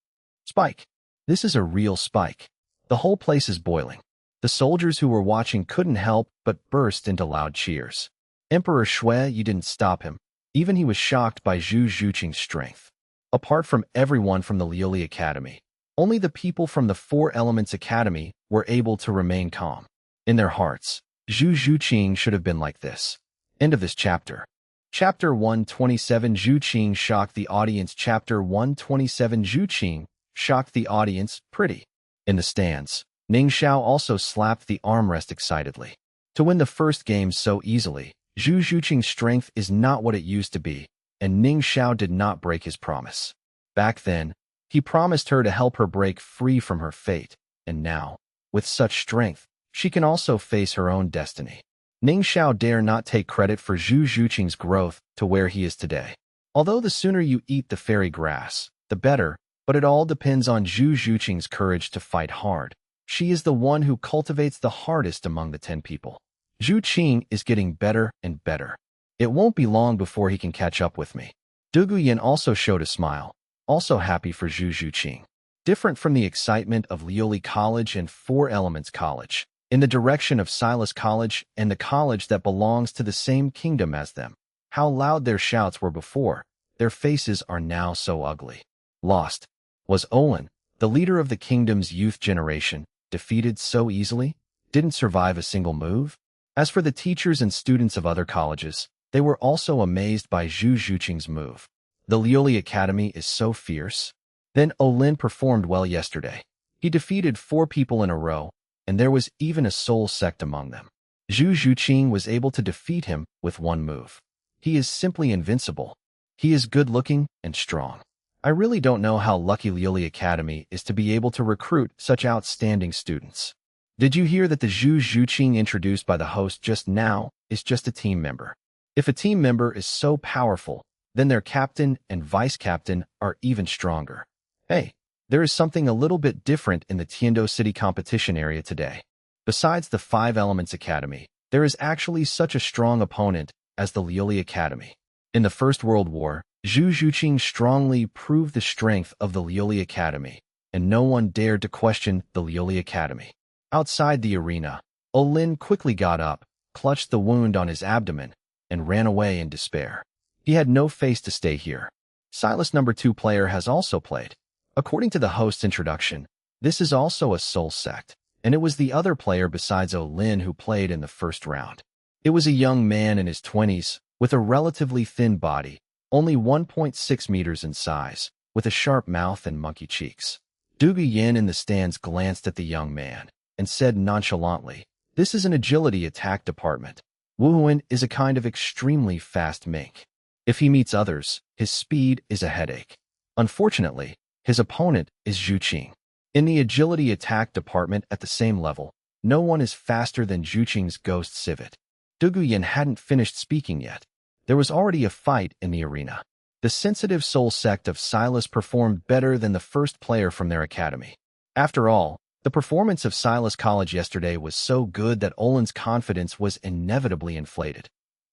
Spike. This is a real spike. The whole place is boiling. The soldiers who were watching couldn't help but burst into loud cheers. Emperor Shui, you didn't stop him. Even he was shocked by Zhu Zhuqing's strength. Apart from everyone from the Liuli Academy, only the people from the Four Elements Academy were able to remain calm. In their hearts, Zhu Zhuqing should have been like this. End of this chapter. Chapter 127 Zhu Qing shocked the audience. Chapter 127 Zhu Qing shocked the audience. Pretty. In the stands, Ning Xiao also slapped the armrest excitedly. To win the first game so easily, Zhu Zhuqing's strength is not what it used to be, and Ning Xiao did not break his promise. Back then, he promised her to help her break free from her fate, and now, with such strength, she can also face her own destiny. Ning Xiao dare not take credit for Zhu Zhuqing's growth to where he is today. Although the sooner you eat the fairy grass, the better, but it all depends on Zhu Zhuqing's courage to fight hard. She is the one who cultivates the hardest among the 10 people. Zhu Qing is getting better and better. It won't be long before he can catch up with me. Duguyan also showed a smile, also happy for Zhu Zhuqing. Different from the excitement of Liuli College and Four Elements College, in the direction of Silas College and the college that belongs to the same kingdom as them. How loud their shouts were before, their faces are now so ugly. Lost. Was Olin, the leader of the kingdom's youth generation, defeated so easily? Didn't survive a single move? As for the teachers and students of other colleges, they were also amazed by Zhu Zhuqing's move. The Liuli Academy is so fierce. Then Olin performed well yesterday. He defeated 4 people in a row, and there was even a soul sect among them. Zhu Zhuqing was able to defeat him with one move. He is simply invincible. He is good-looking and strong. I really don't know how lucky Liuli Academy is to be able to recruit such outstanding students. Did you hear that the Zhu Zhuqing introduced by the host just now is just a team member? If a team member is so powerful, then their captain and vice-captain are even stronger. Hey, there is something a little bit different in the Tiando City competition area today. Besides the 5 Elements Academy, there is actually such a strong opponent as the Liuli Academy. In the First World War, Zhu Zhuqing strongly proved the strength of the Liuli Academy, and no one dared to question the Liuli Academy. Outside the arena, Olin quickly got up, clutched the wound on his abdomen, and ran away in despair. He had no face to stay here. Silas number 2 player has also played. According to the host's introduction, this is also a soul sect, and it was the other player besides Olin who played in the first round. It was a young man in his 20s, with a relatively thin body, only 1.6 meters in size, with a sharp mouth and monkey cheeks. Dugu Yin in the stands glanced at the young man and said nonchalantly, "This is an agility attack department. Wuhuan is a kind of extremely fast mink. If he meets others, his speed is a headache." Unfortunately, his opponent is Zhu Qing. In the agility attack department at the same level, no one is faster than Zhu Qing's ghost civet. Dugu Yin hadn't finished speaking yet. There was already a fight in the arena. The sensitive soul sect of Silas performed better than the first player from their academy. After all, the performance of Silas College yesterday was so good that Olin's confidence was inevitably inflated.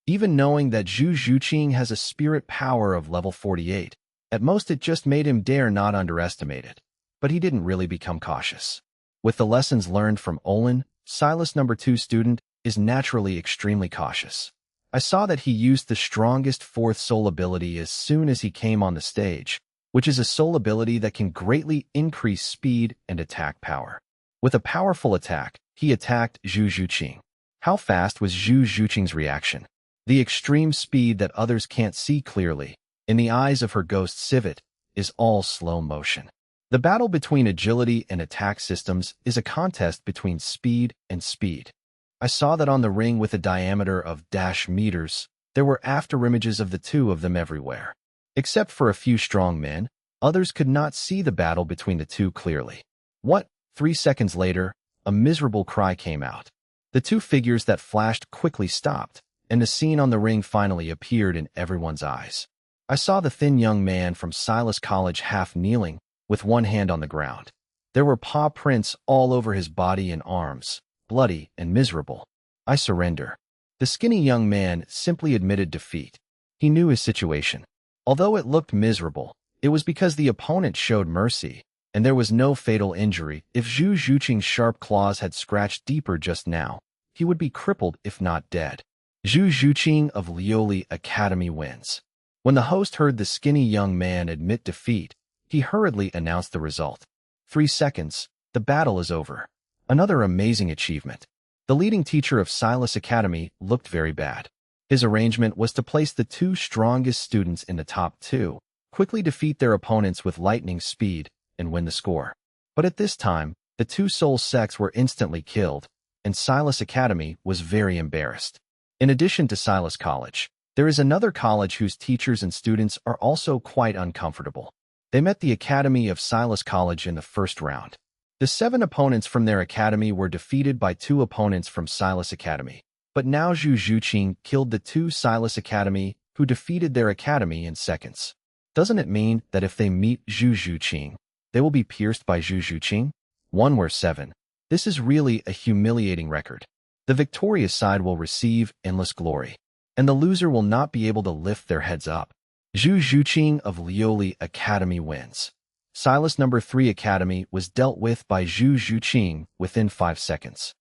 Even knowing that Zhu Zhuqing has a spirit power of level 48, at most it just made him dare not underestimate it. But he didn't really become cautious. With the lessons learned from Olin, Silas number 2 student is naturally extremely cautious. I saw that he used the strongest 4th soul ability as soon as he came on the stage, which is a soul ability that can greatly increase speed and attack power. With a powerful attack, he attacked Zhu Zhuqing. How fast was Zhu Zhuqing's reaction? The extreme speed that others can't see clearly, in the eyes of her ghost civet, is all slow motion. The battle between agility and attack systems is a contest between speed and speed. I saw that on the ring with a diameter of -meters, there were afterimages of the 2 of them everywhere. Except for a few strong men, others could not see the battle between the two clearly. What? 3 seconds later, a miserable cry came out. The two figures that flashed quickly stopped, and the scene on the ring finally appeared in everyone's eyes. I saw the thin young man from Silas College half kneeling, with one hand on the ground. There were paw prints all over his body and arms, bloody and miserable. I surrender. The skinny young man simply admitted defeat. He knew his situation. Although it looked miserable, it was because the opponent showed mercy, and there was no fatal injury. If Zhu Zhuqing's sharp claws had scratched deeper just now, he would be crippled if not dead. Zhu Zhuqing of Lioli Academy wins. When the host heard the skinny young man admit defeat, he hurriedly announced the result. 3 seconds, the battle is over. Another amazing achievement. The leading teacher of Silas Academy looked very bad. His arrangement was to place the two strongest students in the top 2, quickly defeat their opponents with lightning speed, and win the score. But at this time, the two soul sects were instantly killed, and Silas Academy was very embarrassed. In addition to Silas College, there is another college whose teachers and students are also quite uncomfortable. They met the Academy of Silas College in the first round. The 7 opponents from their academy were defeated by 2 opponents from Silas Academy, but now Zhu Zhuqing killed the 2 Silas Academy who defeated their academy in seconds. Doesn't it mean that if they meet Zhu Zhuqing, they will be pierced by Zhu Zhuqing? 1 were 7. This is really a humiliating record. The victorious side will receive endless glory, and the loser will not be able to lift their heads up. Zhu Zhuqing of Lioli Academy wins. Silas No. 3 Academy was dealt with by Zhu Zhuqing within 5 seconds.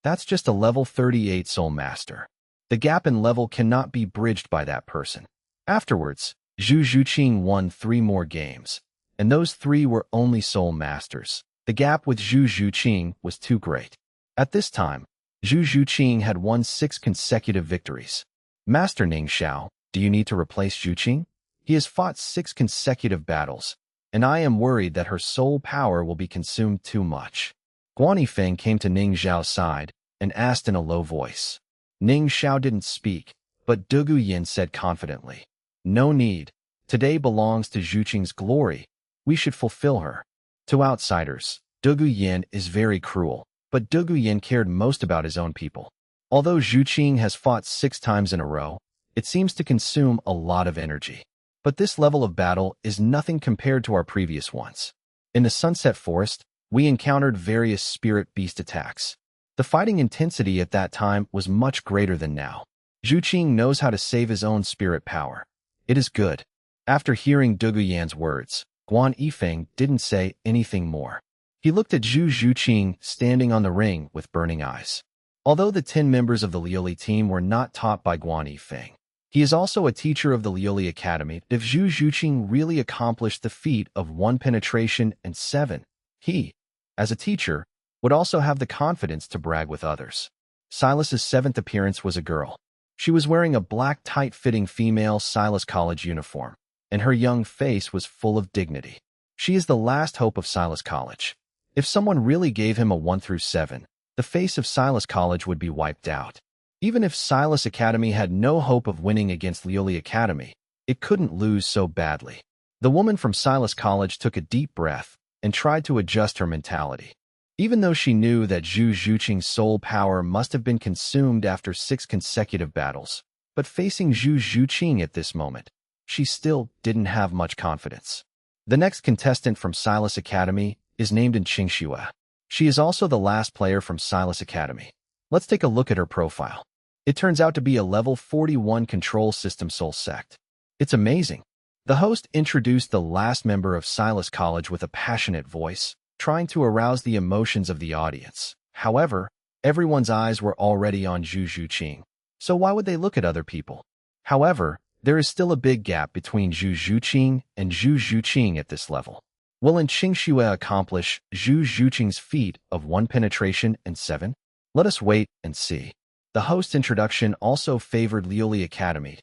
That's just a level 38 Soul Master. The gap in level cannot be bridged by that person. Afterwards, Zhu Zhuqing won 3 more games, and those 3 were only Soul Masters. The gap with Zhu Zhuqing was too great. At this time, Zhu Zhuqing had won 6 consecutive victories. Master Ning Xiao, do you need to replace Zhuqing? He has fought 6 consecutive battles, and I am worried that her soul power will be consumed too much. Guan Yifeng came to Ning Xiao's side and asked in a low voice. Ning Xiao didn't speak, but Du Guyan said confidently, "No need. Today belongs to Zhuqing's glory. We should fulfill her." To outsiders, Du Guyan is very cruel, but Du Guyan cared most about his own people. Although Zhuqing has fought 6 times in a row, it seems to consume a lot of energy. But this level of battle is nothing compared to our previous ones. In the Sunset Forest, we encountered various spirit beast attacks. The fighting intensity at that time was much greater than now. Zhuqing knows how to save his own spirit power. It is good. After hearing Du Guyan's words, Guan Yifeng didn't say anything more. He looked at Zhu Zhuqing standing on the ring with burning eyes. Although the 10 members of the Lioli team were not taught by Guan Yifeng, he is also a teacher of the Lioli Academy. If Zhu Zhuqing really accomplished the feat of 1 penetration and 7, he, as a teacher, would also have the confidence to brag with others. Silas's 7th appearance was a girl. She was wearing a black tight-fitting female Silas College uniform, and her young face was full of dignity. She is the last hope of Silas College. If someone really gave him a 1 through 7, the face of Silas College would be wiped out. Even if Silas Academy had no hope of winning against Lioli Academy, it couldn't lose so badly. The woman from Silas College took a deep breath and tried to adjust her mentality. Even though she knew that Zhu Zhuqing's soul power must have been consumed after 6 consecutive battles, but facing Zhu Zhuqing at this moment, she still didn't have much confidence. The next contestant from Silas Academy is named Qingxue. She is also the last player from Silas Academy. Let's take a look at her profile. It turns out to be a level 41 control system soul sect. It's amazing. The host introduced the last member of Silas College with a passionate voice, trying to arouse the emotions of the audience. However, everyone's eyes were already on Zhu Zhuqing, so why would they look at other people? However, there is still a big gap between Zhu Zhuqing and Zhu Zhuqing at this level. Will Qingxue accomplish Zhu Zhuqing's feat of 1 penetration and 7? Let us wait and see. The host's introduction also favored Lioli Academy.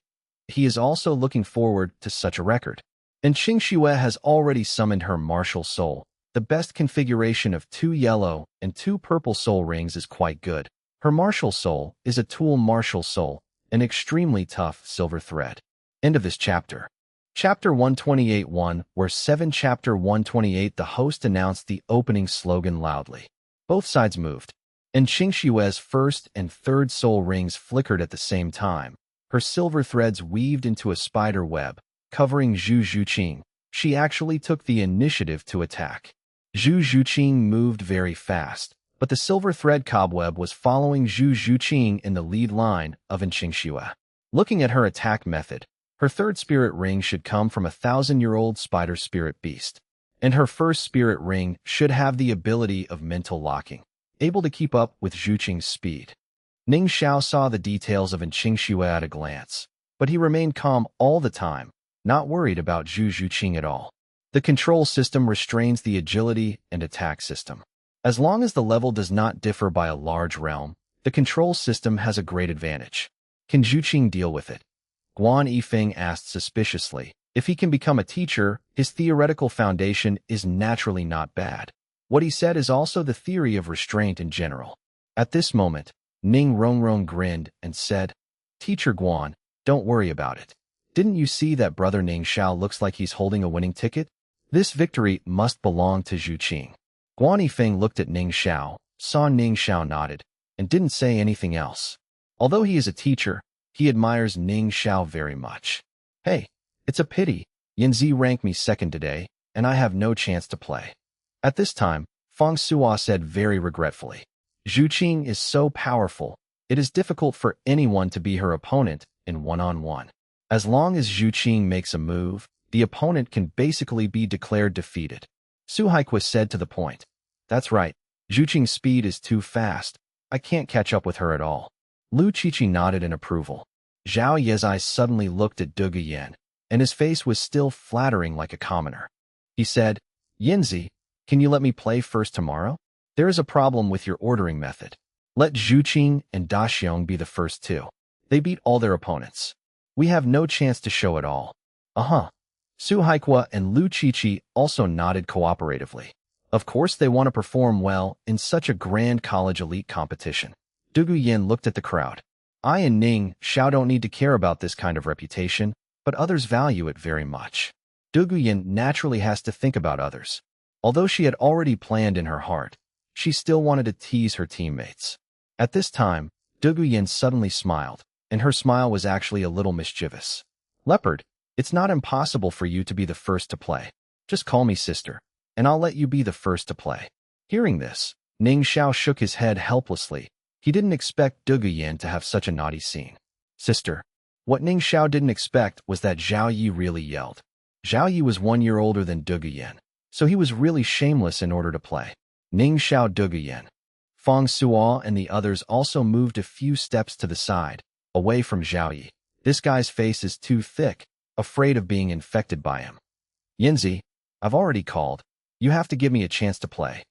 He is also looking forward to such a record. And Qingxue has already summoned her martial soul. The best configuration of 2 yellow and 2 purple soul rings is quite good. Her martial soul is a tool martial soul, an extremely tough silver thread. End of this chapter. Chapter 128-1, where 7 Chapter 128 the host announced the opening slogan loudly. Both sides moved, and Qingshue's first and third soul rings flickered at the same time. Her silver threads weaved into a spider web, covering Zhu Zhuqing. She actually took the initiative to attack. Zhu Zhuqing moved very fast, but the silver thread cobweb was following Zhu Zhuqing in the lead line of Qingshui. Looking at her attack method, her third spirit ring should come from a 1,000-year-old spider spirit beast, and her first spirit ring should have the ability of mental locking, able to keep up with Zhuqing's speed. Ning Xiao saw the details of Qingshui at a glance, but he remained calm all the time, not worried about Zhu Zhuqing at all. The control system restrains the agility and attack system. As long as the level does not differ by a large realm, the control system has a great advantage. Can Zhuqing deal with it? Guan Yifeng asked suspiciously. If he can become a teacher, his theoretical foundation is naturally not bad. What he said is also the theory of restraint in general. At this moment, Ning Rongrong grinned and said, "Teacher Guan, don't worry about it. Didn't you see that brother Ning Xiao looks like he's holding a winning ticket? This victory must belong to Zhuqing." Guan Yifeng looked at Ning Xiao, saw Ning Xiao nodded, and didn't say anything else. Although he is a teacher, he admires Ning Xiao very much. Hey, it's a pity. Yanzi ranked me second today, and I have no chance to play. At this time, Feng Suo said very regretfully, Zhuqing is so powerful, it is difficult for anyone to be her opponent in one-on-one. As long as Zhuqing makes a move, the opponent can basically be declared defeated. Su Haikwa said to the point. That's right, Zhuqing's speed is too fast. I can't catch up with her at all. Lu Qiqi nodded in approval. Zhao Yezai suddenly looked at Dugu Yan, and his face was still flattering like a commoner. He said, Yinzi, can you let me play first tomorrow? There is a problem with your ordering method. Let Zhuqing and Daxiong be the first two. They beat all their opponents. We have no chance to show it all. Su Haikwa and Lu Qiqi also nodded cooperatively. Of course they want to perform well in such a grand college elite competition. Dugu Yin looked at the crowd. I and Ning Xiao don't need to care about this kind of reputation, but others value it very much. Dugu Yin naturally has to think about others. Although she had already planned in her heart, she still wanted to tease her teammates. At this time, Dugu Yin suddenly smiled, and her smile was actually a little mischievous. Leopard, it's not impossible for you to be the first to play. Just call me sister, and I'll let you be the first to play. Hearing this, Ning Xiao shook his head helplessly. He didn't expect Dugu Yin to have such a naughty scene. Sister. What Ning Xiao didn't expect was that Zhao Yi really yelled. Zhao Yi was 1 year older than Dugu Yin, so he was really shameless in order to play. Ning Xiao Dugu Yin. Feng Suo and the others also moved a few steps to the side, away from Zhao Yi. This guy's face is too thick, afraid of being infected by him. Yinzi, I've already called. You have to give me a chance to play.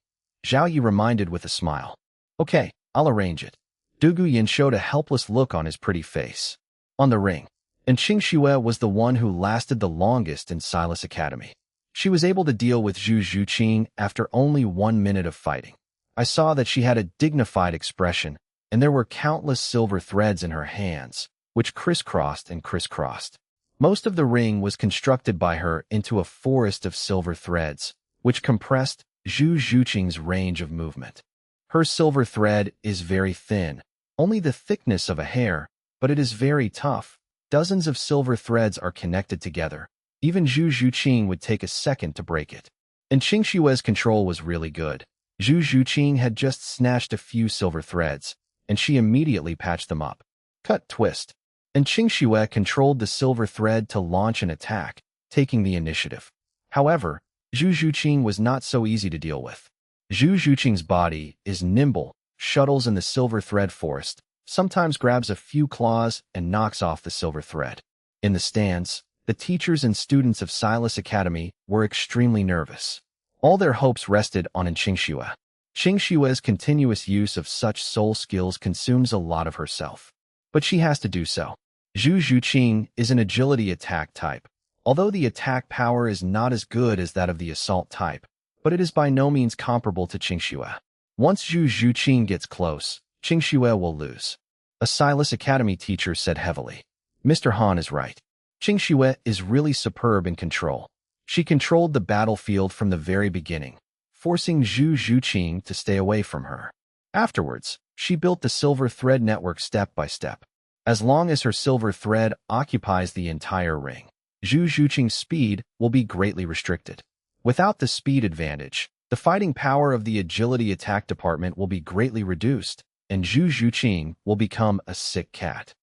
Zhao Yi reminded with a smile. Okay, I'll arrange it. Dugu Yin showed a helpless look on his pretty face. On the ring, and Qingshui was the one who lasted the longest in Silas Academy. She was able to deal with Zhu Zhuqing after only 1 minute of fighting. I saw that she had a dignified expression, and there were countless silver threads in her hands, which crisscrossed and crisscrossed. Most of the ring was constructed by her into a forest of silver threads, which compressed Zhu Zhuqing's range of movement. Her silver thread is very thin, only the thickness of a hair, but it is very tough. Dozens of silver threads are connected together. Even Zhu Zhuqing would take a second to break it. And Qingshui's control was really good. Zhu Zhuqing had just snatched a few silver threads, and she immediately patched them up. Cut twist. And Qingshui controlled the silver thread to launch an attack, taking the initiative. However, Zhu Zhuqing was not so easy to deal with. Zhu Zhuqing's body is nimble, shuttles in the silver thread forest, sometimes grabs a few claws and knocks off the silver thread. In the stands, the teachers and students of Silas Academy were extremely nervous. All their hopes rested on Qingshui. Qingshui's continuous use of such soul skills consumes a lot of herself. But she has to do so. Zhu Zhuqing is an agility attack type, although the attack power is not as good as that of the assault type, but it is by no means comparable to Qingshui. Once Zhu Zhuqing gets close, Qingshui will lose. A Silas Academy teacher said heavily. Mr. Han is right. Qingxue is really superb in control. She controlled the battlefield from the very beginning, forcing Zhu Zhuqing to stay away from her. Afterwards, she built the silver thread network step by step. As long as her silver thread occupies the entire ring, Zhu Zhuqing's speed will be greatly restricted. Without the speed advantage, the fighting power of the agility attack department will be greatly reduced, and Zhu Zhuqing will become a sick cat.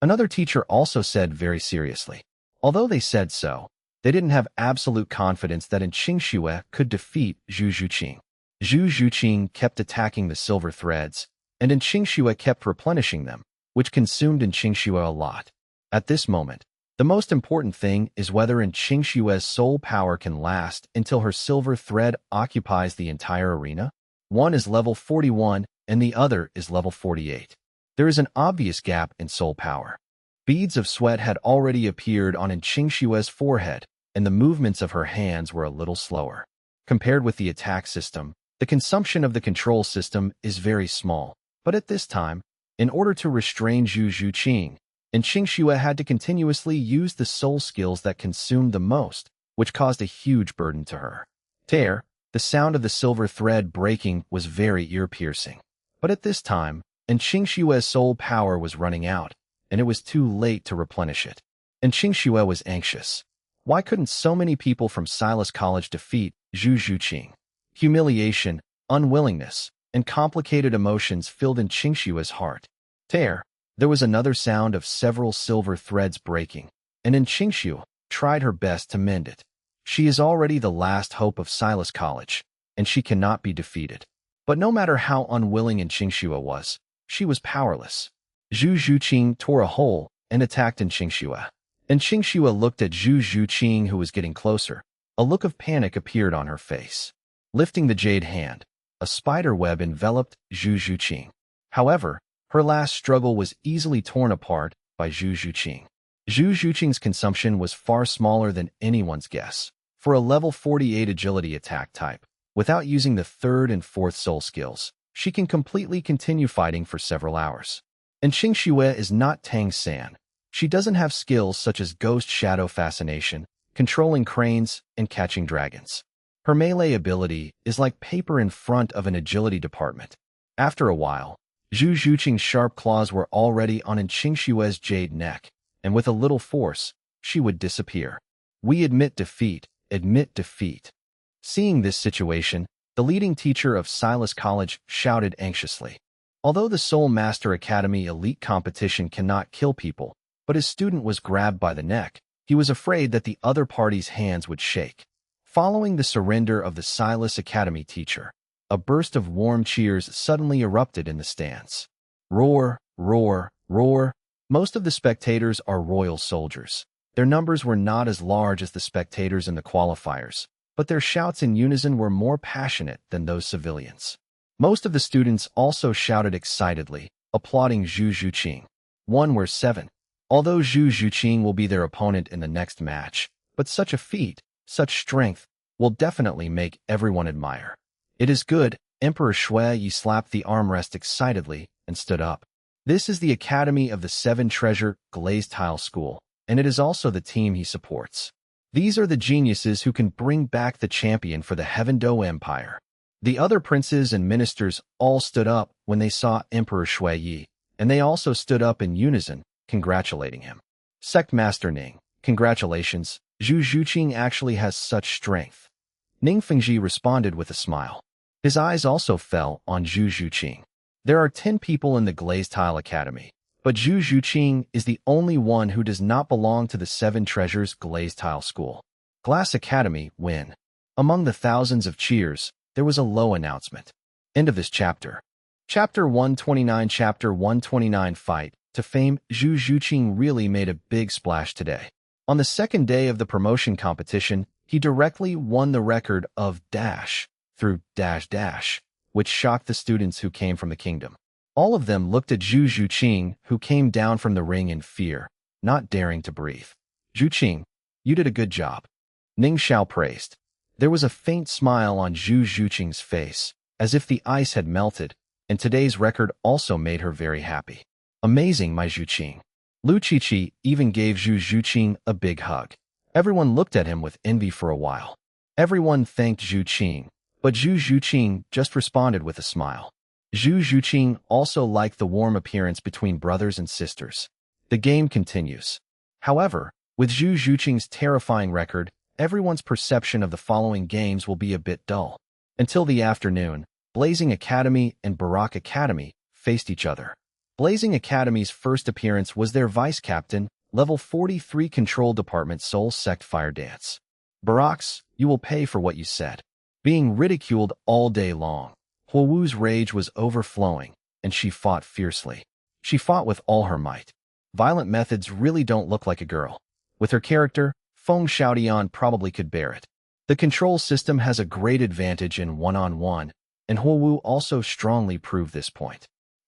Another teacher also said very seriously. Although they said so, they didn't have absolute confidence that Qingxue could defeat Zhu Zhuqing. Zhu Zhuqing kept attacking the silver threads, and Qingxue kept replenishing them, which consumed Qingxue a lot. At this moment, the most important thing is whether Qingxue's soul power can last until her silver thread occupies the entire arena. One is level 41 and the other is level 48. There is an obvious gap in soul power. Beads of sweat had already appeared on Qingxue's forehead, and the movements of her hands were a little slower. Compared with the attack system, the consumption of the control system is very small. But at this time, in order to restrain Zhu Zhuqing, Qingxue had to continuously use the soul skills that consumed the most, which caused a huge burden to her. Tear, the sound of the silver thread breaking was very ear-piercing. But at this time, Qingxue's soul power was running out, and it was too late to replenish it. Qingxue was anxious. Why couldn't so many people from Silas College defeat Zhu Zhuqing? Humiliation, unwillingness, and complicated emotions filled Qingxue's heart. Tear, there was another sound of several silver threads breaking, and Qingxue tried her best to mend it. She is already the last hope of Silas College, and she cannot be defeated. But no matter how unwilling Qingxue was, she was powerless. Zhu Zhuqing tore a hole and attacked Qingxue. Qingxue looked at Zhu Zhuqing, who was getting closer. A look of panic appeared on her face. Lifting the jade hand, a spider web enveloped Zhu Zhuqing. However, her last struggle was easily torn apart by Zhu Zhuqing. Zhu Zhuqing's consumption was far smaller than anyone's guess. For a level 48 agility attack type, without using the third and fourth soul skills, she can completely continue fighting for several hours. Qingxue is not Tang San. She doesn't have skills such as Ghost Shadow Fascination, controlling cranes, and catching dragons. Her melee ability is like paper in front of an agility department. After a while, Zhu Zhuqing's sharp claws were already on Qingxue's jade neck, and with a little force, she would disappear. We admit defeat, admit defeat. Seeing this situation, the leading teacher of Silas College shouted anxiously. Although the Soul Master Academy elite competition cannot kill people, but his student was grabbed by the neck, he was afraid that the other party's hands would shake. Following the surrender of the Silas Academy teacher, a burst of warm cheers suddenly erupted in the stands. Roar, roar, roar. Most of the spectators are royal soldiers. Their numbers were not as large as the spectators in the qualifiers, but their shouts in unison were more passionate than those civilians. Most of the students also shouted excitedly, applauding Zhu Zhuqing. 1-7. Although Zhu Zhuqing will be their opponent in the next match, but such a feat, such strength, will definitely make everyone admire. It is good. Emperor Shui Yi slapped the armrest excitedly and stood up. This is the Academy of the Seven Treasure Glazed Tile School, and it is also the team he supports. These are the geniuses who can bring back the champion for the Heaven Do Empire. The other princes and ministers all stood up when they saw Emperor Shui Yi, and they also stood up in unison, congratulating him. Sect Master Ning, congratulations. Zhu Zhuqing actually has such strength. Ning Fengji responded with a smile. His eyes also fell on Zhu Zhuqing. There are 10 people in the Glazed Tile Academy, but Zhu Zhuqing is the only one who does not belong to the Seven Treasures Glazed Tile School. Glass Academy win. Among the thousands of cheers, there was a low announcement. End of this chapter. Chapter 129. Chapter 129 Fight to Fame. Zhu Zhuqing really made a big splash today. On the second day of the promotion competition, he directly won the record of dash through dash dash, which shocked the students who came from the kingdom. All of them looked at Zhu Zhuqing, who came down from the ring in fear, not daring to breathe. Zhuqing, you did a good job. Ning Xiao praised. There was a faint smile on Zhu Zhuqing's face, as if the ice had melted, and today's record also made her very happy. Amazing, my Zhuqing. Lu Qiqi even gave Zhu Zhuqing a big hug. Everyone looked at him with envy for a while. Everyone thanked Zhu Qing, but Zhu Zhuqing just responded with a smile. Zhu Zhuqing also liked the warm appearance between brothers and sisters. The game continues. However, with Zhu Zhuqing's terrifying record, everyone's perception of the following games will be a bit dull. Until the afternoon, Blazing Academy and Barak Academy faced each other. Blazing Academy's first appearance was their vice-captain, level 43 Control Department Soul Sect Fire Dance. Barak's, you will pay for what you said. Being ridiculed all day long, Huowu's rage was overflowing, and she fought fiercely. She fought with all her might. Violent methods really don't look like a girl. With her character, Feng Xiaodian probably could bear it. The control system has a great advantage in one-on-one, and Huowu also strongly proved this point.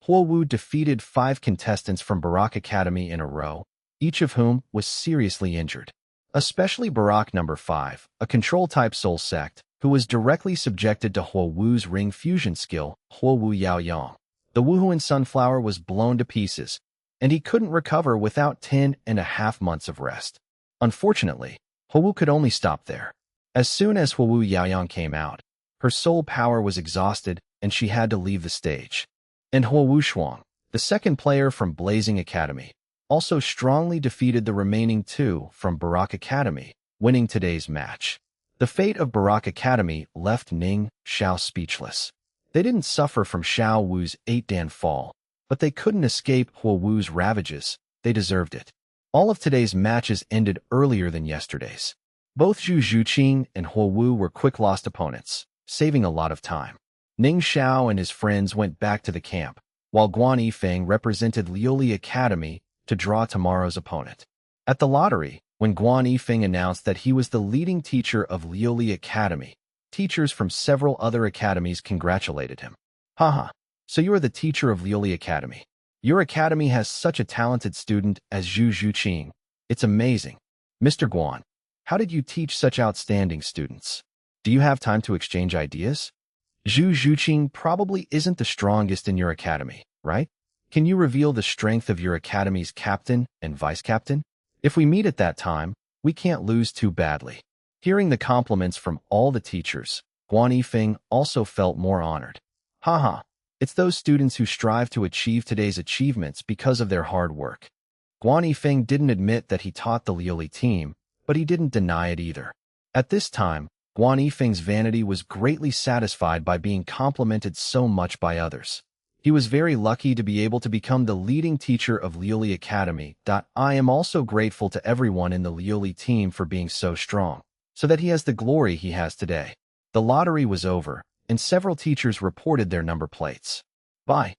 Huowu defeated 5 contestants from Barak Academy in a row, each of whom was seriously injured. Especially Barak number 5, a control-type soul sect, who was directly subjected to Huowu's ring fusion skill, Huowu Yaoyang. The Wuhuan Sunflower was blown to pieces, and he couldn't recover without 10.5 months of rest. Unfortunately, Huowu could only stop there. As soon as Huowu Yaoyang came out, her soul power was exhausted and she had to leave the stage. And Huowu Shuang, the second player from Blazing Academy, also strongly defeated the remaining 2 from Barak Academy, winning today's match. The fate of Barak Academy left Ning Xiao speechless. They didn't suffer from Xiao Wu's 8-dan fall, but they couldn't escape Huowu's ravages. They deserved it. All of today's matches ended earlier than yesterday's. Both Zhu Zhuqing and Huowu were quick-lost opponents, saving a lot of time. Ning Xiao and his friends went back to the camp, while Guan Yifeng represented Liuli Academy to draw tomorrow's opponent. At the lottery, when Guan Yifeng announced that he was the leading teacher of Liuli Academy, teachers from several other academies congratulated him. Haha, so you are the teacher of Liuli Academy. Your academy has such a talented student as Zhu Zhuqing. It's amazing. Mr. Guan, how did you teach such outstanding students? Do you have time to exchange ideas? Zhu Zhuqing probably isn't the strongest in your academy, right? Can you reveal the strength of your academy's captain and vice-captain? If we meet at that time, we can't lose too badly. Hearing the compliments from all the teachers, Guan Yifeng also felt more honored. Haha, it's those students who strive to achieve today's achievements because of their hard work. Guan Yifeng didn't admit that he taught the Liuli team, but he didn't deny it either. At this time, Guan Yifeng's vanity was greatly satisfied by being complimented so much by others. He was very lucky to be able to become the leading teacher of Liuli Academy. I am also grateful to everyone in the Liuli team for being so strong, so that he has the glory he has today. The lottery was over, and several teachers reported their number plates. Bye.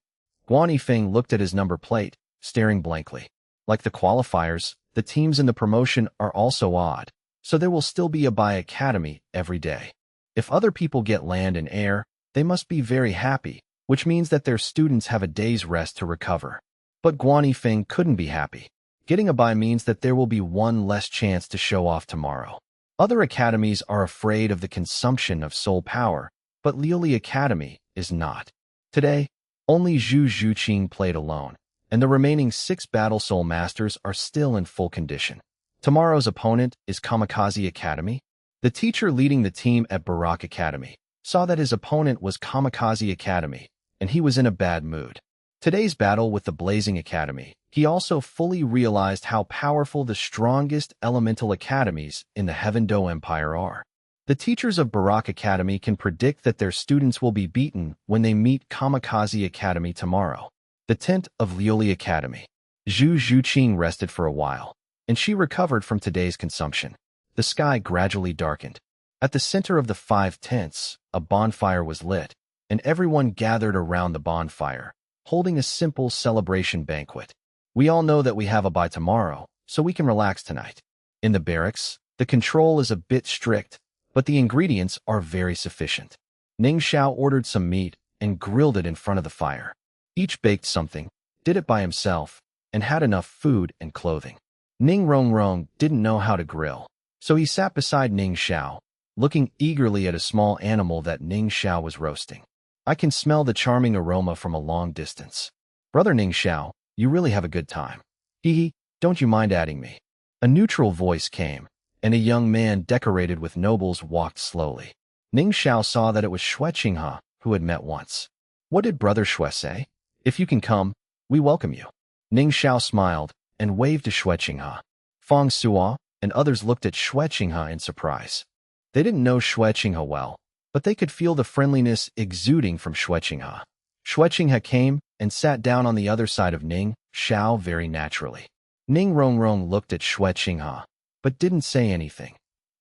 Guan Yifeng looked at his number plate, staring blankly. Like the qualifiers, the teams in the promotion are also odd, so there will still be a Bai Academy every day. If other people get land and air, they must be very happy, which means that their students have a day's rest to recover. But Guan Yifeng couldn't be happy. Getting a Bai means that there will be one less chance to show off tomorrow. Other academies are afraid of the consumption of soul power, but Liuli Academy is not. Today, only Zhu Zhuqing played alone, and the remaining 6 Battle Soul Masters are still in full condition. Tomorrow's opponent is Kamikaze Academy. The teacher leading the team at Barak Academy saw that his opponent was Kamikaze Academy, and he was in a bad mood. Today's battle with the Blazing Academy, he also fully realized how powerful the strongest elemental academies in the Heaven Do Empire are. The teachers of Barak Academy can predict that their students will be beaten when they meet Kamikaze Academy tomorrow. The tent of Liuli Academy. Zhu Zhuqing rested for a while, and she recovered from today's consumption. The sky gradually darkened. At the center of the 5 tents, a bonfire was lit, and everyone gathered around the bonfire, holding a simple celebration banquet. We all know that we have a Bai tomorrow, so we can relax tonight. In the barracks, the control is a bit strict, but the ingredients are very sufficient. Ning Xiao ordered some meat and grilled it in front of the fire. Each baked something, did it by himself, and had enough food and clothing. Ning Rongrong didn't know how to grill, so he sat beside Ning Xiao, looking eagerly at a small animal that Ning Xiao was roasting. I can smell the charming aroma from a long distance. Brother Ning Xiao, you really have a good time. Hee hee, Don't you mind adding me? A neutral voice came, and a young man decorated with nobles walked slowly. Ning Xiao saw that it was Xue Qinghe, who had met once. What did Brother Xue say? If you can come, we welcome you. Ning Xiao smiled and waved to Xue Qinghe. Fang Suo and others looked at Xue Qinghe in surprise. They didn't know Xue Qinghe well, but they could feel the friendliness exuding from Xue Qinghe. Xue Qinghe came and sat down on the other side of Ning Xiao very naturally. Ning Rongrong looked at Xue Qinghe, but didn't say anything.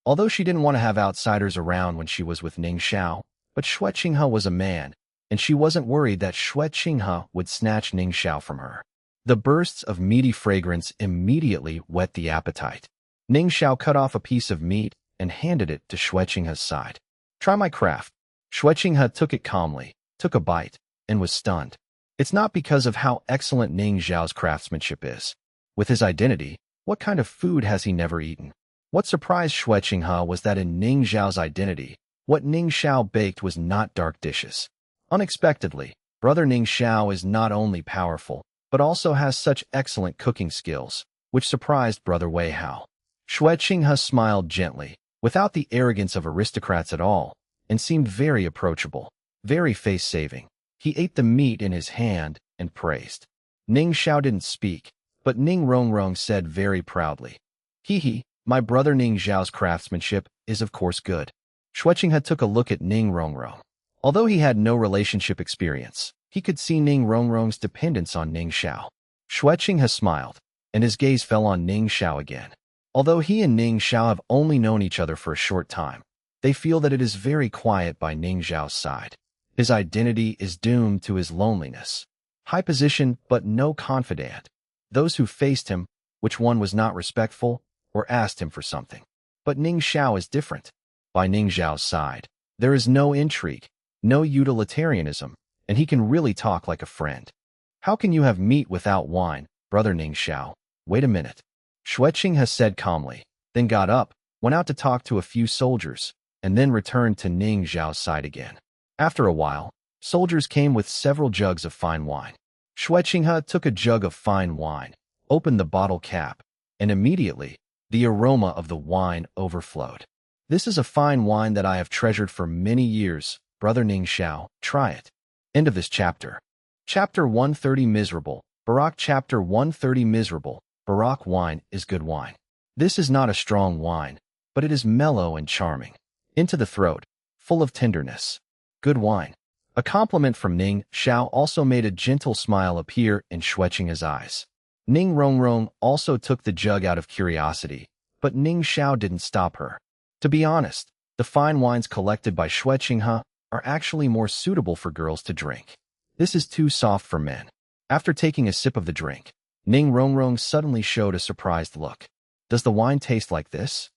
Although she didn't want to have outsiders around when she was with Ning Xiao, but Xue Qinghe was a man, and she wasn't worried that Xue Qinghe would snatch Ning Xiao from her. The bursts of meaty fragrance immediately whet the appetite. Ning Xiao cut off a piece of meat and handed it to Xue Qinghe's side. Try my craft. Xue Qinghe took it calmly, took a bite, and was stunned. It's not because of how excellent Ning Xiao's craftsmanship is. With his identity, what kind of food has he never eaten? What surprised Xue Qinghe was that in Ning Xiao's identity, what Ning Xiao baked was not dark dishes. Unexpectedly, Brother Ning Xiao is not only powerful, but also has such excellent cooking skills, which surprised Brother Wei Hao. Xue Qinghe smiled gently, without the arrogance of aristocrats at all, and seemed very approachable, very face-saving. He ate the meat in his hand and praised. Ning Xiao didn't speak, but Ning Rongrong said very proudly, "He, my brother Ning Xiao's craftsmanship is of course good." Xue Qinghe took a look at Ning Rongrong. Although he had no relationship experience, he could see Ning Rongrong's dependence on Ning Xiao. Xue Qinghe smiled, and his gaze fell on Ning Xiao again. Although he and Ning Xiao have only known each other for a short time, they feel that it is very quiet by Ning Xiao's side. His identity is doomed to his loneliness. High position, but no confidant. Those who faced him, which one was not respectful, or asked him for something. But Ning Xiao is different. By Ning Xiao's side, there is no intrigue, no utilitarianism, and he can really talk like a friend. How can you have meat without wine, Brother Ning Xiao? Wait a minute. Xue Qinghe said calmly, then got up, went out to talk to a few soldiers, and then returned to Ning Xiao's side again. After a while, soldiers came with several jugs of fine wine. Xue Qinghe took a jug of fine wine, opened the bottle cap, and immediately, the aroma of the wine overflowed. This is a fine wine that I have treasured for many years, Brother Ning Xiao, try it. End of this chapter. Chapter 130 Miserable, Barak. Chapter 130 Miserable, Barak. Wine is good wine. This is not a strong wine, but it is mellow and charming. Into the throat, full of tenderness. Good wine. A compliment from Ning Xiao also made a gentle smile appear in Xue Qinghe's eyes. Ning Rongrong also took the jug out of curiosity, but Ning Xiao didn't stop her. To be honest, the fine wines collected by Xue Qinghe are actually more suitable for girls to drink. This is too soft for men. After taking a sip of the drink, Ning Rongrong suddenly showed a surprised look. Does the wine taste like this?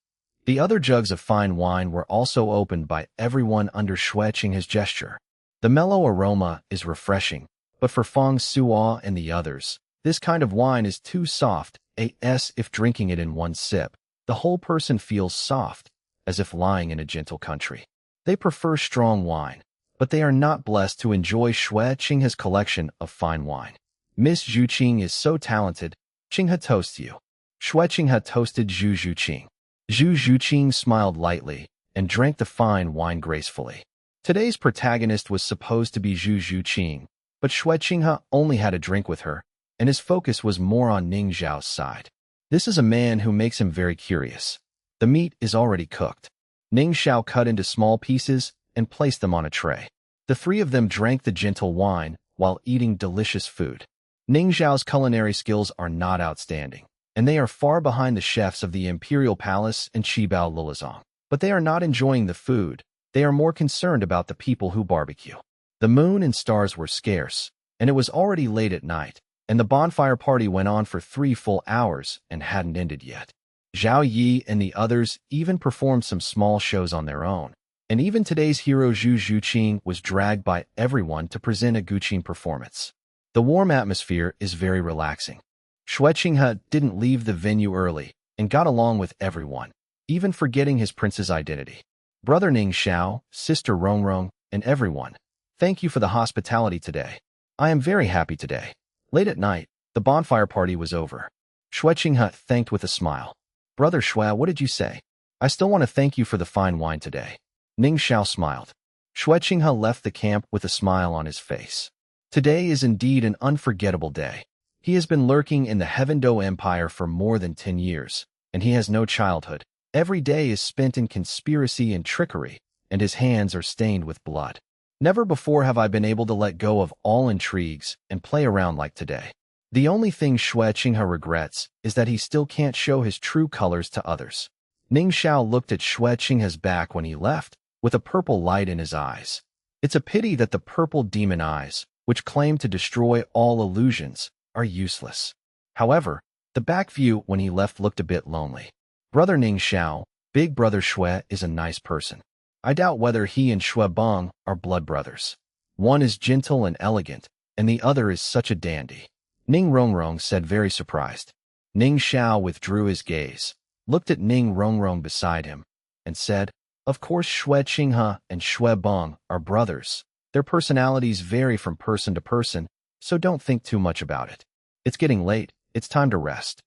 The other jugs of fine wine were also opened by everyone under Xue Qinghe's gesture. The mellow aroma is refreshing, but for Fang Suo and the others, this kind of wine is too soft, as if drinking it in one sip, the whole person feels soft, as if lying in a gentle country. They prefer strong wine, but they are not blessed to enjoy Xue Qinghe's collection of fine wine. Miss Zhu Qing is so talented. Qinghe toasts you. Xue Qinghe toasted Zhu Qing. Zhu Qing smiled lightly and drank the fine wine gracefully. Today's protagonist was supposed to be Zhu Qing, but Xue Qinghe only had a drink with her, and his focus was more on Ning Xiao's side. This is a man who makes him very curious. The meat is already cooked. Ning Xiao cut into small pieces and placed them on a tray. The three of them drank the gentle wine while eating delicious food. Ning Xiao's culinary skills are not outstanding, and they are far behind the chefs of the Imperial Palace and Qibao Lilizong. But they are not enjoying the food. They are more concerned about the people who barbecue. The moon and stars were scarce, and it was already late at night, and the bonfire party went on for 3 full hours and hadn't ended yet. Zhao Yi and the others even performed some small shows on their own, and even today's hero Zhu Qing was dragged by everyone to present a Guqin performance. The warm atmosphere is very relaxing. Xue Qinghe didn't leave the venue early and got along with everyone, even forgetting his prince's identity. Brother Ning Xiao, Sister Rongrong, and everyone, thank you for the hospitality today. I am very happy today. Late at night, the bonfire party was over. Xue Qinghe thanked with a smile. Brother Xue, what did you say? I still want to thank you for the fine wine today. Ning Xiao smiled. Xue Qinghe left the camp with a smile on his face. Today is indeed an unforgettable day. He has been lurking in the Heavendo Empire for more than 10 years, and he has no childhood. Every day is spent in conspiracy and trickery, and his hands are stained with blood. Never before have I been able to let go of all intrigues and play around like today. The only thing Xue Qinghe regrets is that he still can't show his true colors to others. Ning Xiao looked at Xue Qinghe's back when he left, with a purple light in his eyes. It's a pity that the purple demon eyes, which claim to destroy all illusions, are useless. However, the back view when he left looked a bit lonely. Brother Ning Xiao, big brother Xue is a nice person. I doubt whether he and Xue Beng are blood brothers. One is gentle and elegant, and the other is such a dandy. Ning Rongrong said, very surprised. Ning Xiao withdrew his gaze, looked at Ning Rongrong beside him, and said, of course Xue Qinghe and Xue Beng are brothers. Their personalities vary from person to person, so don't think too much about it. It's getting late, it's time to rest.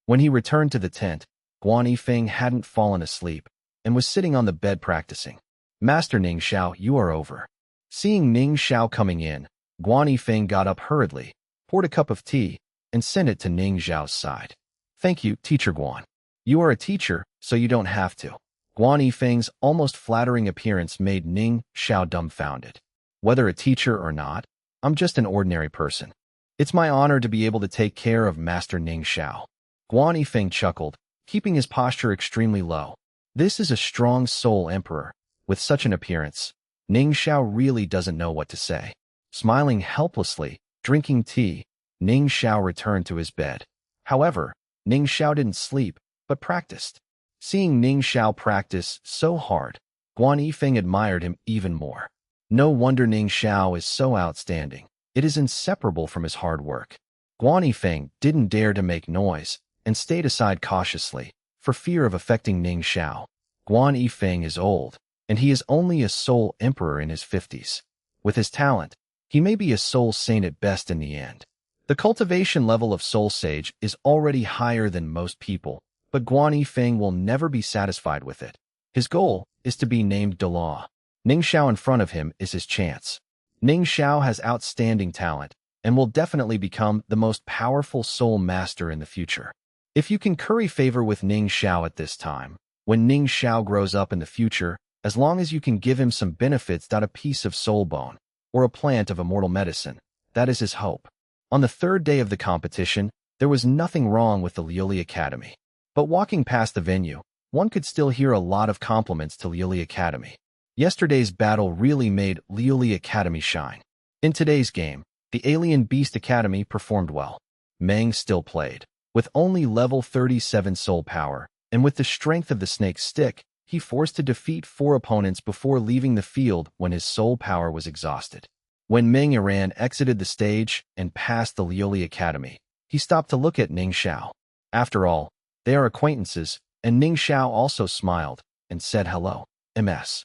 When he returned to the tent, Guan Yifeng hadn't fallen asleep, and was sitting on the bed practicing. Master Ning Xiao, you are over. Seeing Ning Xiao coming in, Guan Yifeng got up hurriedly, poured a cup of tea, and sent it to Ning Xiao's side. Thank you, Teacher Guan. You are a teacher, so you don't have to. Guan Yifeng's almost flattering appearance made Ning Xiao dumbfounded. Whether a teacher or not, I'm just an ordinary person. It's my honor to be able to take care of Master Ning Xiao. Guan Yifeng chuckled, keeping his posture extremely low. This is a strong soul emperor. With such an appearance, Ning Xiao really doesn't know what to say. Smiling helplessly, drinking tea, Ning Xiao returned to his bed. However, Ning Xiao didn't sleep, but practiced. Seeing Ning Xiao practice so hard, Guan Yifeng admired him even more. No wonder Ning Xiao is so outstanding. It is inseparable from his hard work. Guan Yifeng didn't dare to make noise and stayed aside cautiously, for fear of affecting Ning Xiao. Guan Yifeng is old, and he is only a soul emperor in his 50s. With his talent, he may be a soul saint at best in the end. The cultivation level of soul sage is already higher than most people, but Guan Yifeng will never be satisfied with it. His goal is to be named Douluo. Ning Xiao in front of him is his chance. Ning Xiao has outstanding talent and will definitely become the most powerful soul master in the future. If you can curry favor with Ning Xiao at this time, when Ning Xiao grows up in the future, as long as you can give him some benefits, a piece of soul bone, or a plant of immortal medicine, that is his hope. On the third day of the competition, there was nothing wrong with the Liuli Academy. But walking past the venue, one could still hear a lot of compliments to Liuli Academy. Yesterday's battle really made Liuli Academy shine. In today's game, the Alien Beast Academy performed well. Meng still played. With only level 37 soul power, and with the strength of the snake stick, he forced to defeat 4 opponents before leaving the field when his soul power was exhausted. When Meng Iran exited the stage and passed the Liuli Academy, he stopped to look at Ning Xiao. After all, they are acquaintances, and Ning Xiao also smiled and said hello. MS.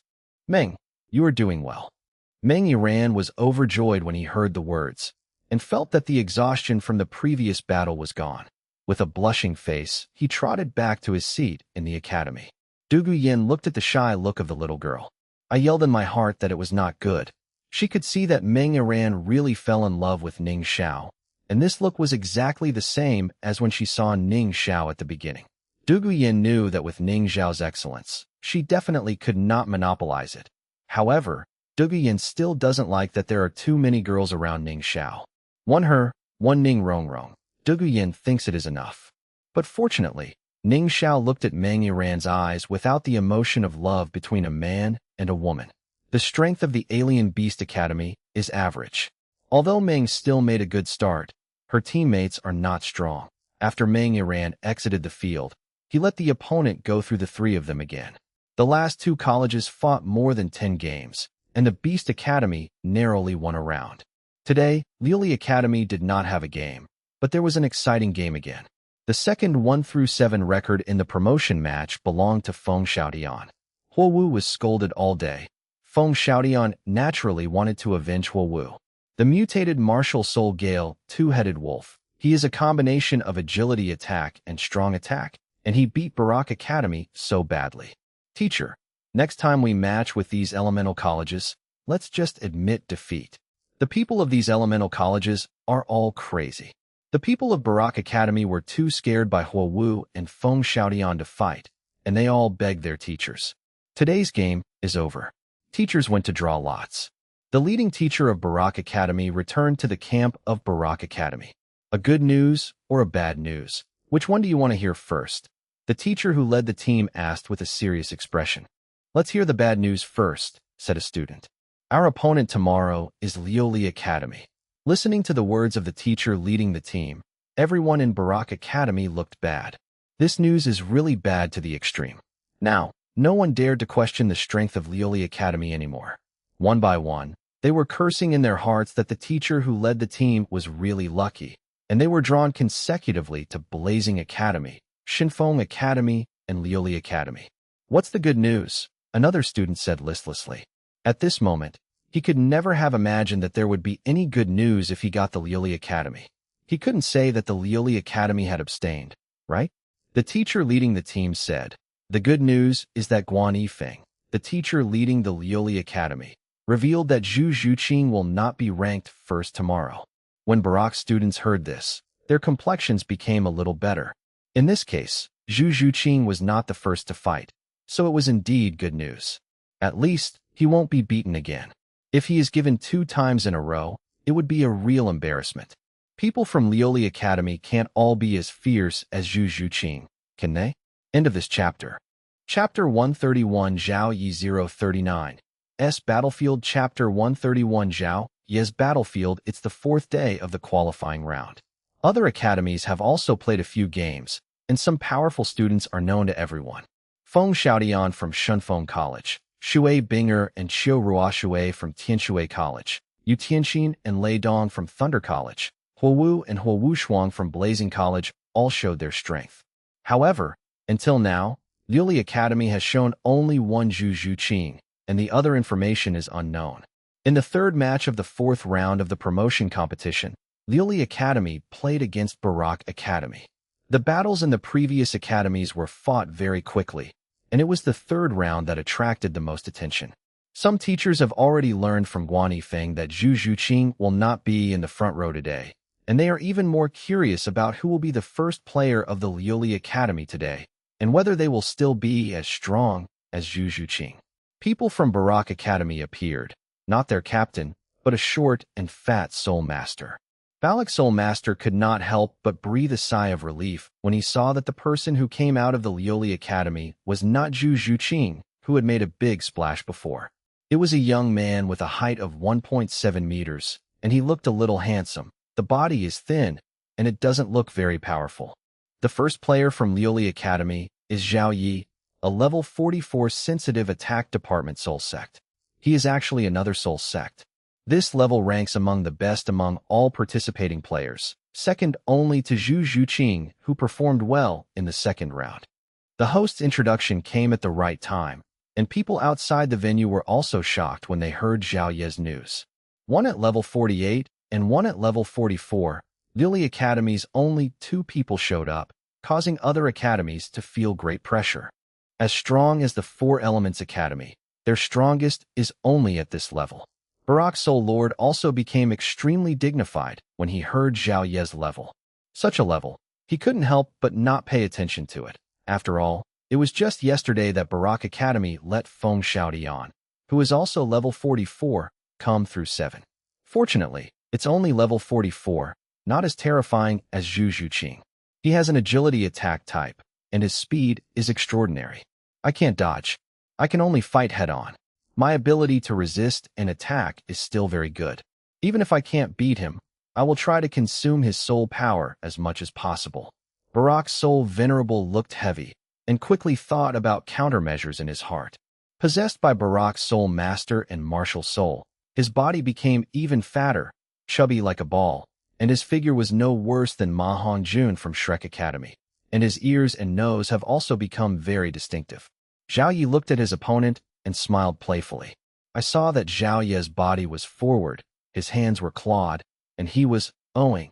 Meng, you are doing well. Meng Iran was overjoyed when he heard the words, and felt that the exhaustion from the previous battle was gone. With a blushing face, he trotted back to his seat in the academy. Du Yin looked at the shy look of the little girl. I yelled in my heart that it was not good. She could see that Meng Iran really fell in love with Ning Xiao, and this look was exactly the same as when she saw Ning Xiao at the beginning. Du Yin knew that with Ning Xiao's excellence, she definitely could not monopolize it. However, Du Yin still doesn't like that there are too many girls around Ning Xiao. One her, one Ning Rongrong. Du Yin thinks it is enough. But fortunately, Ning Xiao looked at Meng Iran's eyes without the emotion of love between a man and a woman. The strength of the Alien Beast Academy is average. Although Meng still made a good start, her teammates are not strong. After Meng Iran exited the field, he let the opponent go through the 3 of them again. The last 2 colleges fought more than 10 games, and the Beast Academy narrowly won a round. Today, Liuli Academy did not have a game, but there was an exciting game again. The second 1-7 record in the promotion match belonged to Feng Xiaotian. Huo Wu was scolded all day. Feng Xiaotian naturally wanted to avenge Huo Wu. The mutated martial soul Gale, 2-headed wolf, He is a combination of agility attack and strong attack, and he beat Barak Academy so badly. Teacher, next time we match with these elemental colleges, let's just admit defeat. The people of these elemental colleges are all crazy. The people of Barak Academy were too scared by Huo Wu and Feng Xiaodian to fight, and they all begged their teachers. Today's game is over. Teachers went to draw lots. The leading teacher of Barak Academy returned to the camp of Barak Academy. A good news or a bad news? Which one do you want to hear first? The teacher who led the team asked with a serious expression. Let's hear the bad news first, said a student. Our opponent tomorrow is Lioli Academy. Listening to the words of the teacher leading the team, everyone in Barak Academy looked bad. This news is really bad to the extreme. Now, no one dared to question the strength of Lioli Academy anymore. One by one, they were cursing in their hearts that the teacher who led the team was really lucky, and they were drawn consecutively to Blazing Academy, Shinfeng Academy, and Lioli Academy. What's the good news? Another student said listlessly. At this moment, he could never have imagined that there would be any good news if he got the Lioli Academy. He couldn't say that the Lioli Academy had abstained, right? The teacher leading the team said, the good news is that Guan Yifeng, the teacher leading the Lioli Academy, revealed that Zhu Zhuqing will not be ranked first tomorrow. When Barak students heard this, their complexions became a little better. In this case, Zhu Zhuqing was not the first to fight, so it was indeed good news. At least, he won't be beaten again. If he is given 2 times in a row, it would be a real embarrassment. People from Lioli Academy can't all be as fierce as Zhu Zhuqing, can they? End of this chapter. Chapter 131 Zhao Yi 039. S Battlefield Chapter 131 Zhao Yi's Battlefield. It's the 4th day of the qualifying round. Other academies have also played a few games, and some powerful students are known to everyone. Feng Xiaodian from Shunfeng College, Shui Binger and Qiu Ruoshui from Tianshui College, Yu Tianxin and Lei Dong from Thunder College, Huo Wu and Huo Wushuang from Blazing College all showed their strength. However, until now, Lioli Academy has shown only one Zhu Zhuqing, and the other information is unknown. In the 3rd match of the 4th round of the promotion competition, Lioli Academy played against Barak Academy. The battles in the previous academies were fought very quickly, and it was the 3rd round that attracted the most attention. Some teachers have already learned from Guan Yifeng that Zhu Zhuqing will not be in the front row today, and they are even more curious about who will be the first player of the Lioli Academy today, and whether they will still be as strong as Zhu Zhuqing. People from Barak Academy appeared, not their captain, but a short and fat Soul Master. Balak Soul Master could not help but breathe a sigh of relief when he saw that the person who came out of the Lioli Academy was not Zhu Zhuqing, who had made a big splash before. It was a young man with a height of 1.7 meters, and he looked a little handsome. The body is thin, and it doesn't look very powerful. The first player from Lioli Academy is Zhao Yi, a level 44 sensitive attack department soul sect. He is actually another soul sect. This level ranks among the best among all participating players, second only to Zhu Zhuqing, who performed well in the 2nd round. The host's introduction came at the right time, and people outside the venue were also shocked when they heard Zhao Yi's news. One at level 48 and one at level 44, Lioli Academy's only 2 people showed up, causing other academies to feel great pressure. As strong as the 4 Elements Academy, their strongest is only at this level. Barak Soul Lord also became extremely dignified when he heard Zhao Yi's level. Such a level, he couldn't help but not pay attention to it. After all, it was just yesterday that Barak Academy let Feng Xiaodian, who is also level 44, come through 7. Fortunately, it's only level 44, not as terrifying as Zhu Zhuqing. He has an agility attack type, and his speed is extraordinary. I can't dodge. I can only fight head-on. My ability to resist and attack is still very good. Even if I can't beat him, I will try to consume his soul power as much as possible. Barak's soul venerable looked heavy, and quickly thought about countermeasures in his heart. Possessed by Barak's soul master and martial soul, his body became even fatter, chubby like a ball, and his figure was no worse than Ma Hongjun from Shrek Academy, and his ears and nose have also become very distinctive. Zhao Yi looked at his opponent and smiled playfully. I saw that Zhao Yi's body was forward, his hands were clawed, and he was owing.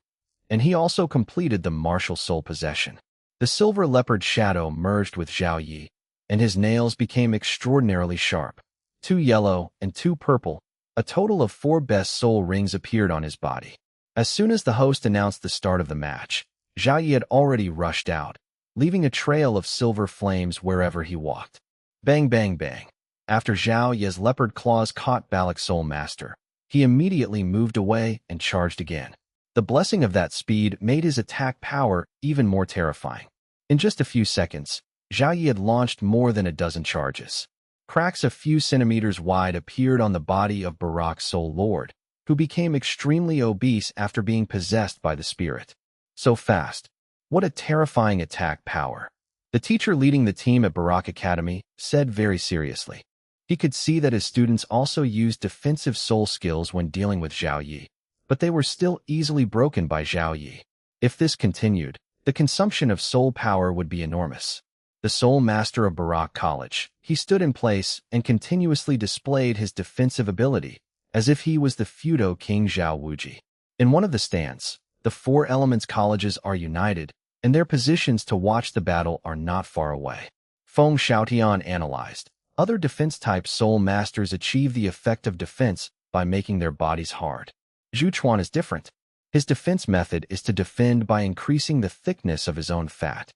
and he also completed the martial soul possession. The silver leopard shadow merged with Zhao Yi, and his nails became extraordinarily sharp. 2 yellow and 2 purple, a total of 4 best soul rings appeared on his body. As soon as the host announced the start of the match, Zhao Yi had already rushed out, leaving a trail of silver flames wherever he walked. Bang, bang, bang. After Zhao Yi's leopard claws caught Balak's soul master, he immediately moved away and charged again. The blessing of that speed made his attack power even more terrifying. In just a few seconds, Zhao Yi had launched more than a dozen charges. Cracks a few centimeters wide appeared on the body of Barak's soul lord, who became extremely obese after being possessed by the spirit. So fast. What a terrifying attack power. The teacher leading the team at Barak Academy said very seriously. He could see that his students also used defensive soul skills when dealing with Zhao Yi, but they were still easily broken by Zhao Yi. If this continued, the consumption of soul power would be enormous. The soul master of Barak College, he stood in place and continuously displayed his defensive ability, as if he was the feudal king Zhao Wuji. In one of the stands, the 4 elements colleges are united, and their positions to watch the battle are not far away. Feng Xiaotian analyzed. Other defense-type soul masters achieve the effect of defense by making their bodies hard. Zhu Chuan is different. His defense method is to defend by increasing the thickness of his own fat.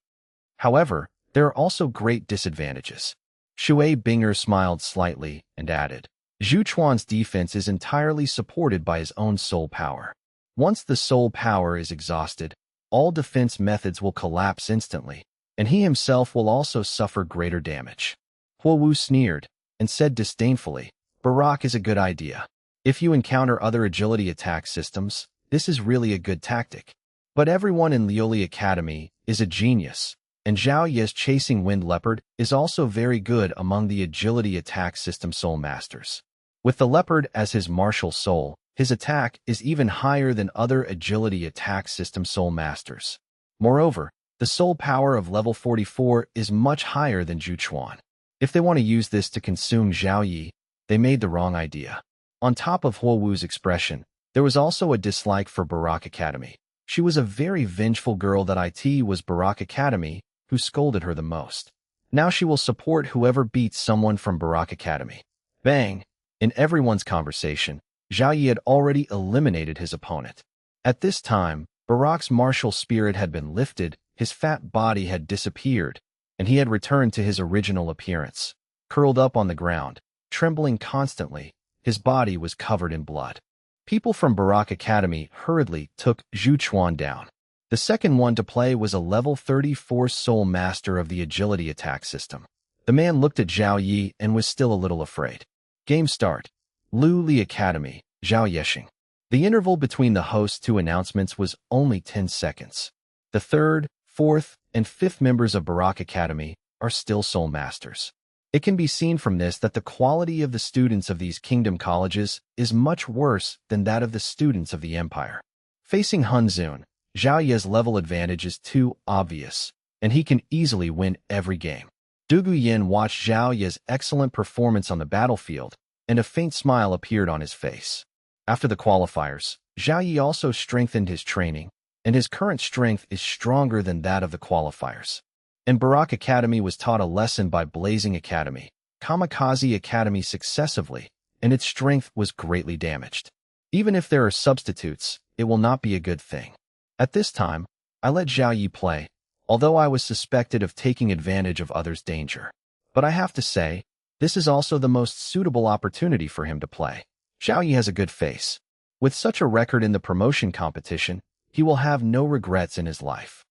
However, there are also great disadvantages. Shui Binger smiled slightly and added, Zhu Chuan's defense is entirely supported by his own soul power. Once the soul power is exhausted, all defense methods will collapse instantly, and he himself will also suffer greater damage. Huo Wu sneered and said disdainfully, Barak is a good idea. If you encounter other agility attack systems, this is really a good tactic. But everyone in Lioli Academy is a genius, and Zhao Yi's chasing wind leopard is also very good among the agility attack system soul masters. With the leopard as his martial soul, his attack is even higher than other agility attack system soul masters. Moreover, the soul power of level 44 is much higher than Zhu Chuan. If they want to use this to consume Zhao Yi, they made the wrong idea. On top of Huo Wu's expression, there was also a dislike for Barak Academy. She was a very vengeful girl that it was Barak Academy who scolded her the most. Now she will support whoever beats someone from Barak Academy. Bang! In everyone's conversation, Zhao Yi had already eliminated his opponent. At this time, Barak's martial spirit had been lifted, his fat body had disappeared, and he had returned to his original appearance. Curled up on the ground, trembling constantly, his body was covered in blood. People from Barak Academy hurriedly took Zhu Chuan down. The second one to play was a level 34 soul master of the agility attack system. The man looked at Zhao Yi and was still a little afraid. Game start. Lu Li Academy, Zhao Yexing. The interval between the host's 2 announcements was only 10 seconds. The 3rd, 4th, and 5th members of Barak Academy are still soul masters. It can be seen from this that the quality of the students of these kingdom colleges is much worse than that of the students of the empire. Facing Hunzun, Zhao Yi's level advantage is too obvious, and he can easily win every game. Du Guyan watched Zhao Yi's excellent performance on the battlefield, and a faint smile appeared on his face. After the qualifiers, Zhao Yi also strengthened his training, and his current strength is stronger than that of the qualifiers. And Barak Academy was taught a lesson by Blazing Academy, Kamikaze Academy successively, and its strength was greatly damaged. Even if there are substitutes, it will not be a good thing. At this time, I let Zhao Yi play, although I was suspected of taking advantage of others' danger. But I have to say, this is also the most suitable opportunity for him to play. Zhao Yi has a good face. With such a record in the promotion competition, he will have no regrets in his life.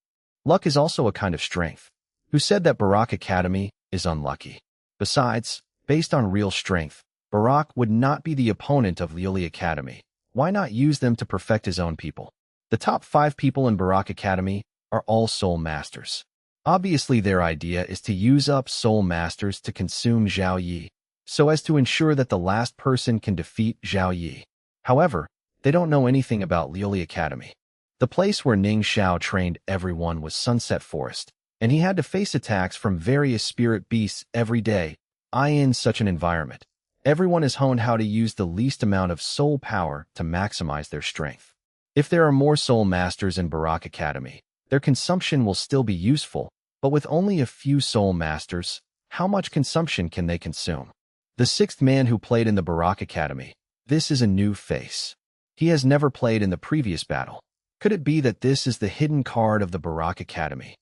Luck is also a kind of strength. Who said that Barak Academy is unlucky? Besides, based on real strength, Barak would not be the opponent of Lioli Academy. Why not use them to perfect his own people? The top 5 people in Barak Academy are all soul masters. Obviously, their idea is to use up soul masters to consume Zhao Yi, so as to ensure that the last person can defeat Zhao Yi. However, they don't know anything about Lioli Academy. The place where Ning Xiao trained everyone was Sunset Forest, and he had to face attacks from various spirit beasts every day. In such an environment, everyone has honed how to use the least amount of soul power to maximize their strength. If there are more Soul Masters in Barak Academy, their consumption will still be useful, but with only a few Soul Masters, how much consumption can they consume? The sixth man who played in the Barak Academy. This is a new face. He has never played in the previous battle. Could it be that this is the hidden card of the Barak Academy?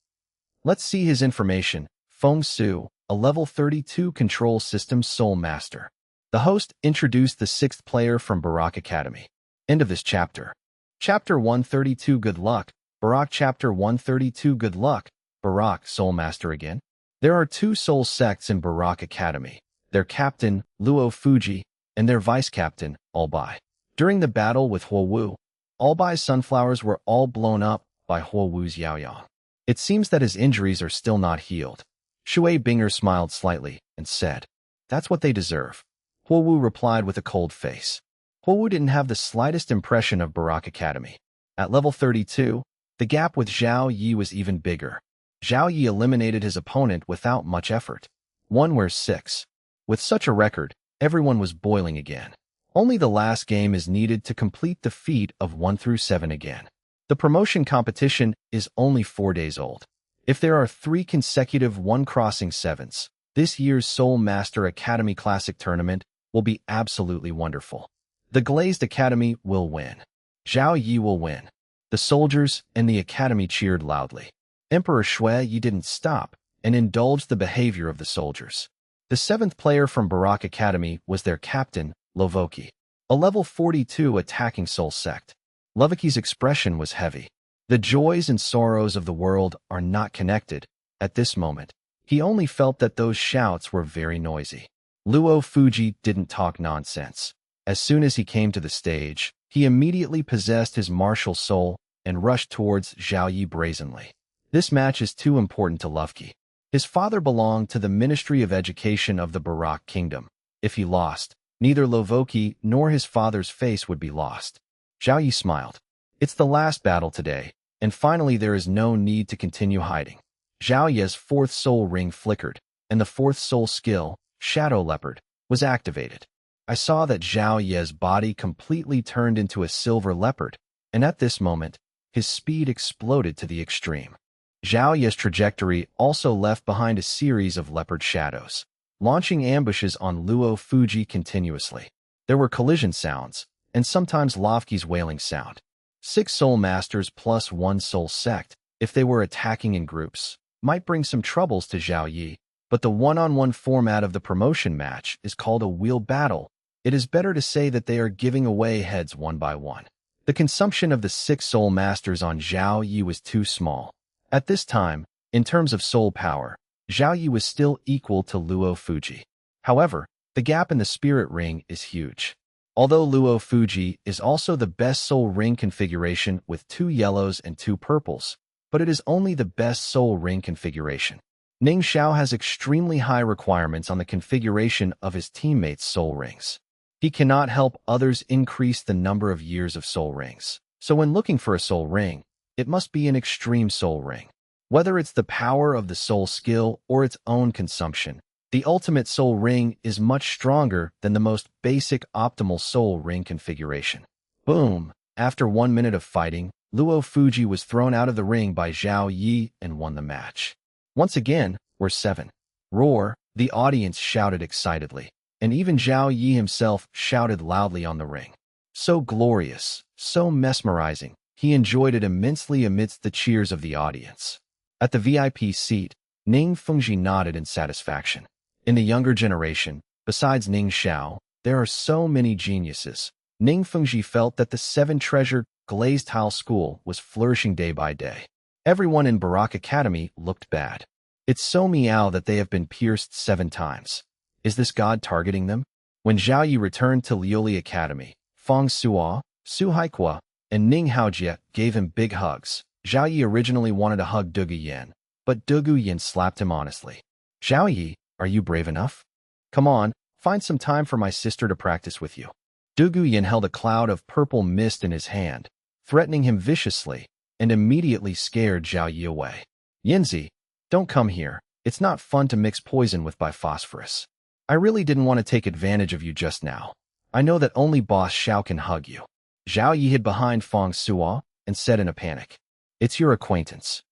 Let's see his information. Feng Su, a level 32 control system Soul Master. The host introduced the sixth player from Barak Academy. End of this chapter. Chapter 132 Good Luck. Barak Chapter 132 Good Luck. Barak Soul Master again. There are two soul sects in Barak Academy. Their captain, Luo Fuji, and their vice-captain, Albai. During the battle with Huowu, Albai's sunflowers were all blown up by Huowu's Yaoyang. It seems that his injuries are still not healed. Shui Binger smiled slightly and said, "That's what they deserve." Huowu replied with a cold face. Huowu didn't have the slightest impression of Barak Academy. At level 32, the gap with Zhao Yi was even bigger. Zhao Yi eliminated his opponent without much effort. 1-6. With such a record, everyone was boiling again. Only the last game is needed to complete the feat of 1-7 again. The promotion competition is only 4 days old. If there are 3 consecutive 1-7s, this year's Soul Master Academy Classic Tournament will be absolutely wonderful. The Glazed Academy will win. Zhao Yi will win. The soldiers and the academy cheered loudly. Emperor Shui Yi didn't stop and indulged the behavior of the soldiers. The 7th player from Barak Academy was their captain, Lovoki, a level 42 attacking soul sect. Lovoki's expression was heavy. The joys and sorrows of the world are not connected. At this moment, he only felt that those shouts were very noisy. Luo Fuji didn't talk nonsense. As soon as he came to the stage, he immediately possessed his martial soul and rushed towards Zhao Yi brazenly. This match is too important to Lovoki. His father belonged to the Ministry of Education of the Barak Kingdom. If he lost, neither Lovoki nor his father's face would be lost. Zhao Yi smiled. It's the last battle today, and finally there is no need to continue hiding. Zhao Yi's 4th soul ring flickered, and the 4th soul skill, Shadow Leopard, was activated. I saw that Zhao Yi's body completely turned into a silver leopard, and at this moment, his speed exploded to the extreme. Zhao Yi's trajectory also left behind a series of leopard shadows, launching ambushes on Luo Fuji continuously. There were collision sounds, and sometimes Lovoki's wailing sound. 6 soul masters plus 1 soul sect, if they were attacking in groups, might bring some troubles to Zhao Yi, but the one-on-one format of the promotion match is called a wheel battle. It is better to say that they are giving away heads one by one. The consumption of the 6 soul masters on Zhao Yi was too small. At this time, in terms of soul power, Zhao Yi was still equal to Luo Fuji. However, the gap in the spirit ring is huge. Although Luo Fuji is also the best soul ring configuration with 2 yellows and 2 purples, but it is only the best soul ring configuration. Ning Xiao has extremely high requirements on the configuration of his teammates' soul rings. He cannot help others increase the number of years of soul rings. So when looking for a soul ring, it must be an extreme soul ring. Whether it's the power of the soul skill or its own consumption, the ultimate soul ring is much stronger than the most basic optimal soul ring configuration. Boom! After 1 minute of fighting, Luo Fuji was thrown out of the ring by Zhao Yi and won the match. Once again, we're 7. Roar, the audience shouted excitedly, and even Zhao Yi himself shouted loudly on the ring. So glorious, so mesmerizing, he enjoyed it immensely amidst the cheers of the audience. At the VIP seat, Ning Fengji nodded in satisfaction. In the younger generation, besides Ning Xiao, there are so many geniuses. Ning Fengji felt that the 7-treasure glazed tile school was flourishing day by day. Everyone in Barak Academy looked bad. It's so meow that they have been pierced 7 times. Is this god targeting them? When Zhao Yi returned to Lioli Academy, Feng Suo, Su Haikua, and Ning Haojie gave him big hugs. Zhao Yi originally wanted to hug Dugu Yin, but Dugu Yin slapped him honestly. Zhao Yi, are you brave enough? Come on, find some time for my sister to practice with you. Dugu Yin held a cloud of purple mist in his hand, threatening him viciously, and immediately scared Zhao Yi away. Yinzi, don't come here. It's not fun to mix poison with biphosphorus. I really didn't want to take advantage of you just now. I know that only Boss Xiao can hug you. Zhao Yi hid behind Feng Suo and said in a panic, "It's your acquaintance."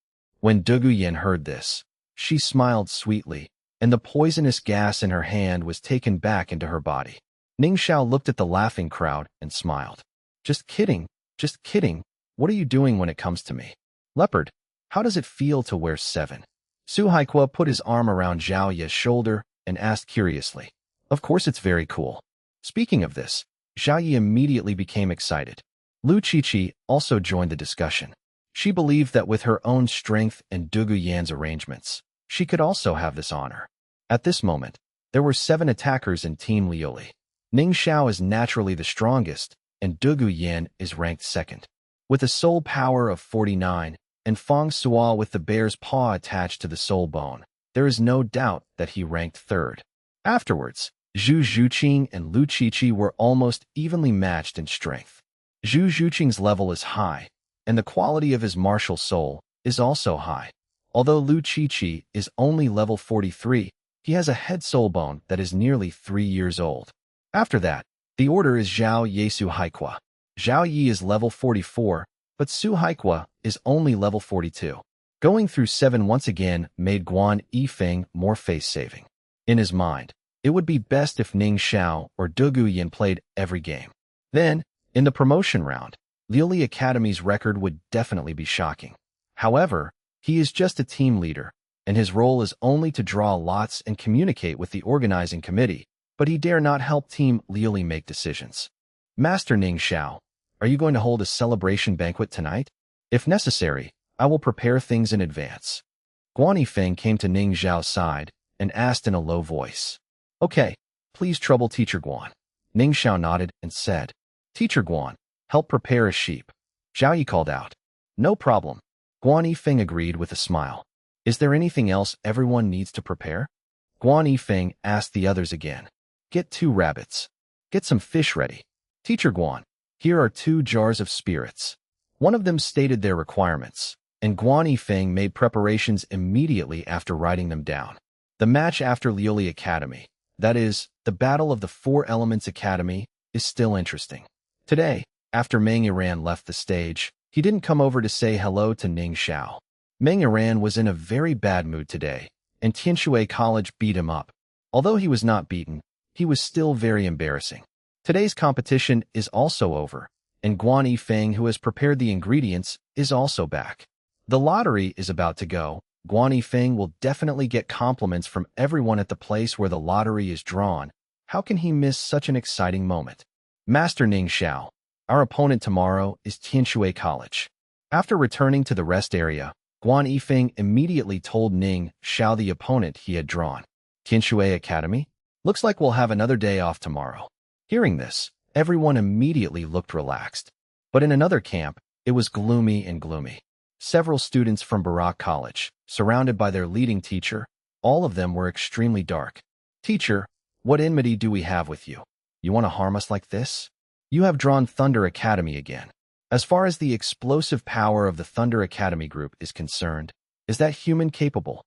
When Douluo heard this, she smiled sweetly, and the poisonous gas in her hand was taken back into her body. Ning Xiao looked at the laughing crowd and smiled. Just kidding, just kidding. What are you doing when it comes to me? Leopard, how does it feel to wear 7? Su Haikua put his arm around Zhao Yi's shoulder and asked curiously. Of course it's very cool. Speaking of this, Zhao Yi immediately became excited. Lu Qiqi also joined the discussion. She believed that with her own strength and Douluo's arrangements, she could also have this honor. At this moment, there were 7 attackers in Team Liuli. Ning Xiao is naturally the strongest, and Douluo is ranked 2nd. With a soul power of 49, and Feng Suo with the bear's paw attached to the soul bone, there is no doubt that he ranked 3rd. Afterwards, Zhu Zhuqing and Lu Qiqi were almost evenly matched in strength. Zhu Zhuqing's level is high, and the quality of his martial soul is also high. Although Lu Qiqi is only level 43, he has a head soul bone that is nearly 3 years old. After that, the order is Zhao Yi Su Haikua. Zhao Yi is level 44, but Su Haikua is only level 42. Going through 7 once again made Guan Yifeng more face-saving. In his mind, it would be best if Ning Xiao or Douluo played every game. Then, in the promotion round, Liuli Academy's record would definitely be shocking. However, he is just a team leader, and his role is only to draw lots and communicate with the organizing committee, but he dare not help Team Liuli make decisions. Master Ning Xiao, are you going to hold a celebration banquet tonight? If necessary, I will prepare things in advance. Guan Yifeng came to Ning Xiao's side and asked in a low voice. Okay, please trouble Teacher Guan. Ning Xiao nodded and said, Teacher Guan, help prepare a sheep. Zhao Yi called out. No problem. Guan Yifeng agreed with a smile. Is there anything else everyone needs to prepare? Guan Yifeng asked the others again. Get 2 rabbits. Get some fish ready. Teacher Guan, here are 2 jars of spirits. One of them stated their requirements, and Guan Yifeng made preparations immediately after writing them down. The match after Liuli Academy, that is, the Battle of the 4 Elements Academy, is still interesting. Today, after Meng Yiran left the stage, he didn't come over to say hello to Ning Xiao. Meng Yiran was in a very bad mood today, and Tianshui College beat him up. Although he was not beaten, he was still very embarrassing. Today's competition is also over, and Guan Yifeng, who has prepared the ingredients, is also back. The lottery is about to go. Guan Yifeng will definitely get compliments from everyone at the place where the lottery is drawn. How can he miss such an exciting moment? Master Ning Xiao, our opponent tomorrow is Tianshui College. After returning to the rest area, Guan Yifeng immediately told Ning Xiao the opponent he had drawn. Tianshui Academy? Looks like we'll have another day off tomorrow. Hearing this, everyone immediately looked relaxed. But in another camp, it was gloomy and gloomy. Several students from Barak College, surrounded by their leading teacher, all of them were extremely dark. Teacher, what enmity do we have with you? You want to harm us like this? You have drawn Thunder Academy again. As far as the explosive power of the Thunder Academy group is concerned, is that human capable?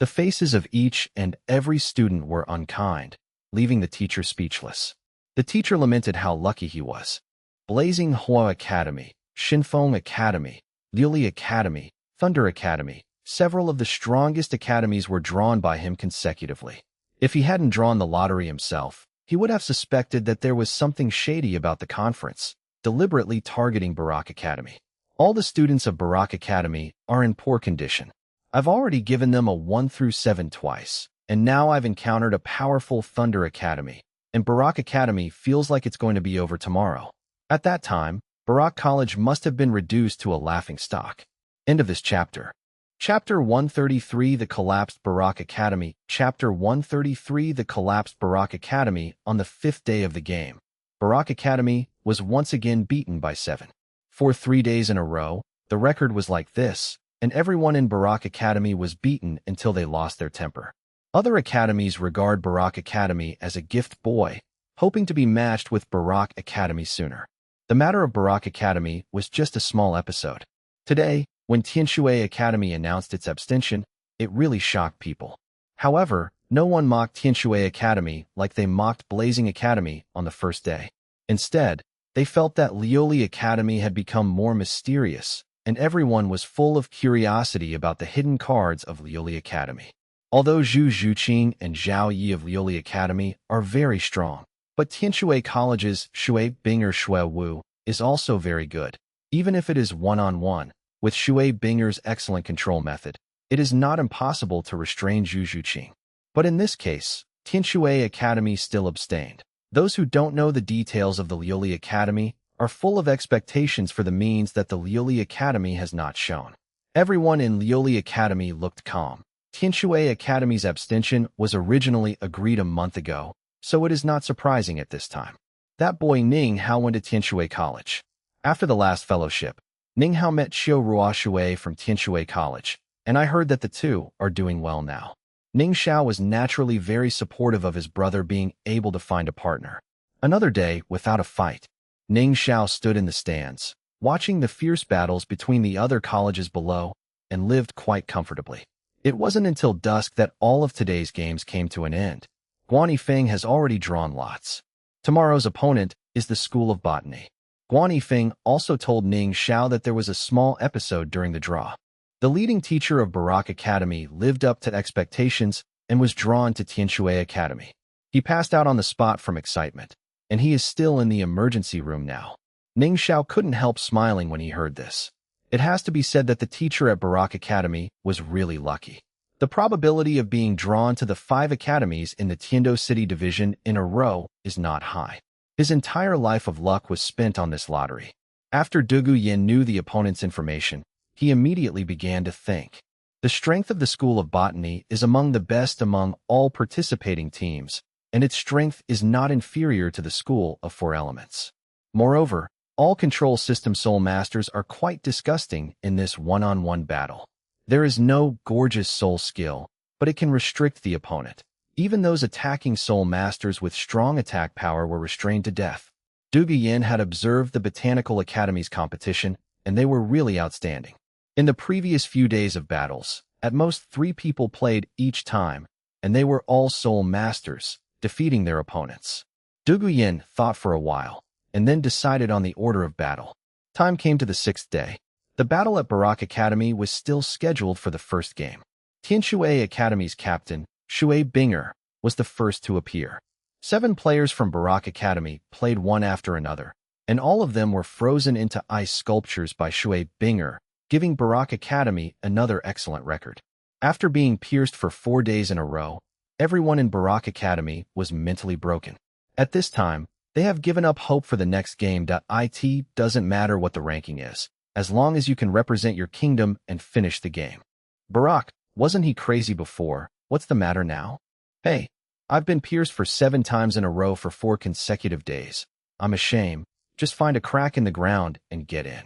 The faces of each and every student were unkind, leaving the teacher speechless. The teacher lamented how lucky he was. Blazing Hua Academy, Shinfeng Academy, Liuli Academy, Thunder Academy, several of the strongest academies were drawn by him consecutively. If he hadn't drawn the lottery himself, he would have suspected that there was something shady about the conference, deliberately targeting Barak Academy. All the students of Barak Academy are in poor condition. I've already given them a 1 through 7 twice, and now I've encountered a powerful Thunder Academy, and Barak Academy feels like it's going to be over tomorrow. At that time, Barak College must have been reduced to a laughingstock. End of this chapter. Chapter 133 The Collapsed Barak Academy. Chapter 133 The Collapsed Barak Academy. On the 5th day of the game, Barak Academy was once again beaten by 7. For 3 days in a row, the record was like this, and everyone in Barak Academy was beaten until they lost their temper. Other academies regard Barak Academy as a gift boy, hoping to be matched with Barak Academy sooner. The matter of Barak Academy was just a small episode. Today, when Tianshui Academy announced its abstention, it really shocked people. However, no one mocked Tianshui Academy like they mocked Blazing Academy on the first day. Instead, They felt that Lioli Academy had become more mysterious, and everyone was full of curiosity about the hidden cards of Lioli Academy. Although Zhu Zhuqing and Zhao Yi of Lioli Academy are very strong, but Tianshui College's Shui Binger Shui Wu is also very good. Even if it is one-on-one, with Shui Binger's excellent control method, it is not impossible to restrain Zhu Zhuqing. But in this case, Tianshui Academy still abstained. Those who don't know the details of the Lioli Academy are full of expectations for the means that the Lioli Academy has not shown. Everyone in Lioli Academy looked calm. Tianshui Academy's abstention was originally agreed a month ago, so it is not surprising at this time. That boy Ning Hao went to Tianshui College. After the last fellowship, Ning Hao met Xiu Ruoshui from Tianshui College, and I heard that the two are doing well now. Ning Xiao was naturally very supportive of his brother being able to find a partner. Another day, without a fight, Ning Xiao stood in the stands, watching the fierce battles between the other colleges below, and lived quite comfortably. It wasn't until dusk that all of today's games came to an end. Guan Yifeng has already drawn lots. Tomorrow's opponent is the School of Botany. Guan Yifeng also told Ning Xiao that there was a small episode during the draw. The leading teacher of Barak Academy lived up to expectations and was drawn to Tianshui Academy. He passed out on the spot from excitement, and he is still in the emergency room now. Ning Xiao couldn't help smiling when he heard this. It has to be said that the teacher at Barak Academy was really lucky. The probability of being drawn to the 5 academies in the Tiando City division in a row is not high. His entire life of luck was spent on this lottery. After Dugu Yin knew the opponent's information, he immediately began to think. The strength of the School of Botany is among the best among all participating teams, and its strength is not inferior to the School of 4 Elements. Moreover, all control system soul masters are quite disgusting in this one-on-one battle. There is no gorgeous soul skill, but it can restrict the opponent. Even those attacking soul masters with strong attack power were restrained to death. Dugu Yin had observed the Botanical Academy's competition, and they were really outstanding. In the previous few days of battles, at most 3 people played each time, and they were all soul masters, defeating their opponents. Dugu Yin thought for a while, and then decided on the order of battle. Time came to the 6th day. The battle at Barak Academy was still scheduled for the first game. Tianshui Academy's captain, Shui Binger, was the first to appear. 7 players from Barak Academy played one after another, and all of them were frozen into ice sculptures by Shui Binger, giving Barak Academy another excellent record. After being pierced for 4 days in a row, everyone in Barak Academy was mentally broken. At this time, they have given up hope for the next game. It doesn't matter what the ranking is, as long as you can represent your kingdom and finish the game. Barak, wasn't he crazy before? What's the matter now? Hey, I've been pierced for 7 times in a row for 4 consecutive days. I'm ashamed. Just find a crack in the ground and get in.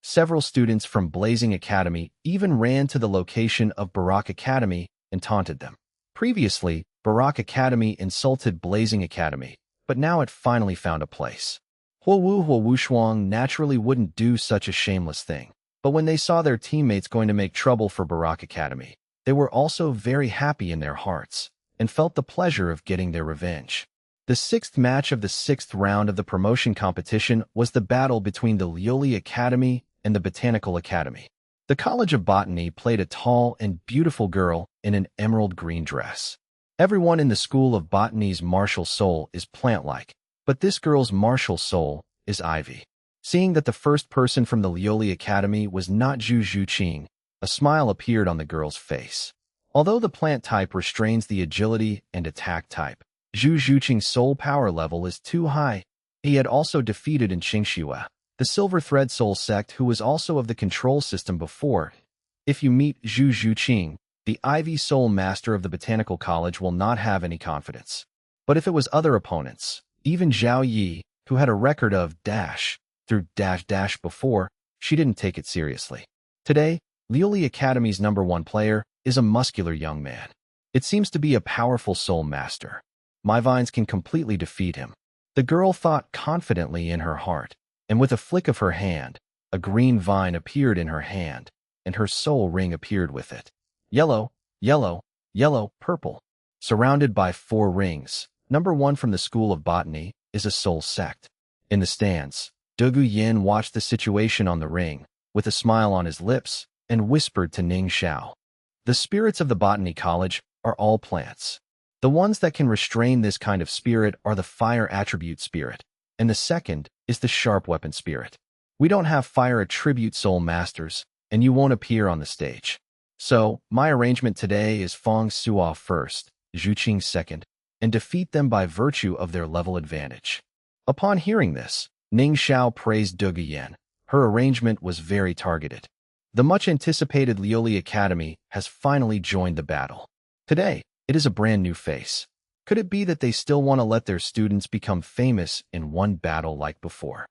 Several students from Blazing Academy even ran to the location of Barak Academy and taunted them. Previously, Barak Academy insulted Blazing Academy, but now it finally found a place. Huowu Shuang naturally wouldn't do such a shameless thing, but when they saw their teammates going to make trouble for Barak Academy, they were also very happy in their hearts and felt the pleasure of getting their revenge. The 6th match of the 6th round of the promotion competition was the battle between the Lioli Academy and the Botanical Academy. The College of Botany played a tall and beautiful girl in an emerald green dress. Everyone in the School of Botany's martial soul is plant-like, but this girl's martial soul is ivy. Seeing that the first person from the Lioli Academy was not Zhu Zhuqing, a smile appeared on the girl's face. Although the plant type restrains the agility and attack type, Zhu Zhuqing's soul power level is too high. He had also defeated in Qingxue, the Silver Thread Soul sect, who was also of the control system before. If you meet Zhu Zhuqing, the Ivy Soul Master of the Botanical College will not have any confidence. But if it was other opponents, even Zhao Yi, who had a record of -- before, she didn't take it seriously. Today, Lioli Academy's #1 player is a muscular young man. It seems to be a powerful soul master. My vines can completely defeat him. The girl thought confidently in her heart, and with a flick of her hand, a green vine appeared in her hand, and her soul ring appeared with it. Yellow, yellow, yellow, purple. Surrounded by 4 rings, #1 from the School of Botany is a soul sect. In the stands, Dugu Yin watched the situation on the ring, with a smile on his lips, and whispered to Ning Xiao. The spirits of the Botany College are all plants. The ones that can restrain this kind of spirit are the fire attribute spirit, and the second is the sharp weapon spirit. We don't have fire attribute soul masters, and you won't appear on the stage. So, my arrangement today is Feng Sua first, Zhu Qing second, and defeat them by virtue of their level advantage. Upon hearing this, Ning Xiao praised Dugu Yin. Her arrangement was very targeted. The much-anticipated Lioli Academy has finally joined the battle. Today, it is a brand new face. Could it be that they still want to let their students become famous in one battle like before?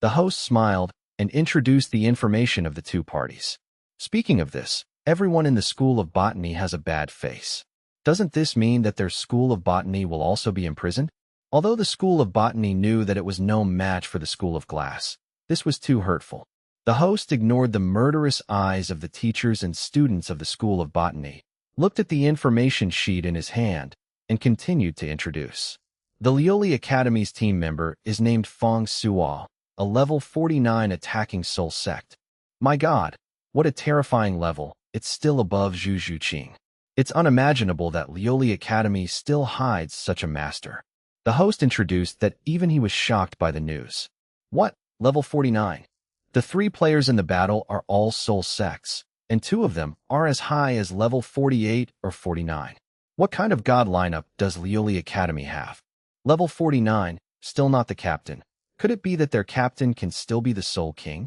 The host smiled and introduced the information of the two parties. Speaking of this, everyone in the School of Botany has a bad face. Doesn't this mean that their School of Botany will also be imprisoned? Although the School of Botany knew that it was no match for the School of Glass, this was too hurtful. The host ignored the murderous eyes of the teachers and students of the School of Botany, looked at the information sheet in his hand, and continued to introduce. The Lioli Academy's team member is named Feng Sua, a level 49 attacking soul sect. My god, what a terrifying level, it's still above Zhu Qing. It's unimaginable that Lioli Academy still hides such a master. The host introduced that even he was shocked by the news. What? Level 49? The 3 players in the battle are all soul sects, and 2 of them are as high as level 48 or 49. What kind of god lineup does Lioli Academy have? Level 49, still not the captain. Could it be that their captain can still be the Soul King?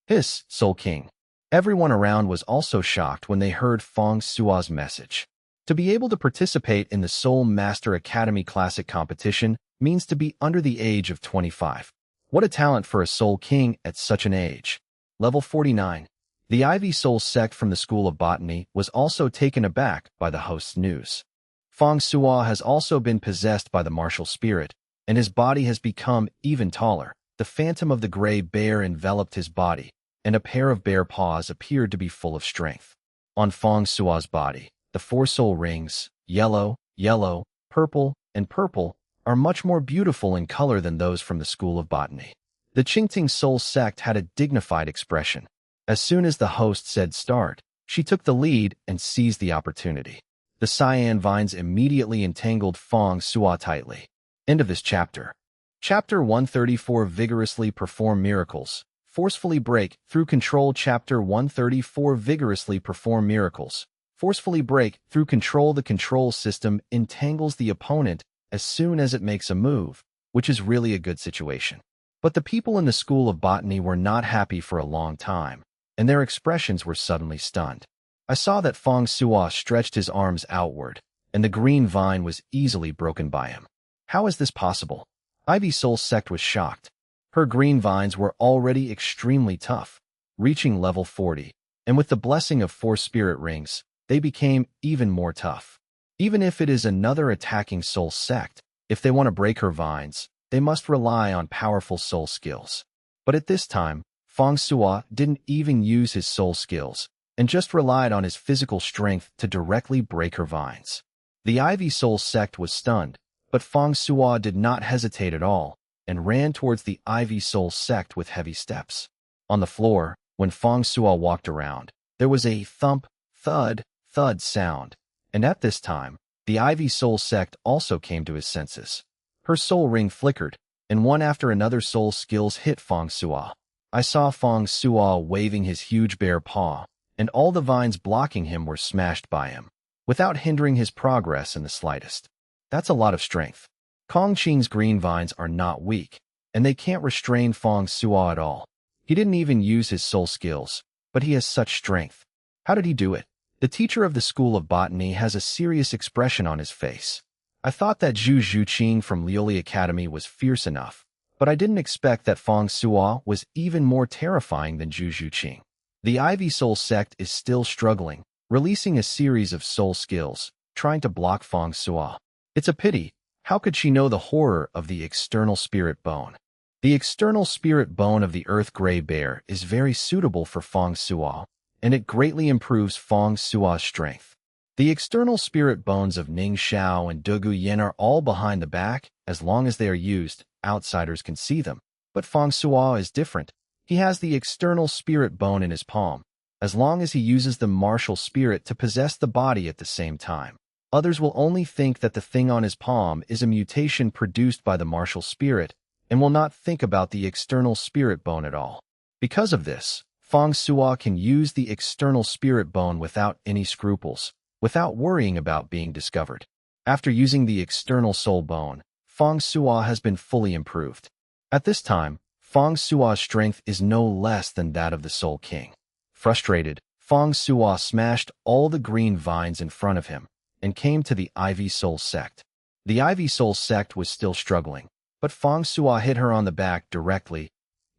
Hiss, Soul King. Everyone around was also shocked when they heard Feng Sua's message. To be able to participate in the Soul Master Academy Classic competition means to be under the age of 25. What a talent for a Soul King at such an age. Level 49. The Ivy Soul sect from the School of Botany was also taken aback by the host's news. Feng Sua has also been possessed by the martial spirit, and his body has become even taller. The phantom of the gray bear enveloped his body, and a pair of bear paws appeared to be full of strength. On Feng Sua's body, the 4 soul rings, yellow, yellow, purple, and purple, are much more beautiful in color than those from the School of Botany. The Qingting Soul sect had a dignified expression. As soon as the host said start, she took the lead and seized the opportunity. The cyan vines immediately entangled Feng Sua tightly. End of this chapter. Chapter 134 Vigorously Perform Miracles. Forcefully break through control. Chapter 134 Vigorously perform miracles. Forcefully break through control. The control system entangles the opponent as soon as it makes a move, which is really a good situation. But the people in the School of Botany were not happy for a long time, and their expressions were suddenly stunned. I saw that Feng Sua stretched his arms outward, and the green vine was easily broken by him. How is this possible? Ivy Soul Sect was shocked. Her green vines were already extremely tough, reaching level 40, and with the blessing of 4 spirit rings, they became even more tough. Even if it is another attacking soul sect, if they want to break her vines, they must rely on powerful soul skills. But at this time, Feng Sua didn't even use his soul skills, and just relied on his physical strength to directly break her vines. The Ivy Soul Sect was stunned, but Feng Sua did not hesitate at all, and ran towards the Ivy Soul Sect with heavy steps. On the floor, when Feng Sua walked around, there was a thump, thud, thud sound, and at this time, the Ivy Soul Sect also came to his senses. Her soul ring flickered, and one after another soul skills hit Feng Sua. I saw Feng Sua waving his huge bare paw, and all the vines blocking him were smashed by him, without hindering his progress in the slightest. That's a lot of strength. Kong Qing's green vines are not weak, and they can't restrain Feng Sua at all. He didn't even use his soul skills, but he has such strength. How did he do it? The teacher of the School of Botany has a serious expression on his face. I thought that Zhu Qing from Lioli Academy was fierce enough, but I didn't expect that Feng Sua was even more terrifying than Zhu Qing. The Ivy Soul Sect is still struggling, releasing a series of soul skills, trying to block Feng Sua. It's a pity. How could she know the horror of the external spirit bone? The external spirit bone of the Earth Gray Bear is very suitable for Feng Sua, and it greatly improves Feng Sua's strength. The external spirit bones of Ning Xiao and Dugu Yin are all behind the back. As long as they are used, outsiders can see them. But Feng Sua is different. He has the external spirit bone in his palm. As long as he uses the martial spirit to possess the body at the same time, others will only think that the thing on his palm is a mutation produced by the martial spirit and will not think about the external spirit bone at all. Because of this, Feng Sua can use the external spirit bone without any scruples, without worrying about being discovered. After using the external soul bone, Feng Sua has been fully improved. At this time, Feng Sua's strength is no less than that of the Soul King. Frustrated, Feng Sua smashed all the green vines in front of him and came to the Ivy Soul sect. The Ivy Soul sect was still struggling, but Feng Sua hit her on the back directly.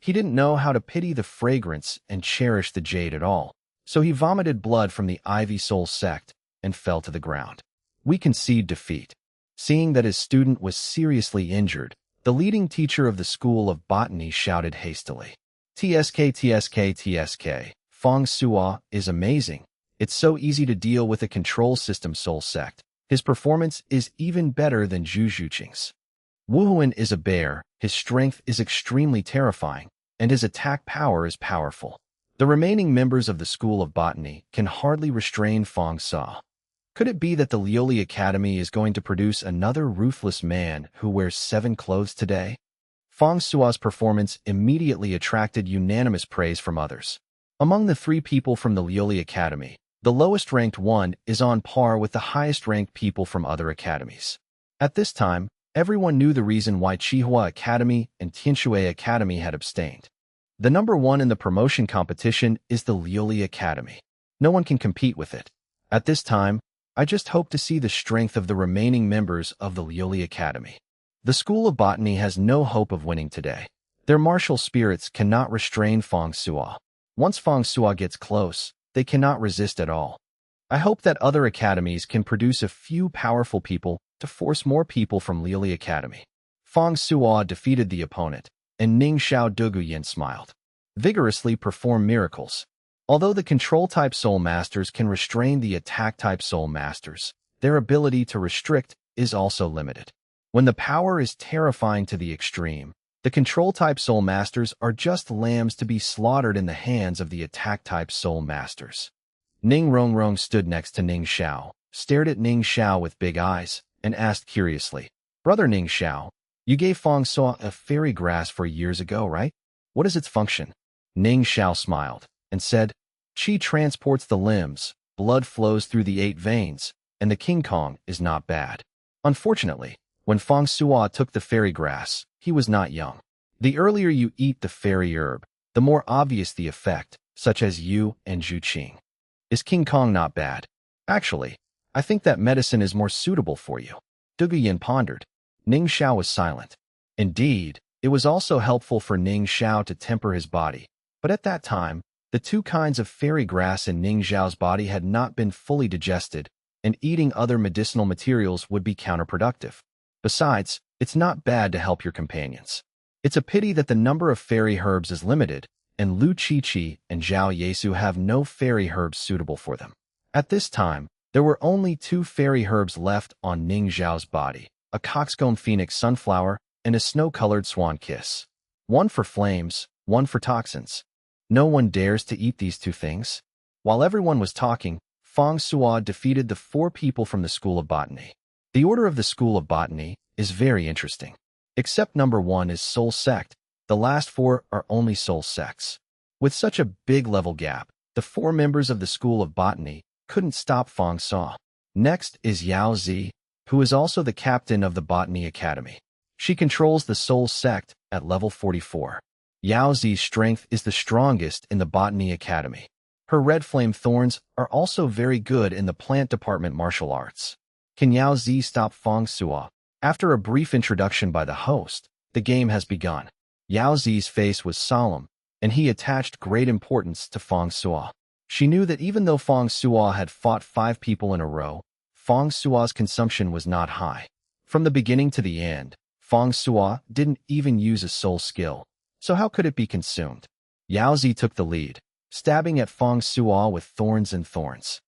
He didn't know how to pity the fragrance and cherish the jade at all, so he vomited blood from the Ivy Soul sect and fell to the ground. We concede defeat. Seeing that his student was seriously injured, the leading teacher of the School of Botany shouted hastily, "TSK, TSK, TSK. Feng Sua is amazing. It's so easy to deal with a control system soul sect. His performance is even better than Zhu Zhuqing's. Wuhuan is a bear, his strength is extremely terrifying, and his attack power is powerful. The remaining members of the School of Botany can hardly restrain Feng Sua. Could it be that the Lioli Academy is going to produce another ruthless man who wears 7 clothes today?" Feng Sua's performance immediately attracted unanimous praise from others. Among the 3 people from the Lioli Academy, the lowest-ranked one is on par with the highest-ranked people from other academies. At this time, everyone knew the reason why Qihua Academy and Tianshui Academy had abstained. The number 1 in the promotion competition is the Lioli Academy. No one can compete with it. At this time, I just hope to see the strength of the remaining members of the Lioli Academy. The School of Botany has no hope of winning today. Their martial spirits cannot restrain Feng Sua. Once Feng Sua gets close, they cannot resist at all. I hope that other academies can produce a few powerful people to force more people from Lioli Academy. Feng Sua defeated the opponent, and Ning Xiao Duguyan smiled. Vigorously perform miracles. Although the control-type soul masters can restrain the attack-type soul masters, their ability to restrict is also limited. When the power is terrifying to the extreme, the control-type soul masters are just lambs to be slaughtered in the hands of the attack-type soul masters. Ning Rongrong stood next to Ning Xiao, stared at Ning Xiao with big eyes, and asked curiously, "Brother Ning Xiao, you gave Feng Sua a fairy grass 4 years ago, right? What is its function?" Ning Xiao smiled and said, "Qi transports the limbs, blood flows through the 8 veins, and the King Kong is not bad." Unfortunately, when Feng Sua took the fairy grass, he was not young. The earlier you eat the fairy herb, the more obvious the effect, such as you and Zhu Qing. Is King Kong not bad? Actually, I think that medicine is more suitable for you. Duguyan pondered. Ning Xiao was silent. Indeed, it was also helpful for Ning Xiao to temper his body, but at that time, the 2 kinds of fairy grass in Ning Xiao's body had not been fully digested, and eating other medicinal materials would be counterproductive. Besides, it's not bad to help your companions. It's a pity that the number of fairy herbs is limited, and Lu Qiqi and Zhao Yesu have no fairy herbs suitable for them. At this time, there were only 2 fairy herbs left on Ning Zhao's body, a coxcomb phoenix sunflower and a snow-colored swan kiss. One for flames, one for toxins. No one dares to eat these 2 things. While everyone was talking, Feng Sua defeated the 4 people from the School of Botany. The order of the School of Botany is very interesting. Except number 1 is Soul Sect, the last 4 are only Soul Sects. With such a big level gap, the 4 members of the School of Botany couldn't stop Feng Sua. Next is Yao Zi, who is also the captain of the Botany Academy. She controls the Soul Sect at level 44. Yao Zi's strength is the strongest in the Botany Academy. Her red flame thorns are also very good in the plant department martial arts. Can Yao Zi stop Feng Sua? After a brief introduction by the host, the game has begun. Yao Zi's face was solemn, and he attached great importance to Feng Sua. She knew that even though Feng Sua had fought 5 people in a row, Feng Sua's consumption was not high. From the beginning to the end, Feng Sua didn't even use a soul skill, so how could it be consumed? Yao Zi took the lead, stabbing at Feng Sua with thorns and thorns.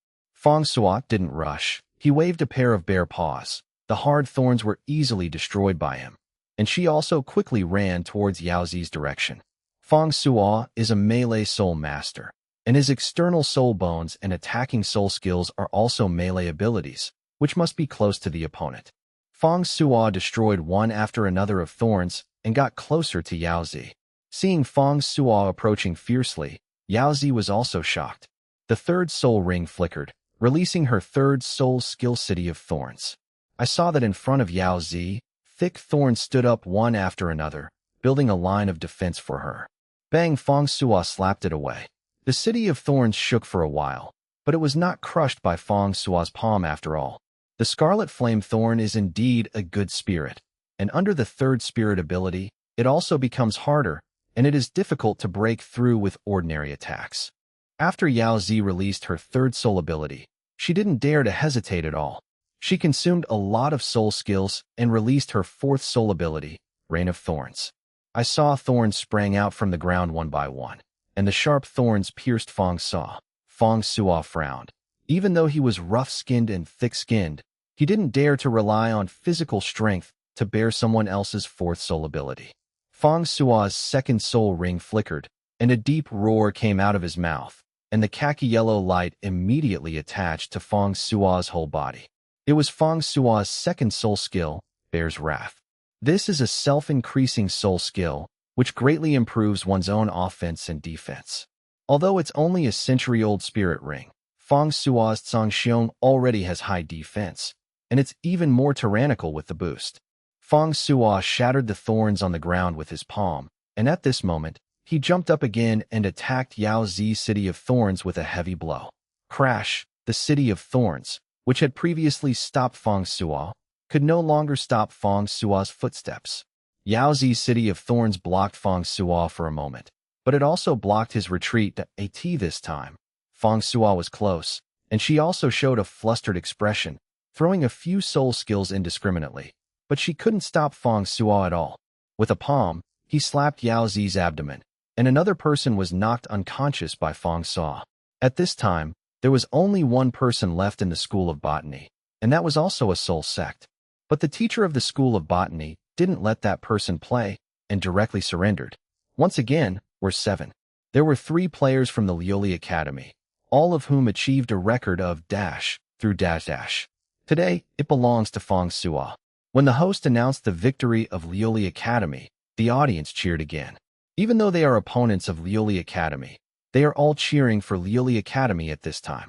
Fong Sua didn't rush. He waved a pair of bare paws. The hard thorns were easily destroyed by him, and she also quickly ran towards Yao Zi's direction. Fong Sua is a melee soul master, and his external soul bones and attacking soul skills are also melee abilities, which must be close to the opponent. Fong Sua destroyed one after another of thorns and got closer to Yao Zi. Seeing Fong Sua approaching fiercely, Yao Zi was also shocked. The third soul ring flickered, releasing her third soul skill City of Thorns. I saw that in front of Yao Zi, thick thorns stood up one after another, building a line of defense for her. Bang! Fong Sua slapped it away. The City of Thorns shook for a while, but it was not crushed by Fong Sua's palm after all. The Scarlet Flame Thorn is indeed a good spirit, and under the third spirit ability, it also becomes harder, and it is difficult to break through with ordinary attacks. After Yao Zi released her third soul ability, she didn't dare to hesitate at all. She consumed a lot of soul skills and released her fourth soul ability, Rain of Thorns. I saw thorns sprang out from the ground one by one, and the sharp thorns pierced Fong Sua. Fong Sua frowned. Even though he was rough-skinned and thick-skinned, he didn't dare to rely on physical strength to bear someone else's fourth soul ability. Fong Sua's second soul ring flickered, and a deep roar came out of his mouth, and the khaki-yellow light immediately attached to Fong Sua's whole body. It was Fong Sua's second soul skill, Bear's Wrath. This is a self-increasing soul skill, which greatly improves one's own offense and defense. Although it's only a century-old spirit ring, Fong Sua's Zhangxiong already has high defense, and it's even more tyrannical with the boost. Fong Sua shattered the thorns on the ground with his palm, and at this moment, he jumped up again and attacked Yao Zi's City of Thorns with a heavy blow. Crash! The City of Thorns, which had previously stopped Fong Sua, could no longer stop Fong Sua's footsteps. Yao Zi's City of Thorns blocked Fong Sua for a moment, but it also blocked his retreat to AT this time. Fong Sua was close, and she also showed a flustered expression, throwing a few soul skills indiscriminately, but she couldn't stop Fong Sua at all. With a palm, he slapped Yao Zi's abdomen, and another person was knocked unconscious by Fong Sua. At this time, there was only one person left in the School of Botany, and that was also a soul sect. But the teacher of the School of Botany didn't let that person play, and directly surrendered. Once again, were 7. There were 3 players from the Lioli Academy, all of whom achieved a record of dash through dash dash. Today, it belongs to Fong Sua. When the host announced the victory of Lioli Academy, the audience cheered again. Even though they are opponents of Lioli Academy, they are all cheering for Lioli Academy at this time.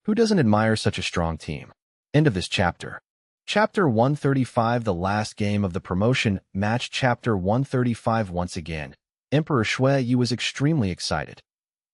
Who doesn't admire such a strong team? End of this chapter. Chapter 135, the last game of the promotion match. Chapter 135. Once again, Emperor Shui Yu was extremely excited.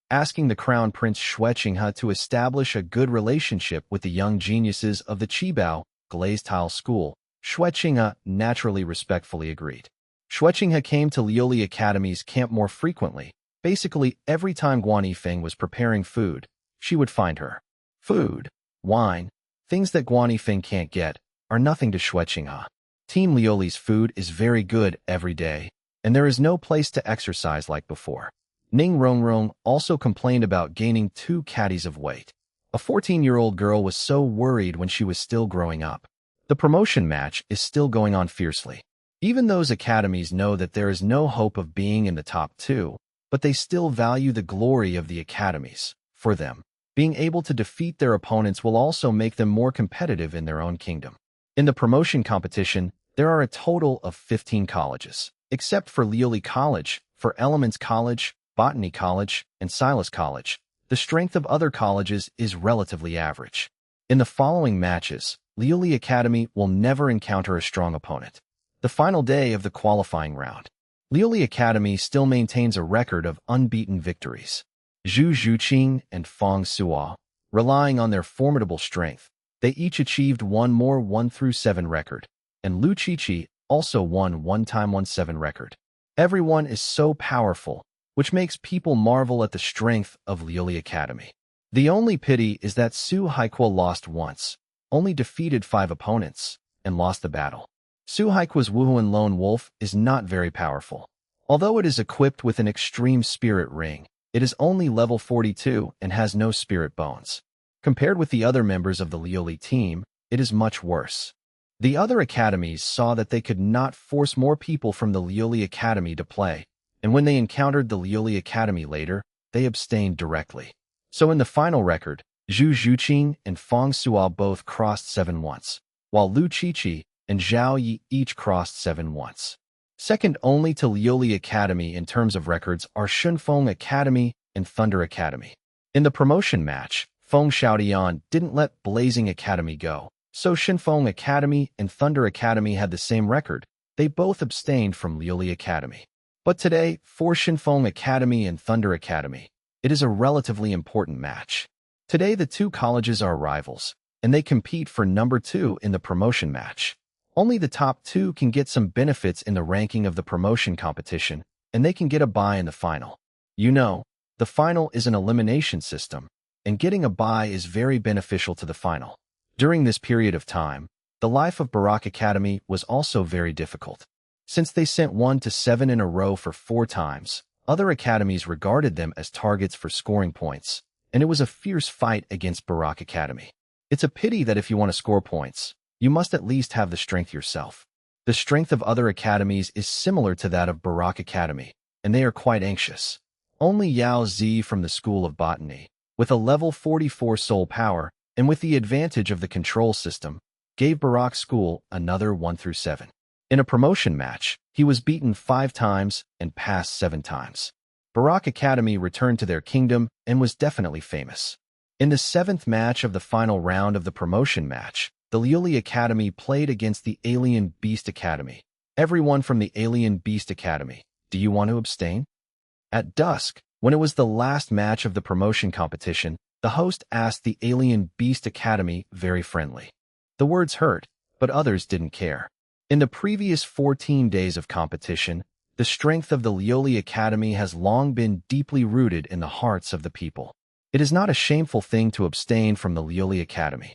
Asking the Crown Prince Shui Qinghe to establish a good relationship with the young geniuses of the Qibao Glazed Tile School, Shui Qinghe naturally respectfully agreed. Shui Qinghe came to Lioli Academy's camp more frequently. Basically, every time Guan Yifeng was preparing food, she would find her. Food, wine, things that Guan Yifeng can't get, are nothing to Shui Qinghe. Team Lioli's food is very good every day, and there is no place to exercise like before. Ning Rongrong also complained about gaining 2 caddies of weight. A 14-year-old girl was so worried when she was still growing up. The promotion match is still going on fiercely. Even those academies know that there is no hope of being in the top 2, but they still value the glory of the academies. For them, being able to defeat their opponents will also make them more competitive in their own kingdom. In the promotion competition, there are a total of 15 colleges, except for Lioli College, for Elements College, Botany College, and Silas College. The strength of other colleges is relatively average. In the following matches, Lioli Academy will never encounter a strong opponent. The final day of the qualifying round. Lioli Academy still maintains a record of unbeaten victories. Zhu Zhuqing and Fong Sua, relying on their formidable strength, they each achieved one more 1-7 record, and Lu Qiqi also won 1x17 record. Everyone is so powerful, which makes people marvel at the strength of Lioli Academy. The only pity is that Su Haique lost once, only defeated 5 opponents, and lost the battle. Su Haique's Wuhuan Lone Wolf is not very powerful. Although it is equipped with an extreme spirit ring, it is only level 42 and has no spirit bones. Compared with the other members of the Lioli team, it is much worse. The other academies saw that they could not force more people from the Lioli Academy to play, and when they encountered the Lioli Academy later, they abstained directly. So in the final record, Zhu Zhuqing and Fang Suo both crossed 7 once, while Lu Qiqi and Zhao Yi each crossed 7 once. Second only to Lioli Academy in terms of records are Shunfeng Academy and Thunder Academy. In the promotion match, Feng Xiaodian didn't let Blazing Academy go, so Shunfeng Academy and Thunder Academy had the same record. They both abstained from Lioli Academy. But today, for Shunfeng Academy and Thunder Academy, it is a relatively important match. Today the two colleges are rivals, and they compete for number 2 in the promotion match. Only the top 2 can get some benefits in the ranking of the promotion competition, and they can get a bye in the final. You know, the final is an elimination system, and getting a bye is very beneficial to the final. During this period of time, the life of Barak Academy was also very difficult. Since they sent 1 to 7 in a row for 4 times, other academies regarded them as targets for scoring points, and it was a fierce fight against Barak Academy. It's a pity that if you want to score points, you must at least have the strength yourself. The strength of other academies is similar to that of Barak Academy, and they are quite anxious. Only Yao Zi from the School of Botany, with a level 44 soul power, and with the advantage of the control system, gave Barak School another 1 through 7. In a promotion match, he was beaten 5 times and passed 7 times. Barak Academy returned to their kingdom and was definitely famous. In the 7th match of the final round of the promotion match, the Lioli Academy played against the Alien Beast Academy. Everyone from the Alien Beast Academy, do you want to abstain? At dusk, when it was the last match of the promotion competition, the host asked the Alien Beast Academy very friendly. The words hurt, but others didn't care. In the previous 14 days of competition, the strength of the Lioli Academy has long been deeply rooted in the hearts of the people. It is not a shameful thing to abstain from the Lioli Academy.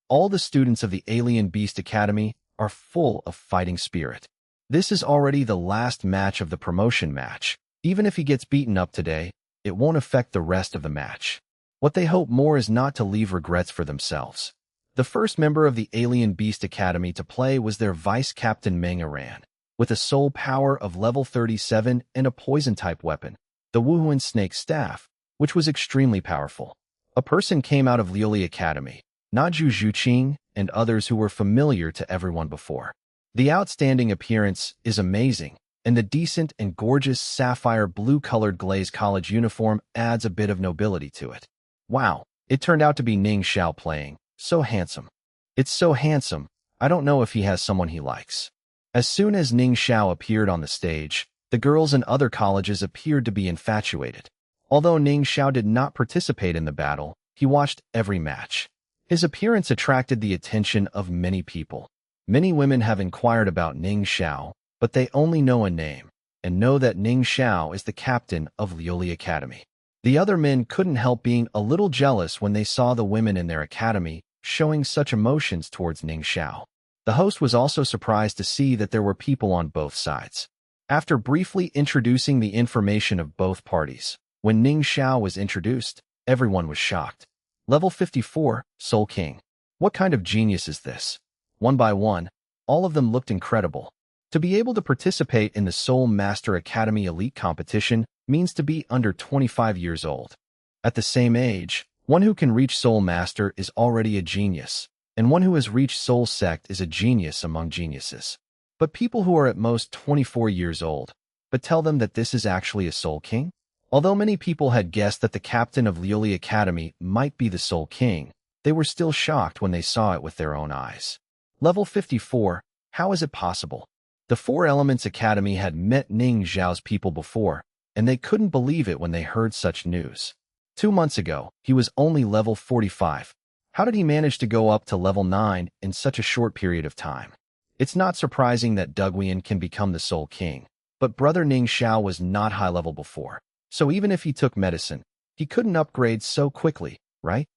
All the students of the Alien Beast Academy are full of fighting spirit. This is already the last match of the promotion match. Even if he gets beaten up today, it won't affect the rest of the match. What they hope more is not to leave regrets for themselves. The first member of the Alien Beast Academy to play was their vice-captain Meng Aran, with a soul power of level 37 and a poison-type weapon, the Wuhuan Snake Staff, which was extremely powerful. A person came out of Lioli Academy, not Zhu Zhuqing and others who were familiar to everyone before. The outstanding appearance is amazing, and the decent and gorgeous sapphire blue-colored glazed college uniform adds a bit of nobility to it. Wow, it turned out to be Ning Xiao playing. So handsome. It's so handsome, I don't know if he has someone he likes. As soon as Ning Xiao appeared on the stage, the girls in other colleges appeared to be infatuated. Although Ning Xiao did not participate in the battle, he watched every match. His appearance attracted the attention of many people. Many women have inquired about Ning Xiao, but they only know a name, and know that Ning Xiao is the captain of Lioli Academy. The other men couldn't help being a little jealous when they saw the women in their academy showing such emotions towards Ning Xiao. The host was also surprised to see that there were people on both sides. After briefly introducing the information of both parties, when Ning Xiao was introduced, everyone was shocked. Level 54, Soul King. What kind of genius is this? One by one, all of them looked incredible. To be able to participate in the Soul Master Academy Elite competition means to be under 25 years old. At the same age, one who can reach Soul Master is already a genius, and one who has reached Soul Sect is a genius among geniuses. But people who are at most 24 years old, but tell them that this is actually a Soul King? Although many people had guessed that the captain of Lioli Academy might be the Soul King, they were still shocked when they saw it with their own eyes. Level 54, how is it possible? The Four Elements Academy had met Ning Xiao's people before, and they couldn't believe it when they heard such news. 2 months ago, he was only level 45. How did he manage to go up to level 9 in such a short period of time? It's not surprising that Duguian can become the Soul King, but brother Ning Xiao was not high level before, so even if he took medicine, he couldn't upgrade so quickly, right?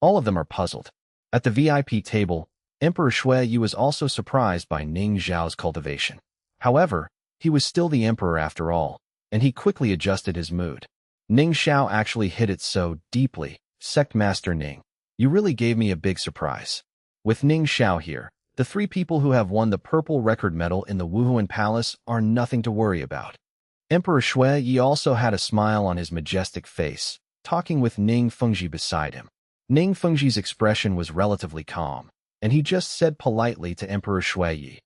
All of them are puzzled. At the VIP table, Emperor Shui Yu was also surprised by Ning Xiao's cultivation. However, he was still the emperor after all, and he quickly adjusted his mood. Ning Xiao actually hit it so deeply, Sect Master Ning. You really gave me a big surprise. With Ning Xiao here, the 3 people who have won the purple record medal in the Wuhuan Palace are nothing to worry about. Emperor Shui Yi also had a smile on his majestic face, talking with Ning Fengji beside him. Ning Fengji's expression was relatively calm, and he just said politely to Emperor Shui Yi,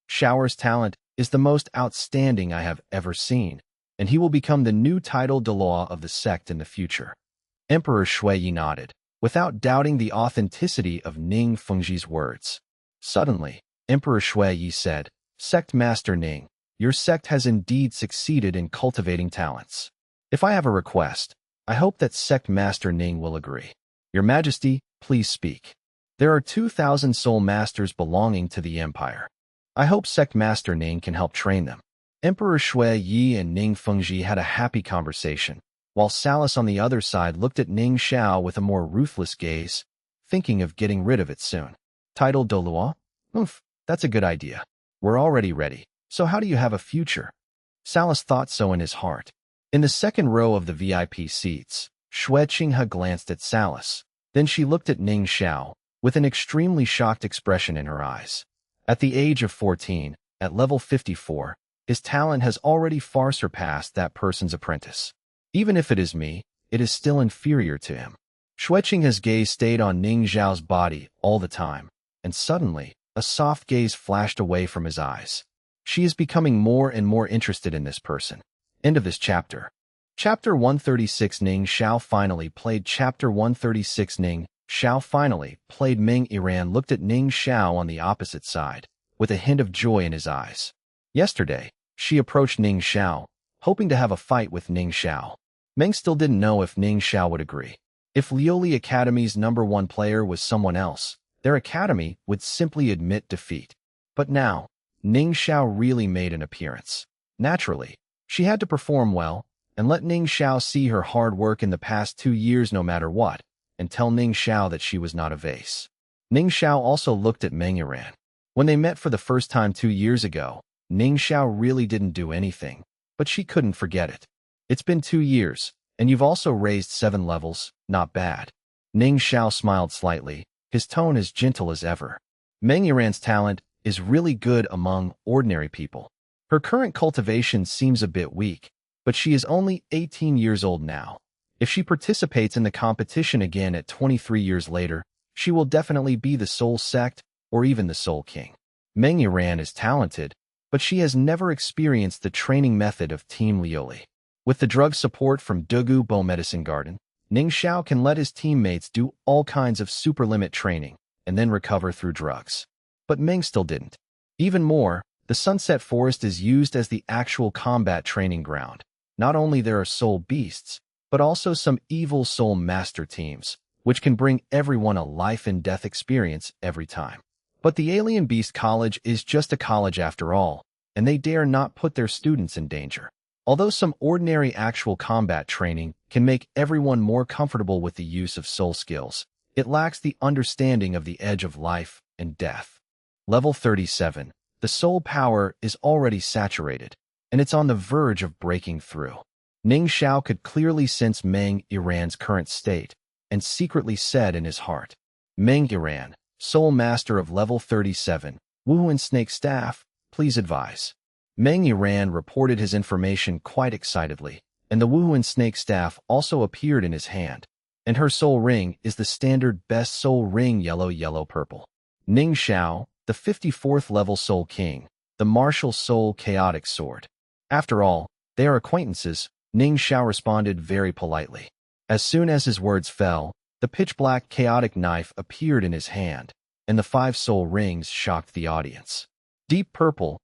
"Xiao's talent is the most outstanding I have ever seen, and he will become the new title Douluo of the sect in the future." Emperor Shui Yi nodded, without doubting the authenticity of Ning Fengji's words. Suddenly, Emperor Shui Yi said, "Sect Master Ning, your sect has indeed succeeded in cultivating talents. If I have a request, I hope that Sect Master Ning will agree. Your Majesty, please speak. There are 2,000 soul masters belonging to the Empire. I hope Sect Master Ning can help train them." Emperor Shui Yi and Ning Fengji had a happy conversation, while Salas on the other side looked at Ning Xiao with a more ruthless gaze, thinking of getting rid of it soon. Title Douluo? Oof, that's a good idea. We're already ready, so how do you have a future? Salas thought so in his heart. In the second row of the VIP seats, Xue Qinghe glanced at Salas. Then she looked at Ning Xiao, with an extremely shocked expression in her eyes. At the age of 14, at level 54, his talent has already far surpassed that person's apprentice. Even if it is me, it is still inferior to him. Xue Qinghe's gaze stayed on Ning Xiao's body all the time, and suddenly, a soft gaze flashed away from his eyes. She is becoming more and more interested in this person. End of this chapter. Chapter 136 Ning Xiao finally played Chapter 136 Ning Xiao finally played Meng Yiran looked at Ning Xiao on the opposite side, with a hint of joy in his eyes. Yesterday, she approached Ning Xiao, hoping to have a fight with Ning Xiao. Meng still didn't know if Ning Xiao would agree. If Lioli Academy's #1 player was someone else, their academy would simply admit defeat. But now, Ning Xiao really made an appearance. Naturally, she had to perform well, and let Ning Xiao see her hard work in the past 2 years no matter what, and tell Ning Xiao that she was not a vase. Ning Xiao also looked at Meng Yiran. When they met for the first time 2 years ago, Ning Xiao really didn't do anything, but she couldn't forget it. It's been 2 years, and you've also raised 7 levels, not bad. Ning Xiao smiled slightly, his tone as gentle as ever. Meng Yiran's talent is really good among ordinary people. Her current cultivation seems a bit weak, but she is only 18 years old now. If she participates in the competition again at 23 years later, she will definitely be the Soul Sect or even the Soul King. Meng Yiran is talented, but she has never experienced the training method of Team Lioli. With the drug support from Douluo Medicine Garden, Ning Xiao can let his teammates do all kinds of super-limit training and then recover through drugs. But Meng still didn't. Even more, the Sunset Forest is used as the actual combat training ground. Not only there are soul beasts, but also some evil soul master teams, which can bring everyone a life-and-death experience every time. But the Alien Beast College is just a college after all, and they dare not put their students in danger. Although some ordinary actual combat training can make everyone more comfortable with the use of soul skills, it lacks the understanding of the edge of life and death. Level 37. The soul power is already saturated, and it's on the verge of breaking through. Ning Xiao could clearly sense Meng Yiran's current state, and secretly said in his heart, "Meng Yiran, Soul Master of Level 37, Wuhuan Snake Staff, please advise." Meng Yiran reported his information quite excitedly, and the Wuhuan Snake Staff also appeared in his hand, and her soul ring is the standard best soul ring yellow-purple. Ning Xiao, the 54th level Soul King, the martial soul chaotic sword. After all, they are acquaintances, Ning Xiao responded very politely. As soon as his words fell, the pitch-black chaotic knife appeared in his hand, and the 5 soul rings shocked the audience. Deep purple,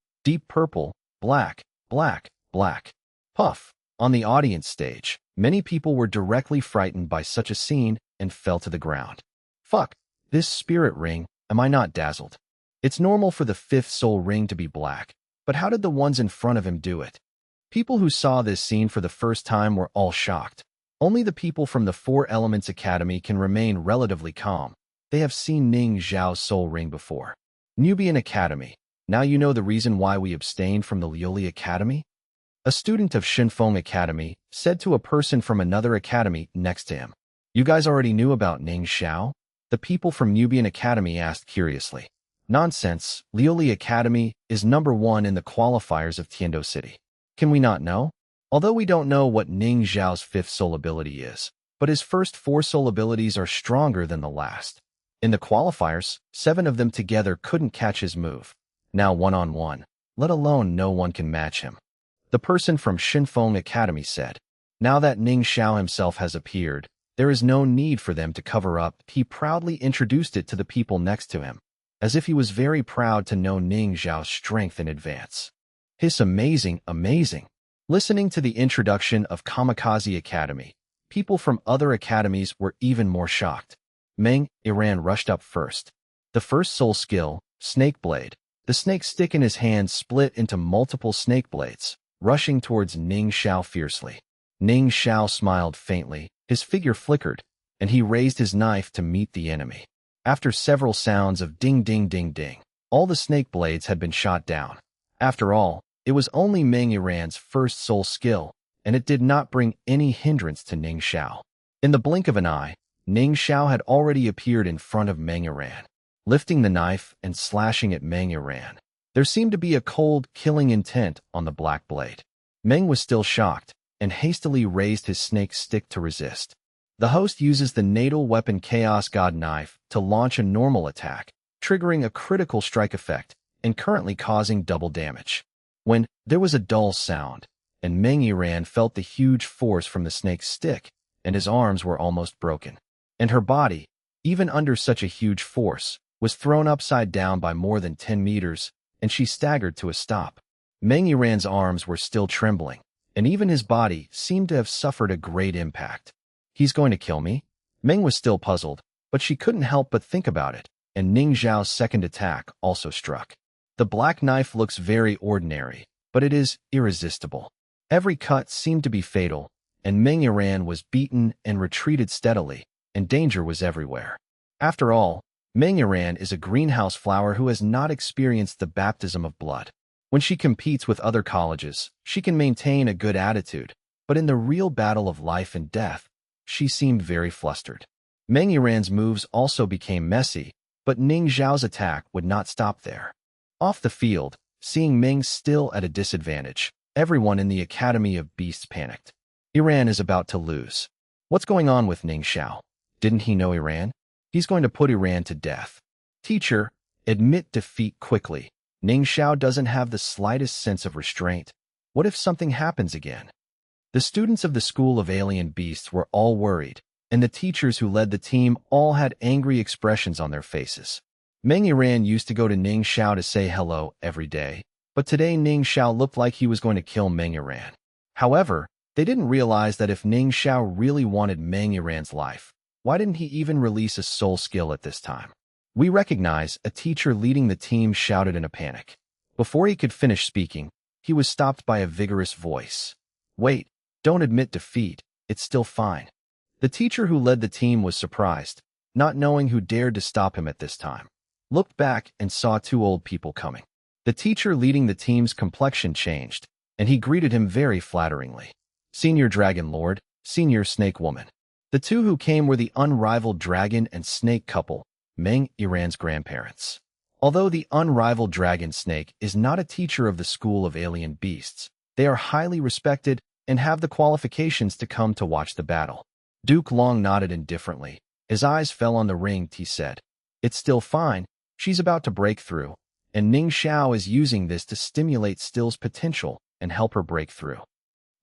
black, black, black. Puff. On the audience stage, many people were directly frightened by such a scene and fell to the ground. Fuck, this spirit ring, am I not dazzled? It's normal for the 5th soul ring to be black, but how did the ones in front of him do it? People who saw this scene for the first time were all shocked. Only the people from the 4 Elements Academy can remain relatively calm. They have seen Ning Xiao's soul ring before. Nubian Academy. Now you know the reason why we abstained from the Lioli Academy? A student of Shinfeng Academy said to a person from another academy next to him. You guys already knew about Ning Xiao? The people from Nubian Academy asked curiously. Nonsense, Lioli Academy is #1 in the qualifiers of Tiendo City. Can we not know? Although we don't know what Ning Zhao's 5th soul ability is, but his first 4 soul abilities are stronger than the last. In the qualifiers, 7 of them together couldn't catch his move. Now one-on-one, let alone no one can match him. The person from Shinfeng Academy said. Now that Ning Zhao himself has appeared, there is no need for them to cover up. He proudly introduced it to the people next to him, as if he was very proud to know Ning Zhao's strength in advance. His amazing. Listening to the introduction of Kamikaze Academy, people from other academies were even more shocked. Meng Iran rushed up first. The first soul skill, Snake Blade. The snake stick in his hand split into multiple snake blades, rushing towards Ning Zhao fiercely. Ning Zhao smiled faintly, his figure flickered, and he raised his knife to meet the enemy. After several sounds of ding ding ding ding, all the snake blades had been shot down. After all, it was only Meng Iran's first soul skill, and it did not bring any hindrance to Ning Zhao. In the blink of an eye, Ning Zhao had already appeared in front of Meng Iran, lifting the knife and slashing at Meng Iran. There seemed to be a cold, killing intent on the black blade. Meng was still shocked, and hastily raised his snake stick to resist. The host uses the natal weapon Chaos God Knife to launch a normal attack, triggering a critical strike effect, and currently causing double damage. When there was a dull sound, and Meng Iran felt the huge force from the snake's stick, and his arms were almost broken. And her body, even under such a huge force, was thrown upside down by more than 10 meters, and she staggered to a stop. Meng Iran's arms were still trembling, and even his body seemed to have suffered a great impact. He's going to kill me? Meng was still puzzled, but she couldn't help but think about it, and Ning Zhao's second attack also struck. The black knife looks very ordinary, but it is irresistible. Every cut seemed to be fatal, and Meng Iran was beaten and retreated steadily, and danger was everywhere. After all, Meng Iran is a greenhouse flower who has not experienced the baptism of blood. When she competes with other colleges, she can maintain a good attitude, but in the real battle of life and death, she seemed very flustered. Meng Iran's moves also became messy, but Ning Zhao's attack would not stop there. Off the field, seeing Meng still at a disadvantage, everyone in the Academy of Beasts panicked. Iran is about to lose. What's going on with Ning Zhao? Didn't he know Iran? He's going to put Iran to death. Teacher, admit defeat quickly. Ning Zhao doesn't have the slightest sense of restraint. What if something happens again? The students of the School of Alien Beasts were all worried, and the teachers who led the team all had angry expressions on their faces. Meng Iran used to go to Ning Zhao to say hello every day, but today Ning Zhao looked like he was going to kill Meng Iran. However, they didn't realize that if Ning Zhao really wanted Meng Iran's life, why didn't he even release a soul skill at this time? We recognize, a teacher leading the team shouted in a panic. Before he could finish speaking, he was stopped by a vigorous voice. Wait, don't admit defeat, it's still fine. The teacher who led the team was surprised, not knowing who dared to stop him at this time. Looked back and saw 2 old people coming. The teacher leading the team's complexion changed, and he greeted him very flatteringly. Senior Dragon Lord, Senior Snake Woman. The 2 who came were the unrivaled dragon and snake couple, Meng Iran's grandparents. Although the unrivaled dragon snake is not a teacher of the School of Alien Beasts, they are highly respected and have the qualifications to come to watch the battle. Duke Long nodded indifferently. His eyes fell on the ring. He said, "It's still fine. She's about to break through, and Ning Zhao is using this to stimulate Still's potential and help her break through."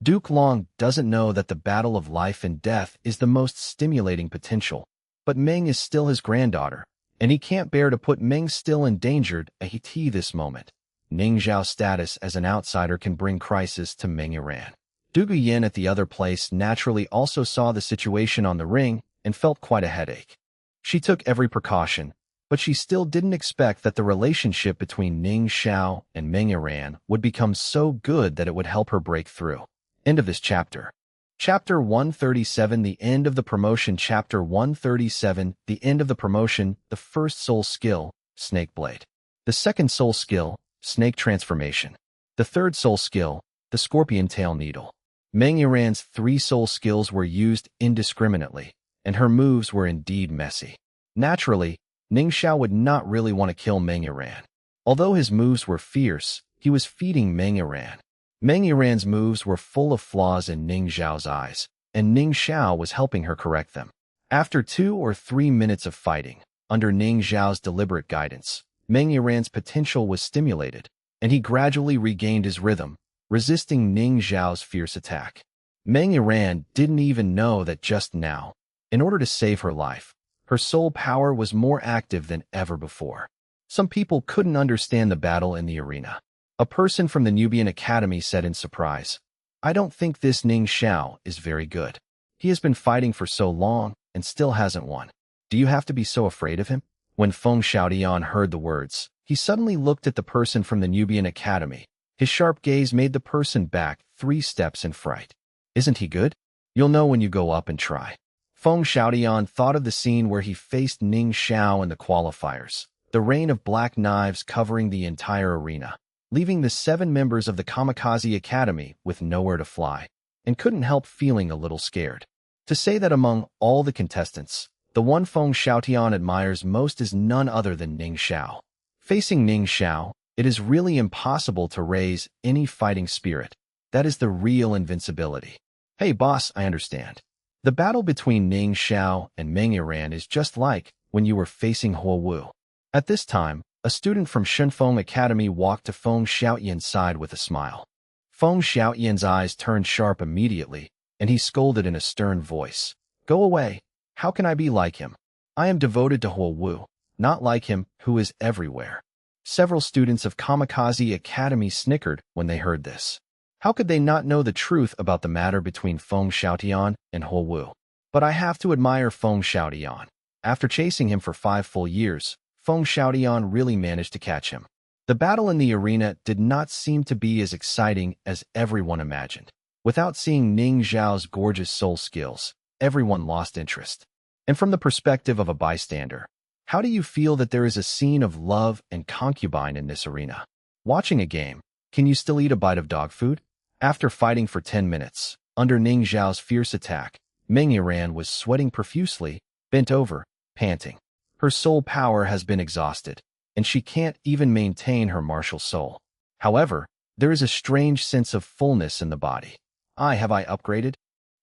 Duke Long doesn't know that the battle of life and death is the most stimulating potential, but Meng is still his granddaughter, and he can't bear to put Meng Still endangered at this moment. Ning Zhao's status as an outsider can bring crisis to Meng Iran. Dugu Yin at the other place naturally also saw the situation on the ring and felt quite a headache. She took every precaution, but she still didn't expect that the relationship between Ning Zhao and Meng Iran would become so good that it would help her break through. End of this chapter. Chapter 137, the end of the promotion. Chapter 137, the end of the promotion. The first soul skill, Snake Blade. The second soul skill, Snake Transformation. The third soul skill, the Scorpion Tail Needle. Meng Iran's 3 soul skills were used indiscriminately, and her moves were indeed messy. Naturally, Ning Xiao would not really want to kill Meng Yiran. Although his moves were fierce, he was feeding Meng Yiran. Meng Yiran's moves were full of flaws in Ning Xiao's eyes, and Ning Xiao was helping her correct them. After 2 or 3 minutes of fighting, under Ning Xiao's deliberate guidance, Meng Yiran's potential was stimulated, and he gradually regained his rhythm, resisting Ning Xiao's fierce attack. Meng Yiran didn't even know that just now, in order to save her life, her soul power was more active than ever before. Some people couldn't understand the battle in the arena. A person from the Nubian Academy said in surprise, "I don't think this Ning Xiao is very good. He has been fighting for so long and still hasn't won. Do you have to be so afraid of him?" When Feng Xiaotian heard the words, he suddenly looked at the person from the Nubian Academy. His sharp gaze made the person back 3 steps in fright. "Isn't he good? You'll know when you go up and try." Feng Xiaotian thought of the scene where he faced Ning Xiao in the qualifiers, the rain of black knives covering the entire arena, leaving the 7 members of the Kamikaze Academy with nowhere to fly, and couldn't help feeling a little scared. To say that among all the contestants, the one Feng Xiaotian admires most is none other than Ning Xiao. Facing Ning Xiao, it is really impossible to raise any fighting spirit. That is the real invincibility. "Hey boss, I understand. The battle between Ning Xiao and Meng Yiran is just like when you were facing Huo Wu." At this time, a student from Shunfeng Academy walked to Feng Xiaotian's side with a smile. Feng Xiaotian's eyes turned sharp immediately, and he scolded in a stern voice, "Go away. How can I be like him? I am devoted to Huo Wu, not like him who is everywhere." Several students of Kamikaze Academy snickered when they heard this. How could they not know the truth about the matter between Feng Xiaotian and Huo Wu? But I have to admire Feng Xiaotian. After chasing him for 5 full years, Feng Xiaotian really managed to catch him. The battle in the arena did not seem to be as exciting as everyone imagined. Without seeing Ning Xiao's gorgeous soul skills, everyone lost interest. And from the perspective of a bystander, how do you feel that there is a scene of love and concubine in this arena? Watching a game, can you still eat a bite of dog food? After fighting for 10 minutes, under Ning Xiao's fierce attack, Meng Yiran was sweating profusely, bent over, panting. Her soul power has been exhausted, and she can't even maintain her martial soul. However, there is a strange sense of fullness in the body. Have I upgraded?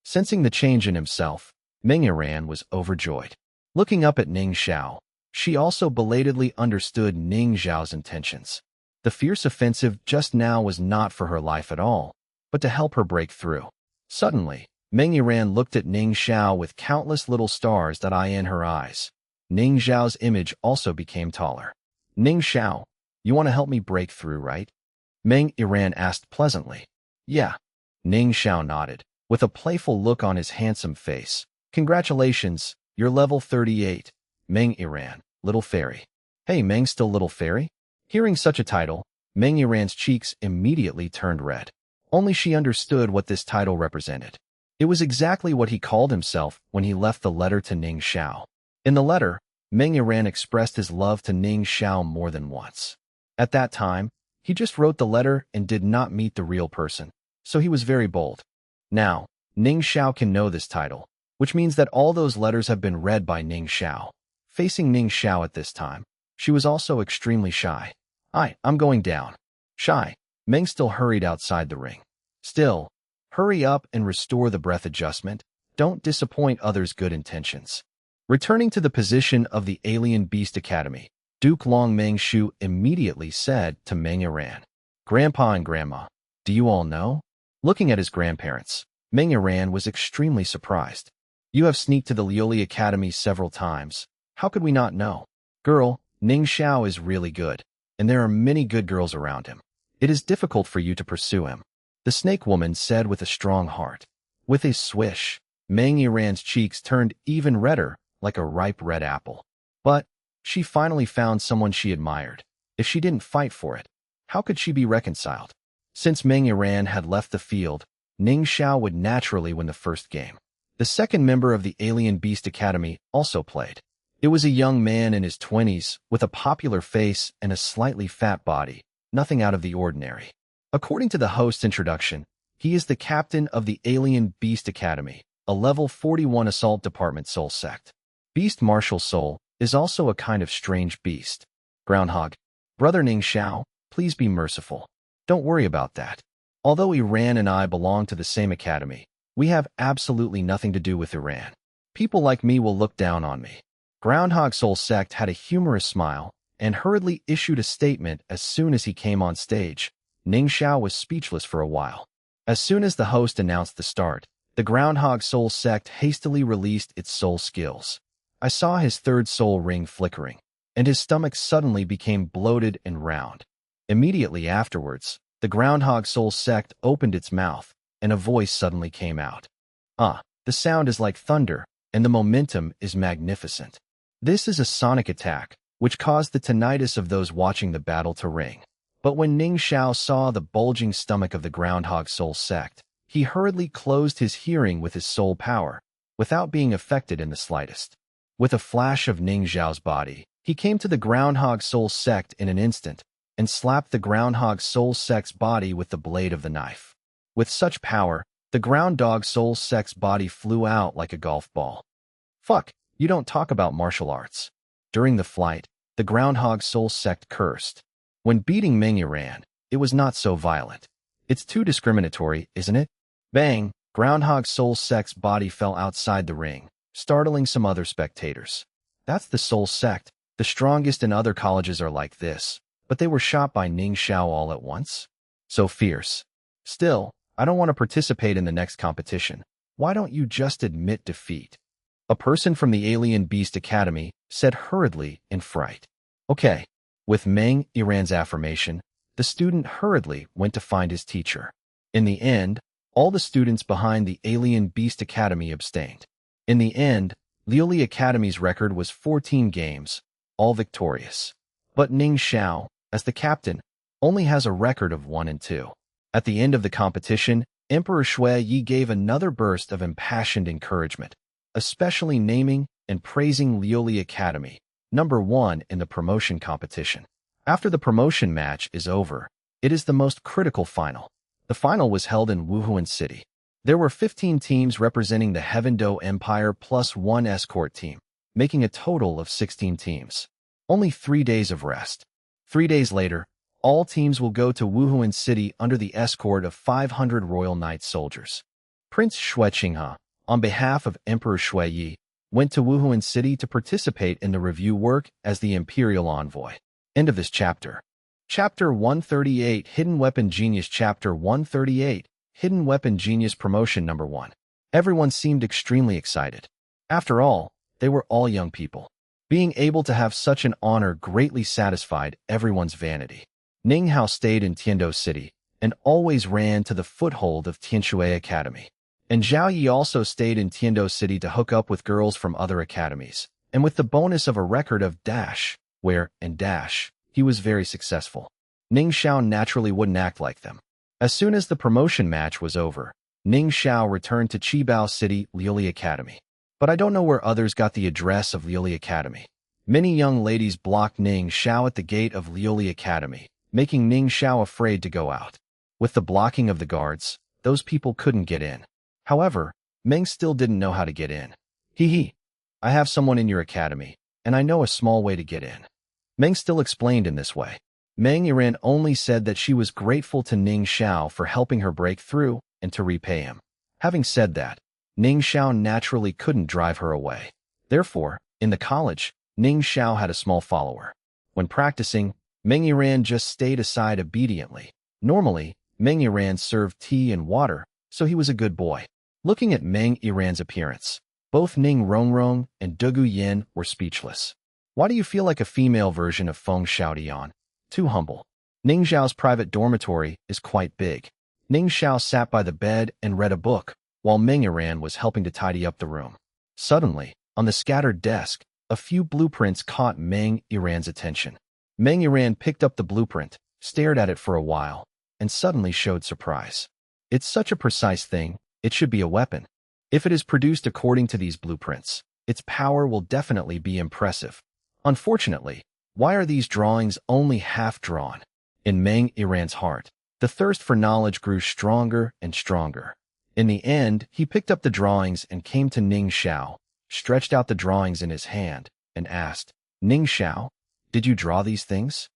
Sensing the change in himself, Meng Yiran was overjoyed. Looking up at Ning Xiao, she also belatedly understood Ning Xiao's intentions. The fierce offensive just now was not for her life at all, but to help her break through. Suddenly, Meng Yiran looked at Ning Xiao with countless little stars that eye in her eyes. Ning Xiao's image also became taller. "Ning Xiao, you want to help me break through, right?" Meng Yiran asked pleasantly. "Yeah." Ning Xiao nodded, with a playful look on his handsome face. "Congratulations, you're level 38. Meng Yiran, little fairy." "Hey, Meng, still little fairy?" Hearing such a title, Meng Yiran's cheeks immediately turned red. Only she understood what this title represented. It was exactly what he called himself when he left the letter to Ning Xiao. In the letter, Meng Yiran expressed his love to Ning Xiao more than once. At that time, he just wrote the letter and did not meet the real person, so he was very bold. Now, Ning Xiao can know this title, which means that all those letters have been read by Ning Xiao. Facing Ning Xiao at this time, she was also extremely shy. I'm going down." Shy, Meng still hurried outside the ring. "Still, hurry up and restore the breath adjustment. Don't disappoint others' good intentions." Returning to the position of the Alien Beast Academy, Duke Long Mengshu immediately said to Meng Yiran, "Grandpa and Grandma, do you all know?" Looking at his grandparents, Meng Yiran was extremely surprised. "You have sneaked to the Lioli Academy several times. How could we not know? Girl, Ning Xiao is really good, and there are many good girls around him. It is difficult for you to pursue him," the snake woman said with a strong heart. With a swish, Meng Yiran's cheeks turned even redder, like a ripe red apple. But she finally found someone she admired. If she didn't fight for it, how could she be reconciled? Since Meng Yiran had left the field, Ning Xiao would naturally win the first game. The second member of the Alien Beast Academy also played. It was a young man in his 20s, with a popular face and a slightly fat body, nothing out of the ordinary. According to the host's introduction, he is the captain of the Alien Beast Academy, a level 41 assault department soul sect. Beast martial soul, is also a kind of strange beast. Groundhog. Brother Ning Xiao, please be merciful. Don't worry about that. Although Iran and I belong to the same academy, we have absolutely nothing to do with Iran. People like me will look down on me. Groundhog Soul Sect had a humorous smile and hurriedly issued a statement as soon as he came on stage. Ning Xiao was speechless for a while. As soon as the host announced the start, the Groundhog Soul Sect hastily released its soul skills. I saw his third soul ring flickering, and his stomach suddenly became bloated and round. Immediately afterwards, the Groundhog Soul Sect opened its mouth, and a voice suddenly came out. The sound is like thunder, and the momentum is magnificent. This is a sonic attack, which caused the tinnitus of those watching the battle to ring. But when Ning Xiao saw the bulging stomach of the Groundhog Soul Sect, he hurriedly closed his hearing with his soul power, without being affected in the slightest. With a flash of Ning Xiao's body, he came to the Groundhog Soul Sect in an instant, and slapped the Groundhog Soul Sect's body with the blade of the knife. With such power, the Groundhog Soul Sect's body flew out like a golf ball. Fuck, you don't talk about martial arts. During the flight, the Groundhog Soul Sect cursed. When beating Meng Yiran, it was not so violent. It's too discriminatory, isn't it? Bang! Groundhog Soul Sect's body fell outside the ring, startling some other spectators. That's the Soul Sect. The strongest in other colleges are like this, but they were shot by Ning Xiao all at once? So fierce. Still, I don't want to participate in the next competition. Why don't you just admit defeat? A person from the Alien Beast Academy said hurriedly in fright. Okay. With Meng Yiran's affirmation, the student hurriedly went to find his teacher. In the end, all the students behind the Alien Beast Academy abstained. In the end, Liuli Academy's record was 14 games, all victorious. But Ning Xiao, as the captain, only has a record of 1 and 2. At the end of the competition, Emperor Shui Yi gave another burst of impassioned encouragement, especially naming and praising Liuli Academy, number 1 in the promotion competition. After the promotion match is over, it is the most critical final. The final was held in Wuhuan City. There were 15 teams representing the Heavendo Empire plus 1 escort team, making a total of 16 teams. Only 3 days of rest. 3 days later, all teams will go to Wuhuan City under the escort of 500 Royal Knight soldiers. Prince Xue Qinghe, on behalf of Emperor Shui Yi, went to Wuhuan City to participate in the review work as the Imperial Envoy. End of this chapter. Chapter 138, Hidden Weapon Genius. Chapter 138, Hidden Weapon Genius. Promotion number 1. Everyone seemed extremely excited. After all, they were all young people. Being able to have such an honor greatly satisfied everyone's vanity. Ning Hao stayed in Tiando City and always ran to the foothold of Tianshui Academy. And Zhao Yi also stayed in Tiando City to hook up with girls from other academies, and with the bonus of a record of dash, where, and dash, he was very successful. Ning Xiao naturally wouldn't act like them. As soon as the promotion match was over, Ning Xiao returned to Qibao City Liuli Academy. But I don't know where others got the address of Liuli Academy. Many young ladies blocked Ning Xiao at the gate of Liuli Academy, making Ning Xiao afraid to go out. With the blocking of the guards, those people couldn't get in. However, Meng still didn't know how to get in. Hee. I have someone in your academy, and I know a small way to get in. Meng still explained in this way. Meng Yiran only said that she was grateful to Ning Xiao for helping her break through and to repay him. Having said that, Ning Xiao naturally couldn't drive her away. Therefore, in the college, Ning Xiao had a small follower. When practicing, Meng Yiran just stayed aside obediently. Normally, Meng Yiran served tea and water, so he was a good boy. Looking at Meng Yiran's appearance, both Ning Rongrong and Dugu Yin were speechless. Why do you feel like a female version of Feng Xiaodian? Too humble. Ning Xiao's private dormitory is quite big. Ning Xiao sat by the bed and read a book, while Meng Yiran was helping to tidy up the room. Suddenly, on the scattered desk, a few blueprints caught Meng Yiran's attention. Meng Yiran picked up the blueprint, stared at it for a while, and suddenly showed surprise. It's such a precise thing, it should be a weapon. If it is produced according to these blueprints, its power will definitely be impressive. Unfortunately, why are these drawings only half drawn? In Meng Yiran's heart, the thirst for knowledge grew stronger and stronger. In the end, he picked up the drawings and came to Ning Xiao, stretched out the drawings in his hand, and asked, "Ning Xiao, did you draw these things?"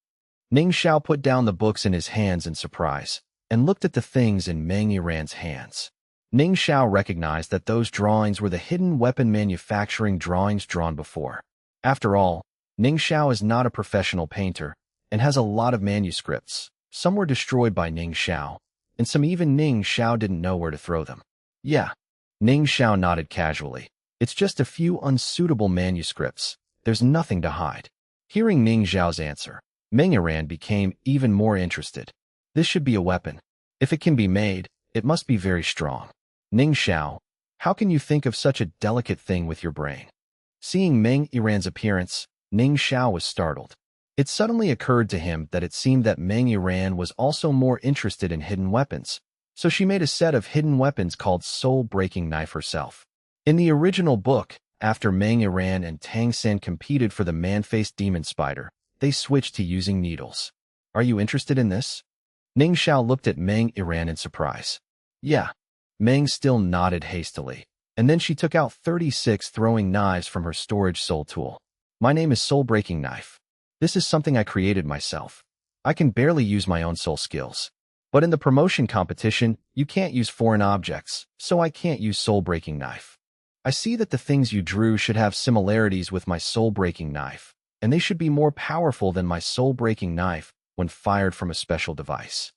Ning Xiao put down the books in his hands in surprise and looked at the things in Meng Yiran's hands. Ning Xiao recognized that those drawings were the hidden weapon manufacturing drawings drawn before. After all, Ning Xiao is not a professional painter and has a lot of manuscripts. Some were destroyed by Ning Xiao, and some even Ning Xiao didn't know where to throw them. "Yeah." Ning Xiao nodded casually. "It's just a few unsuitable manuscripts. There's nothing to hide." Hearing Ning Xiao's answer, Meng Yiran became even more interested. This should be a weapon. If it can be made, it must be very strong. "Ning Xiao, how can you think of such a delicate thing with your brain?" Seeing Meng Yiran's appearance, Ning Xiao was startled. It suddenly occurred to him that it seemed that Meng Yiran was also more interested in hidden weapons, so she made a set of hidden weapons called Soul-Breaking Knife herself. In the original book, after Meng Yiran and Tang San competed for the man-faced demon spider, they switched to using needles. "Are you interested in this?" Ning Xiao looked at Meng Yiran in surprise. "Yeah." Meng still nodded hastily, and then she took out 36 throwing knives from her storage soul tool. "My name is Soul-Breaking Knife. This is something I created myself. I can barely use my own soul skills. But in the promotion competition, you can't use foreign objects, so I can't use Soul-Breaking Knife. I see that the things you drew should have similarities with my Soul-Breaking Knife, and they should be more powerful than my Soul-Breaking Knife when fired from a special device."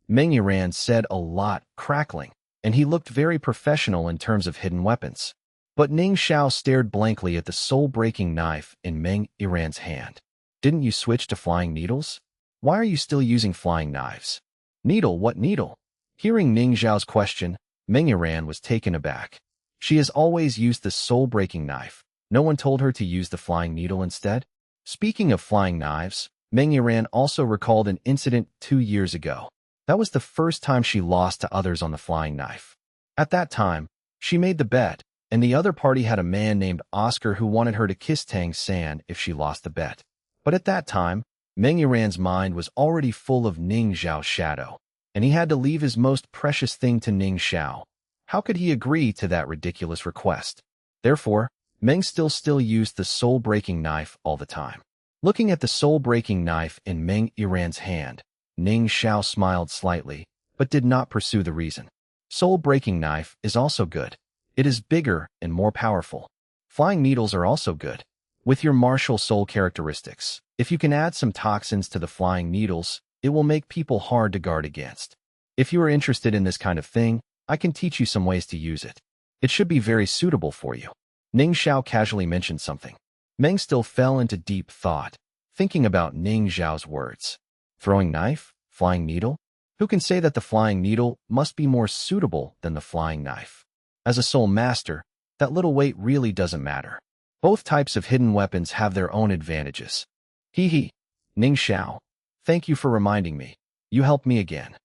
Meng Yiran said a lot, crackling, and he looked very professional in terms of hidden weapons. But Ning Xiao stared blankly at the soul-breaking knife in Meng Yiran's hand. "Didn't you switch to flying needles? Why are you still using flying knives?" "Needle? What needle?" Hearing Ning Xiao's question, Meng Yiran was taken aback. She has always used the soul-breaking knife. No one told her to use the flying needle instead? Speaking of flying knives, Meng Yiran also recalled an incident 2 years ago. That was the first time she lost to others on the flying knife. At that time, she made the bet, and the other party had a man named Oscar who wanted her to kiss Tang San if she lost the bet. But at that time, Meng Yiran's mind was already full of Ning Xiao's shadow, and he had to leave his most precious thing to Ning Xiao. How could he agree to that ridiculous request? Therefore, Meng still used the soul-breaking knife all the time. Looking at the soul-breaking knife in Meng Yiran's hand, Ning Xiao smiled slightly, but did not pursue the reason. Soul-breaking knife is also good. It is bigger and more powerful. Flying needles are also good. With your martial soul characteristics, if you can add some toxins to the flying needles, it will make people hard to guard against. If you are interested in this kind of thing, I can teach you some ways to use it. It should be very suitable for you." Ning Xiao casually mentioned something. Meng still fell into deep thought, thinking about Ning Xiao's words. Throwing knife? Flying needle? Who can say that the flying needle must be more suitable than the flying knife? As a soul master, that little weight really doesn't matter. Both types of hidden weapons have their own advantages. Hee. Ning Xiao, thank you for reminding me. You helped me again.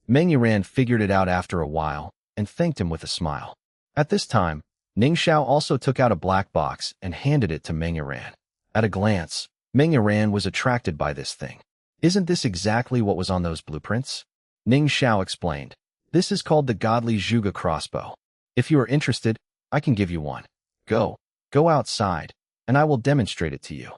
Meng Yiran figured it out after a while and thanked him with a smile. At this time, Ning Xiao also took out a black box and handed it to Meng Yiran. At a glance, Meng Yiran was attracted by this thing. "Isn't this exactly what was on those blueprints?" Ning Xiao explained. "This is called the Godly Zhuge crossbow. If you are interested, I can give you one. Go outside, and I will demonstrate it to you."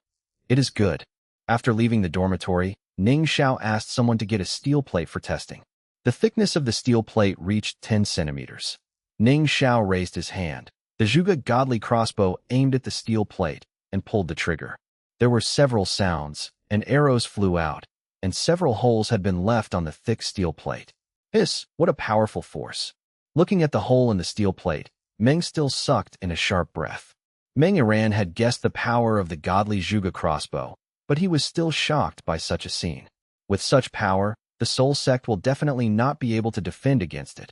"It is good." After leaving the dormitory, Ning Xiao asked someone to get a steel plate for testing. The thickness of the steel plate reached 10 centimeters. Ning Xiao raised his hand. The Zhuge Godly crossbow aimed at the steel plate and pulled the trigger. There were several sounds, and arrows flew out, and several holes had been left on the thick steel plate. Hiss, what a powerful force. Looking at the hole in the steel plate, Meng still sucked in a sharp breath. Meng Yiran had guessed the power of the Godly Zhuge crossbow, but he was still shocked by such a scene. With such power, the Soul Sect will definitely not be able to defend against it.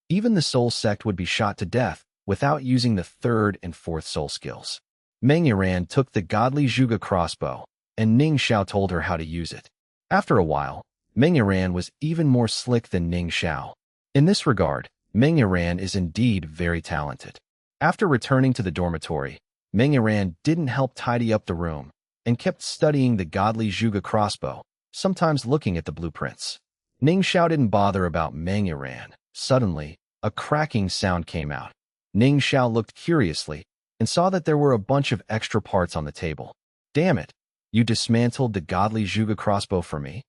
Even the Soul Sect would be shot to death without using the third and fourth soul skills. Meng Yiran took the Godly Zhuge crossbow, and Ning Xiao told her how to use it. After a while, Meng Yiran was even more slick than Ning Xiao. In this regard, Meng Yiran is indeed very talented. After returning to the dormitory, Meng Yiran didn't help tidy up the room and kept studying the Godly Zhuge crossbow, sometimes looking at the blueprints. Ning Xiao didn't bother about Meng Yiran. Suddenly, a cracking sound came out. Ning Xiao looked curiously and saw that there were a bunch of extra parts on the table. Damn it! You dismantled the godly Zhuge crossbow for me?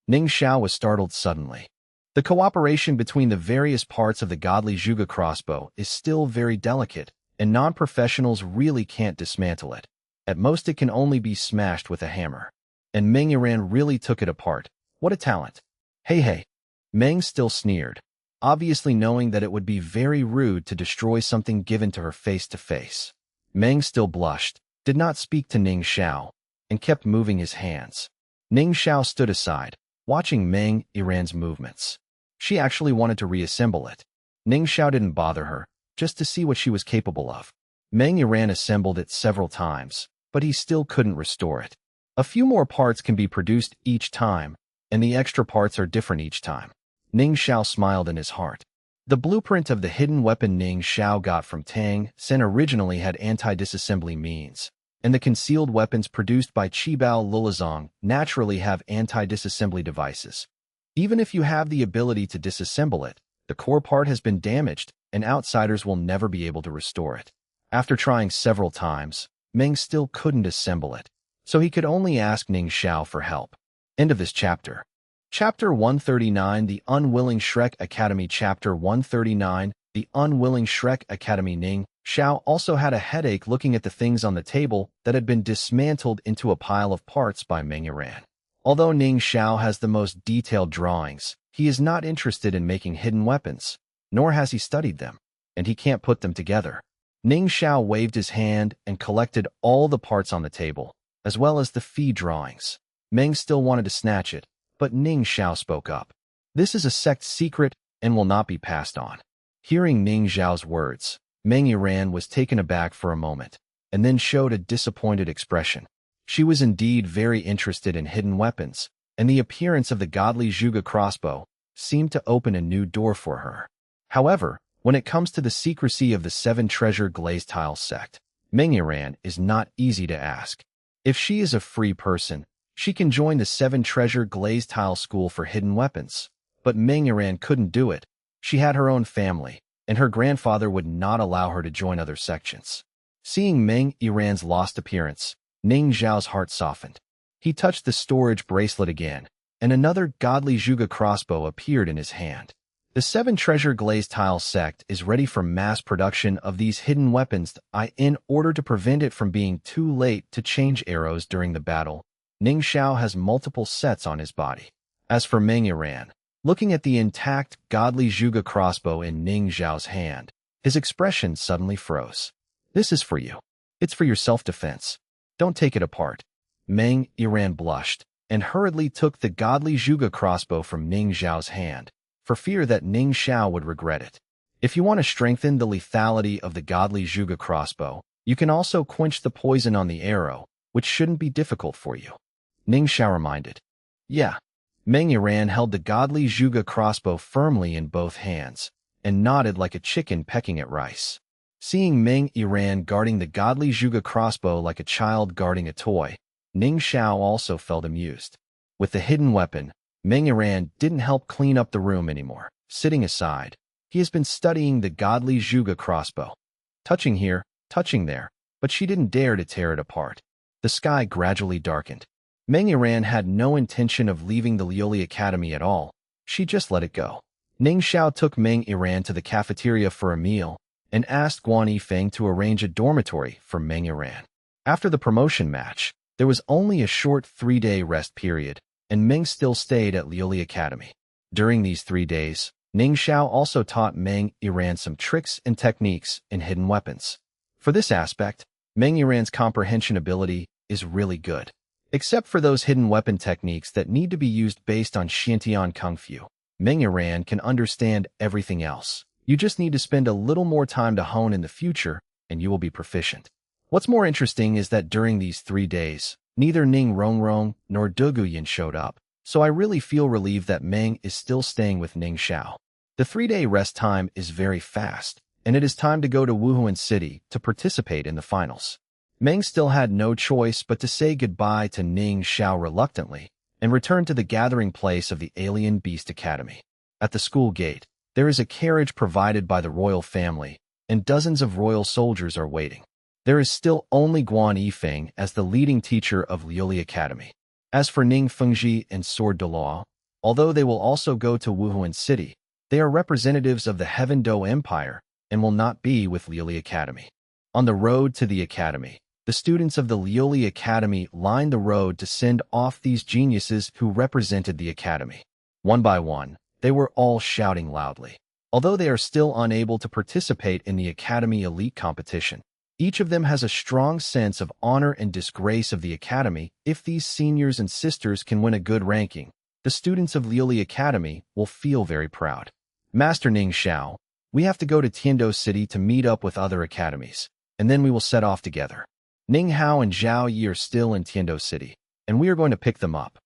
Ning Xiao was startled suddenly. The cooperation between the various parts of the godly Zhuge crossbow is still very delicate, and non-professionals really can't dismantle it. At most it can only be smashed with a hammer. And Meng Yiran really took it apart. What a talent. Hey. Meng still sneered, obviously knowing that it would be very rude to destroy something given to her face to face. Meng still blushed, did not speak to Ning Xiao, and kept moving his hands. Ning Xiao stood aside, watching Meng Yiran's movements. She actually wanted to reassemble it. Ning Xiao didn't bother her, just to see what she was capable of. Meng Yiran assembled it several times, but he still couldn't restore it. A few more parts can be produced each time, and the extra parts are different each time. Ning Xiao smiled in his heart. The blueprint of the hidden weapon Ning Xiao got from Tang Sen originally had anti-disassembly means, and the concealed weapons produced by Qibao Lulazong naturally have anti-disassembly devices. Even if you have the ability to disassemble it, the core part has been damaged, and outsiders will never be able to restore it. After trying several times, Meng still couldn't assemble it, so he could only ask Ning Xiao for help. End of this chapter. Chapter 139, The Unwilling Shrek Academy. Chapter 139, The Unwilling Shrek Academy. Ning Xiao also had a headache looking at the things on the table that had been dismantled into a pile of parts by Meng Yiran. Although Ning Xiao has the most detailed drawings, he is not interested in making hidden weapons, nor has he studied them, and he can't put them together. Ning Xiao waved his hand and collected all the parts on the table, as well as the fee drawings. Meng still wanted to snatch it, but Ning Xiao spoke up. This is a sect secret and will not be passed on. Hearing Ning Xiao's words, Meng Yiran was taken aback for a moment, and then showed a disappointed expression. She was indeed very interested in hidden weapons, and the appearance of the godly Zhuge crossbow seemed to open a new door for her. However, when it comes to the secrecy of the Seven Treasure Glazed Tile sect, Meng Yiran is not easy to ask. If she is a free person, she can join the Seven Treasure Glazed Tile School for hidden weapons, but Meng Yiran couldn't do it. She had her own family, and her grandfather would not allow her to join other sections. Seeing Meng Yiran's lost appearance, Ning Xiao's heart softened. He touched the storage bracelet again, and another godly Zhuge crossbow appeared in his hand. The Seven Treasure Glazed Tile sect is ready for mass production of these hidden weapons in order to prevent it from being too late to change arrows during the battle. Ning Xiao has multiple sets on his body. As for Meng Yiran, looking at the intact godly Zhuge crossbow in Ning Xiao's hand, his expression suddenly froze. This is for you. It's for your self-defense. Don't take it apart. Meng Yiran blushed and hurriedly took the godly Zhuge crossbow from Ning Xiao's hand, for fear that Ning Xiao would regret it. If you want to strengthen the lethality of the godly Zhuge crossbow, you can also quench the poison on the arrow, which shouldn't be difficult for you. Ning Xiao reminded. Yeah. Meng Yiran held the godly Zhuge crossbow firmly in both hands, and nodded like a chicken pecking at rice. Seeing Meng Yiran guarding the godly Zhuge crossbow like a child guarding a toy, Ning Xiao also felt amused. With the hidden weapon, Meng Yiran didn't help clean up the room anymore. Sitting aside, he has been studying the godly Zhuge crossbow. Touching here, touching there, but she didn't dare to tear it apart. The sky gradually darkened. Meng Yiran had no intention of leaving the Lioli Academy at all. She just let it go. Ning Xiao took Meng Yiran to the cafeteria for a meal and asked Guan Yifeng to arrange a dormitory for Meng Yiran. After the promotion match, there was only a short 3-day rest period, and Meng still stayed at Lioli Academy. During these 3 days, Ning Xiao also taught Meng Yiran some tricks and techniques in hidden weapons. For this aspect, Meng Yiran's comprehension ability is really good. Except for those hidden weapon techniques that need to be used based on Xiantian Kung Fu, Meng Yiran can understand everything else. You just need to spend a little more time to hone in the future, and you will be proficient. What's more interesting is that during these 3 days, neither Ning Rongrong nor Du Guyan showed up, so I really feel relieved that Meng is still staying with Ning Xiao. The 3-day rest time is very fast, and it is time to go to Wuhuan City to participate in the finals. Meng still had no choice but to say goodbye to Ning Xiao reluctantly and return to the gathering place of the Alien Beast Academy. At the school gate, there is a carriage provided by the royal family, and dozens of royal soldiers are waiting. There is still only Guan Yifeng as the leading teacher of Liuli Academy. As for Ning Fengji and Sword Douluo, although they will also go to Wuhuan City, they are representatives of the Heaven Do Empire and will not be with Liuli Academy. On the road to the academy, the students of the Liuli Academy lined the road to send off these geniuses who represented the academy. One by one, they were all shouting loudly. Although they are still unable to participate in the academy elite competition, each of them has a strong sense of honor and disgrace of the academy. If these seniors and sisters can win a good ranking, the students of Liuli Academy will feel very proud. Master Ning Xiao, we have to go to Tiando City to meet up with other academies, and then we will set off together. Ning Hao and Zhao Yi are still in Tiando City, and we are going to pick them up.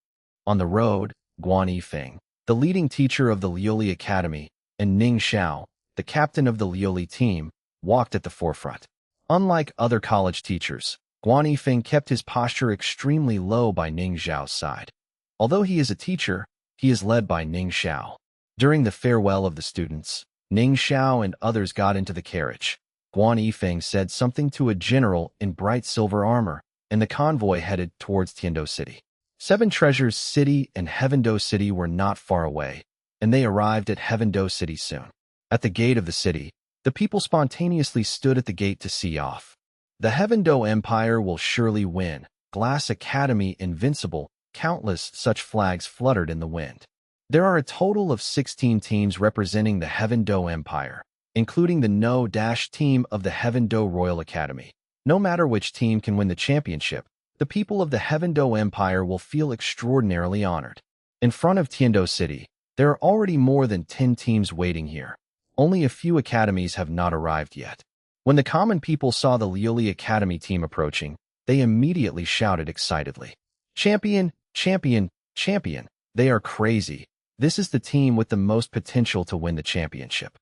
On the road, Guan Yifeng, the leading teacher of the Liuli Academy, and Ning Xiao, the captain of the Liuli team, walked at the forefront. Unlike other college teachers, Guan Yifeng kept his posture extremely low by Ning Xiao's side. Although he is a teacher, he is led by Ning Xiao. During the farewell of the students, Ning Xiao and others got into the carriage. Guan Yifeng said something to a general in bright silver armor, and the convoy headed towards Tiando City. Seven Treasures City and Heaven Do City were not far away, and they arrived at Heaven Do City soon. At the gate of the city, the people spontaneously stood at the gate to see off. The Heaven Do Empire will surely win. Glass Academy invincible. Countless such flags fluttered in the wind. There are a total of 16 teams representing the Heaven Do Empire, including the No-team of the Heaven Do Royal Academy. No matter which team can win the championship, the people of the Heaven Do Empire will feel extraordinarily honored. In front of Tiando City, there are already more than 10 teams waiting here. Only a few academies have not arrived yet. When the common people saw the Liuli Academy team approaching, they immediately shouted excitedly, "Champion! Champion! Champion! They are crazy. This is the team with the most potential to win the championship."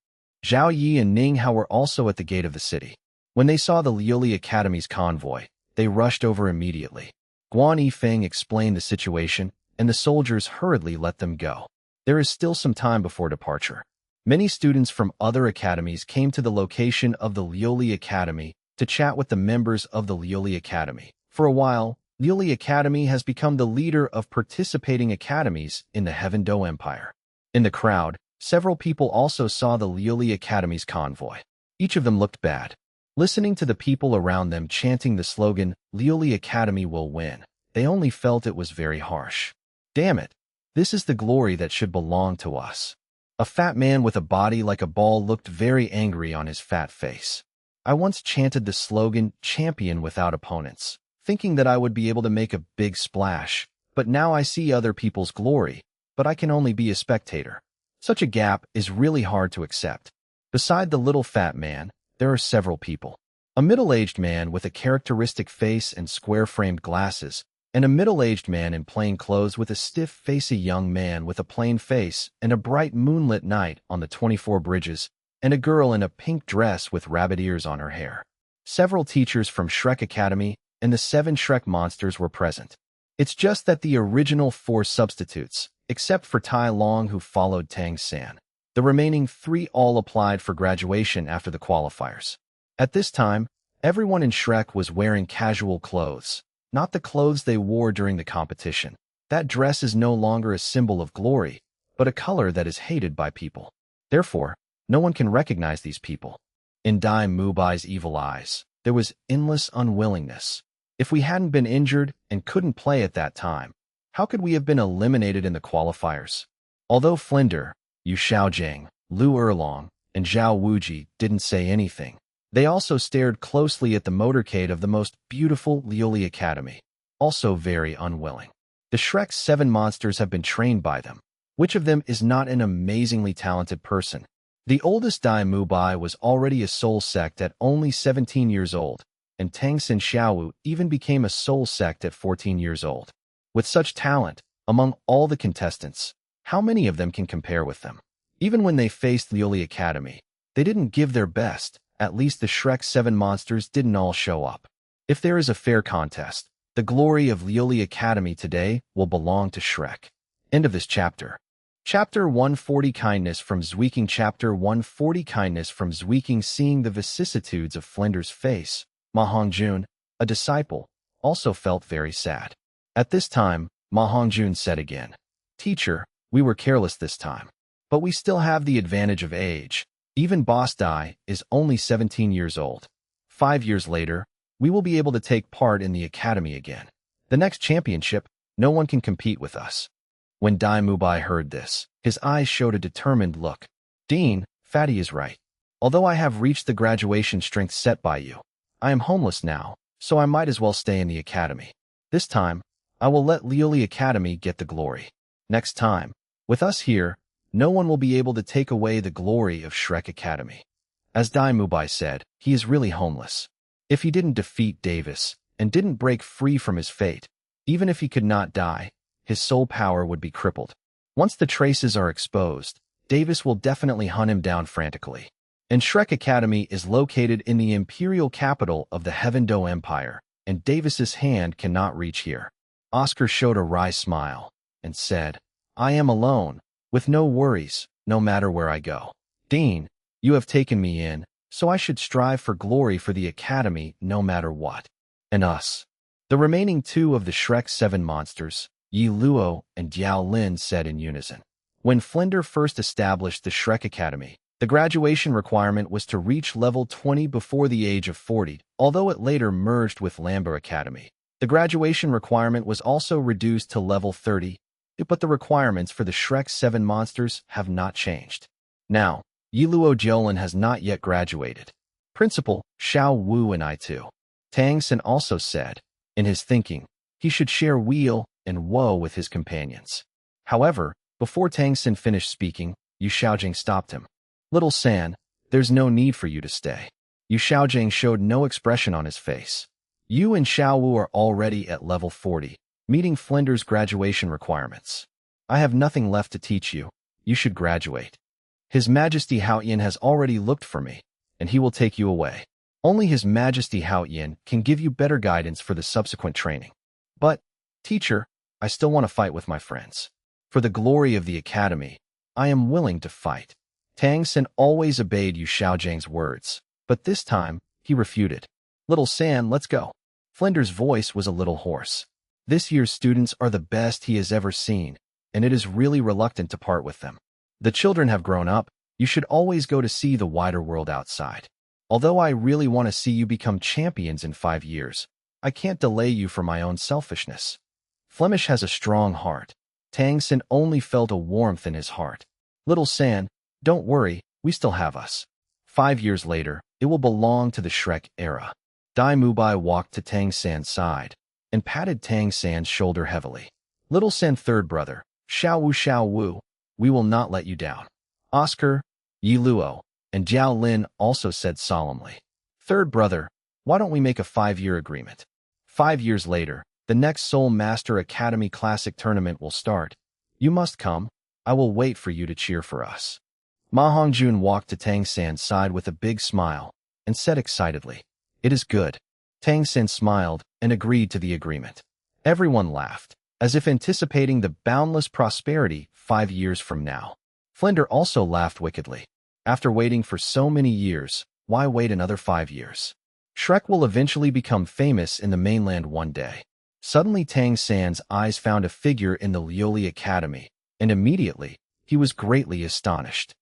Zhao Yi and Ning Hao were also at the gate of the city. When they saw the Liuli Academy's convoy, they rushed over immediately. Guan Yifeng explained the situation, and the soldiers hurriedly let them go. There is still some time before departure. Many students from other academies came to the location of the Liuli Academy to chat with the members of the Liuli Academy. For a while, Liuli Academy has become the leader of participating academies in the Heaven Do Empire. In the crowd, several people also saw the Liuli Academy's convoy. Each of them looked bad. Listening to the people around them chanting the slogan, "Liuli Academy will win," they only felt it was very harsh. Damn it! This is the glory that should belong to us. A fat man with a body like a ball looked very angry on his fat face. I once chanted the slogan, "Champion without opponents," thinking that I would be able to make a big splash, but now I see other people's glory, but I can only be a spectator. Such a gap is really hard to accept. Beside the little fat man, there are several people. A middle-aged man with a characteristic face and square-framed glasses, and a middle-aged man in plain clothes with a stiff face, a young man with a plain face, and a bright moonlit night on the 24 bridges, and a girl in a pink dress with rabbit ears on her hair. Several teachers from Shrek Academy and the 7 Shrek monsters were present. It's just that the original 4 substitutes, except for Tai Long who followed Tang San. The remaining 3 all applied for graduation after the qualifiers. At this time, everyone in Shrek was wearing casual clothes, not the clothes they wore during the competition. That dress is no longer a symbol of glory, but a color that is hated by people. Therefore, no one can recognize these people. In Dai Mubai's evil eyes, there was endless unwillingness. If we hadn't been injured and couldn't play at that time, how could we have been eliminated in the qualifiers? Although Flinder, Yu Xiaojing, Lu Erlong, and Zhao Wuji didn't say anything, they also stared closely at the motorcade of the most beautiful Liuli Academy, also very unwilling. The Shrek's 7 monsters have been trained by them. Which of them is not an amazingly talented person? The oldest Dai Mubai was already a soul sect at only 17 years old, and Tangsin Xiaowu even became a soul sect at 14 years old. With such talent, among all the contestants, how many of them can compare with them? Even when they faced Liuli Academy, they didn't give their best. At least the Shrek 7 monsters didn't all show up. If there is a fair contest, the glory of Liuli Academy today will belong to Shrek. End of this chapter. Chapter 140 Kindness from Zweeking. Chapter 140 Kindness from Zweeking. Seeing the vicissitudes of Flinder's face, Ma Hongjun, a disciple, also felt very sad. At this time, Ma Hongjun said again, "Teacher, we were careless this time. But we still have the advantage of age. Even Boss Dai is only 17 years old. 5 years later, we will be able to take part in the academy again. The next championship, no one can compete with us." When Dai Mubai heard this, his eyes showed a determined look. "Dean, Fatty is right. Although I have reached the graduation strength set by you, I am homeless now, so I might as well stay in the academy. This time, I will let Liuli Academy get the glory. Next time, with us here, no one will be able to take away the glory of Shrek Academy." As Dai Mubai said, he is really homeless. If he didn't defeat Davis and didn't break free from his fate, even if he could not die, his soul power would be crippled. Once the traces are exposed, Davis will definitely hunt him down frantically. And Shrek Academy is located in the imperial capital of the Heaven Do Empire, and Davis's hand cannot reach here. Oscar showed a wry smile and said, "I am alone, with no worries, no matter where I go. Dean, you have taken me in, so I should strive for glory for the Academy no matter what. And us." The remaining two of the Shrek 7 monsters, Yi Luo and Diao Lin, said in unison. When Flinder first established the Shrek Academy, the graduation requirement was to reach level 20 before the age of 40, although it later merged with Lambert Academy. The graduation requirement was also reduced to level 30, but the requirements for the Shrek 7 monsters have not changed. Now, Yiluo Jiolin has not yet graduated. Principal Xiao Wu and I too. Tang Xin also said, in his thinking, he should share Wheel and Woe with his companions. However, before Tang Xin finished speaking, Yu Xiaojing stopped him. "Little San, there's no need for you to stay." Yu Xiaojing showed no expression on his face. You and Xiao Wu are already at level 40, meeting Flinder's graduation requirements. I have nothing left to teach you. You should graduate. His Majesty Haoyan has already looked for me, and he will take you away. Only His Majesty Haoyan can give you better guidance for the subsequent training. But, teacher, I still want to fight with my friends. For the glory of the Academy, I am willing to fight. Tang Xin always obeyed Yu Xiaojing's words, but this time, he refuted. "Little San, let's go." Flinder's voice was a little hoarse. This year's students are the best he has ever seen, and it is really reluctant to part with them. The children have grown up. You should always go to see the wider world outside. Although I really want to see you become champions in 5 years, I can't delay you for my own selfishness. Flemish has a strong heart. Tang Xin only felt a warmth in his heart. "Little San, don't worry, we still have us. 5 years later, it will belong to the Shrek era." Dai Mubai walked to Tang San's side and patted Tang San's shoulder heavily. "Little San, third brother, Xiao Wu, we will not let you down." Oscar, Yi Luo, and Jiao Lin also said solemnly, "Third brother, why don't we make a 5-year agreement? 5 years later, the next Soul Master Academy Classic Tournament will start. You must come. I will wait for you to cheer for us." Ma Hongjun walked to Tang San's side with a big smile and said excitedly, "It is good." Tang San smiled and agreed to the agreement. Everyone laughed, as if anticipating the boundless prosperity 5 years from now. Flinder also laughed wickedly. After waiting for so many years, why wait another 5 years? Shrek will eventually become famous in the mainland one day. Suddenly Tang San's eyes found a figure in the Liuli Academy, and immediately, he was greatly astonished.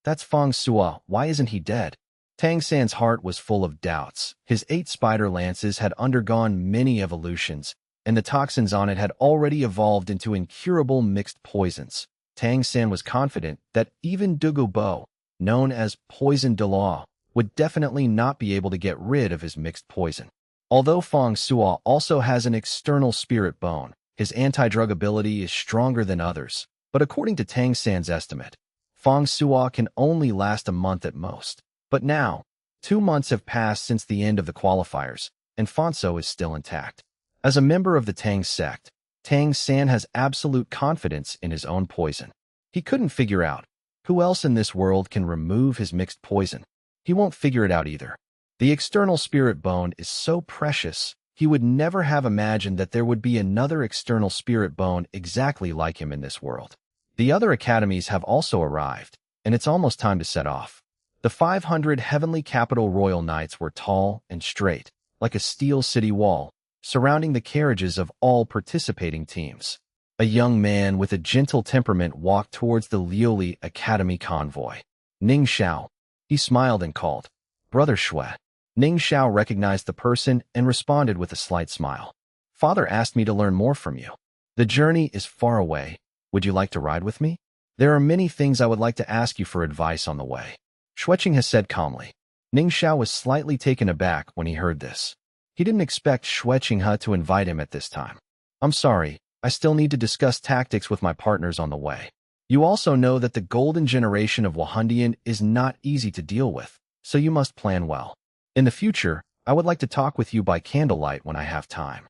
"That's Fang Sua, why isn't he dead?" Tang San's heart was full of doubts. His 8 spider lances had undergone many evolutions, and the toxins on it had already evolved into incurable mixed poisons. Tang San was confident that even Dugu Bo, known as Poison Douluo, would definitely not be able to get rid of his mixed poison. Although Fang Sua also has an external spirit bone, his anti-drug ability is stronger than others, but according to Tang San's estimate, Fang Sua can only last a month at most. But now, 2 months have passed since the end of the qualifiers, and Fonso is still intact. As a member of the Tang sect, Tang San has absolute confidence in his own poison. He couldn't figure out who else in this world can remove his mixed poison. He won't figure it out either. The external spirit bone is so precious, he would never have imagined that there would be another external spirit bone exactly like him in this world. The other academies have also arrived, and it's almost time to set off. The 500 Heavenly Capital Royal Knights were tall and straight, like a steel city wall, surrounding the carriages of all participating teams. A young man with a gentle temperament walked towards the Lioli Academy convoy. Ning Xiao. He smiled and called, "Brother Shui." Ning Xiao recognized the person and responded with a slight smile. "Father asked me to learn more from you. The journey is far away. Would you like to ride with me? There are many things I would like to ask you for advice on the way," Shuiqing has said calmly. Ning Xiao was slightly taken aback when he heard this. He didn't expect Shuiqing to invite him at this time. "I'm sorry, I still need to discuss tactics with my partners on the way. You also know that the golden generation of Wahundian is not easy to deal with, so you must plan well. In the future, I would like to talk with you by candlelight when I have time."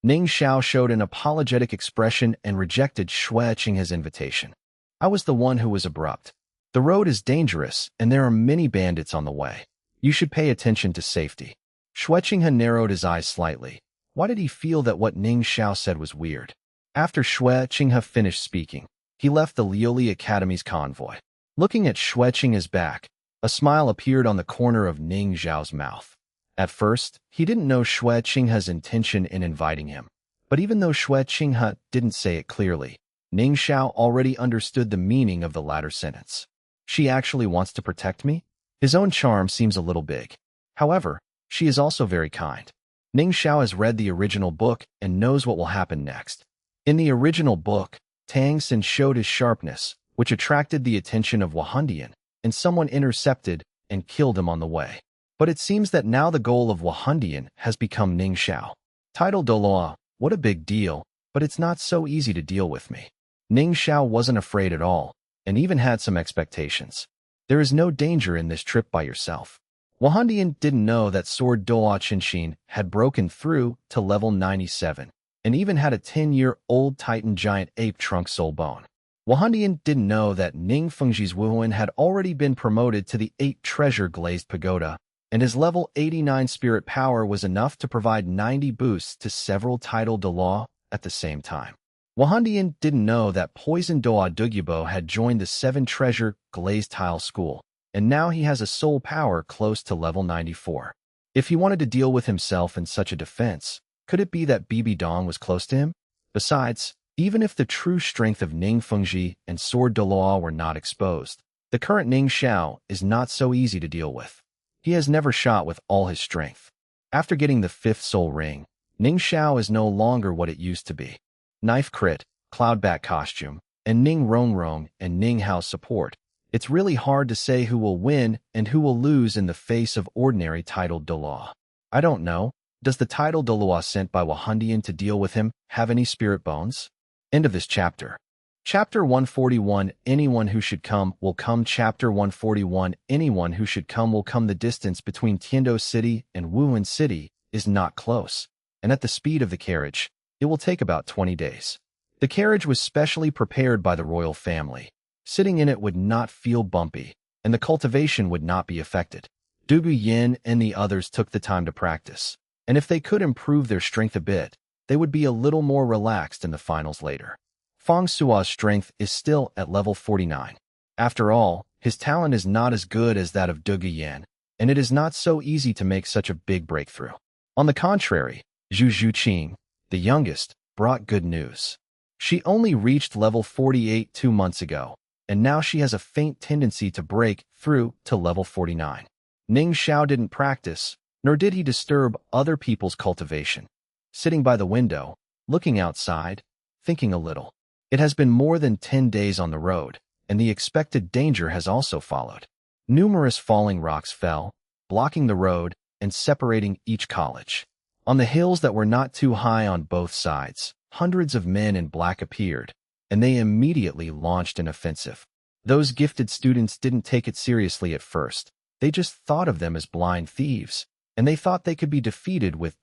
Ning Xiao showed an apologetic expression and rejected Shuiqing's invitation. "I was the one who was abrupt. The road is dangerous, and there are many bandits on the way. You should pay attention to safety." Shuiqing narrowed his eyes slightly. Why did he feel that what Ning Xiao said was weird? After Shuiqing finished speaking, he left the Lioli Academy's convoy. Looking at Shuiqing's back, a smile appeared on the corner of Ning Xiao's mouth. At first, he didn't know Shuiqing's intention in inviting him. But even though Shuiqing didn't say it clearly, Ning Xiao already understood the meaning of the latter sentence. She actually wants to protect me? His own charm seems a little big. However, she is also very kind. Ning Xiao has read the original book and knows what will happen next. In the original book, Tang Xin showed his sharpness, which attracted the attention of Wahundian, and someone intercepted and killed him on the way. But it seems that now the goal of Wahundian has become Ning Xiao. Title Douluo, what a big deal, but it's not so easy to deal with me. Ning Xiao wasn't afraid at all, and even had some expectations. There is no danger in this trip by yourself. Wahundian didn't know that Sword Douluo Qinshin had broken through to level 97, and even had a 10-year-old Titan giant ape trunk soul bone. Wahundian didn't know that Ning Fengji's Wuhuan had already been promoted to the 8 treasure glazed pagoda, and his level 89 spirit power was enough to provide 90 boosts to several title Douluo at the same time. Wahundian didn't know that Poison Doa Dugyubo had joined the 7 treasure glazed tile school, and now he has a soul power close to level 94. If he wanted to deal with himself in such a defense, could it be that Bibi Dong was close to him? Besides, even if the true strength of Ning Fengji and Sword Douluo were not exposed, the current Ning Xiao is not so easy to deal with. He has never shot with all his strength. After getting the 5th soul ring, Ning Xiao is no longer what it used to be. Knife crit, Cloudbat costume, and Ning Rongrong and Ning Hao support. It's really hard to say who will win and who will lose in the face of ordinary titled Douluo. I don't know. Does the title Douluo sent by Wahundian to deal with him have any spirit bones? End of this chapter. Chapter 141, Anyone Who Should Come Will Come. Chapter 141, Anyone Who Should Come Will Come. The distance between Tiando City and Wuhan City is not close, and at the speed of the carriage, it will take about 20 days. The carriage was specially prepared by the royal family. Sitting in it would not feel bumpy, and the cultivation would not be affected. Dugu Yin and the others took the time to practice, and if they could improve their strength a bit, they would be a little more relaxed in the finals later. Fang Sua's strength is still at level 49. After all, his talent is not as good as that of Dugu Yin, and it is not so easy to make such a big breakthrough. On the contrary, Zhu Zhuqing, the youngest, brought good news. She only reached level 48 2 months ago, and now she has a faint tendency to break through to level 49. Ning Xiao didn't practice, nor did he disturb other people's cultivation. Sitting by the window, looking outside, thinking a little. It has been more than 10 days on the road, and the expected danger has also followed. Numerous falling rocks fell, blocking the road and separating each college. On the hills that were not too high on both sides, hundreds of men in black appeared, and they immediately launched an offensive. Those gifted students didn't take it seriously at first. They just thought of them as blind thieves, and they thought they could be defeated with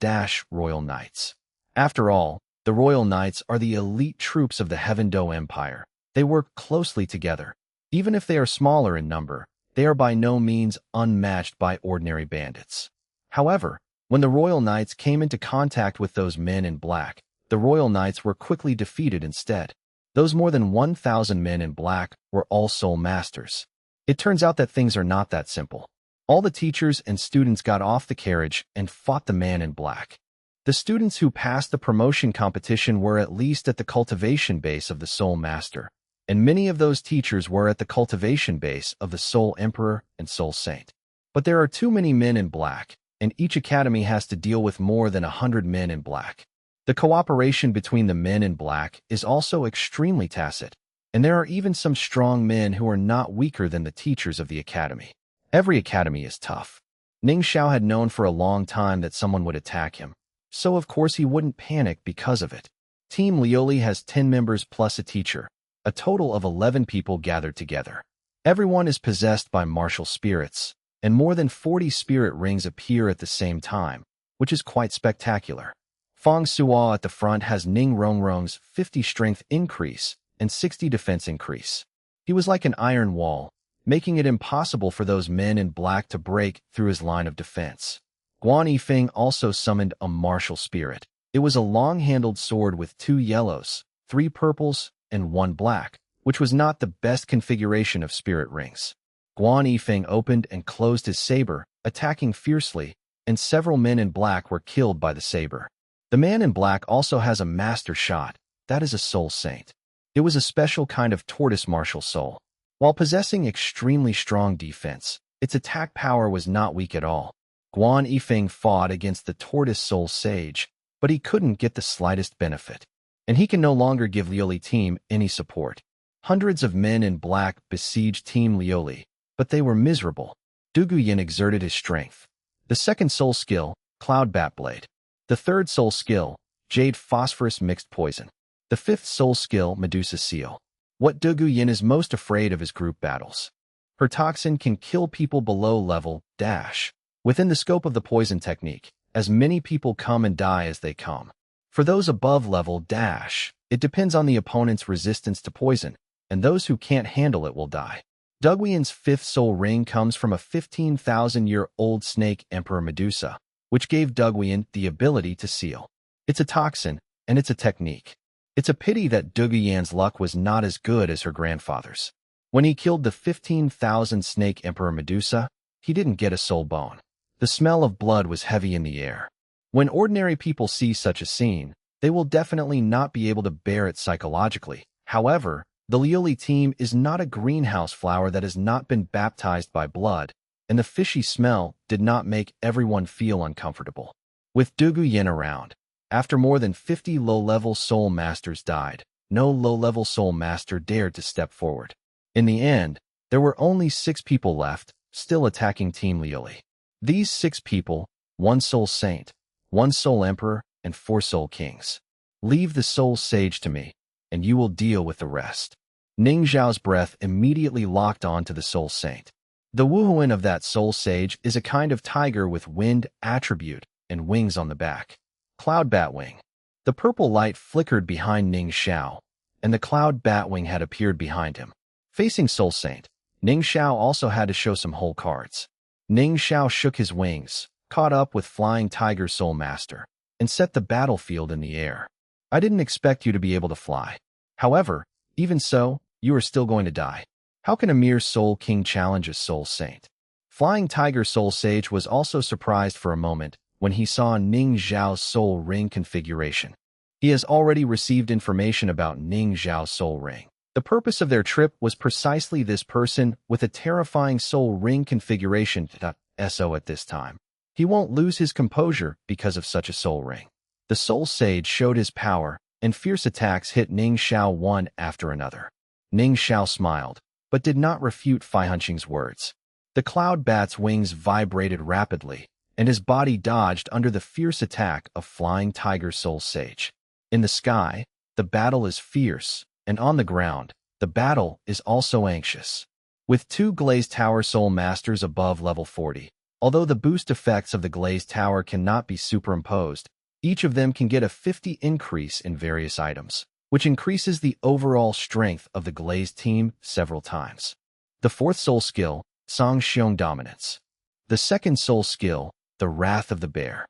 Royal Knights. After all, the Royal Knights are the elite troops of the Heaven Do Empire. They work closely together. Even if they are smaller in number, they are by no means unmatched by ordinary bandits. However, when the Royal Knights came into contact with those men in black, the Royal Knights were quickly defeated instead. Those more than 1,000 men in black were all soul masters. It turns out that things are not that simple. All the teachers and students got off the carriage and fought the man in black. The students who passed the promotion competition were at least at the cultivation base of the Soul Master, and many of those teachers were at the cultivation base of the Soul Emperor and Soul Saint. But there are too many men in black, and each academy has to deal with more than 100 men in black. The cooperation between the men in black is also extremely tacit, and there are even some strong men who are not weaker than the teachers of the academy. Every academy is tough. Ning Xiao had known for a long time that someone would attack him, so of course he wouldn't panic because of it. Team Lioli has 10 members plus a teacher, a total of 11 people gathered together. Everyone is possessed by martial spirits, and more than 40 spirit rings appear at the same time, which is quite spectacular. Fang Suo at the front has Ning Rongrong's 50 strength increase and 60 defense increase. He was like an iron wall, making it impossible for those men in black to break through his line of defense. Guan Yifeng also summoned a martial spirit. It was a long-handled sword with 2 yellows, 3 purples, and 1 black, which was not the best configuration of spirit rings. Guan Yifeng opened and closed his saber, attacking fiercely, and several men in black were killed by the saber. The man in black also has a master shot, that is a soul saint. It was a special kind of tortoise martial soul. While possessing extremely strong defense, its attack power was not weak at all. Guan Yifeng fought against the tortoise soul sage, but he couldn't get the slightest benefit, and he can no longer give Lioli team any support. Hundreds of men in black besieged Team Lioli, but they were miserable. Duguyan exerted his strength. The second soul skill, Cloud Bat Blade. The third soul skill, Jade Phosphorus Mixed Poison. The fifth soul skill, Medusa Seal. What Duguyan is most afraid of is group battles. Her toxin can kill people below level dash. Within the scope of the poison technique, as many people come and die as they come. For those above level dash, it depends on the opponent's resistance to poison, and those who can't handle it will die. Duguyan's fifth soul ring comes from a 15,000-year-old snake Emperor Medusa, which gave Duguyan the ability to seal. It's a toxin, and it's a technique. It's a pity that Duguyan's luck was not as good as her grandfather's. When he killed the 15,000 snake Emperor Medusa, he didn't get a soul bone. The smell of blood was heavy in the air. When ordinary people see such a scene, they will definitely not be able to bear it psychologically. However, the Lioli team is not a greenhouse flower that has not been baptized by blood, and the fishy smell did not make everyone feel uncomfortable. With Duguyan around, after more than 50 low-level soul masters died, no low-level soul master dared to step forward. In the end, there were only 6 people left, still attacking Team Lioli. These 6 people, 1 soul saint, 1 soul emperor, and 4 soul kings. Leave the soul sage to me, and you will deal with the rest. Ning Zhao's breath immediately locked on to the soul saint. The wuhuan of that soul sage is a kind of tiger with wind attribute and wings on the back. Cloud Batwing. The purple light flickered behind Ning Xiao, and the Cloud Batwing had appeared behind him. Facing Soul Saint, Ning Xiao also had to show some whole cards. Ning Xiao shook his wings, caught up with Flying Tiger Soul Master, and set the battlefield in the air. I didn't expect you to be able to fly. However, even so, you are still going to die. How can a mere Soul King challenge a Soul Saint? Flying Tiger Soul Sage was also surprised for a moment when he saw Ning Zhao's soul ring configuration. He has already received information about Ning Zhao's soul ring. The purpose of their trip was precisely this person with a terrifying soul ring configuration. So at this time, he won't lose his composure because of such a soul ring. The soul sage showed his power, and fierce attacks hit Ning Xiao one after another. Ning Xiao smiled, but did not refute Fai Hunqing's words. The cloud bat's wings vibrated rapidly, and his body dodged under the fierce attack of Flying Tiger Soul Sage. In the sky, the battle is fierce, and on the ground, the battle is also anxious. With 2 Glazed Tower Soul Masters above level 40, although the boost effects of the Glazed Tower cannot be superimposed, each of them can get a 50 increase in various items, which increases the overall strength of the Glazed team several times. The 4th soul skill, Song Xiong Dominance. The 2nd soul skill, the Wrath of the Bear.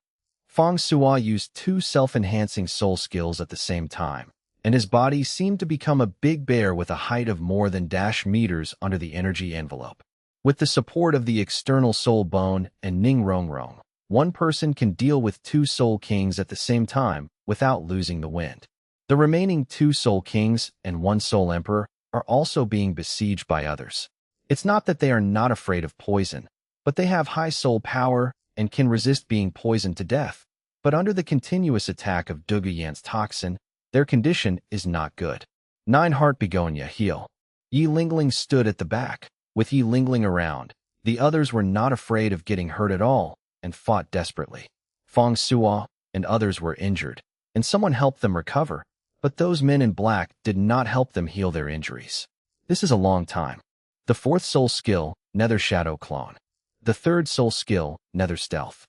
Fang Suo used 2 self-enhancing soul skills at the same time, and his body seemed to become a big bear with a height of more than -meters under the energy envelope. With the support of the external soul bone and Ning Rongrong, one person can deal with 2 soul kings at the same time without losing the wind. The remaining 2 soul kings and 1 soul emperor are also being besieged by others. It's not that they are not afraid of poison, but they have high soul power and can resist being poisoned to death. But under the continuous attack of Douluo Yan's toxin, their condition is not good. 9 Heart Begonia Heal. Yi Lingling stood at the back. With Yi Lingling around, the others were not afraid of getting hurt at all and fought desperately. Fong Suo and others were injured, and someone helped them recover, but those men in black did not help them heal their injuries. This is a long time. The 4th soul skill, Nether Shadow Clone. The 3rd soul skill, Nether Stealth.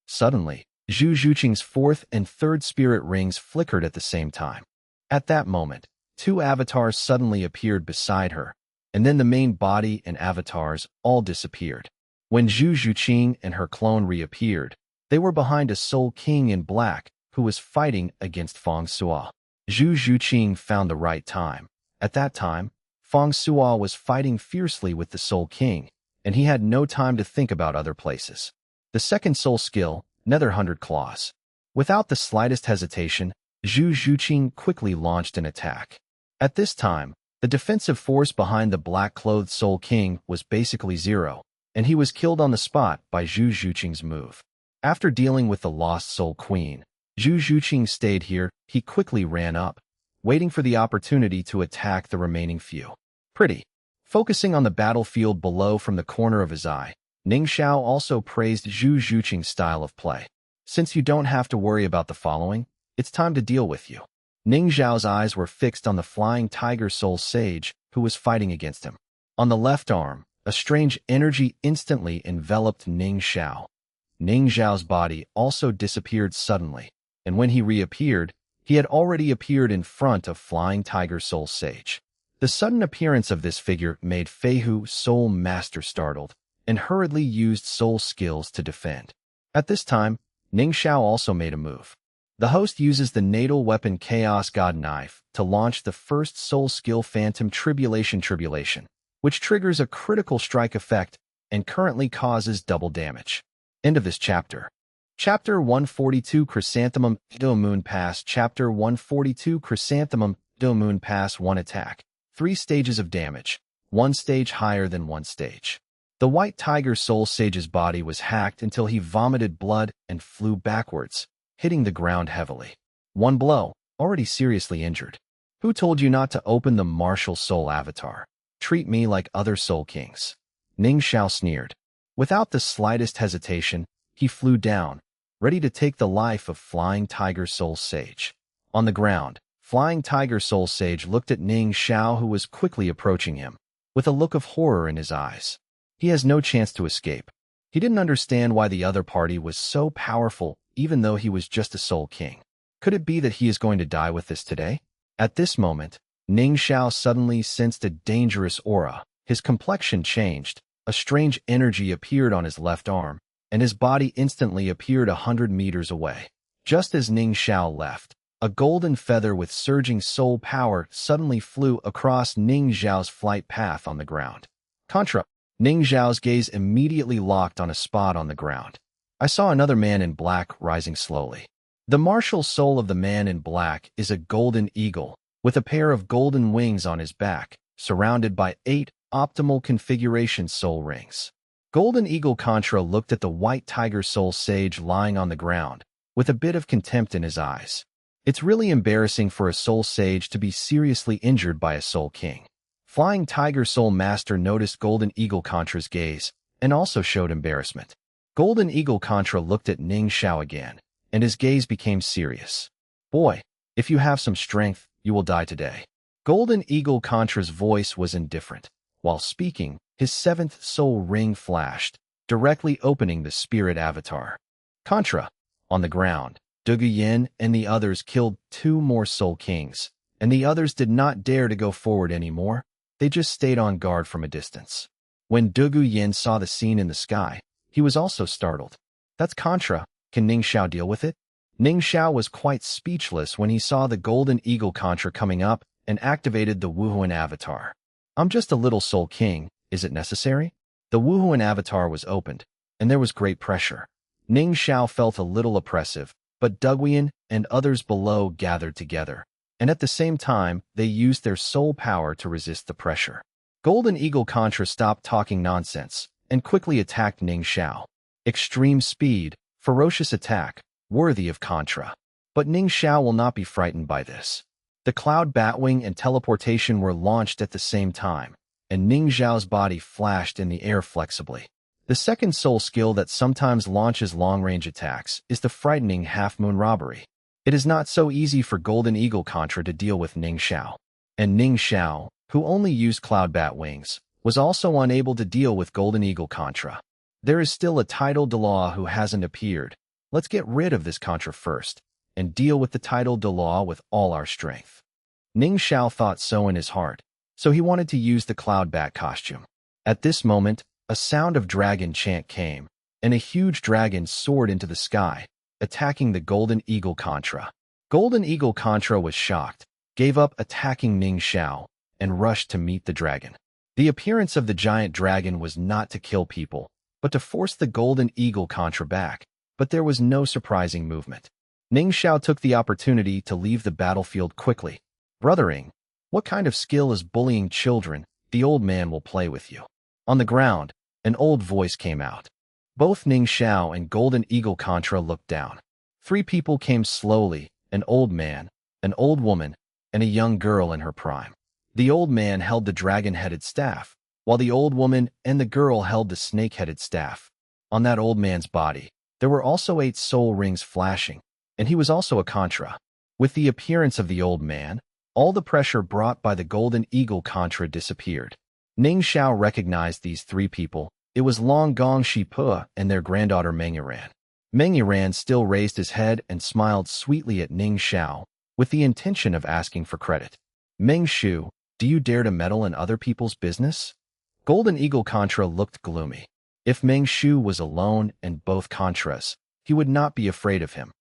Suddenly, Zhu Zhuqing's 4th and 3rd spirit rings flickered at the same time. At that moment, 2 avatars suddenly appeared beside her, and then the main body and avatars all disappeared. When Zhu Zhuqing and her clone reappeared, they were behind a soul king in black who was fighting against Fong Suo. Zhu Zhuqing found the right time. At that time, Fong Suo was fighting fiercely with the soul king, and he had no time to think about other places. The 2nd soul skill, Nether 100 Claws. Without the slightest hesitation, Zhu Zhuqing quickly launched an attack. At this time, the defensive force behind the black-clothed Soul King was basically 0, and he was killed on the spot by Zhu Zhuqing's move. After dealing with the lost Soul Queen, Zhu Zhuqing stayed here. He quickly ran up, waiting for the opportunity to attack the remaining few. Pretty. Focusing on the battlefield below from the corner of his eye, Ning Xiao also praised Zhu Zhuqing's style of play. Since you don't have to worry about the following, it's time to deal with you. Ning Xiao's eyes were fixed on the flying tiger soul sage who was fighting against him. On the left arm, a strange energy instantly enveloped Ning Xiao. Ning Xiao's body also disappeared suddenly, and when he reappeared, he had already appeared in front of flying tiger soul sage. The sudden appearance of this figure made Feihu Soul Master startled and hurriedly used soul skills to defend. At this time, Ning Xiao also made a move. The host uses the natal weapon Chaos God Knife to launch the 1st soul skill Phantom Tribulation, which triggers a critical strike effect and currently causes double damage. End of this chapter. Chapter 142 Chrysanthemum Do Moon Pass. Chapter 142 Chrysanthemum Do Moon Pass. 1 attack. 3 stages of damage. 1 stage higher than 1 stage. The white tiger soul sage's body was hacked until he vomited blood and flew backwards, hitting the ground heavily. 1 blow, already seriously injured. Who told you not to open the martial soul avatar? Treat me like other soul kings. Ning Xiao sneered. Without the slightest hesitation, he flew down, ready to take the life of Flying Tiger Soul Sage. On the ground, Flying Tiger Soul Sage looked at Ning Xiao, who was quickly approaching him, with a look of horror in his eyes. He has no chance to escape. He didn't understand why the other party was so powerful, even though he was just a soul king. Could it be that he is going to die with this today? At this moment, Ning Xiao suddenly sensed a dangerous aura. His complexion changed, a strange energy appeared on his left arm, and his body instantly appeared 100 meters away. Just as Ning Xiao left, a golden feather with surging soul power suddenly flew across Ning Xiao's flight path on the ground. Contra. Ning Xiao's gaze immediately locked on a spot on the ground. I saw another man in black rising slowly. The martial soul of the man in black is a golden eagle, with a pair of golden wings on his back, surrounded by 8 optimal configuration soul rings. Golden Eagle Contra looked at the white tiger soul sage lying on the ground, with a bit of contempt in his eyes. It's really embarrassing for a soul sage to be seriously injured by a soul king. Flying Tiger Soul Master noticed Golden Eagle Contra's gaze, and also showed embarrassment. Golden Eagle Contra looked at Ning Xiao again, and his gaze became serious. Boy, if you have some strength, you will die today. Golden Eagle Contra's voice was indifferent. While speaking, his 7th soul ring flashed, directly opening the spirit avatar. Contra. On the ground, Douluo Yin and the others killed 2 more soul kings, and the others did not dare to go forward anymore. They just stayed on guard from a distance. When Douluo Yin saw the scene in the sky, he was also startled. That's Contra. Can Ning Xiao deal with it? Ning Xiao was quite speechless when he saw the Golden Eagle Contra coming up and activated the Wuhuan avatar. I'm just a little soul king. Is it necessary? The Wuhuan avatar was opened, and there was great pressure. Ning Xiao felt a little oppressive, but Duguian and others below gathered together, and at the same time, they used their soul power to resist the pressure. Golden Eagle Contra stopped talking nonsense and quickly attacked Ning Xiao. Extreme speed, ferocious attack, worthy of Contra. But Ning Xiao will not be frightened by this. The Cloud Batwing and teleportation were launched at the same time, and Ning Xiao's body flashed in the air flexibly. The second soul skill that sometimes launches long-range attacks is the frightening half-moon robbery. It is not so easy for Golden Eagle Contra to deal with Ning Xiao. And Ning Xiao, who only used Cloud Bat Wings, was also unable to deal with Golden Eagle Contra. There is still a title Douluo who hasn't appeared. Let's get rid of this Contra first, and deal with the title Douluo with all our strength. Ning Xiao thought so in his heart, so he wanted to use the Cloud Bat costume. At this moment, a sound of dragon chant came, and a huge dragon soared into the sky, attacking the Golden Eagle Contra. Golden Eagle Contra was shocked, gave up attacking Ning Xiao, and rushed to meet the dragon. The appearance of the giant dragon was not to kill people, but to force the Golden Eagle Contra back, but there was no surprising movement. Ning Xiao took the opportunity to leave the battlefield quickly. Brothering, what kind of skill is bullying children? The old man will play with you. On the ground, an old voice came out. Both Ning Xiao and Golden Eagle Contra looked down. 3 people came slowly, an old man, an old woman, and a young girl in her prime. The old man held the dragon-headed staff, while the old woman and the girl held the snake-headed staff. On that old man's body, there were also 8 soul rings flashing, and he was also a Contra. With the appearance of the old man, all the pressure brought by the Golden Eagle Contra disappeared. Ning Xiao recognized these 3 people. It was Long Gong Shipua and their granddaughter Meng Yiran. Meng Yiran still raised his head and smiled sweetly at Ning Xiao, with the intention of asking for credit. Meng Shu, do you dare to meddle in other people's business? Golden Eagle Contra looked gloomy. If Meng Shu was alone and both Contras, he would not be afraid of him.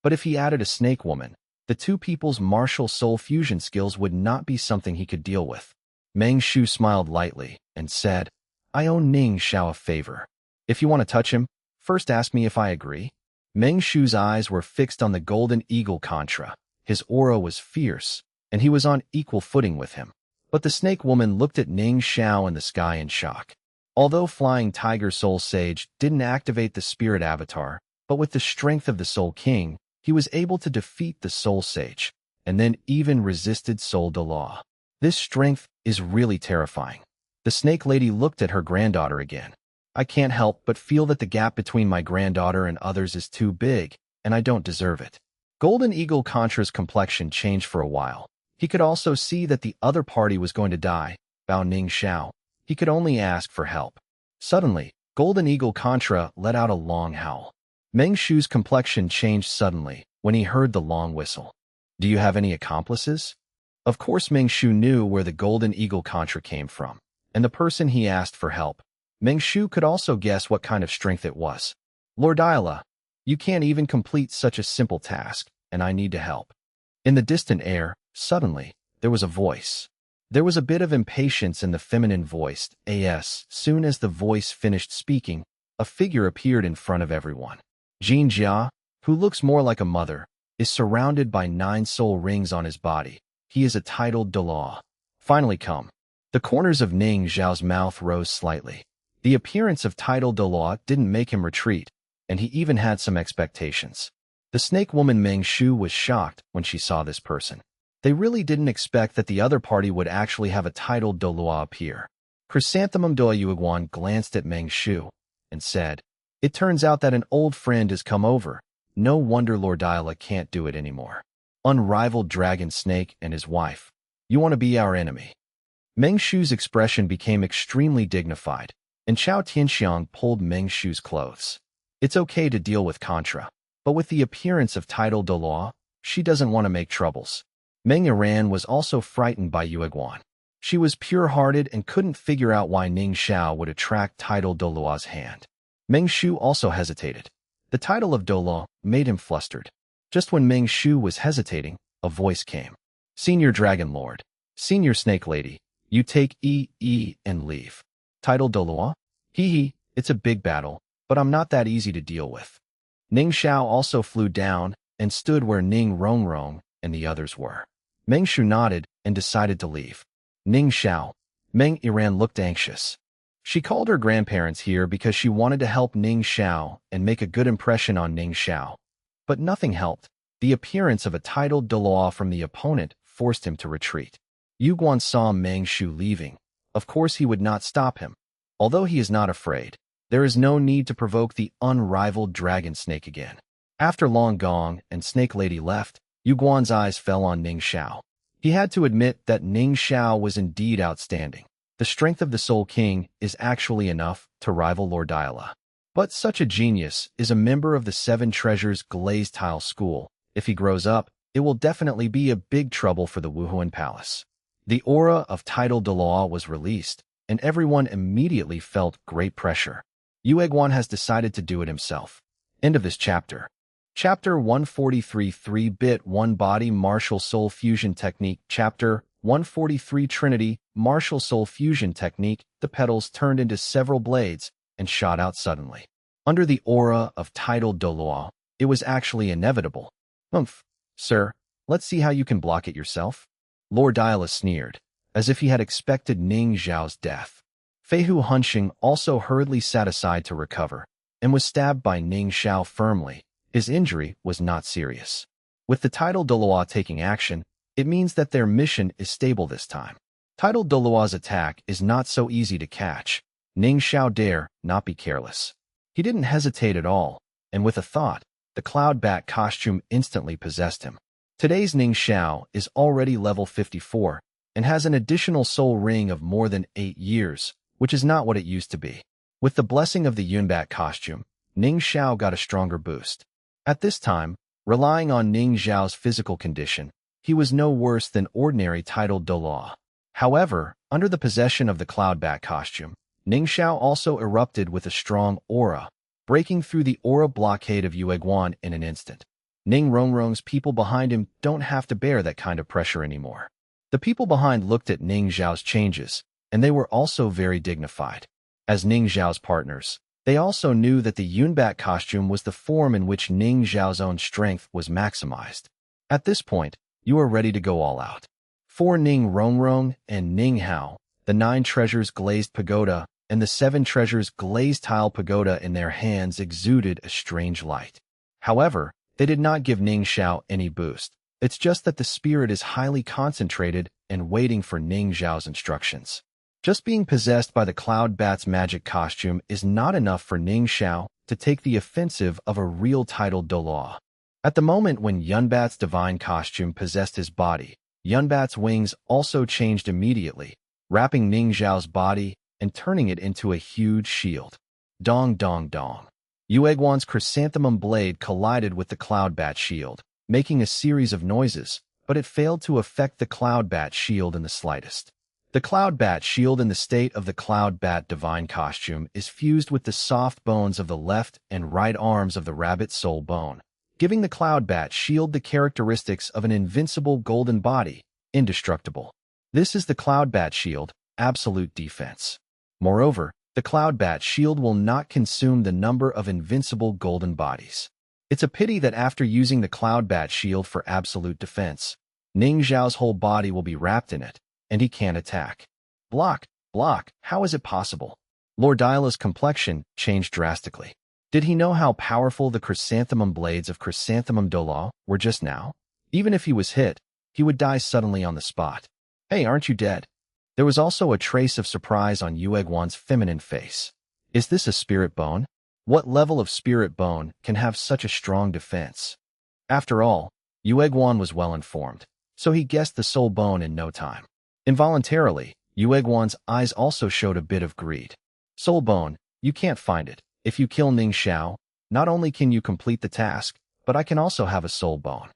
But if he added a snake woman, the 2 people's martial soul fusion skills would not be something he could deal with. Meng Shu smiled lightly and said, I owe Ning Xiao a favor. If you want to touch him, first ask me if I agree. Meng Shu's eyes were fixed on the Golden Eagle Contra. His aura was fierce, and he was on equal footing with him. But the snake woman looked at Ning Xiao in the sky in shock. Although Flying Tiger Soul Sage didn't activate the spirit avatar, but with the strength of the Soul King, he was able to defeat the Soul Sage, and then even resisted Soul Douluo. This strength is really terrifying. The snake lady looked at her granddaughter again. I can't help but feel that the gap between my granddaughter and others is too big, and I don't deserve it. Golden Eagle Contra's complexion changed for a while. He could also see that the other party was going to die, Bao Ning Xiao. He could only ask for help. Suddenly, Golden Eagle Contra let out a long howl. Meng Shu's complexion changed suddenly when he heard the long whistle. Do you have any accomplices? Of course Meng Shu knew where the Golden Eagle Contra came from, and the person he asked for help. Meng Shu could also guess what kind of strength it was. Lord Douluo, you can't even complete such a simple task, and I need to help. In the distant air, suddenly, there was a voice. There was a bit of impatience in the feminine voice. Soon as the voice finished speaking, a figure appeared in front of everyone. Jin Jia, who looks more like a mother, is surrounded by 9 soul rings on his body. He is a titled Douluo. Finally come. The corners of Ning Xiao's mouth rose slightly. The appearance of titled Douluo didn't make him retreat, and he even had some expectations. The snake woman Meng Shu was shocked when she saw this person. They really didn't expect that the other party would actually have a titled Douluo appear. Chrysanthemum Doyuiguan glanced at Meng Shu and said, It turns out that an old friend has come over. No wonder Lord Douluo can't do it anymore. Unrivaled dragon snake and his wife. You want to be our enemy. Meng Shu's expression became extremely dignified, and Chao Tianxiang pulled Meng Shu's clothes. It's okay to deal with Contra, but with the appearance of titled Douluo, she doesn't want to make troubles. Meng Yiran was also frightened by Yueguan. She was pure-hearted and couldn't figure out why Ning Xiao would attract titled Douluo's hand. Meng Shu also hesitated. The title of Douluo made him flustered. Just when Meng Shu was hesitating, a voice came. Senior Dragon Lord, Senior Snake Lady, you take and leave. Titled Douluo? Hee hee, it's a big battle, but I'm not that easy to deal with. Ning Xiao also flew down and stood where Ning Rongrong and the others were. Meng Shu nodded and decided to leave. Ning Xiao. Meng Yiran looked anxious. She called her grandparents here because she wanted to help Ning Xiao and make a good impression on Ning Xiao. But nothing helped. The appearance of a titled Douluo from the opponent forced him to retreat. Yu Guan saw Meng Shu leaving. Of course he would not stop him. Although he is not afraid, there is no need to provoke the unrivaled dragon snake again. After Long Gong and Snake Lady left, Yu Guan's eyes fell on Ning Xiao. He had to admit that Ning Xiao was indeed outstanding. The strength of the Soul King is actually enough to rival Lord Douluo. But such a genius is a member of the Seven Treasures Glazed Tile School. If he grows up, it will definitely be a big trouble for the Wuhuan Palace. The aura of titled Douluo was released, and everyone immediately felt great pressure. Yue Guan has decided to do it himself. End of this chapter. Chapter 143 3-bit one-body martial soul fusion technique. Chapter 143 Trinity martial soul fusion technique. The petals turned into several blades and shot out suddenly. Under the aura of titled Douluo, it was actually inevitable. Humph, sir, let's see how you can block it yourself. Lord Douluo sneered, as if he had expected Ning Xiao's death. Feihu Hunxing also hurriedly sat aside to recover, and was stabbed by Ning Xiao firmly. His injury was not serious. With the titled Douluo taking action, it means that their mission is stable this time. Titled Douluo's attack is not so easy to catch. Ning Xiao dare not be careless. He didn't hesitate at all, and with a thought, the cloud bat costume instantly possessed him. Today's Ning Xiao is already level 54, and has an additional soul ring of more than 8 years, which is not what it used to be. With the blessing of the Yunbat costume, Ning Xiao got a stronger boost. At this time, relying on Ning Xiao's physical condition, he was no worse than ordinary titled Douluo. However, under the possession of the cloud bat costume, Ning Xiao also erupted with a strong aura, breaking through the aura blockade of Yue Guan in an instant. Ning Rongrong's people behind him don't have to bear that kind of pressure anymore. The people behind looked at Ning Xiao's changes, and they were also very dignified. As Ning Xiao's partners, they also knew that the Yunbat costume was the form in which Ning Xiao's own strength was maximized. At this point, you are ready to go all out. For Ning Rongrong and Ning Hao, the 9 treasures glazed pagoda and the 7 treasures glazed tile pagoda in their hands exuded a strange light. However, they did not give Ning Xiao any boost. It's just that the spirit is highly concentrated and waiting for Ning Xiao's instructions. Just being possessed by the Cloud Bat's magic costume is not enough for Ning Xiao to take the offensive of a real titled Douluo. At the moment when Yunbat's divine costume possessed his body, Yunbat's wings also changed immediately, wrapping Ning Xiao's body and turning it into a huge shield. Dong dong dong. Yue Guan's chrysanthemum blade collided with the Cloud Bat shield, making a series of noises, but it failed to affect the Cloud Bat shield in the slightest. The Cloud Bat shield in the state of the Cloud Bat divine costume is fused with the soft bones of the left and right arms of the rabbit soul bone, giving the Cloud Bat shield the characteristics of an invincible golden body, indestructible. This is the Cloud Bat shield, absolute defense. Moreover, the Cloud Bat shield will not consume the number of invincible golden bodies. It's a pity that after using the Cloud Bat shield for absolute defense, Ning Xiao's whole body will be wrapped in it, and he can't attack. Block, block, how is it possible? Lord Douluo's complexion changed drastically. Did he know how powerful the chrysanthemum blades of Chrysanthemum Douluo were just now? Even if he was hit, he would die suddenly on the spot. Hey, aren't you dead? There was also a trace of surprise on Yue Guan's feminine face. Is this a spirit bone? What level of spirit bone can have such a strong defense? After all, Yue Guan was well informed, so he guessed the soul bone in no time. Involuntarily, Yue Guan's eyes also showed a bit of greed. Soul bone, you can't find it. If you kill Ning Xiao, not only can you complete the task, but I can also have a soul bone.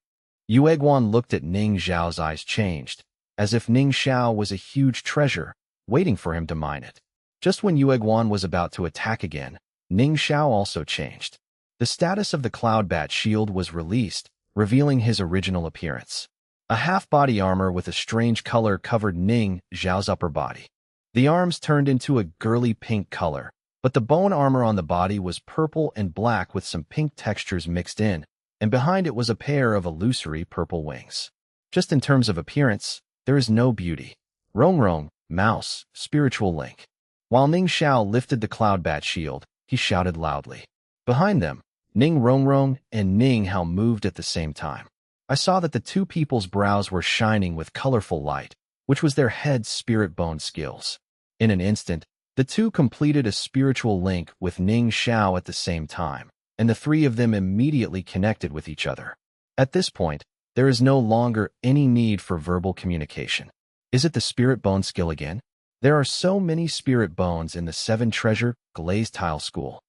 Yue Guan looked at Ning Xiao's eyes changed, as if Ning Xiao was a huge treasure, waiting for him to mine it. Just when Yue Guan was about to attack again, Ning Xiao also changed. The status of the Cloud Bat shield was released, revealing his original appearance. A half-body armor with a strange color covered Ning Xiao's upper body. The arms turned into a girly pink color, but the bone armor on the body was purple and black with some pink textures mixed in, and behind it was a pair of illusory purple wings. Just in terms of appearance, there is no beauty. Rongrong, mouse, spiritual link. While Ning Xiao lifted the cloud bat shield, he shouted loudly. Behind them, Ning Rongrong and Ning Hao moved at the same time. I saw that the two people's brows were shining with colorful light, which was their head spirit bone skills. In an instant, the two completed a spiritual link with Ning Xiao at the same time, and the three of them immediately connected with each other. At this point, there is no longer any need for verbal communication. Is it the spirit bone skill again? There are so many spirit bones in the 7 treasure glazed tile school.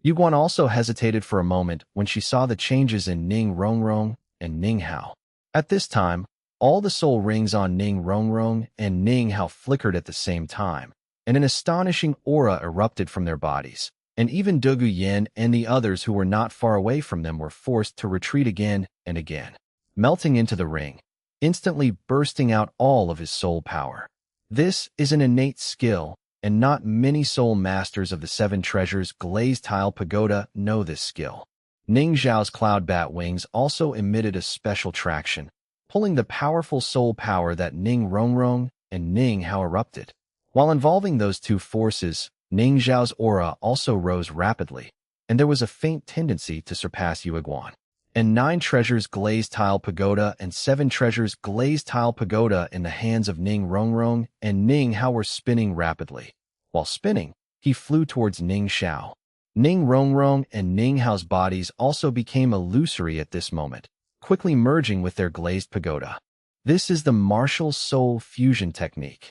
Yuguan also hesitated for a moment when she saw the changes in Ning Rongrong and Ning Hao. At this time, all the soul rings on Ning Rongrong and Ning Hao flickered at the same time, and an astonishing aura erupted from their bodies, and even Dugu Yin and the others who were not far away from them were forced to retreat again and again, melting into the ring, instantly bursting out all of his soul power. This is an innate skill, and not many soul masters of the 7 treasures glazed tile pagoda know this skill. Ning Xiao's cloud bat wings also emitted a special traction, pulling the powerful soul power that Ning Rongrong and Ning Hao erupted. While involving those two forces, Ning Xiao's aura also rose rapidly, and there was a faint tendency to surpass Yueguan. And 9 treasures glazed tile pagoda and 7 treasures glazed tile pagoda in the hands of Ning Rongrong and Ning Hao were spinning rapidly. While spinning, he flew towards Ning Xiao. Ning Rongrong and Ning Hao's bodies also became illusory at this moment, quickly merging with their glazed pagoda. This is the martial soul fusion technique.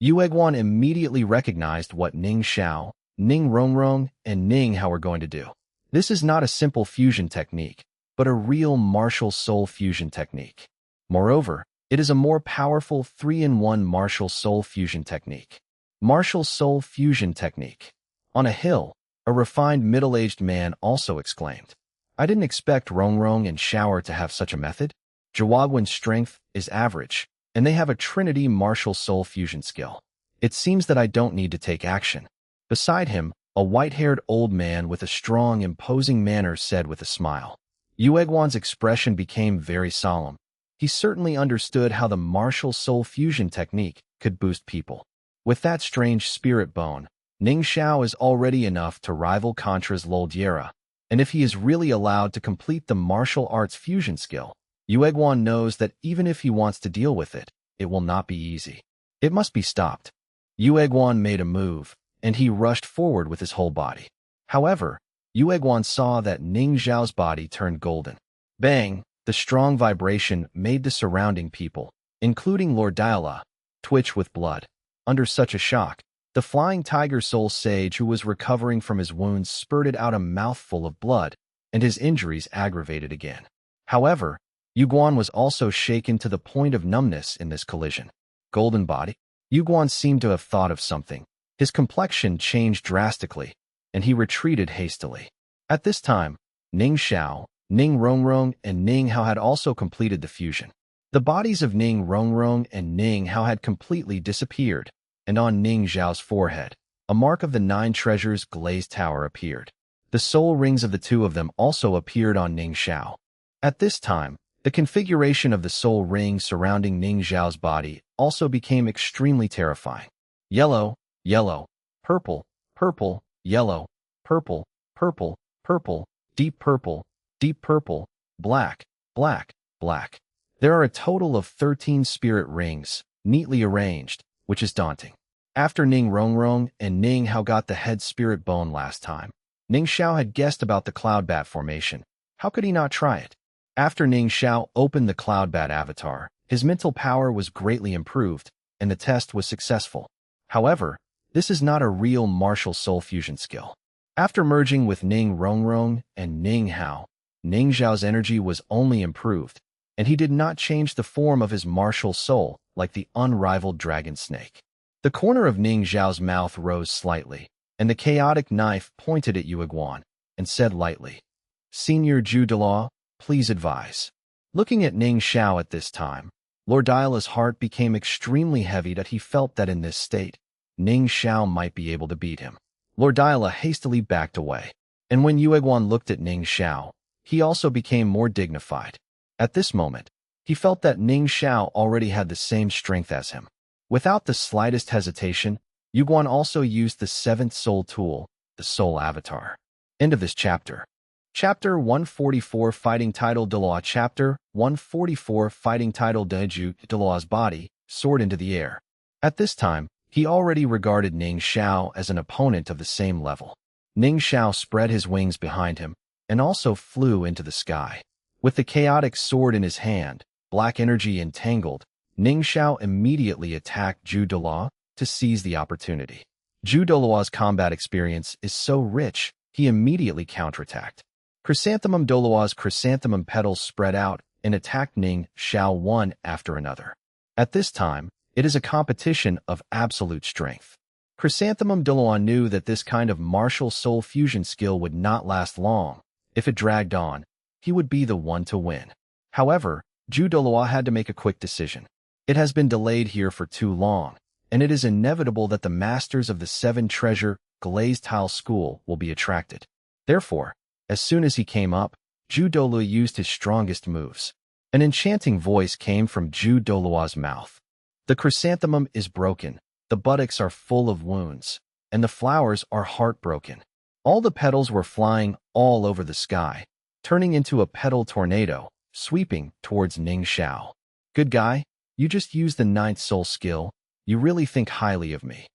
Yueguan immediately recognized what Ning Xiao, Ning Rongrong, and Ning Hao were going to do. This is not a simple fusion technique, but a real martial soul fusion technique. Moreover, it is a more powerful 3-in-1 martial soul fusion technique. Martial soul fusion technique. On a hill, a refined middle-aged man also exclaimed, I didn't expect Rongrong and Shower to have such a method. Jawaguan's strength is average, and they have a Trinity martial soul fusion skill. It seems that I don't need to take action. Beside him, a white-haired old man with a strong, imposing manner said with a smile. Yueguan's expression became very solemn. He certainly understood how the martial soul fusion technique could boost people. With that strange spirit bone, Ning Xiao is already enough to rival Contra's Loldiera, and if he is really allowed to complete the martial arts fusion skill, Yueguan knows that even if he wants to deal with it, it will not be easy. It must be stopped. Yueguan made a move, and he rushed forward with his whole body. However, Yueguan saw that Ning Xiao's body turned golden. Bang! The strong vibration made the surrounding people, including Lord Douluo, twitch with blood. Under such a shock, the flying tiger soul sage who was recovering from his wounds spurted out a mouthful of blood, and his injuries aggravated again. However, Yuguan was also shaken to the point of numbness in this collision. Golden body? Yuguan seemed to have thought of something. His complexion changed drastically, and he retreated hastily. At this time, Ning Xiao, Ning Rongrong, and Ning Hao had also completed the fusion. The bodies of Ning Rongrong and Ning Hao had completely disappeared, and on Ning Xiao's forehead, a mark of the 9 treasures glazed tower appeared. The soul rings of the two of them also appeared on Ning Xiao. At this time, the configuration of the soul ring surrounding Ning Xiao's body also became extremely terrifying. Yellow, yellow, purple, purple, yellow, purple, purple, purple, deep purple, black, black, black. There are a total of 13 spirit rings, neatly arranged, which is daunting. After Ning Rongrong and Ning Hao got the head spirit bone last time, Ning Xiao had guessed about the cloud bat formation. How could he not try it? After Ning Xiao opened the cloud bat avatar, his mental power was greatly improved, and the test was successful. However, this is not a real martial soul fusion skill. After merging with Ning Rongrong and Ning Hao, Ning Xiao's energy was only improved, and he did not change the form of his martial soul like the unrivaled dragon snake. The corner of Ning Xiao's mouth rose slightly, and the chaotic knife pointed at Yueguan and said lightly, Senior Zhu Douluo, please advise. Looking at Ning Xiao at this time, Lord Douluo's heart became extremely heavy that he felt that in this state, Ning Xiao might be able to beat him. Lord Diala hastily backed away. And when Yueguan looked at Ning Xiao, he also became more dignified. At this moment, he felt that Ning Xiao already had the same strength as him. Without the slightest hesitation, Yuguan also used the seventh soul tool, the soul avatar. End of this chapter. Chapter 144 Fighting Title Douluo. Chapter 144 Fighting Title Deju. Douluo's body soared into the air. At this time, he already regarded Ning Xiao as an opponent of the same level. Ning Xiao spread his wings behind him and also flew into the sky. With the chaotic sword in his hand, black energy entangled, Ning Xiao immediately attacked Zhu Douluo to seize the opportunity. Zhu Douluo's combat experience is so rich, he immediately counterattacked. Chrysanthemum Douluo's chrysanthemum petals spread out and attacked Ning Xiao one after another. At this time, it is a competition of absolute strength. Chrysanthemum Douluo knew that this kind of martial soul fusion skill would not last long. If it dragged on, he would be the one to win. However, Zhu Douluo had to make a quick decision. It has been delayed here for too long, and it is inevitable that the masters of the Seven Treasure Glazed Tile School will be attracted. Therefore, as soon as he came up, Zhu Douluo used his strongest moves. An enchanting voice came from Zhu Douluo's mouth. The chrysanthemum is broken, the buttocks are full of wounds, and the flowers are heartbroken. All the petals were flying all over the sky, turning into a petal tornado, sweeping towards Ning Xiao. Good guy, you just used the ninth soul skill. You really think highly of me.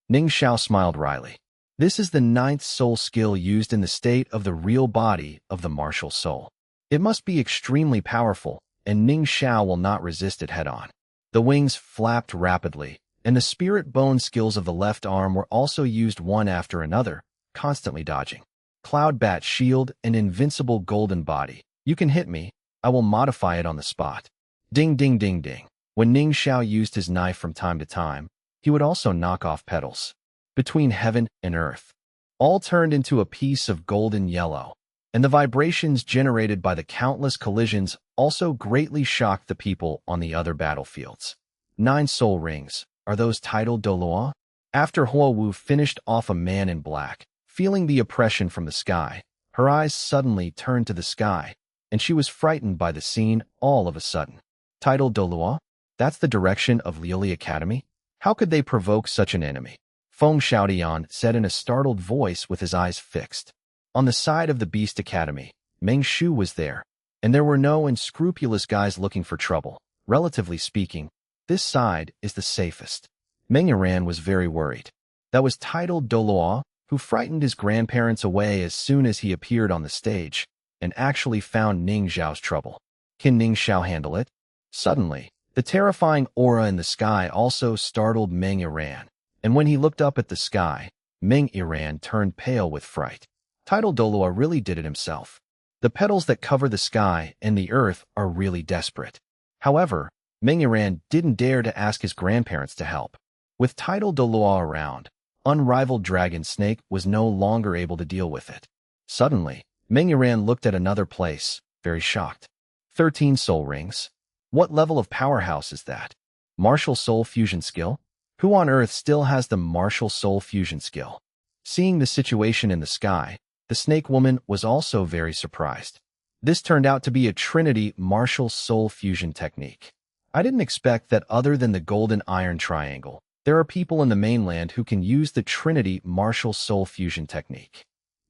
Ning Xiao smiled wryly. This is the ninth soul skill used in the state of the real body of the martial soul. It must be extremely powerful, and Ning Xiao will not resist it head-on. The wings flapped rapidly, and the spirit bone skills of the left arm were also used one after another, constantly dodging. Cloud Bat Shield and Invincible Golden Body. You can hit me, I will modify it on the spot. Ding ding ding ding. When Ning Xiao used his knife from time to time, he would also knock off petals. Between heaven and earth, all turned into a piece of golden yellow, and the vibrations generated by the countless collisions also greatly shocked the people on the other battlefields. 9 soul rings. Are those titled Douluo? After Huo Wu finished off a man in black, feeling the oppression from the sky, her eyes suddenly turned to the sky, and she was frightened by the scene all of a sudden. Titled Douluo? That's the direction of Liuli Academy? How could they provoke such an enemy? Feng Xiaodian said in a startled voice with his eyes fixed. On the side of the Beast Academy, Meng Shu was there, and there were no unscrupulous guys looking for trouble. Relatively speaking, this side is the safest. Meng Yiran was very worried. That was titled Douluo, who frightened his grandparents away as soon as he appeared on the stage, and actually found Ning Xiao's trouble. Can Ning Xiao handle it? Suddenly, the terrifying aura in the sky also startled Meng Yiran, and when he looked up at the sky, Meng Yiran turned pale with fright. Titled Douluo really did it himself. The petals that cover the sky and the earth are really desperate. However, Meng Yiran didn't dare to ask his grandparents to help. With titled Douluo around, unrivaled Dragon Snake was no longer able to deal with it. Suddenly, Meng Yiran looked at another place, very shocked. 13 soul rings? What level of powerhouse is that? Martial soul fusion skill? Who on earth still has the martial soul fusion skill? Seeing the situation in the sky, the snake woman was also very surprised. This turned out to be a Trinity martial soul fusion technique. I didn't expect that other than the golden iron triangle, there are people in the mainland who can use the Trinity martial soul fusion technique.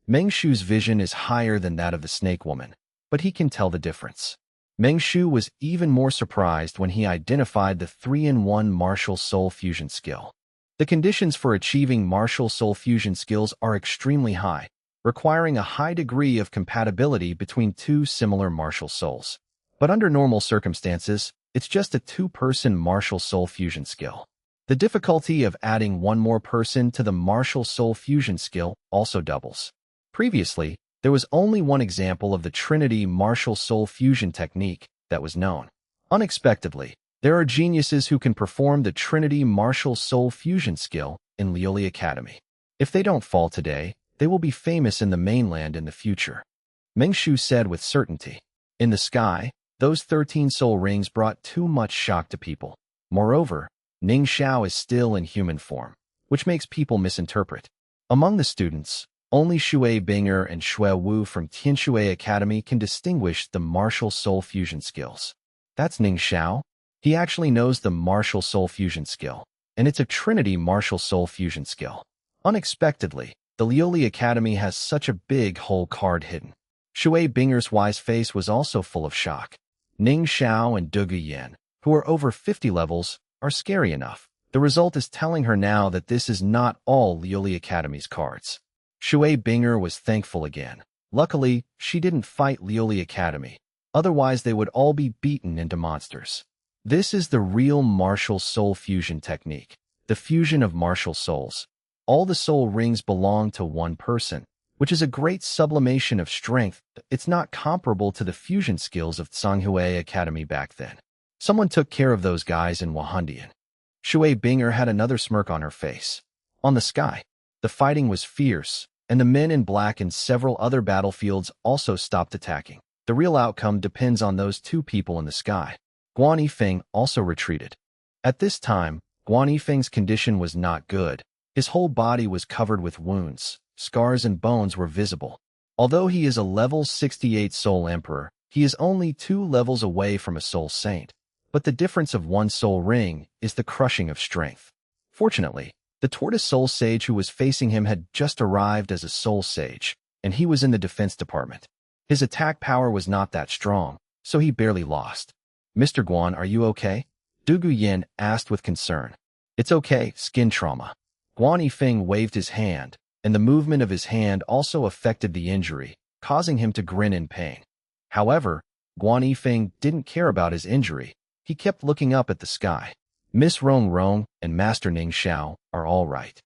Meng Shu's vision is higher than that of the snake woman, but he can tell the difference. Meng Shu was even more surprised when he identified the 3-in-1 martial soul fusion skill. The conditions for achieving martial soul fusion skills are extremely high, requiring a high degree of compatibility between two similar martial souls. But under normal circumstances, it's just a 2-person martial soul fusion skill. The difficulty of adding one more person to the martial soul fusion skill also doubles. Previously, there was only one example of the Trinity martial soul fusion technique that was known. Unexpectedly, there are geniuses who can perform the Trinity martial soul fusion skill in Liuli Academy. If they don't fall today, they will be famous in the mainland in the future. Meng Shu said with certainty. In the sky, those 13 soul rings brought too much shock to people. Moreover, Ning Xiao is still in human form, which makes people misinterpret. Among the students, only Shui Binger and Xue Wu from Tianshui Academy can distinguish the martial soul fusion skills. That's Ning Xiao. He actually knows the martial soul fusion skill, and it's a Trinity martial soul fusion skill. Unexpectedly, the Lioli Academy has such a big whole card hidden. Shui Binger's wise face was also full of shock. Ning Xiao and Dugu Yan, who are over 50 levels, are scary enough. The result is telling her now that this is not all Lioli Academy's cards. Shui Binger was thankful again. Luckily, she didn't fight Lioli Academy. Otherwise, they would all be beaten into monsters. This is the real martial soul fusion technique. The fusion of martial souls. All the soul rings belong to one person, which is a great sublimation of strength. It's not comparable to the fusion skills of Tsanghui Academy back then. Someone took care of those guys in Wahundian. Shui Binger had another smirk on her face. On the sky, the fighting was fierce, and the men in black in several other battlefields also stopped attacking. The real outcome depends on those two people in the sky. Guan Yifeng also retreated. At this time, Guan Yifeng's condition was not good. His whole body was covered with wounds, scars and bones were visible. Although he is a level 68 Soul Emperor, he is only 2 levels away from a Soul Saint. But the difference of one soul ring is the crushing of strength. Fortunately, the Tortoise Soul Sage who was facing him had just arrived as a Soul Sage, and he was in the defense department. His attack power was not that strong, so he barely lost. Mr. Guan, are you okay? Dugu Yin asked with concern. It's okay, skin trauma. Guan Yifeng waved his hand, and the movement of his hand also affected the injury, causing him to grin in pain. However, Guan Yifeng didn't care about his injury. He kept looking up at the sky. Miss Rong Rong and Master Ning Xiao are all right.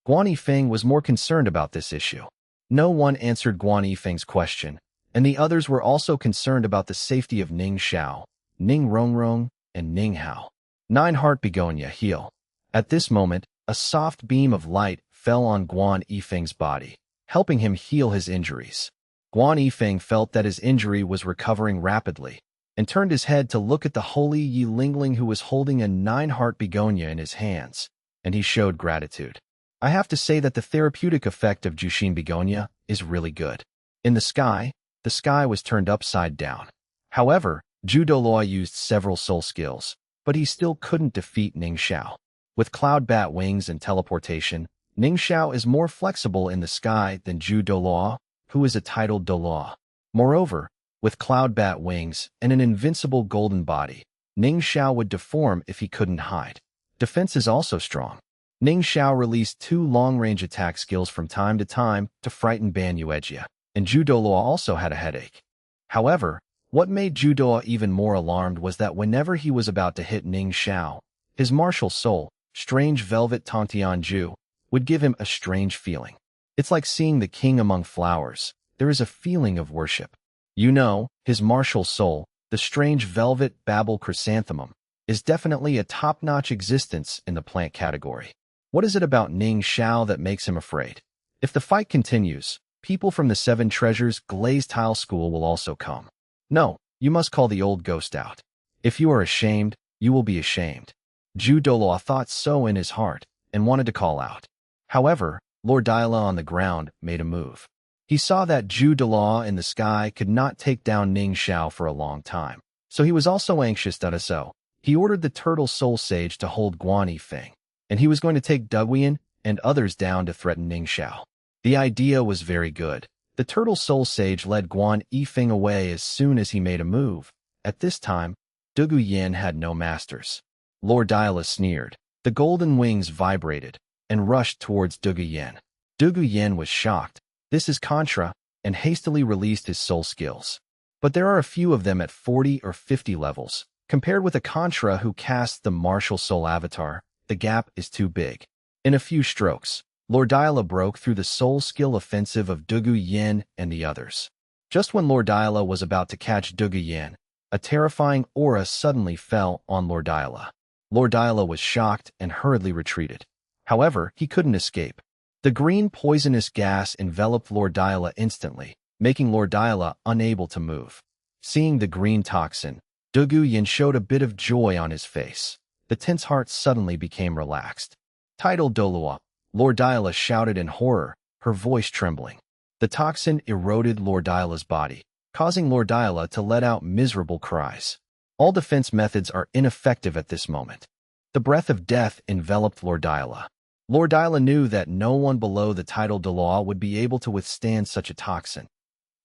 Guan Yifeng was more concerned about this issue. No one answered Guan Yifeng's question, and the others were also concerned about the safety of Ning Xiao, Ning Rong Rong, and Ning Hao. 9-Heart Begonia heal. At this moment, a soft beam of light fell on Guan Yifeng's body, helping him heal his injuries. Guan Yifeng felt that his injury was recovering rapidly, and turned his head to look at the holy Yi Lingling who was holding a 9-Heart Begonia in his hands, and he showed gratitude. I have to say that the therapeutic effect of Jushin Begonia is really good. In the sky was turned upside down. However, Douluo used several soul skills, but he still couldn't defeat Ning Xiao. With cloud bat wings and teleportation, Ning Xiao is more flexible in the sky than Douluo, who is a titled Douluo. Moreover, with cloud bat wings and an invincible golden body, Ning Xiao would deform if he couldn't hide. Defense is also strong. Ning Xiao released 2 long-range attack skills from time to time to frighten Ban Yuejia, and Douluo also had a headache. However, what made Douluo even more alarmed was that whenever he was about to hit Ning Xiao, his martial soul, Strange Velvet Tongtianju, would give him a strange feeling. It's like seeing the king among flowers. There is a feeling of worship. You know, his martial soul, the Strange Velvet Babel Chrysanthemum, is definitely a top-notch existence in the plant category. What is it about Ning Xiao that makes him afraid? If the fight continues, people from the 7 Treasures Glazed Tile School will also come. No, you must call the old ghost out. If you are ashamed, you will be ashamed. Douluo thought so in his heart, and wanted to call out. However, Lord Daila on the ground made a move. He saw that Douluo in the sky could not take down Ning Xiao for a long time, so he was also anxious that so. He ordered the Turtle Soul Sage to hold Guan Yifeng, and he was going to take Duguyan and others down to threaten Ning Xiao. The idea was very good. The Turtle Soul Sage led Guan Yifeng away as soon as he made a move. At this time, Dugu Yin had no masters. Lord Daila sneered. The golden wings vibrated and rushed towards Dugu Yin. Dugu Yin was shocked. This is Contra, and hastily released his soul skills. But there are a few of them at 40 or 50 levels. Compared with a Contra who casts the martial soul avatar, the gap is too big. In a few strokes, Lord Daila broke through the soul skill offensive of Dugu Yin and the others. Just when Lord Daila was about to catch Dugu Yin, a terrifying aura suddenly fell on Lord Daila. Lord Daila was shocked and hurriedly retreated. However, he couldn't escape. The green poisonous gas enveloped Lord Daila instantly, making Lord Daila unable to move. Seeing the green toxin, Dugu Yin showed a bit of joy on his face. The tense heart suddenly became relaxed. Titled Douluo, Lord Douluo shouted in horror, her voice trembling. The toxin eroded Lord Douluo's body, causing Lord Douluo to let out miserable cries. All defense methods are ineffective at this moment. The breath of death enveloped Lord Douluo. Lord Douluo knew that no one below the title Douluo would be able to withstand such a toxin.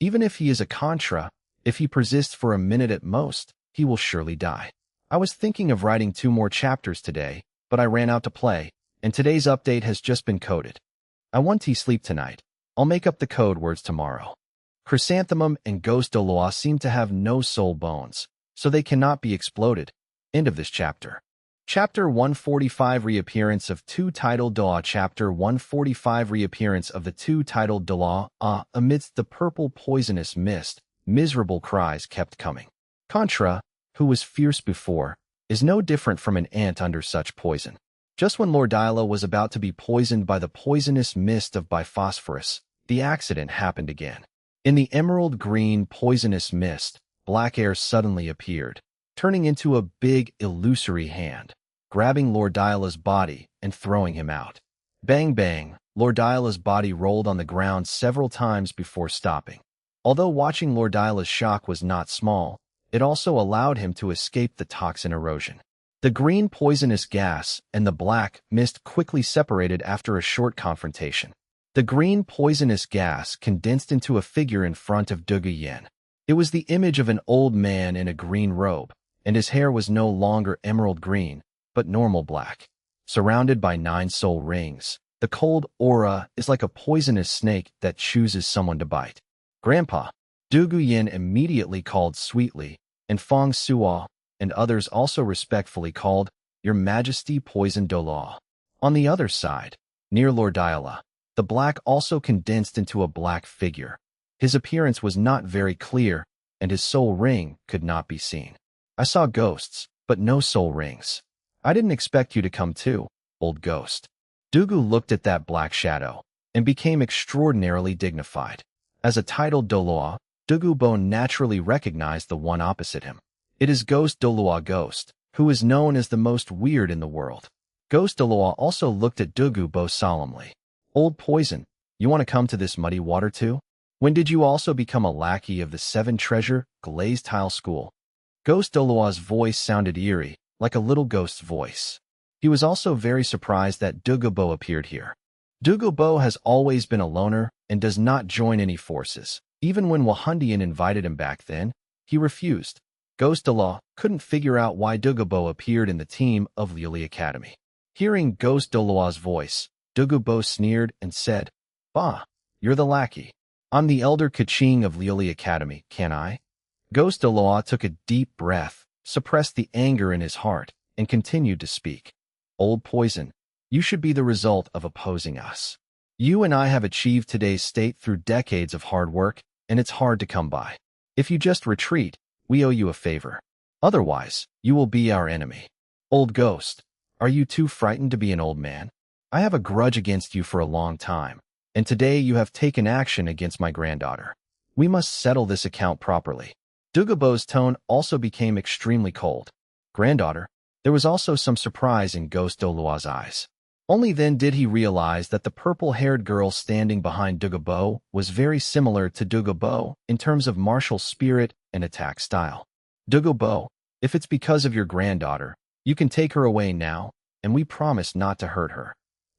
Even if he is a Contra, if he persists for a minute at most, he will surely die. I was thinking of writing 2 more chapters today, but I ran out to play, and today's update has just been coded. I want to sleep tonight. I'll make up the code words tomorrow. Chrysanthemum and Ghost Douluo seem to have no soul bones, so they cannot be exploded. End of this chapter. Chapter 145 Reappearance of 2 titled Douluo. Chapter 145 Reappearance of the 2 titled Douluo. Amidst the purple poisonous mist, miserable cries kept coming. Contra, who was fierce before, is no different from an ant under such poison. Just when Lord Douluo was about to be poisoned by the poisonous mist of biphosphorus, the accident happened again. In the emerald green poisonous mist, black air suddenly appeared, turning into a big illusory hand, grabbing Lord Douluo's body and throwing him out. Bang bang, Lord Douluo's body rolled on the ground several times before stopping. Although watching Lord Douluo's shock was not small, it also allowed him to escape the toxin erosion. The green poisonous gas and the black mist quickly separated after a short confrontation. The green poisonous gas condensed into a figure in front of Douluo. It was the image of an old man in a green robe, and his hair was no longer emerald green, but normal black. Surrounded by 9 soul rings, the cold aura is like a poisonous snake that chooses someone to bite. Grandpa, Douluo immediately called sweetly, and Feng Suo and others also respectfully called, Your Majesty Poison Douluo. On the other side, near Lord Douluo, the black also condensed into a black figure. His appearance was not very clear, and his soul ring could not be seen. I saw ghosts, but no soul rings. I didn't expect you to come too, old ghost. Douluo looked at that black shadow, and became extraordinarily dignified. As a titled Douluo, Douluo naturally recognized the one opposite him. It is Ghost Douluo Ghost, who is known as the most weird in the world. Ghost Douluo also looked at Douluo solemnly. Old Poison, you want to come to this muddy water too? When did you also become a lackey of the 7 Treasure Glazed Tile School? Ghost Douluo's voice sounded eerie, like a little ghost's voice. He was also very surprised that Douluo appeared here. Douluo has always been a loner and does not join any forces. Even when Wahundian invited him back then, he refused. Ghost Douluo couldn't figure out why Douluo appeared in the team of Lily Academy. Hearing Ghost Douluo's voice, Douluo sneered and said, Bah, you're the lackey. I'm the elder Kaching of Lily Academy, can I? Ghost Douluo took a deep breath, suppressed the anger in his heart, and continued to speak. Old Poison, you should be the result of opposing us. You and I have achieved today's state through decades of hard work, and it's hard to come by. If you just retreat, we owe you a favor. Otherwise, you will be our enemy. Old Ghost, are you too frightened to be an old man? I have a grudge against you for a long time, and today you have taken action against my granddaughter. We must settle this account properly. Douluo's tone also became extremely cold. Granddaughter? There was also some surprise in Ghost Douluo's eyes. Only then did he realize that the purple-haired girl standing behind Douluo was very similar to Douluo in terms of martial spirit and attack style. Douluo, if it's because of your granddaughter, you can take her away now, and we promise not to hurt her.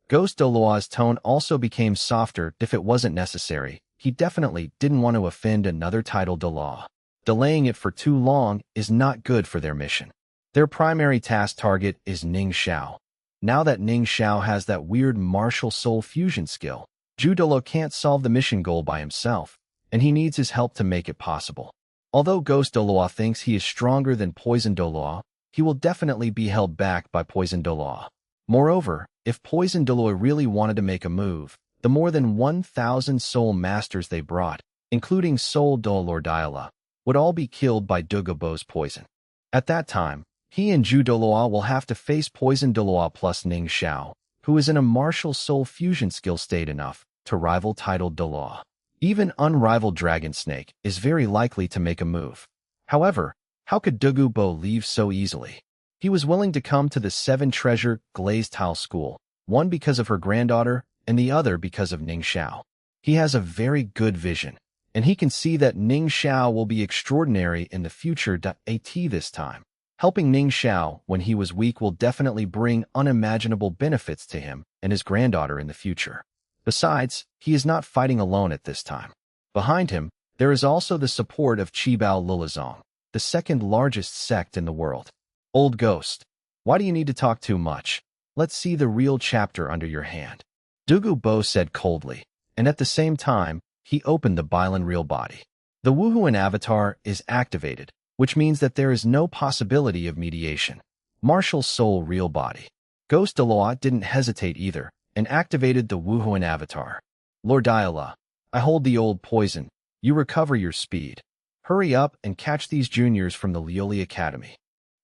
Ghost Douluo's tone also became softer if it wasn't necessary. He definitely didn't want to offend another titled Douluo. Delaying it for too long is not good for their mission. Their primary task target is Ning Xiao. Now that Ning Xiao has that weird martial soul fusion skill, Douluo can't solve the mission goal by himself, and he needs his help to make it possible. Although Ghost Douluo thinks he is stronger than Poison Douluo, he will definitely be held back by Poison Douluo. Moreover, if Poison Douluo really wanted to make a move, the more than 1,000 soul masters they brought, including Soul Douluo Douluo, would all be killed by Douluo's poison. At that time, he and Douluo will have to face Poison Douluo plus Ning Xiao, who is in a martial soul fusion skill state enough to rival titled Douluo. Even unrivaled Dragon Snake is very likely to make a move. However, how could Douluo leave so easily? He was willing to come to the 7 Treasure Glazed Tile School, one because of her granddaughter and the other because of Ning Xiao. He has a very good vision, and he can see that Ning Xiao will be extraordinary in the future. This time, helping Ning Xiao when he was weak will definitely bring unimaginable benefits to him and his granddaughter in the future. Besides, he is not fighting alone at this time. Behind him, there is also the support of Qibao Lulazong, the second largest sect in the world. Old Ghost, why do you need to talk too much? Let's see the real chapter under your hand. Dugu Bo said coldly, and at the same time, he opened the Bailan real body. The Wuhuan avatar is activated, which means that there is no possibility of mediation. Martial Soul real body. Ghost Douluo didn't hesitate either, and activated the Wuhuan avatar. Lord Diala, I hold the old poison. You recover your speed. Hurry up and catch these juniors from the Lioli Academy.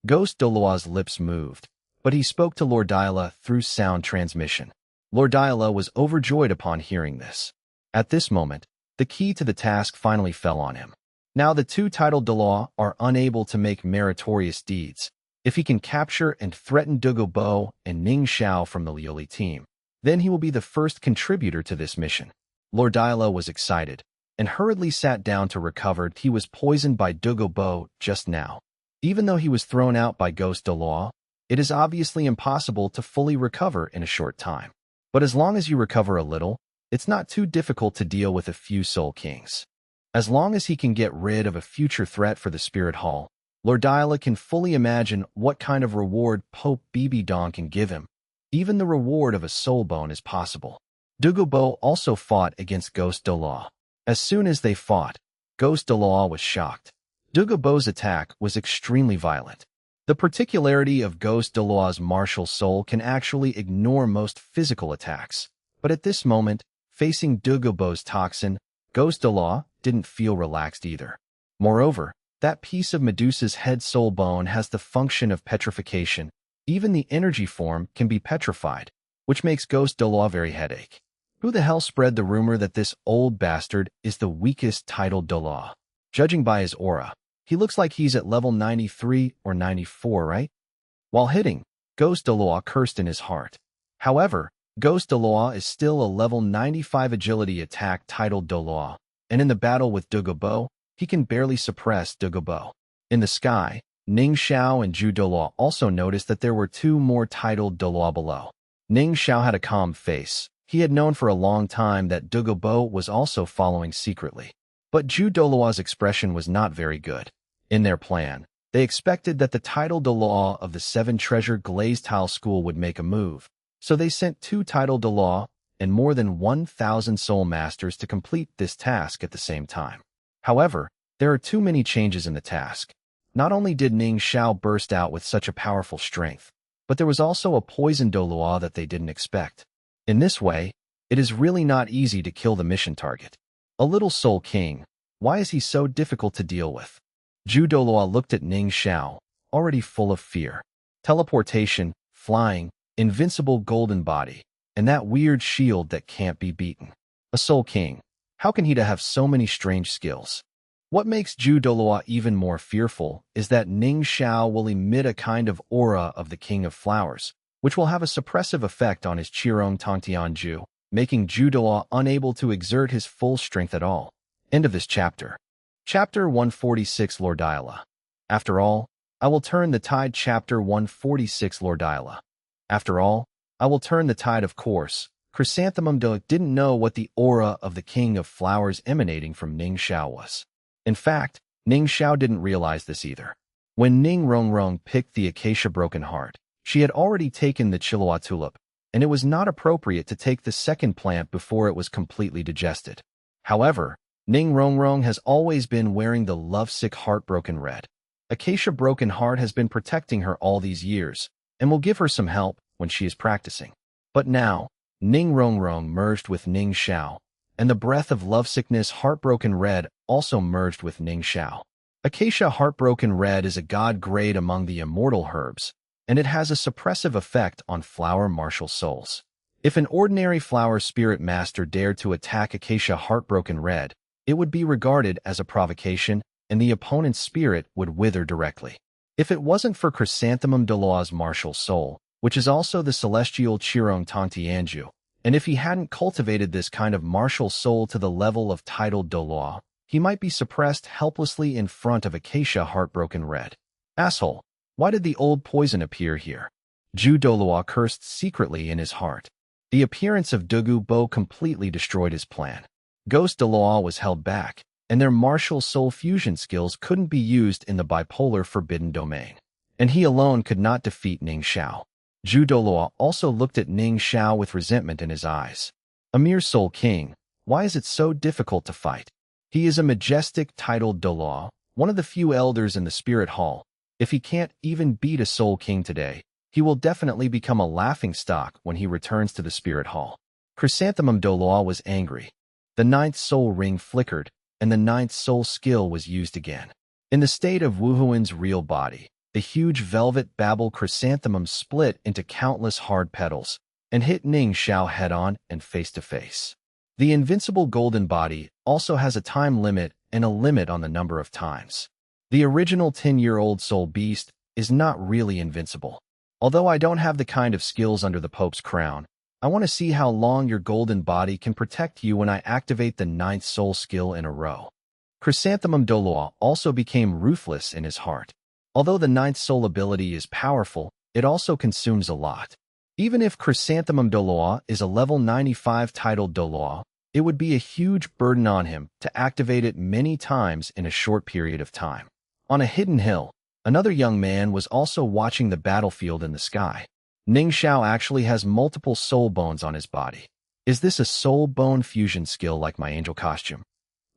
Ghost Douluo's lips moved, but he spoke to Lord Diala through sound transmission. Lord Diala was overjoyed upon hearing this. At this moment, the key to the task finally fell on him. Now the two titled Douluo are unable to make meritorious deeds. If he can capture and threaten Dugu Bo and Ning Xiao from the Lioli team, then he will be the first contributor to this mission. Lord Diala was excited, and hurriedly sat down to recover. He was poisoned by Dugu Bo just now. Even though he was thrown out by Ghost Douluo, it is obviously impossible to fully recover in a short time. But as long as you recover a little, it's not too difficult to deal with a few Soul Kings. As long as he can get rid of a future threat for the Spirit Hall, Lord Diala can fully imagine what kind of reward Pope Bibi Dong can give him. Even the reward of a soul bone is possible. Dugu Bo also fought against Ghost Douluo. As soon as they fought, Ghost Douluo was shocked. Dugu Bo's attack was extremely violent. The particularity of Ghost Douluo's martial soul can actually ignore most physical attacks. But at this moment, facing Dugu Bo's toxin, Ghost Douluo didn't feel relaxed either. Moreover, that piece of Medusa's head soul bone has the function of petrification. Even the energy form can be petrified, which makes Ghost Douluo very headache. Who the hell spread the rumor that this old bastard is the weakest titled Douluo? Judging by his aura, he looks like he's at level 93 or 94, right? While hitting, Ghost Douluo cursed in his heart. However, Ghost Douluo is still a level 95 agility attack titled Douluo, and in the battle with Dugu Bo, he can barely suppress Dugu Bo. In the sky, Ning Xiao and Zhu Douluo also noticed that there were two more titled Douluo below. Ning Xiao had a calm face. He had known for a long time that Dugu Bo was also following secretly. But Zhu Douluo's expression was not very good. In their plan, they expected that the titled Douluo of the Seven Treasure Glazed Tile School would make a move, so they sent two titled Douluo and more than 1,000 soul masters to complete this task at the same time. However, there are too many changes in the task. Not only did Ning Xiao burst out with such a powerful strength, but there was also a poison Douluo that they didn't expect. In this way, it is really not easy to kill the mission target. A little Soul King, why is he so difficult to deal with? Zhu Douluo looked at Ning Xiao, already full of fear. Teleportation, flying, invincible golden body, and that weird shield that can't be beaten. A Soul King, how can he have so many strange skills? What makes Zhu Douluo even more fearful is that Ning Xiao will emit a kind of aura of the King of Flowers, which will have a suppressive effect on his Qirong Tongtianju, making Zhu Douluo unable to exert his full strength at all. End of this chapter. Chapter 146 Lord Diala. After all, I will turn the tide. Chapter 146 Lord Diala. After all, I will turn the tide. Of course, Chrysanthemum didn't know what the aura of the King of Flowers emanating from Ning Xiao was. In fact, Ning Xiao didn't realize this either. When Ning Rongrong picked the Acacia Broken Heart, she had already taken the Chihuahua Tulip, and it was not appropriate to take the second plant before it was completely digested. However, Ning Rongrong has always been wearing the lovesick Heartbroken Red. Acacia Broken Heart has been protecting her all these years, and will give her some help when she is practicing. But now, Ning Rongrong merged with Ning Xiao, and the breath of lovesickness Heartbroken Red also merged with Ning Xiao. Acacia Heartbroken Red is a god grade among the immortal herbs, and it has a suppressive effect on flower martial souls. If an ordinary flower spirit master dared to attack Acacia Heartbroken Red, it would be regarded as a provocation, and the opponent's spirit would wither directly. If it wasn't for Chrysanthemum Douluo's martial soul, which is also the celestial Chirong Tongti Anju. And if he hadn't cultivated this kind of martial soul to the level of titled Douluo, he might be suppressed helplessly in front of Acacia heartbroken red. Asshole, why did the old poison appear here? Ju Douluo cursed secretly in his heart. The appearance of Douluo completely destroyed his plan. Ghost Douluo was held back, and their martial soul fusion skills couldn't be used in the bipolar forbidden domain. And he alone could not defeat Ning Xiao. Ju Douluo also looked at Ning Xiao with resentment in his eyes. A mere soul king, why is it so difficult to fight? He is a majestic titled Douluo, one of the few elders in the spirit hall. If he can't even beat a soul king today, he will definitely become a laughingstock when he returns to the spirit hall. Chrysanthemum Douluo was angry. The 9th soul ring flickered, and the 9th soul skill was used again. In the state of Wuhuan's real body, the huge velvet babble chrysanthemum split into countless hard petals and hit Ning Xiao head-on and face-to-face. The invincible golden body also has a time limit and a limit on the number of times. The original 10-year-old soul beast is not really invincible. Although I don't have the kind of skills under the Pope's crown, I want to see how long your golden body can protect you when I activate the 9th soul skill in a row. Chrysanthemum Douluo also became ruthless in his heart. Although the 9th soul ability is powerful, it also consumes a lot. Even if Chrysanthemum Douluo is a level 95 titled Douluo, it would be a huge burden on him to activate it many times in a short period of time. On a hidden hill, another young man was also watching the battlefield in the sky. Ning Xiao actually has multiple soul bones on his body. Is this a soul bone fusion skill like my angel costume?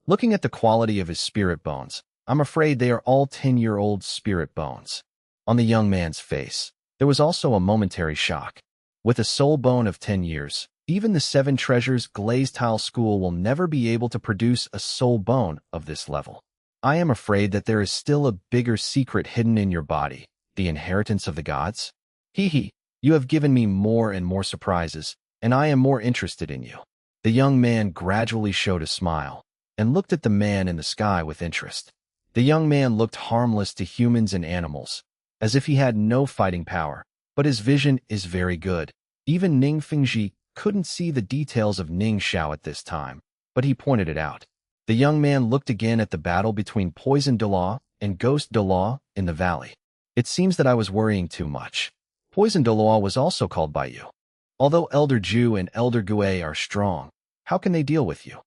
Looking at the quality of his spirit bones, I'm afraid they are all 10-year-old spirit bones. On the young man's face, there was also a momentary shock. With a soul bone of 10 years, even the 7 Treasures Glazed Tile School will never be able to produce a soul bone of this level. I am afraid that there is still a bigger secret hidden in your body, the inheritance of the gods. Hee, you have given me more and more surprises, and I am more interested in you. The young man gradually showed a smile and looked at the man in the sky with interest. The young man looked harmless to humans and animals, as if he had no fighting power, but his vision is very good. Even Ning Fengji couldn't see the details of Ning Xiao at this time, but he pointed it out. The young man looked again at the battle between Poison Douluo and Ghost Douluo in the valley. It seems that I was worrying too much. Poison Douluo was also called by you. Although Elder Ju and Elder Gue are strong, how can they deal with you?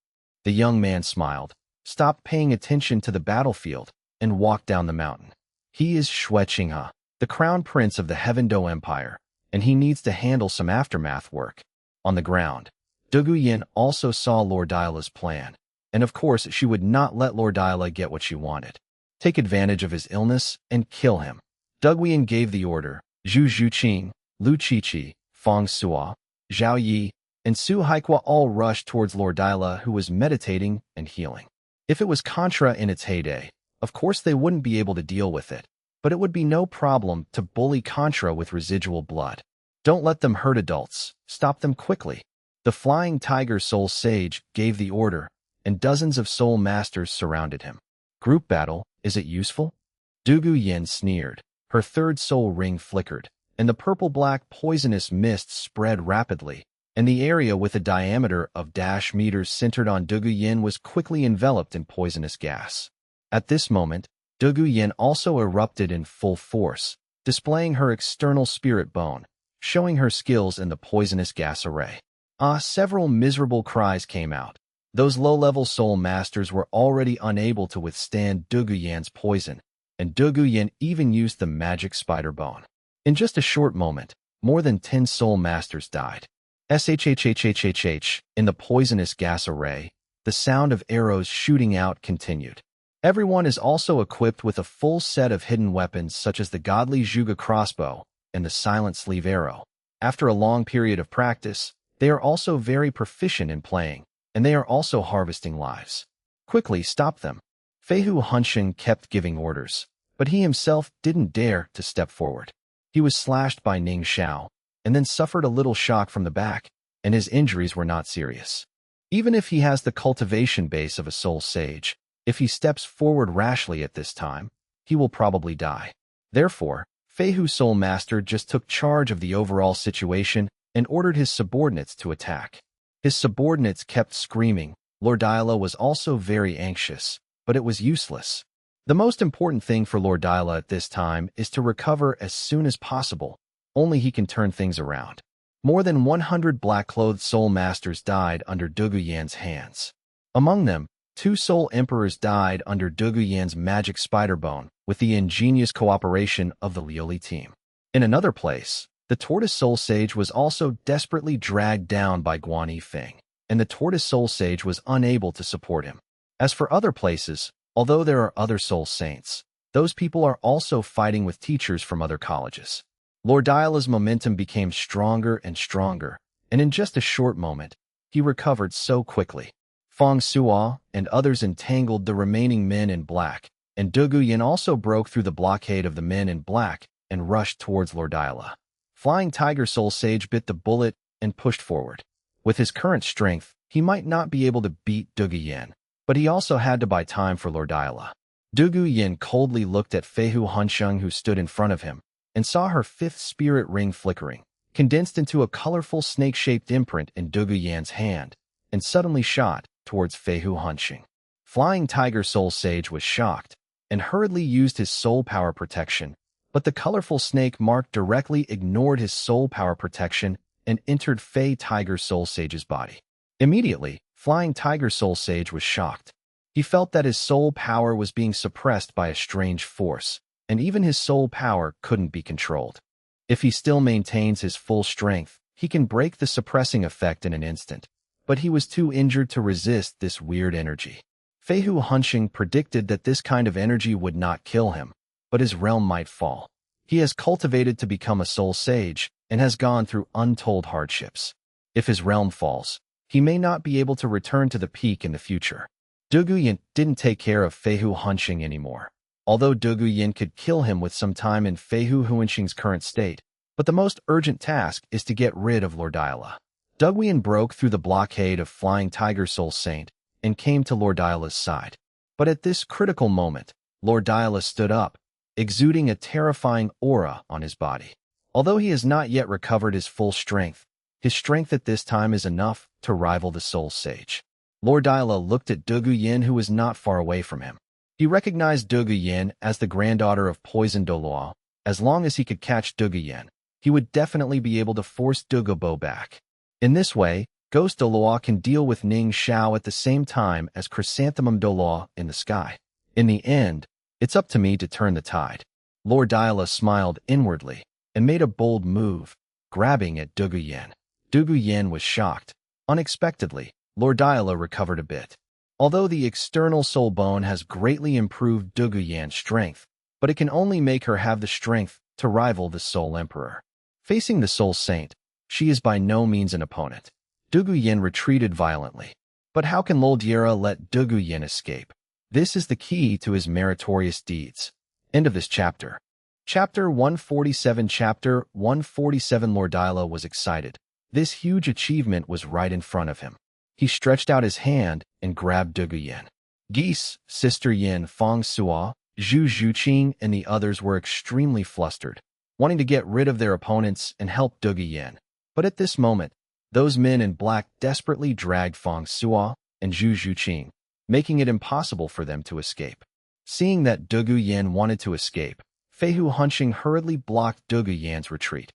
The young man smiled, stopped paying attention to the battlefield, and walked down the mountain. He is Xue Qinghe, the crown prince of the Heaven Do Empire, and he needs to handle some aftermath work. On the ground, Dogu Yin also saw Lord Dila's plan, and of course she would not let Lord Dila get what she wanted. Take advantage of his illness and kill him. Dogu Yin gave the order. Zhu Zhuqing, Lu Qiqi, Feng Sua, Zhao Yi, and Su Haikua all rushed towards Lord Dila, who was meditating and healing. If it was Contra in its heyday, of course they wouldn't be able to deal with it, but it would be no problem to bully Contra with residual blood. Don't let them hurt adults. Stop them quickly. The Flying Tiger Soul Sage gave the order, and dozens of soul masters surrounded him. Group battle, is it useful? Dogu Yin sneered. Her 3rd soul ring flickered, and the purple-black poisonous mist spread rapidly, and the area with a diameter of -meters centered on Dogu Yin was quickly enveloped in poisonous gas. At this moment, Dogu Yin also erupted in full force, displaying her external spirit bone, showing her skills in the poisonous gas array. Several miserable cries came out. Those low-level soul masters were already unable to withstand Dogu Yan's poison, and Dogu Yin even used the magic spider bone. In just a short moment, more than 10 soul masters died. Shhhhhhh, in the poisonous gas array, the sound of arrows shooting out continued. Everyone is also equipped with a full set of hidden weapons such as the godly Zhuge crossbow and the silent sleeve arrow. After a long period of practice, they are also very proficient in playing, and they are also harvesting lives. Quickly stop them. Feihu Hunshin kept giving orders, but he himself didn't dare to step forward. He was slashed by Ning Xiao, and then suffered a little shock from the back, and his injuries were not serious. Even if he has the cultivation base of a soul sage, if he steps forward rashly at this time, he will probably die. Therefore, Feihu Soul Master just took charge of the overall situation and ordered his subordinates to attack. His subordinates kept screaming. Lord Douluo was also very anxious, but it was useless. The most important thing for Lord Douluo at this time is to recover as soon as possible. Only he can turn things around. More than 100 black-clothed soul masters died under Dogu Yan's hands. Among them, 2 soul emperors died under Dogu Yan's magic spider bone with the ingenious cooperation of the Liuli team. In another place, the tortoise soul sage was also desperately dragged down by Guan Yifeng, and the tortoise soul sage was unable to support him. As for other places, although there are other soul saints, those people are also fighting with teachers from other colleges. Lord Douluo's momentum became stronger and stronger, and in just a short moment, he recovered so quickly. Feng Suo and others entangled the remaining men in black, and Dogu Yan also broke through the blockade of the men in black and rushed towards Lord Douluo. Flying Tiger Soul Sage bit the bullet and pushed forward. With his current strength, he might not be able to beat Dogu Yan, but he also had to buy time for Lord Douluo. Dogu Yan coldly looked at Feihu Hansheng, who stood in front of him, and saw her 5th spirit ring flickering, condensed into a colorful snake-shaped imprint in Dogu Yan's hand, and suddenly shot towards Feihu Hansheng. Flying Tiger Soul Sage was shocked and hurriedly used his soul power protection, but the colorful snake mark directly ignored his soul power protection and entered Fei Tiger Soul Sage's body. Immediately, Flying Tiger Soul Sage was shocked. He felt that his soul power was being suppressed by a strange force, and even his soul power couldn't be controlled. If he still maintains his full strength, he can break the suppressing effect in an instant, but he was too injured to resist this weird energy. Feihu Hansheng predicted that this kind of energy would not kill him, but his realm might fall. He has cultivated to become a soul sage and has gone through untold hardships. If his realm falls, he may not be able to return to the peak in the future. Dogu Yan didn't take care of Feihu Hansheng anymore, although Dogu Yan could kill him with some time in Feihu Hansheng's current state, but the most urgent task is to get rid of Lord Douluo. Dogu Yan broke through the blockade of Flying Tiger Soul Saint and came to Lord Douluo's side. But at this critical moment, Lord Douluo stood up, exuding a terrifying aura on his body. Although he has not yet recovered his full strength, his strength at this time is enough to rival the Soul Sage. Lord Douluo looked at Dogu Yan, who was not far away from him. He recognized Dogu Yan as the granddaughter of Poison Douluo. As long as he could catch Dogu Yan, he would definitely be able to force Dogubo back. In this way, Ghost Douluo can deal with Ning Xiao at the same time as Chrysanthemum Douluo in the sky. In the end, it's up to me to turn the tide. Lord Douluo smiled inwardly and made a bold move, grabbing at Dogu Yan. Dogu Yan was shocked. Unexpectedly, Lord Douluo recovered a bit. Although the external soul bone has greatly improved Dogu Yan's strength, but it can only make her have the strength to rival the Soul Emperor. Facing the Soul Saint, she is by no means an opponent. Dogu Yan retreated violently. But how can Lord Douluo let Dogu Yan escape? This is the key to his meritorious deeds. End of this chapter. Chapter 147. Chapter 147. Lord Douluo was excited. This huge achievement was right in front of him. He stretched out his hand and grabbed Dogu Yan. Geese, Sister Yin, Feng Suo, Zhu Zhuqing, and the others were extremely flustered, wanting to get rid of their opponents and help Dogu Yan. But at this moment, those men in black desperately dragged Feng Suo and Zhu Zhuqing, making it impossible for them to escape. Seeing that Dogu Yan wanted to escape, Feihu Hansheng hurriedly blocked Dogu Yan's retreat.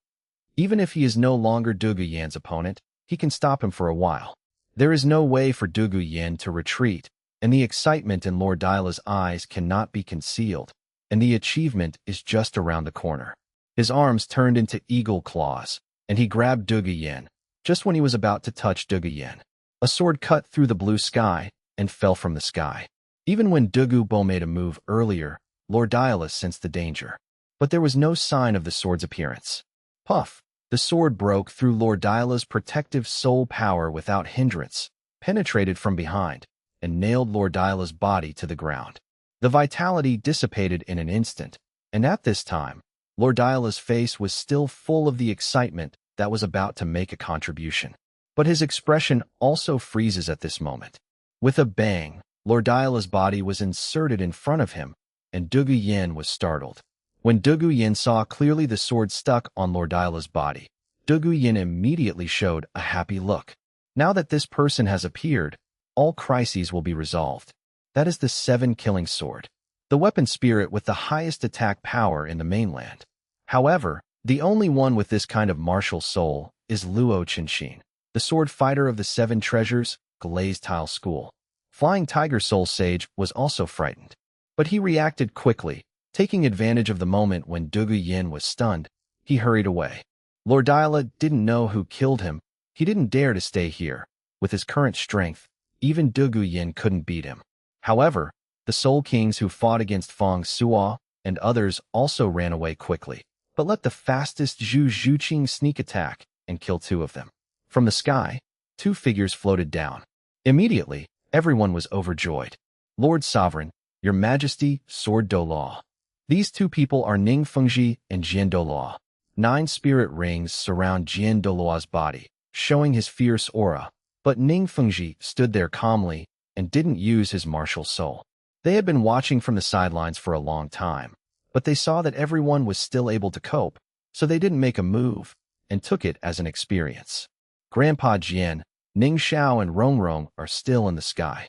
Even if he is no longer Dogu Yan's opponent, he can stop him for a while. There is no way for Dogu Yan to retreat, and the excitement in Lord Douluo's eyes cannot be concealed, and the achievement is just around the corner. His arms turned into eagle claws, and he grabbed Dogu Yan, just when he was about to touch Dogu Yan. A sword cut through the blue sky and fell from the sky. Even when Dogubo made a move earlier, Lord Douluo sensed the danger, but there was no sign of the sword's appearance. Puff! The sword broke through Lord Douluo's protective soul power without hindrance, penetrated from behind, and nailed Lord Douluo's body to the ground. The vitality dissipated in an instant, and at this time, Lord Douluo's face was still full of the excitement that was about to make a contribution. But his expression also freezes at this moment. With a bang, Lord Douluo's body was inserted in front of him, and Dogu Yan was startled. When Dugu Yin saw clearly the sword stuck on Lord Dila's body, Dugu Yin immediately showed a happy look. Now that this person has appeared, all crises will be resolved. That is the 7-killing sword, the weapon spirit with the highest attack power in the mainland. However, the only one with this kind of martial soul is Luo Qinshin, the sword fighter of the 7 treasures, Glazed Tile School. Flying Tiger Soul Sage was also frightened, but he reacted quickly. Taking advantage of the moment when Dugu Yin was stunned, he hurried away. Lord Dila didn't know who killed him. He didn't dare to stay here. With his current strength, even Dugu Yin couldn't beat him. However, the Soul Kings who fought against Feng Suo and others also ran away quickly, but let the fastest Zhu Zhuqing sneak attack and kill 2 of them. From the sky, 2 figures floated down. Immediately, everyone was overjoyed. Lord Sovereign, Your Majesty, Sword Douluo. These 2 people are Ning Fengji and Jian Douluo. 9 spirit rings surround Jian Douluo's body, showing his fierce aura, but Ning Fengji stood there calmly and didn't use his martial soul. They had been watching from the sidelines for a long time, but they saw that everyone was still able to cope, so they didn't make a move and took it as an experience. Grandpa Jian, Ning Xiao and Rongrong are still in the sky.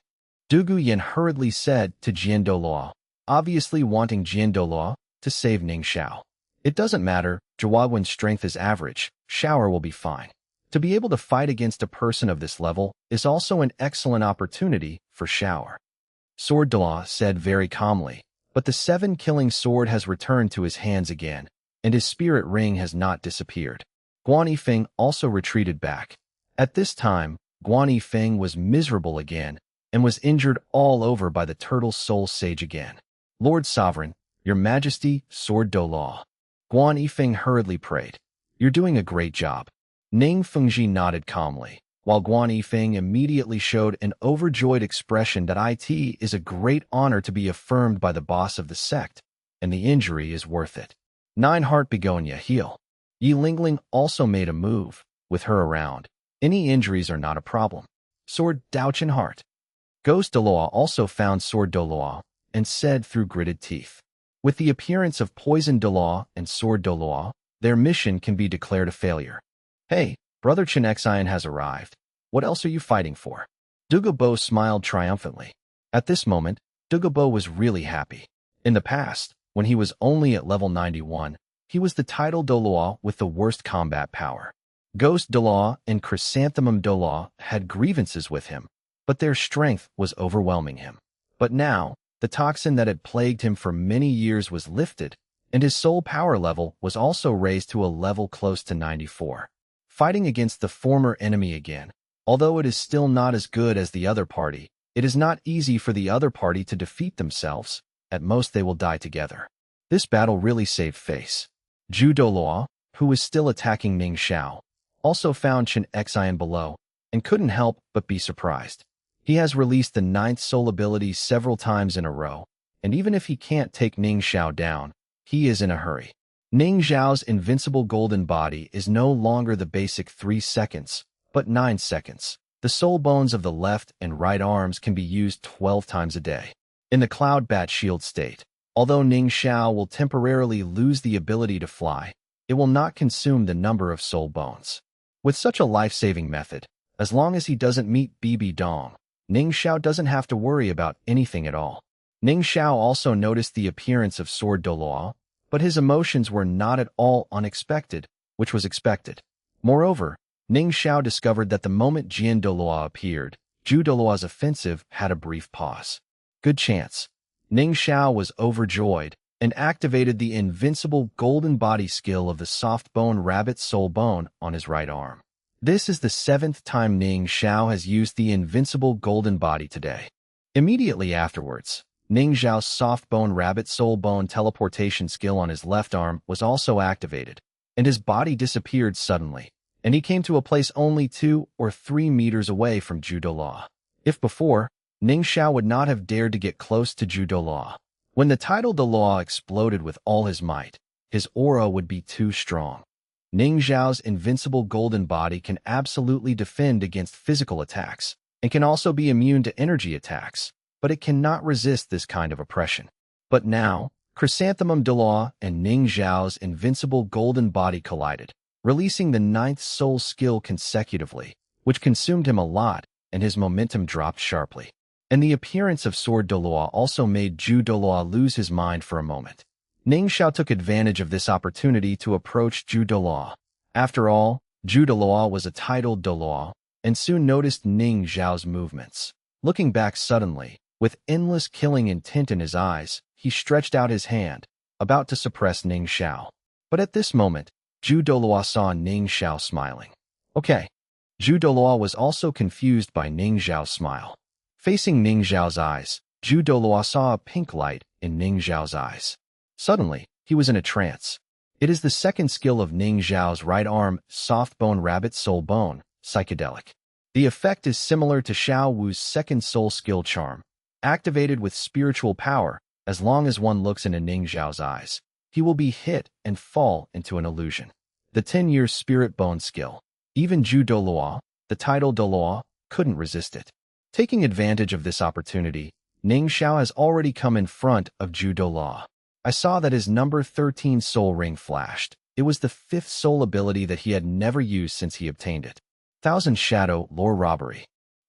Dugu Yin hurriedly said to Jian Douluo, obviously wanting Jian Douluo to save Ning Xiao. It doesn't matter, Jawadwen's strength is average, Xiao will be fine. To be able to fight against a person of this level is also an excellent opportunity for Xiao. Sword Douluo said very calmly, but the 7-killing sword has returned to his hands again, and his spirit ring has not disappeared. Guan Yifeng also retreated back. At this time, Guan Yifeng was miserable again and was injured all over by the Turtle Soul Sage again. Lord Sovereign, Your Majesty, Sword Douluo. Guan Yifeng hurriedly prayed. You're doing a great job. Ning Fengji nodded calmly, while Guan Yifeng immediately showed an overjoyed expression that it is a great honor to be affirmed by the boss of the sect, and the injury is worth it. 9 Heart Begonia heal. Yi Lingling also made a move, with her around. Any injuries are not a problem. Sword Daochen Heart. Ghost Douluo also found Sword Douluo, and said through gritted teeth. With the appearance of Poison Douluo and Sword Douluo, their mission can be declared a failure. Hey, Brother Chen Xian has arrived. What else are you fighting for? Dugubo smiled triumphantly. At this moment, Dugubo was really happy. In the past, when he was only at level 91, he was the title Douluo with the worst combat power. Ghost Douluo and Chrysanthemum Douluo had grievances with him, but their strength was overwhelming him. But now, the toxin that had plagued him for many years was lifted, and his soul power level was also raised to a level close to 94. Fighting against the former enemy again, although it is still not as good as the other party, it is not easy for the other party to defeat themselves. At most they will die together. This battle really saved face. Zhu Douluo, who was still attacking Ning Xiao, also found Chen Xian below, and couldn't help but be surprised. He has released the 9th soul ability several times in a row, and even if he can't take Ning Xiao down, he is in a hurry. Ning Xiao's invincible golden body is no longer the basic 3 seconds, but 9 seconds. The soul bones of the left and right arms can be used 12 times a day. In the Cloud Bat Shield state, although Ning Xiao will temporarily lose the ability to fly, it will not consume the number of soul bones. With such a life-saving method, as long as he doesn't meet Bibi Dong, Ning Xiao doesn't have to worry about anything at all. Ning Xiao also noticed the appearance of Sword Douluo, but his emotions were not at all unexpected, which was expected. Moreover, Ning Xiao discovered that the moment Jian Douluo appeared, Zhu Douluo's offensive had a brief pause. Good chance. Ning Xiao was overjoyed and activated the invincible golden body skill of the soft bone rabbit soul bone on his right arm. This is the 7th time Ning Xiao has used the invincible golden body today. Immediately afterwards, Ning Xiao's soft bone rabbit soul bone teleportation skill on his left arm was also activated, and his body disappeared suddenly, and he came to a place only 2 or 3 meters away from Zhu Douluo. If before, Ning Xiao would not have dared to get close to Zhu Douluo. When the tidal Douluo exploded with all his might, his aura would be too strong. Ning Xiao's invincible golden body can absolutely defend against physical attacks, and can also be immune to energy attacks, but it cannot resist this kind of oppression. But now, Chrysanthemum Douluo and Ning Zhao's invincible golden body collided, releasing the 9th soul skill consecutively, which consumed him a lot, and his momentum dropped sharply. And the appearance of Sword Douluo also made Zhu Douluo lose his mind for a moment. Ning Zhao took advantage of this opportunity to approach Zhu Douluo. After all, Zhu Douluo was a titled Douluo, and soon noticed Ning Zhao's movements. Looking back suddenly, with endless killing intent in his eyes, he stretched out his hand, about to suppress Ning Zhao. But at this moment, Zhu Douluo saw Ning Zhao smiling. Okay. Zhu Douluo was also confused by Ning Zhao's smile. Facing Ning Zhao's eyes, Zhu Douluo saw a pink light in Ning Zhao's eyes. Suddenly, he was in a trance. It is the second skill of Ning Zhao's right arm, Soft Bone Rabbit Soul Bone, Psychedelic. The effect is similar to Xiao Wu's second soul skill charm, activated with spiritual power. As long as one looks into Ning Zhao's eyes, he will be hit and fall into an illusion. The 10-year Spirit Bone skill. Even Zhu Douluo, the title Douluo, couldn't resist it. Taking advantage of this opportunity, Ning Zhao has already come in front of Zhu Douluo. I saw that his number 13 soul ring flashed. It was the 5th soul ability that he had never used since he obtained it. Thousand Shadow Lore Robbery.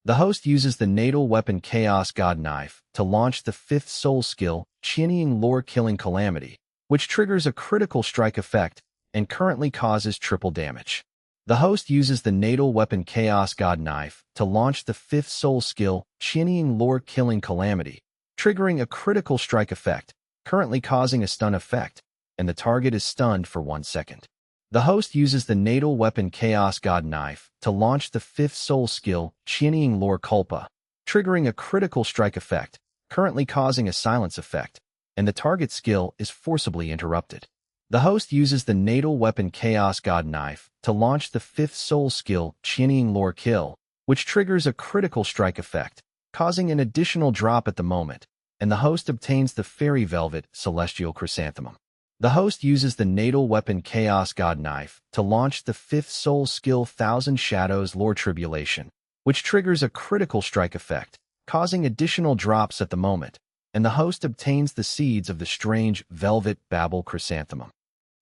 The host uses the natal weapon Chaos God Knife to launch the 5th soul skill, Qianying Lore Killing Calamity, which triggers a critical strike effect and currently causes triple damage. The host uses the natal weapon Chaos God Knife to launch the 5th soul skill, Qianying Lore Killing Calamity, triggering a critical strike effect, currently causing a stun effect, and the target is stunned for 1 second. The host uses the natal weapon Chaos God Knife to launch the 5th soul skill, Qianying Lore Culpa, triggering a critical strike effect, currently causing a silence effect, and the target skill is forcibly interrupted. The host uses the natal weapon Chaos God Knife to launch the 5th soul skill, Qianying Lore Kill, which triggers a critical strike effect, causing an additional drop at the moment, and the host obtains the Fairy Velvet Celestial Chrysanthemum. The host uses the natal weapon Chaos God Knife to launch the 5th soul skill Thousand Shadows Lore Tribulation, which triggers a critical strike effect, causing additional drops at the moment, and the host obtains the seeds of the strange Velvet Babel Chrysanthemum.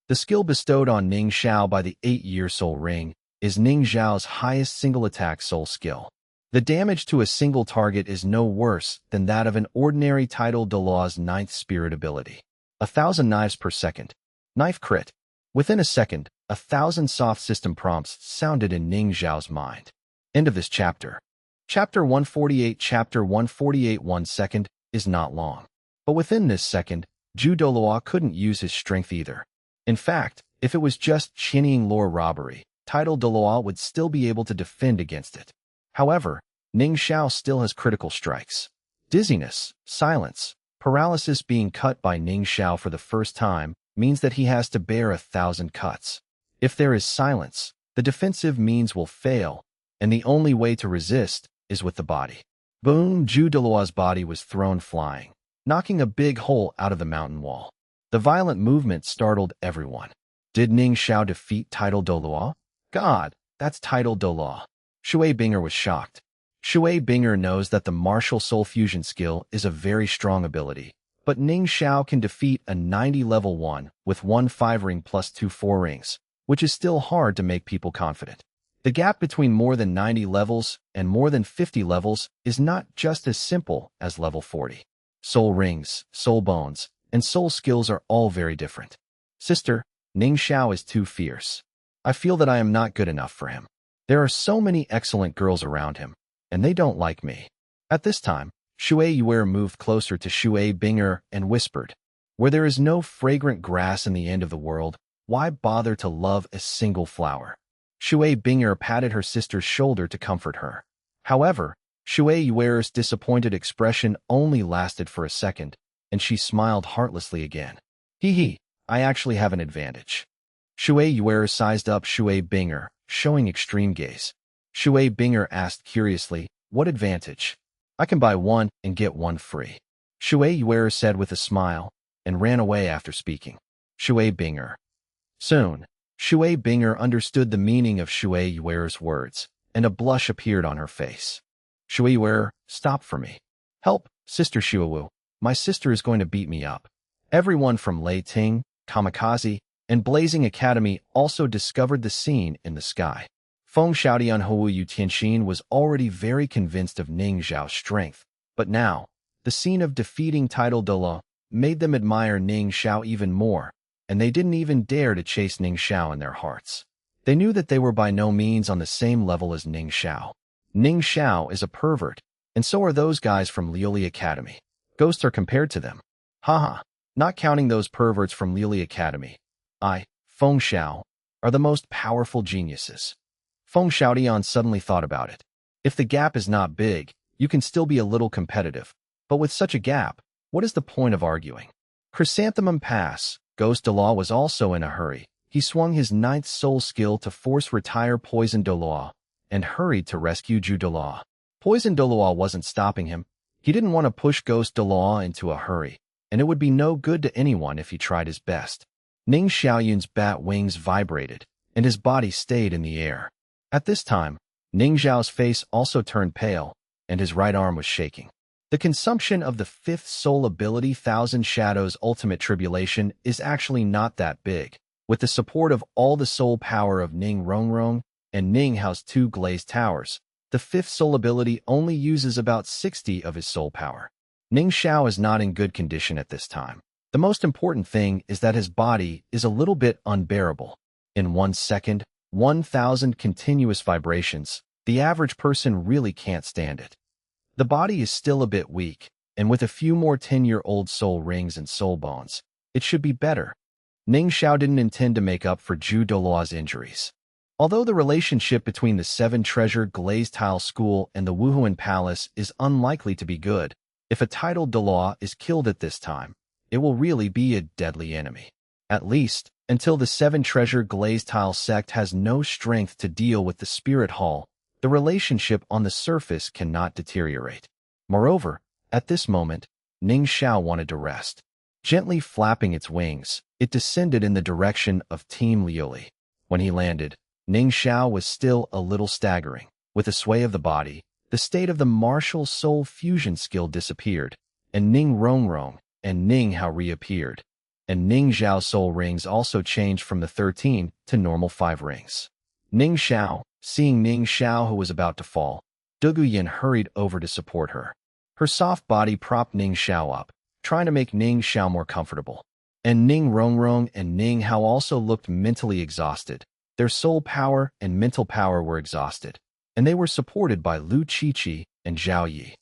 The skill bestowed on Ning Zhao by the 8-year soul ring is Ning Zhao's highest single attack soul skill. The damage to a single target is no worse than that of an ordinary title Douluo's 9th spirit ability. 1,000 knives per second. Knife crit. Within a second, 1,000 soft system prompts sounded in Ning Zhao's mind. End of this chapter. Chapter 148. Chapter 148. 1 second is not long. But within this second, Zhu Douluo couldn't use his strength either. In fact, if it was just Qianying Lore Robbery, title Douluo would still be able to defend against it. However, Ning Zhao still has critical strikes. Dizziness, silence, paralysis. Being cut by Ning Zhao for the first time means that he has to bear 1,000 cuts. If there is silence, the defensive means will fail, and the only way to resist is with the body. Boom! Zhu Douluo's body was thrown flying, knocking a big hole out of the mountain wall. The violent movement startled everyone. Did Ning Zhao defeat title Douluo? God, that's title Douluo. Shui Binger was shocked. Shui Binger knows that the martial soul fusion skill is a very strong ability, but Ning Zhao can defeat a 90 level 1 with 1 5 ring plus 2 4 rings, which is still hard to make people confident. The gap between more than 90 levels and more than 50 levels is not just as simple as level 40. Soul rings, soul bones, and soul skills are all very different. Sister, Ning Zhao is too fierce. I feel that I am not good enough for him. There are so many excellent girls around him, and they don't like me. At this time, Shui Yuer moved closer to Shui Binger and whispered, "Where there is no fragrant grass in the end of the world, why bother to love a single flower?" Shui Binger patted her sister's shoulder to comfort her. However, Shui Yuer's disappointed expression only lasted for a second, and she smiled heartlessly again. Hee hee, I actually have an advantage. Shui Yuer sized up Shui Binger, showing extreme gaze. Shui Binger asked curiously, "What advantage?" "I can buy one and get one free," Shui Yuer said with a smile, and ran away after speaking. Shui Binger. Soon, Shui Binger understood the meaning of Shui Yuer's words, and a blush appeared on her face. Shui Yuer, stop for me. Help, Sister Shuawu. My sister is going to beat me up. Everyone from Lei Ting, Kamikaze, and Blazing Academy also discovered the scene in the sky. Feng Xiaodian Houyu Tianxin was already very convinced of Ning Zhao's strength, but now, the scene of defeating title Douluo made them admire Ning Zhao even more, and they didn't even dare to chase Ning Zhao in their hearts. They knew that they were by no means on the same level as Ning Zhao. Ning Zhao is a pervert, and so are those guys from Liuli Academy. Ghosts are compared to them. Haha, not counting those perverts from Liuli Academy. Feng Xiao, are the most powerful geniuses. Feng Xiaodian suddenly thought about it. If the gap is not big, you can still be a little competitive. But with such a gap, what is the point of arguing? Chrysanthemum Pass. Ghost Douluo was also in a hurry. He swung his 9th soul skill to force retire Poison Douluo and hurried to rescue Ju Douluo. Poison Douluo wasn't stopping him. He didn't want to push Ghost Douluo into a hurry, and it would be no good to anyone if he tried his best. Ning Xiaoyun's bat wings vibrated, and his body stayed in the air. At this time, Ning Zhao's face also turned pale, and his right arm was shaking. The consumption of the 5th soul ability Thousand Shadows Ultimate Tribulation is actually not that big. With the support of all the soul power of Ning Rongrong and Ning Hao's 2 glazed towers, the 5th soul ability only uses about 60 of his soul power. Ning Zhao is not in good condition at this time. The most important thing is that his body is a little bit unbearable. In 1 second, 1,000 continuous vibrations, the average person really can't stand it. The body is still a bit weak, and with a few more 10-year-old soul rings and soul bones, it should be better. Ning Zhao didn't intend to make up for Ju Douluo's injuries. Although the relationship between the 7 Treasure Glazed Tile School and the Wuhuan Palace is unlikely to be good, if a titled Douluo is killed at this time, it will really be a deadly enemy. At least, until the 7 Treasure Glazed Tile sect has no strength to deal with the Spirit Hall, the relationship on the surface cannot deteriorate. Moreover, at this moment, Ning Zhao wanted to rest. Gently flapping its wings, it descended in the direction of Team Liuli. When he landed, Ning Zhao was still a little staggering. With a sway of the body, the state of the martial soul fusion skill disappeared, and Ning Rongrong and Ning Hao reappeared. And Ning Zhao's soul rings also changed from the 13 to normal 5 rings. Ning Zhao, seeing Ning Zhao who was about to fall, Duguyan hurried over to support her. Her soft body propped Ning Zhao up, trying to make Ning Zhao more comfortable. And Ning Rongrong and Ning Hao also looked mentally exhausted. Their soul power and mental power were exhausted, and they were supported by Lu Qiqi and Zhao Yi.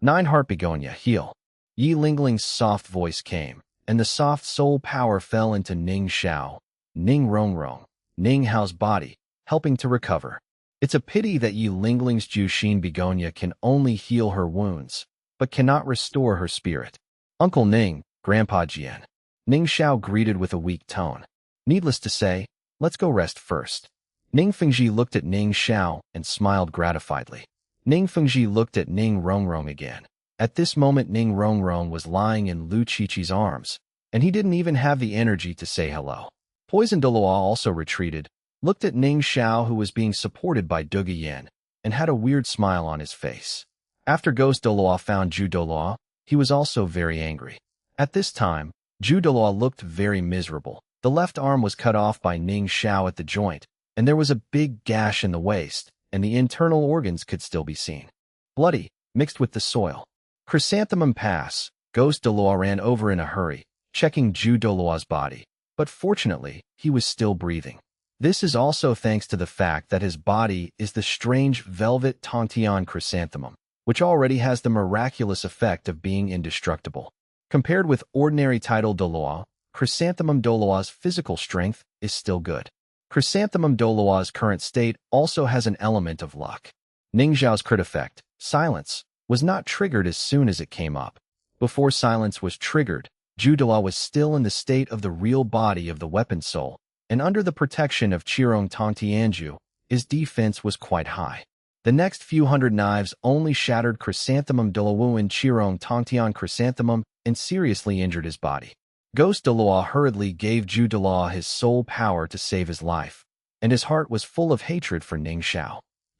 9 Heart Begonia, heal. Yi Lingling's soft voice came, and the soft soul power fell into Ning Zhao, Ning Rongrong, Ning Hao's body, helping to recover. It's a pity that Yi Lingling's Jushin Begonia can only heal her wounds, but cannot restore her spirit. Uncle Ning, Grandpa Jian. Ning Zhao greeted with a weak tone. Needless to say, let's go rest first. Ning Fengji looked at Ning Zhao and smiled gratifiedly. Ning Fengji looked at Ning Rongrong again. At this moment Ning Rongrong was lying in Lu Qiqi's arms, and he didn't even have the energy to say hello. Poison Douluo also retreated, looked at Ning Zhao who was being supported by Duguyan, and had a weird smile on his face. After Ghost Douluo found Ju Douluo, he was also very angry. At this time, Ju Douluo looked very miserable. The left arm was cut off by Ning Zhao at the joint, and there was a big gash in the waist, and the internal organs could still be seen. Bloody, mixed with the soil. Chrysanthemum Pass. Ghost Douluo ran over in a hurry, checking Ju Douluo's body, but fortunately, he was still breathing. This is also thanks to the fact that his body is the strange velvet Tontian chrysanthemum, which already has the miraculous effect of being indestructible. Compared with ordinary title Douluo, Chrysanthemum Douluo's physical strength is still good. Chrysanthemum Douluo's current state also has an element of luck. Ning Zhao's crit effect, Silence, was not triggered as soon as it came up. Before Silence was triggered, Ju Douluo was still in the state of the real body of the weapon soul, and under the protection of Qirong Tongtianju, his defense was quite high. The next few hundred knives only shattered Chrysanthemum Douluo and Qirong Tongtian Chrysanthemum and seriously injured his body. Ghost Douluo hurriedly gave Ju Douluo his soul power to save his life, and his heart was full of hatred for Ning Zhao.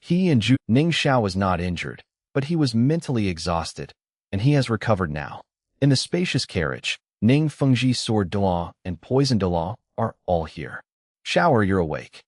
Ning Zhao was not injured, but he was mentally exhausted, and he has recovered now. In the spacious carriage, Ning Fengji, sword Douluo, and poison Douluo are all here. Shower, you're awake.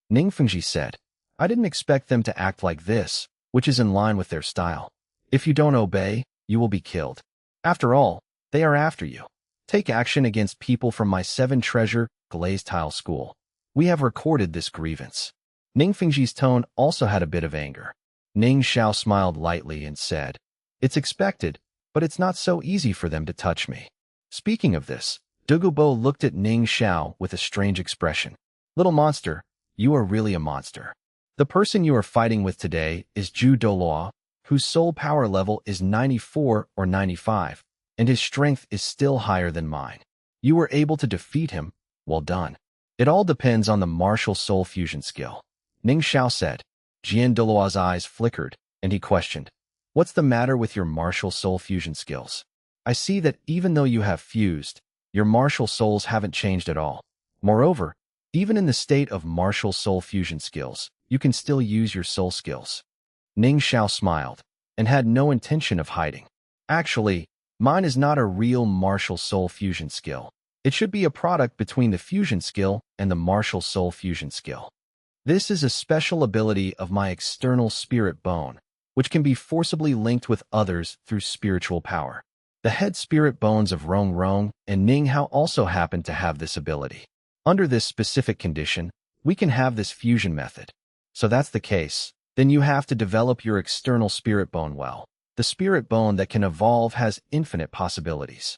Ning Fengji said, I didn't expect them to act like this, which is in line with their style. If you don't obey, you will be killed. After all, they are after you. Take action against people from my 7 treasure glazed tile school. We have recorded this grievance. Ning Fengji's tone also had a bit of anger. Ning Xiao smiled lightly and said, It's expected, but it's not so easy for them to touch me. Speaking of this, Douluo looked at Ning Xiao with a strange expression. Little monster, you are really a monster. The person you are fighting with today is Douluo, whose soul power level is 94 or 95, and his strength is still higher than mine. You were able to defeat him. Well done. It all depends on the martial soul fusion skill. Ning Xiao said. Douluo's eyes flickered, and he questioned, What's the matter with your martial soul fusion skills? I see that even though you have fused, your martial souls haven't changed at all. Moreover, even in the state of martial soul fusion skills, you can still use your soul skills. Ning Xiao smiled, and had no intention of hiding. Actually, mine is not a real martial soul fusion skill. It should be a product between the fusion skill and the martial soul fusion skill. This is a special ability of my external spirit bone, which can be forcibly linked with others through spiritual power. The head spirit bones of Rong Rong and Ning Hao also happen to have this ability. Under this specific condition, we can have this fusion method. So that's the case. Then you have to develop your external spirit bone well. The spirit bone that can evolve has infinite possibilities.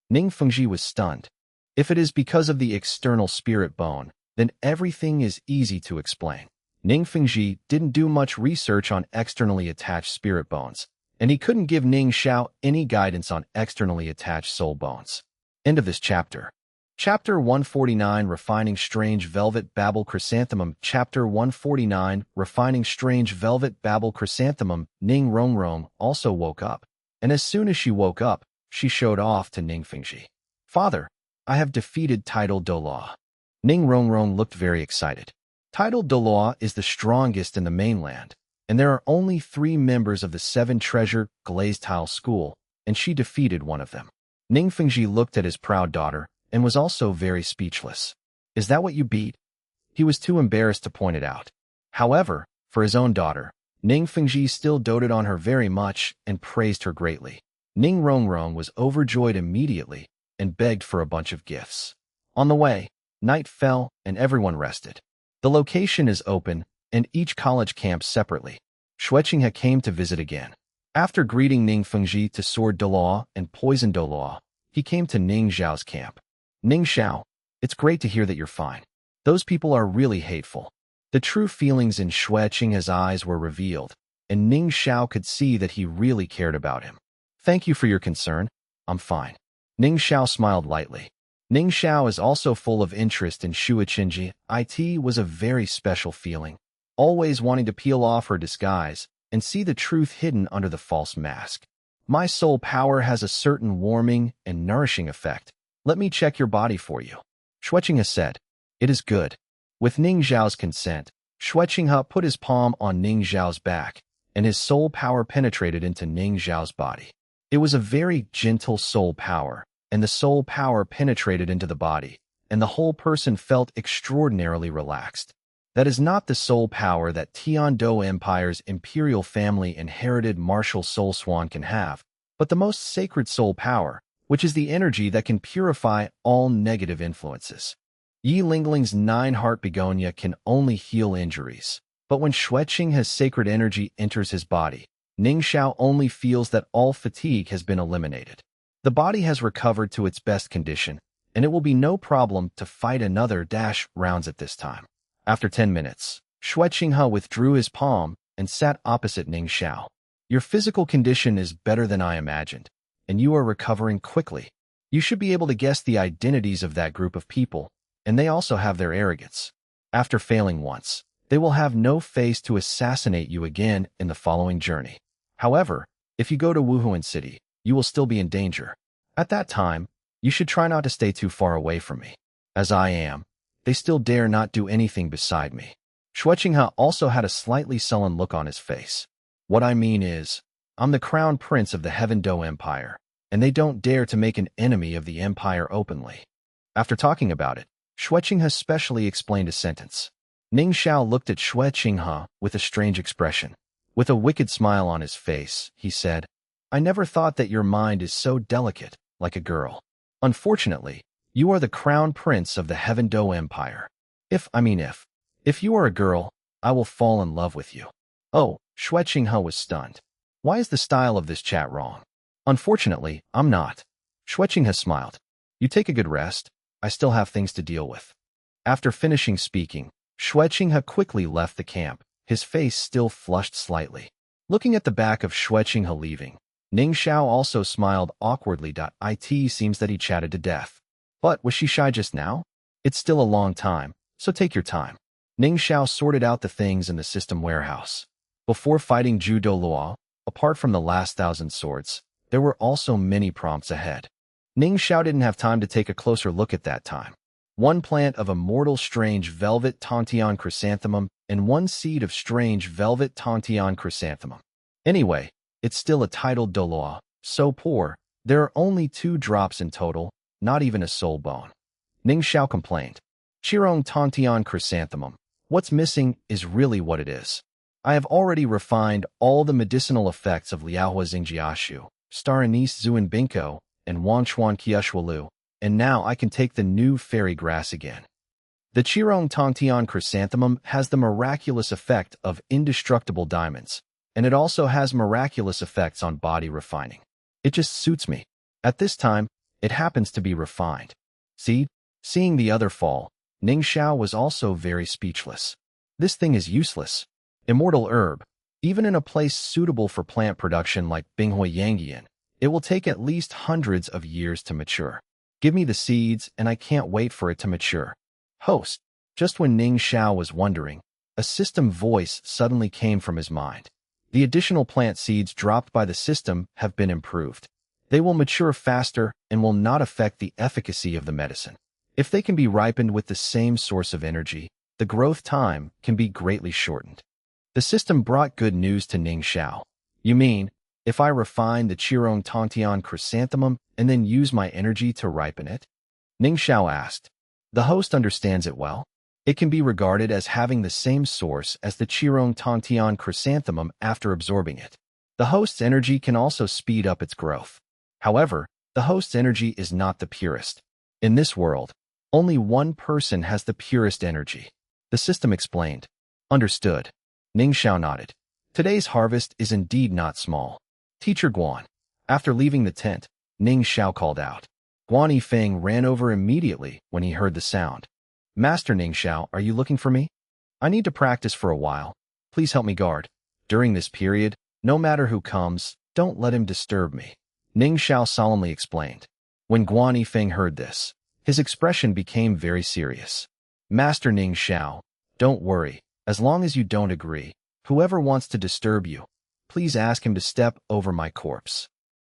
Ning Fengji was stunned. If it is because of the external spirit bone, then everything is easy to explain. Ning Fengji didn't do much research on externally attached spirit bones, and he couldn't give Ning Xiao any guidance on externally attached soul bones. End of this chapter. Chapter 149, Refining Strange Velvet Babel Chrysanthemum. Chapter 149, Refining Strange Velvet Babel Chrysanthemum. Ning Rongrong also woke up, and as soon as she woke up, she showed off to Ning Fengji. Father, I have defeated Tidal Douluo. Ning Rongrong looked very excited. Tidal Douluo is the strongest in the mainland, and there are only 3 members of the 7 treasure glazed tile school, and she defeated one of them. Ning Fengji looked at his proud daughter, and was also very speechless. Is that what you beat? He was too embarrassed to point it out. However, for his own daughter, Ning Fengji still doted on her very much and praised her greatly. Ning Rongrong was overjoyed immediately and begged for a bunch of gifts. On the way, night fell and everyone rested. The location is open and each college camps separately. Xueqinghe came to visit again. After greeting Ning Fengji to sword Douluo and poison Douluo, he came to Ning Xiao's camp. Ning Xiao, it's great to hear that you're fine. Those people are really hateful. The true feelings in Xueqinghe's eyes were revealed, and Ning Xiao could see that he really cared about him. Thank you for your concern. I'm fine. Ning Xiao smiled lightly. Ning Xiao is also full of interest in Xueqinghe. It was a very special feeling, always wanting to peel off her disguise and see the truth hidden under the false mask. My soul power has a certain warming and nourishing effect. Let me check your body for you. Xueqinghe said. It is good. With Ning Xiao's consent, Xueqinghe put his palm on Ning Xiao's back, and his soul power penetrated into Ning Xiao's body. It was a very gentle soul power, and the soul power penetrated into the body, and the whole person felt extraordinarily relaxed. That is not the soul power that Tiandou Empire's imperial family inherited martial soul swan can have, but the most sacred soul power, which is the energy that can purify all negative influences. Yi Lingling's 9-heart begonia can only heal injuries, but when Xueqinghe's sacred energy enters his body, Ning Xiao only feels that all fatigue has been eliminated. The body has recovered to its best condition, and it will be no problem to fight another rounds at this time. After 10 minutes, Xueqinghe withdrew his palm and sat opposite Ning Xiao. Your physical condition is better than I imagined, and you are recovering quickly. You should be able to guess the identities of that group of people, and they also have their arrogance. After failing once, they will have no face to assassinate you again in the following journey. However, if you go to Wuhuan City, you will still be in danger. At that time, you should try not to stay too far away from me. As I am, they still dare not do anything beside me. Xueqinghe also had a slightly sullen look on his face. What I mean is, I'm the crown prince of the Heaven Dou Empire, and they don't dare to make an enemy of the empire openly. After talking about it, Xue Qinghe specially explained a sentence. Ning Xiao looked at Xue Qinghe with a strange expression. With a wicked smile on his face, he said, I never thought that your mind is so delicate, like a girl. Unfortunately, you are the crown prince of the Heaven Do Empire. If you are a girl, I will fall in love with you. Oh, Xue Qinghe was stunned. Why is the style of this chat wrong? Unfortunately, I'm not. Xue Qinghe smiled. You take a good rest. I still have things to deal with. After finishing speaking, Xue Qinghe quickly left the camp, his face still flushed slightly. Looking at the back of Xue Qinghe leaving, Ning Xiao also smiled awkwardly. It seems that he chatted to death. But was she shy just now? It's still a long time, so take your time. Ning Xiao sorted out the things in the system warehouse. Before fighting Zhu Douluo, apart from the last 1,000 swords, there were also many prompts ahead. Ning Xiao didn't have time to take a closer look at that time. 1 plant of immortal strange velvet Tantian chrysanthemum and 1 seed of strange velvet Tantian chrysanthemum. Anyway, it's still a titled Douluo, so poor, there are only 2 drops in total, not even a soul bone. Ning Xiao complained. Qirong Tantian chrysanthemum. What's missing is really what it is. I have already refined all the medicinal effects of Liaohua Xingjiashu, Star Anise Zuan Binko, and Wanchuan Qiushualu, and now I can take the new fairy grass again. The Qirong Tantian chrysanthemum has the miraculous effect of indestructible diamonds, and it also has miraculous effects on body refining. It just suits me. At this time, it happens to be refined. Seeing the other fall, Ning Xiao was also very speechless. This thing is useless. Immortal herb. Even in a place suitable for plant production like Binghui Yangyan, it will take at least hundreds of years to mature. Give me the seeds, and I can't wait for it to mature. Host. Just when Ning Xiao was wondering, a system voice suddenly came from his mind. The additional plant seeds dropped by the system have been improved. They will mature faster and will not affect the efficacy of the medicine. If they can be ripened with the same source of energy, the growth time can be greatly shortened. The system brought good news to Ning Xiao. You mean, if I refine the Qirong Tantian chrysanthemum and then use my energy to ripen it? Ning Xiao asked. The host understands it well. It can be regarded as having the same source as the Qirong Tantian chrysanthemum after absorbing it. The host's energy can also speed up its growth. However, the host's energy is not the purest. In this world, only one person has the purest energy. The system explained. Understood. Ning Xiao nodded. Today's harvest is indeed not small. Teacher Guan. After leaving the tent, Ning Xiao called out. Guan Yifeng ran over immediately when he heard the sound. Master Ning Xiao, are you looking for me? I need to practice for a while. Please help me guard. During this period, no matter who comes, don't let him disturb me. Ning Xiao solemnly explained. When Guan Yifeng heard this, his expression became very serious. Master Ning Xiao, don't worry. As long as you don't agree, whoever wants to disturb you, please ask him to step over my corpse.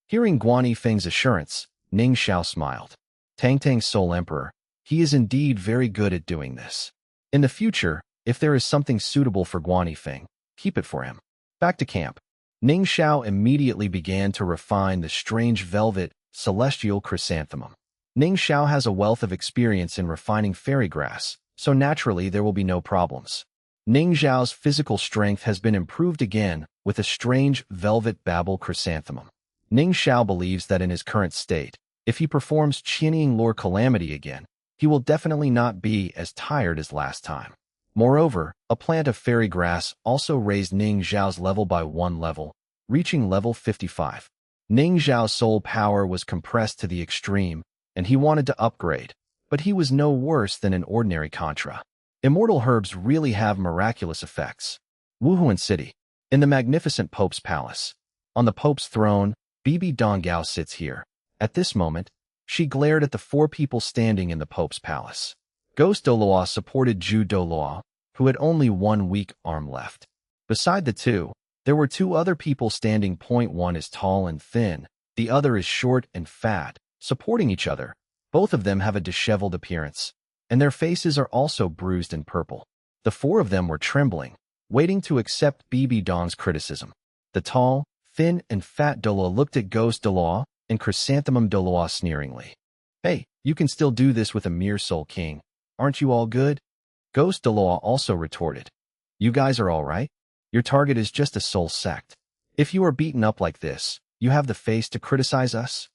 Hearing Guan Yifeng's assurance, Ning Xiao smiled. Tangtang's Soul Emperor, he is indeed very good at doing this. In the future, if there is something suitable for Guan Yifeng, keep it for him. Back to camp. Ning Xiao immediately began to refine the strange velvet, celestial chrysanthemum. Ning Xiao has a wealth of experience in refining fairy grass, so naturally there will be no problems. Ning Xiao's physical strength has been improved again with a strange velvet babel chrysanthemum. Ning Xiao believes that in his current state, if he performs Qianying Lore Calamity again, he will definitely not be as tired as last time. Moreover, a plant of fairy grass also raised Ning Xiao's level by 1 level, reaching level 55. Ning Xiao's soul power was compressed to the extreme, and he wanted to upgrade, but he was no worse than an ordinary Contra. Immortal herbs really have miraculous effects. Wuhuan City. In the magnificent Pope's palace. On the Pope's throne, Bibi Donggao sits here. At this moment, she glared at the 4 people standing in the Pope's palace. Ghost Douluo supported Zhu Douluo, who had only 1 weak arm left. Beside the 2, there were 2 other people standing. One is tall and thin, the other is short and fat, supporting each other. Both of them have a disheveled appearance, and their faces are also bruised and purple. The 4 of them were trembling, waiting to accept Bibi Dong's criticism. The tall, thin, and fat Douluo looked at Ghost Douluo and Chrysanthemum Douluo sneeringly. Hey, you can still do this with a mere soul king. Aren't you all good? Ghost Douluo also retorted. You guys are all right? Your target is just a soul sect. If you are beaten up like this, you have the face to criticize us?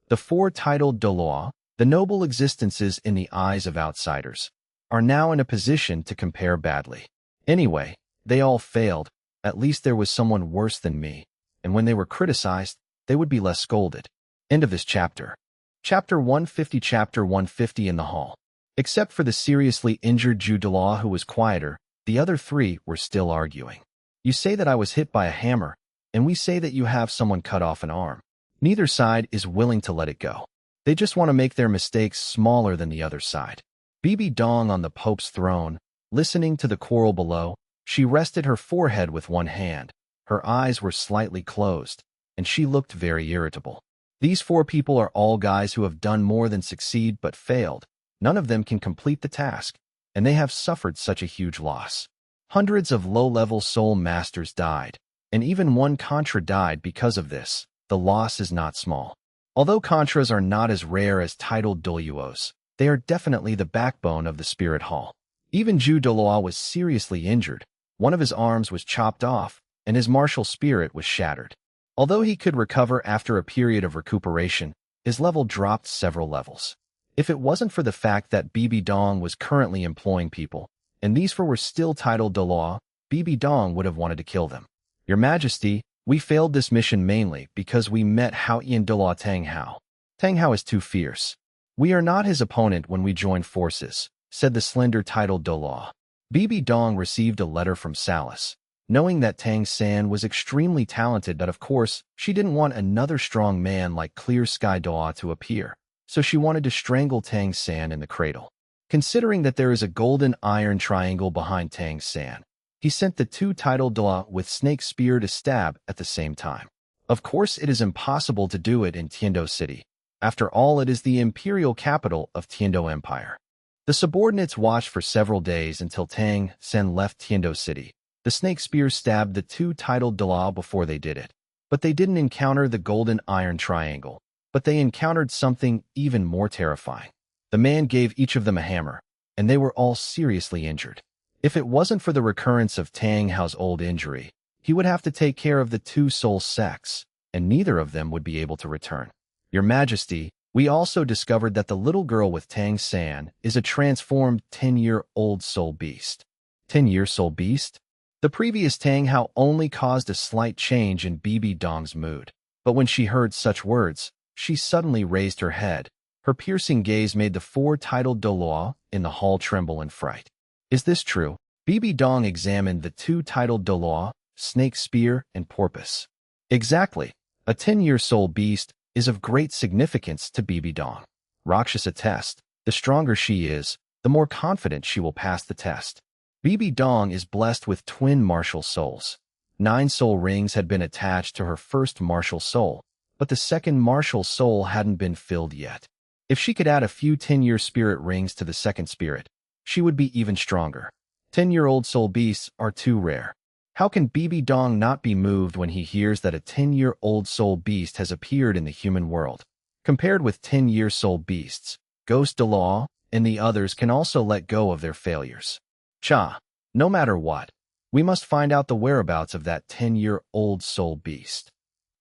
The four titled Douluo, the noble existences in the eyes of outsiders, are now in a position to compare badly. Anyway, they all failed. At least there was someone worse than me, and when they were criticized, they would be less scolded. End of this chapter. Chapter 150. Chapter 150 in the hall. Except for the seriously injured Ju Douluo who was quieter, the other three were still arguing. You say that I was hit by a hammer, and we say that you have someone cut off an arm. Neither side is willing to let it go. They just want to make their mistakes smaller than the other side. Bibi Dong on the Pope's throne, listening to the quarrel below, she rested her forehead with one hand. Her eyes were slightly closed, and she looked very irritable. These four people are all guys who have done more than succeed but failed. None of them can complete the task, and they have suffered such a huge loss. Hundreds of low-level soul masters died, and even one Contra died because of this. The loss is not small. Although Contras are not as rare as titled Douluos, they are definitely the backbone of the Spirit Hall. Even Ju Douluo was seriously injured. One of his arms was chopped off, and his martial spirit was shattered. Although he could recover after a period of recuperation, his level dropped several levels. If it wasn't for the fact that Bibi Dong was currently employing people, and these four were still titled Douluo, Bibi Dong would have wanted to kill them. Your Majesty, we failed this mission mainly because we met Hao Ian Douluo Tang Hao. Tang Hao is too fierce. We are not his opponent when we join forces, said the slender titled Douluo. Bibi Dong received a letter from Salis. Knowing that Tang San was extremely talented, but of course, she didn't want another strong man like Clear Sky Douluo to appear, so she wanted to strangle Tang San in the cradle. Considering that there is a golden iron triangle behind Tang San, he sent the two titled Douluo with Snake Spear to stab at the same time. Of course, it is impossible to do it in Tiando City. After all, it is the imperial capital of Tiando Empire. The subordinates watched for several days until Tang San left Tiando City. The Snake Spear stabbed the two titled Douluo before they did it. But they didn't encounter the golden iron triangle, but they encountered something even more terrifying. The man gave each of them a hammer, and they were all seriously injured. If it wasn't for the recurrence of Tang Hao's old injury, he would have to take care of the two soul sects, and neither of them would be able to return. Your Majesty, we also discovered that the little girl with Tang San is a transformed 10-year-old soul beast. 10-year soul beast? The previous Tang Hao only caused a slight change in Bibi Dong's mood, but when she heard such words, she suddenly raised her head. Her piercing gaze made the four titled Douluo in the hall tremble in fright. Is this true? Bibi Dong examined the two titled Douluo, Snake Spear, and Porpoise. Exactly. A 10-year soul beast is of great significance to Bibi Dong. Rakshasa test. The stronger she is, the more confident she will pass the test. Bibi Dong is blessed with twin martial souls. 9 soul rings had been attached to her first martial soul, but the second martial soul hadn't been filled yet. If she could add a few 10-year spirit rings to the second spirit, she would be even stronger. 10-year-old soul beasts are too rare. How can Bibi Dong not be moved when he hears that a 10-year-old soul beast has appeared in the human world? Compared with 10-year soul beasts, Ghost Douluo and the others can also let go of their failures. Cha, no matter what, we must find out the whereabouts of that 10-year-old soul beast.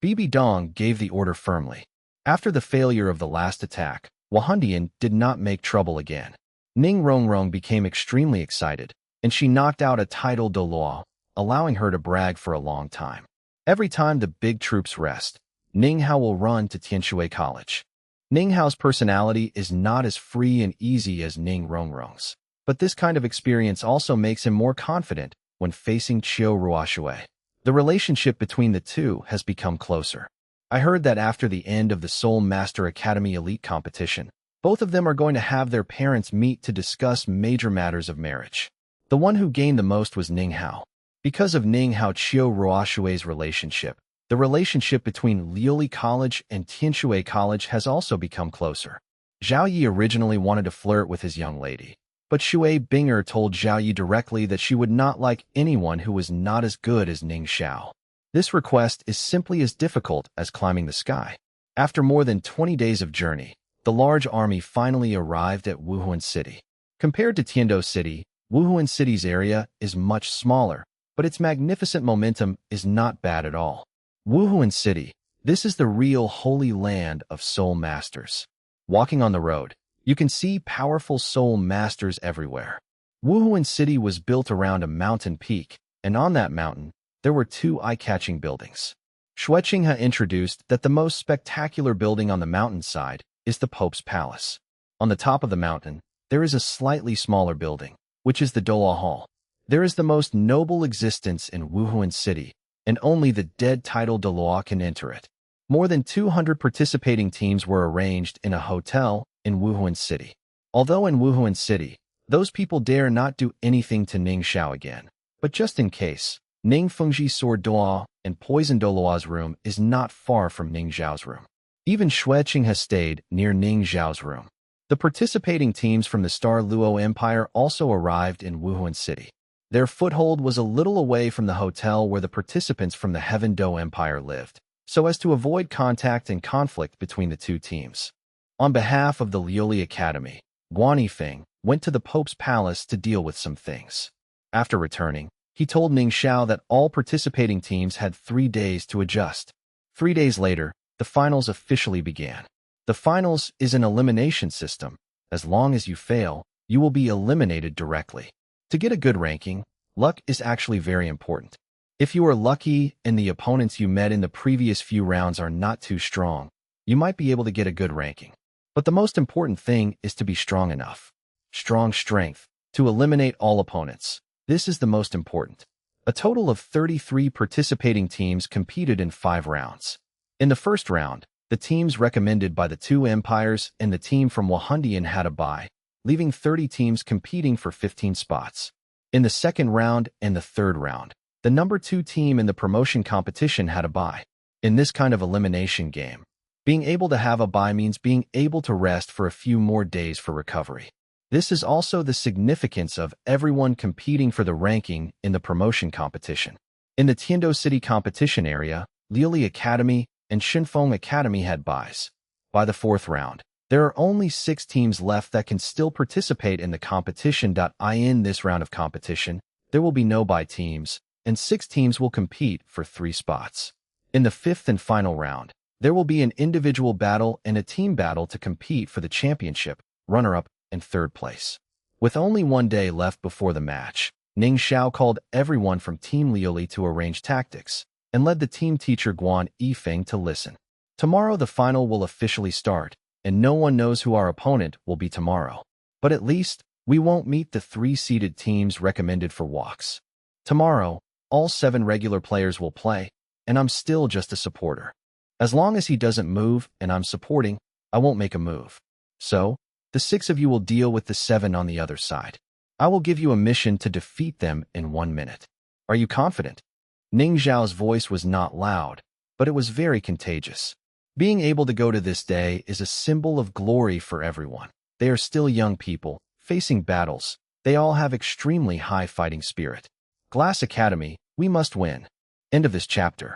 Bibi Dong gave the order firmly. After the failure of the last attack, Wahundian did not make trouble again. Ning Rongrong became extremely excited, and she knocked out a titled Douluo, allowing her to brag for a long time. Every time the big troops rest, Ning Hao will run to Tianshui College. Ning Hao's personality is not as free and easy as Ning Rongrong's, but this kind of experience also makes him more confident when facing Qiu Ruoshui. The relationship between the two has become closer. I heard that after the end of the Soul Master Academy Elite competition, both of them are going to have their parents meet to discuss major matters of marriage. The one who gained the most was Ning Hao. Because of Ning Hao-Qiu Ruoshui's relationship, the relationship between Liuli College and Tianshui College has also become closer. Zhao Yi originally wanted to flirt with his young lady, but Shui Binger told Zhao Yi directly that she would not like anyone who was not as good as Ning Xiao. This request is simply as difficult as climbing the sky. After more than 20 days of journey, the large army finally arrived at Wuhuan City. Compared to Tiando City, Wuhuan City's area is much smaller, but its magnificent momentum is not bad at all. Wuhuan City, this is the real holy land of soul masters. Walking on the road, you can see powerful soul masters everywhere. Wuhuan City was built around a mountain peak, and on that mountain, there were two eye-catching buildings. Xueqinghe introduced that the most spectacular building on the mountainside is the Pope's Palace. On the top of the mountain, there is a slightly smaller building, which is the Douluo Hall. There is the most noble existence in Wuhuan City, and only the dead title Douluo can enter it. More than 200 participating teams were arranged in a hotel in Wuhuan City. Although in Wuhuan City, those people dare not do anything to Ning Xiao again. But just in case, Ning Fengji's sword Douluo and poison Douluo's room is not far from Ning Xiao's room. Even Xueqinghe stayed near Ning Xiao's room. The participating teams from the Star Luo Empire also arrived in Wuhuan City. Their foothold was a little away from the hotel where the participants from the Heaven Do Empire lived, so as to avoid contact and conflict between the two teams. On behalf of the Liuli Academy, Guan Yifeng went to the Pope's Palace to deal with some things. After returning, he told Ning Xiao that all participating teams had 3 days to adjust. 3 days later, the finals officially began. The finals is an elimination system. As long as you fail, you will be eliminated directly. To get a good ranking, luck is actually very important. If you are lucky and the opponents you met in the previous few rounds are not too strong, you might be able to get a good ranking. But the most important thing is to be strong enough. Strong strength to eliminate all opponents. This is the most important. A total of 33 participating teams competed in 5 rounds. In the first round, the teams recommended by the two empires and the team from Wahundian had a bye, leaving 30 teams competing for 15 spots. In the second round and the third round, the number 2 team in the promotion competition had a bye. In this kind of elimination game, being able to have a bye means being able to rest for a few more days for recovery. This is also the significance of everyone competing for the ranking in the promotion competition. In the Tiando City competition area, Liuli Academy and Shinfeng Academy had byes. By the 4th round, there are only 6 teams left that can still participate in the competition. In this round of competition, there will be no bye teams, and 6 teams will compete for 3 spots. In the 5th and final round, there will be an individual battle and a team battle to compete for the championship, runner-up, and 3rd place. With only 1 day left before the match, Ning Xiao called everyone from Team Liuli to arrange tactics, and led the team teacher Guan Yifeng to listen. Tomorrow the final will officially start, and no one knows who our opponent will be tomorrow. But at least, we won't meet the 3 seeded teams recommended for walks. Tomorrow, all 7 regular players will play, and I'm still just a supporter. As long as he doesn't move and I'm supporting, I won't make a move. So, the 6 of you will deal with the 7 on the other side. I will give you a mission to defeat them in 1 minute. Are you confident? Ning Xiao's voice was not loud, but it was very contagious. Being able to go to this day is a symbol of glory for everyone. They are still young people, facing battles. They all have extremely high fighting spirit. Glass Academy, we must win. End of this chapter.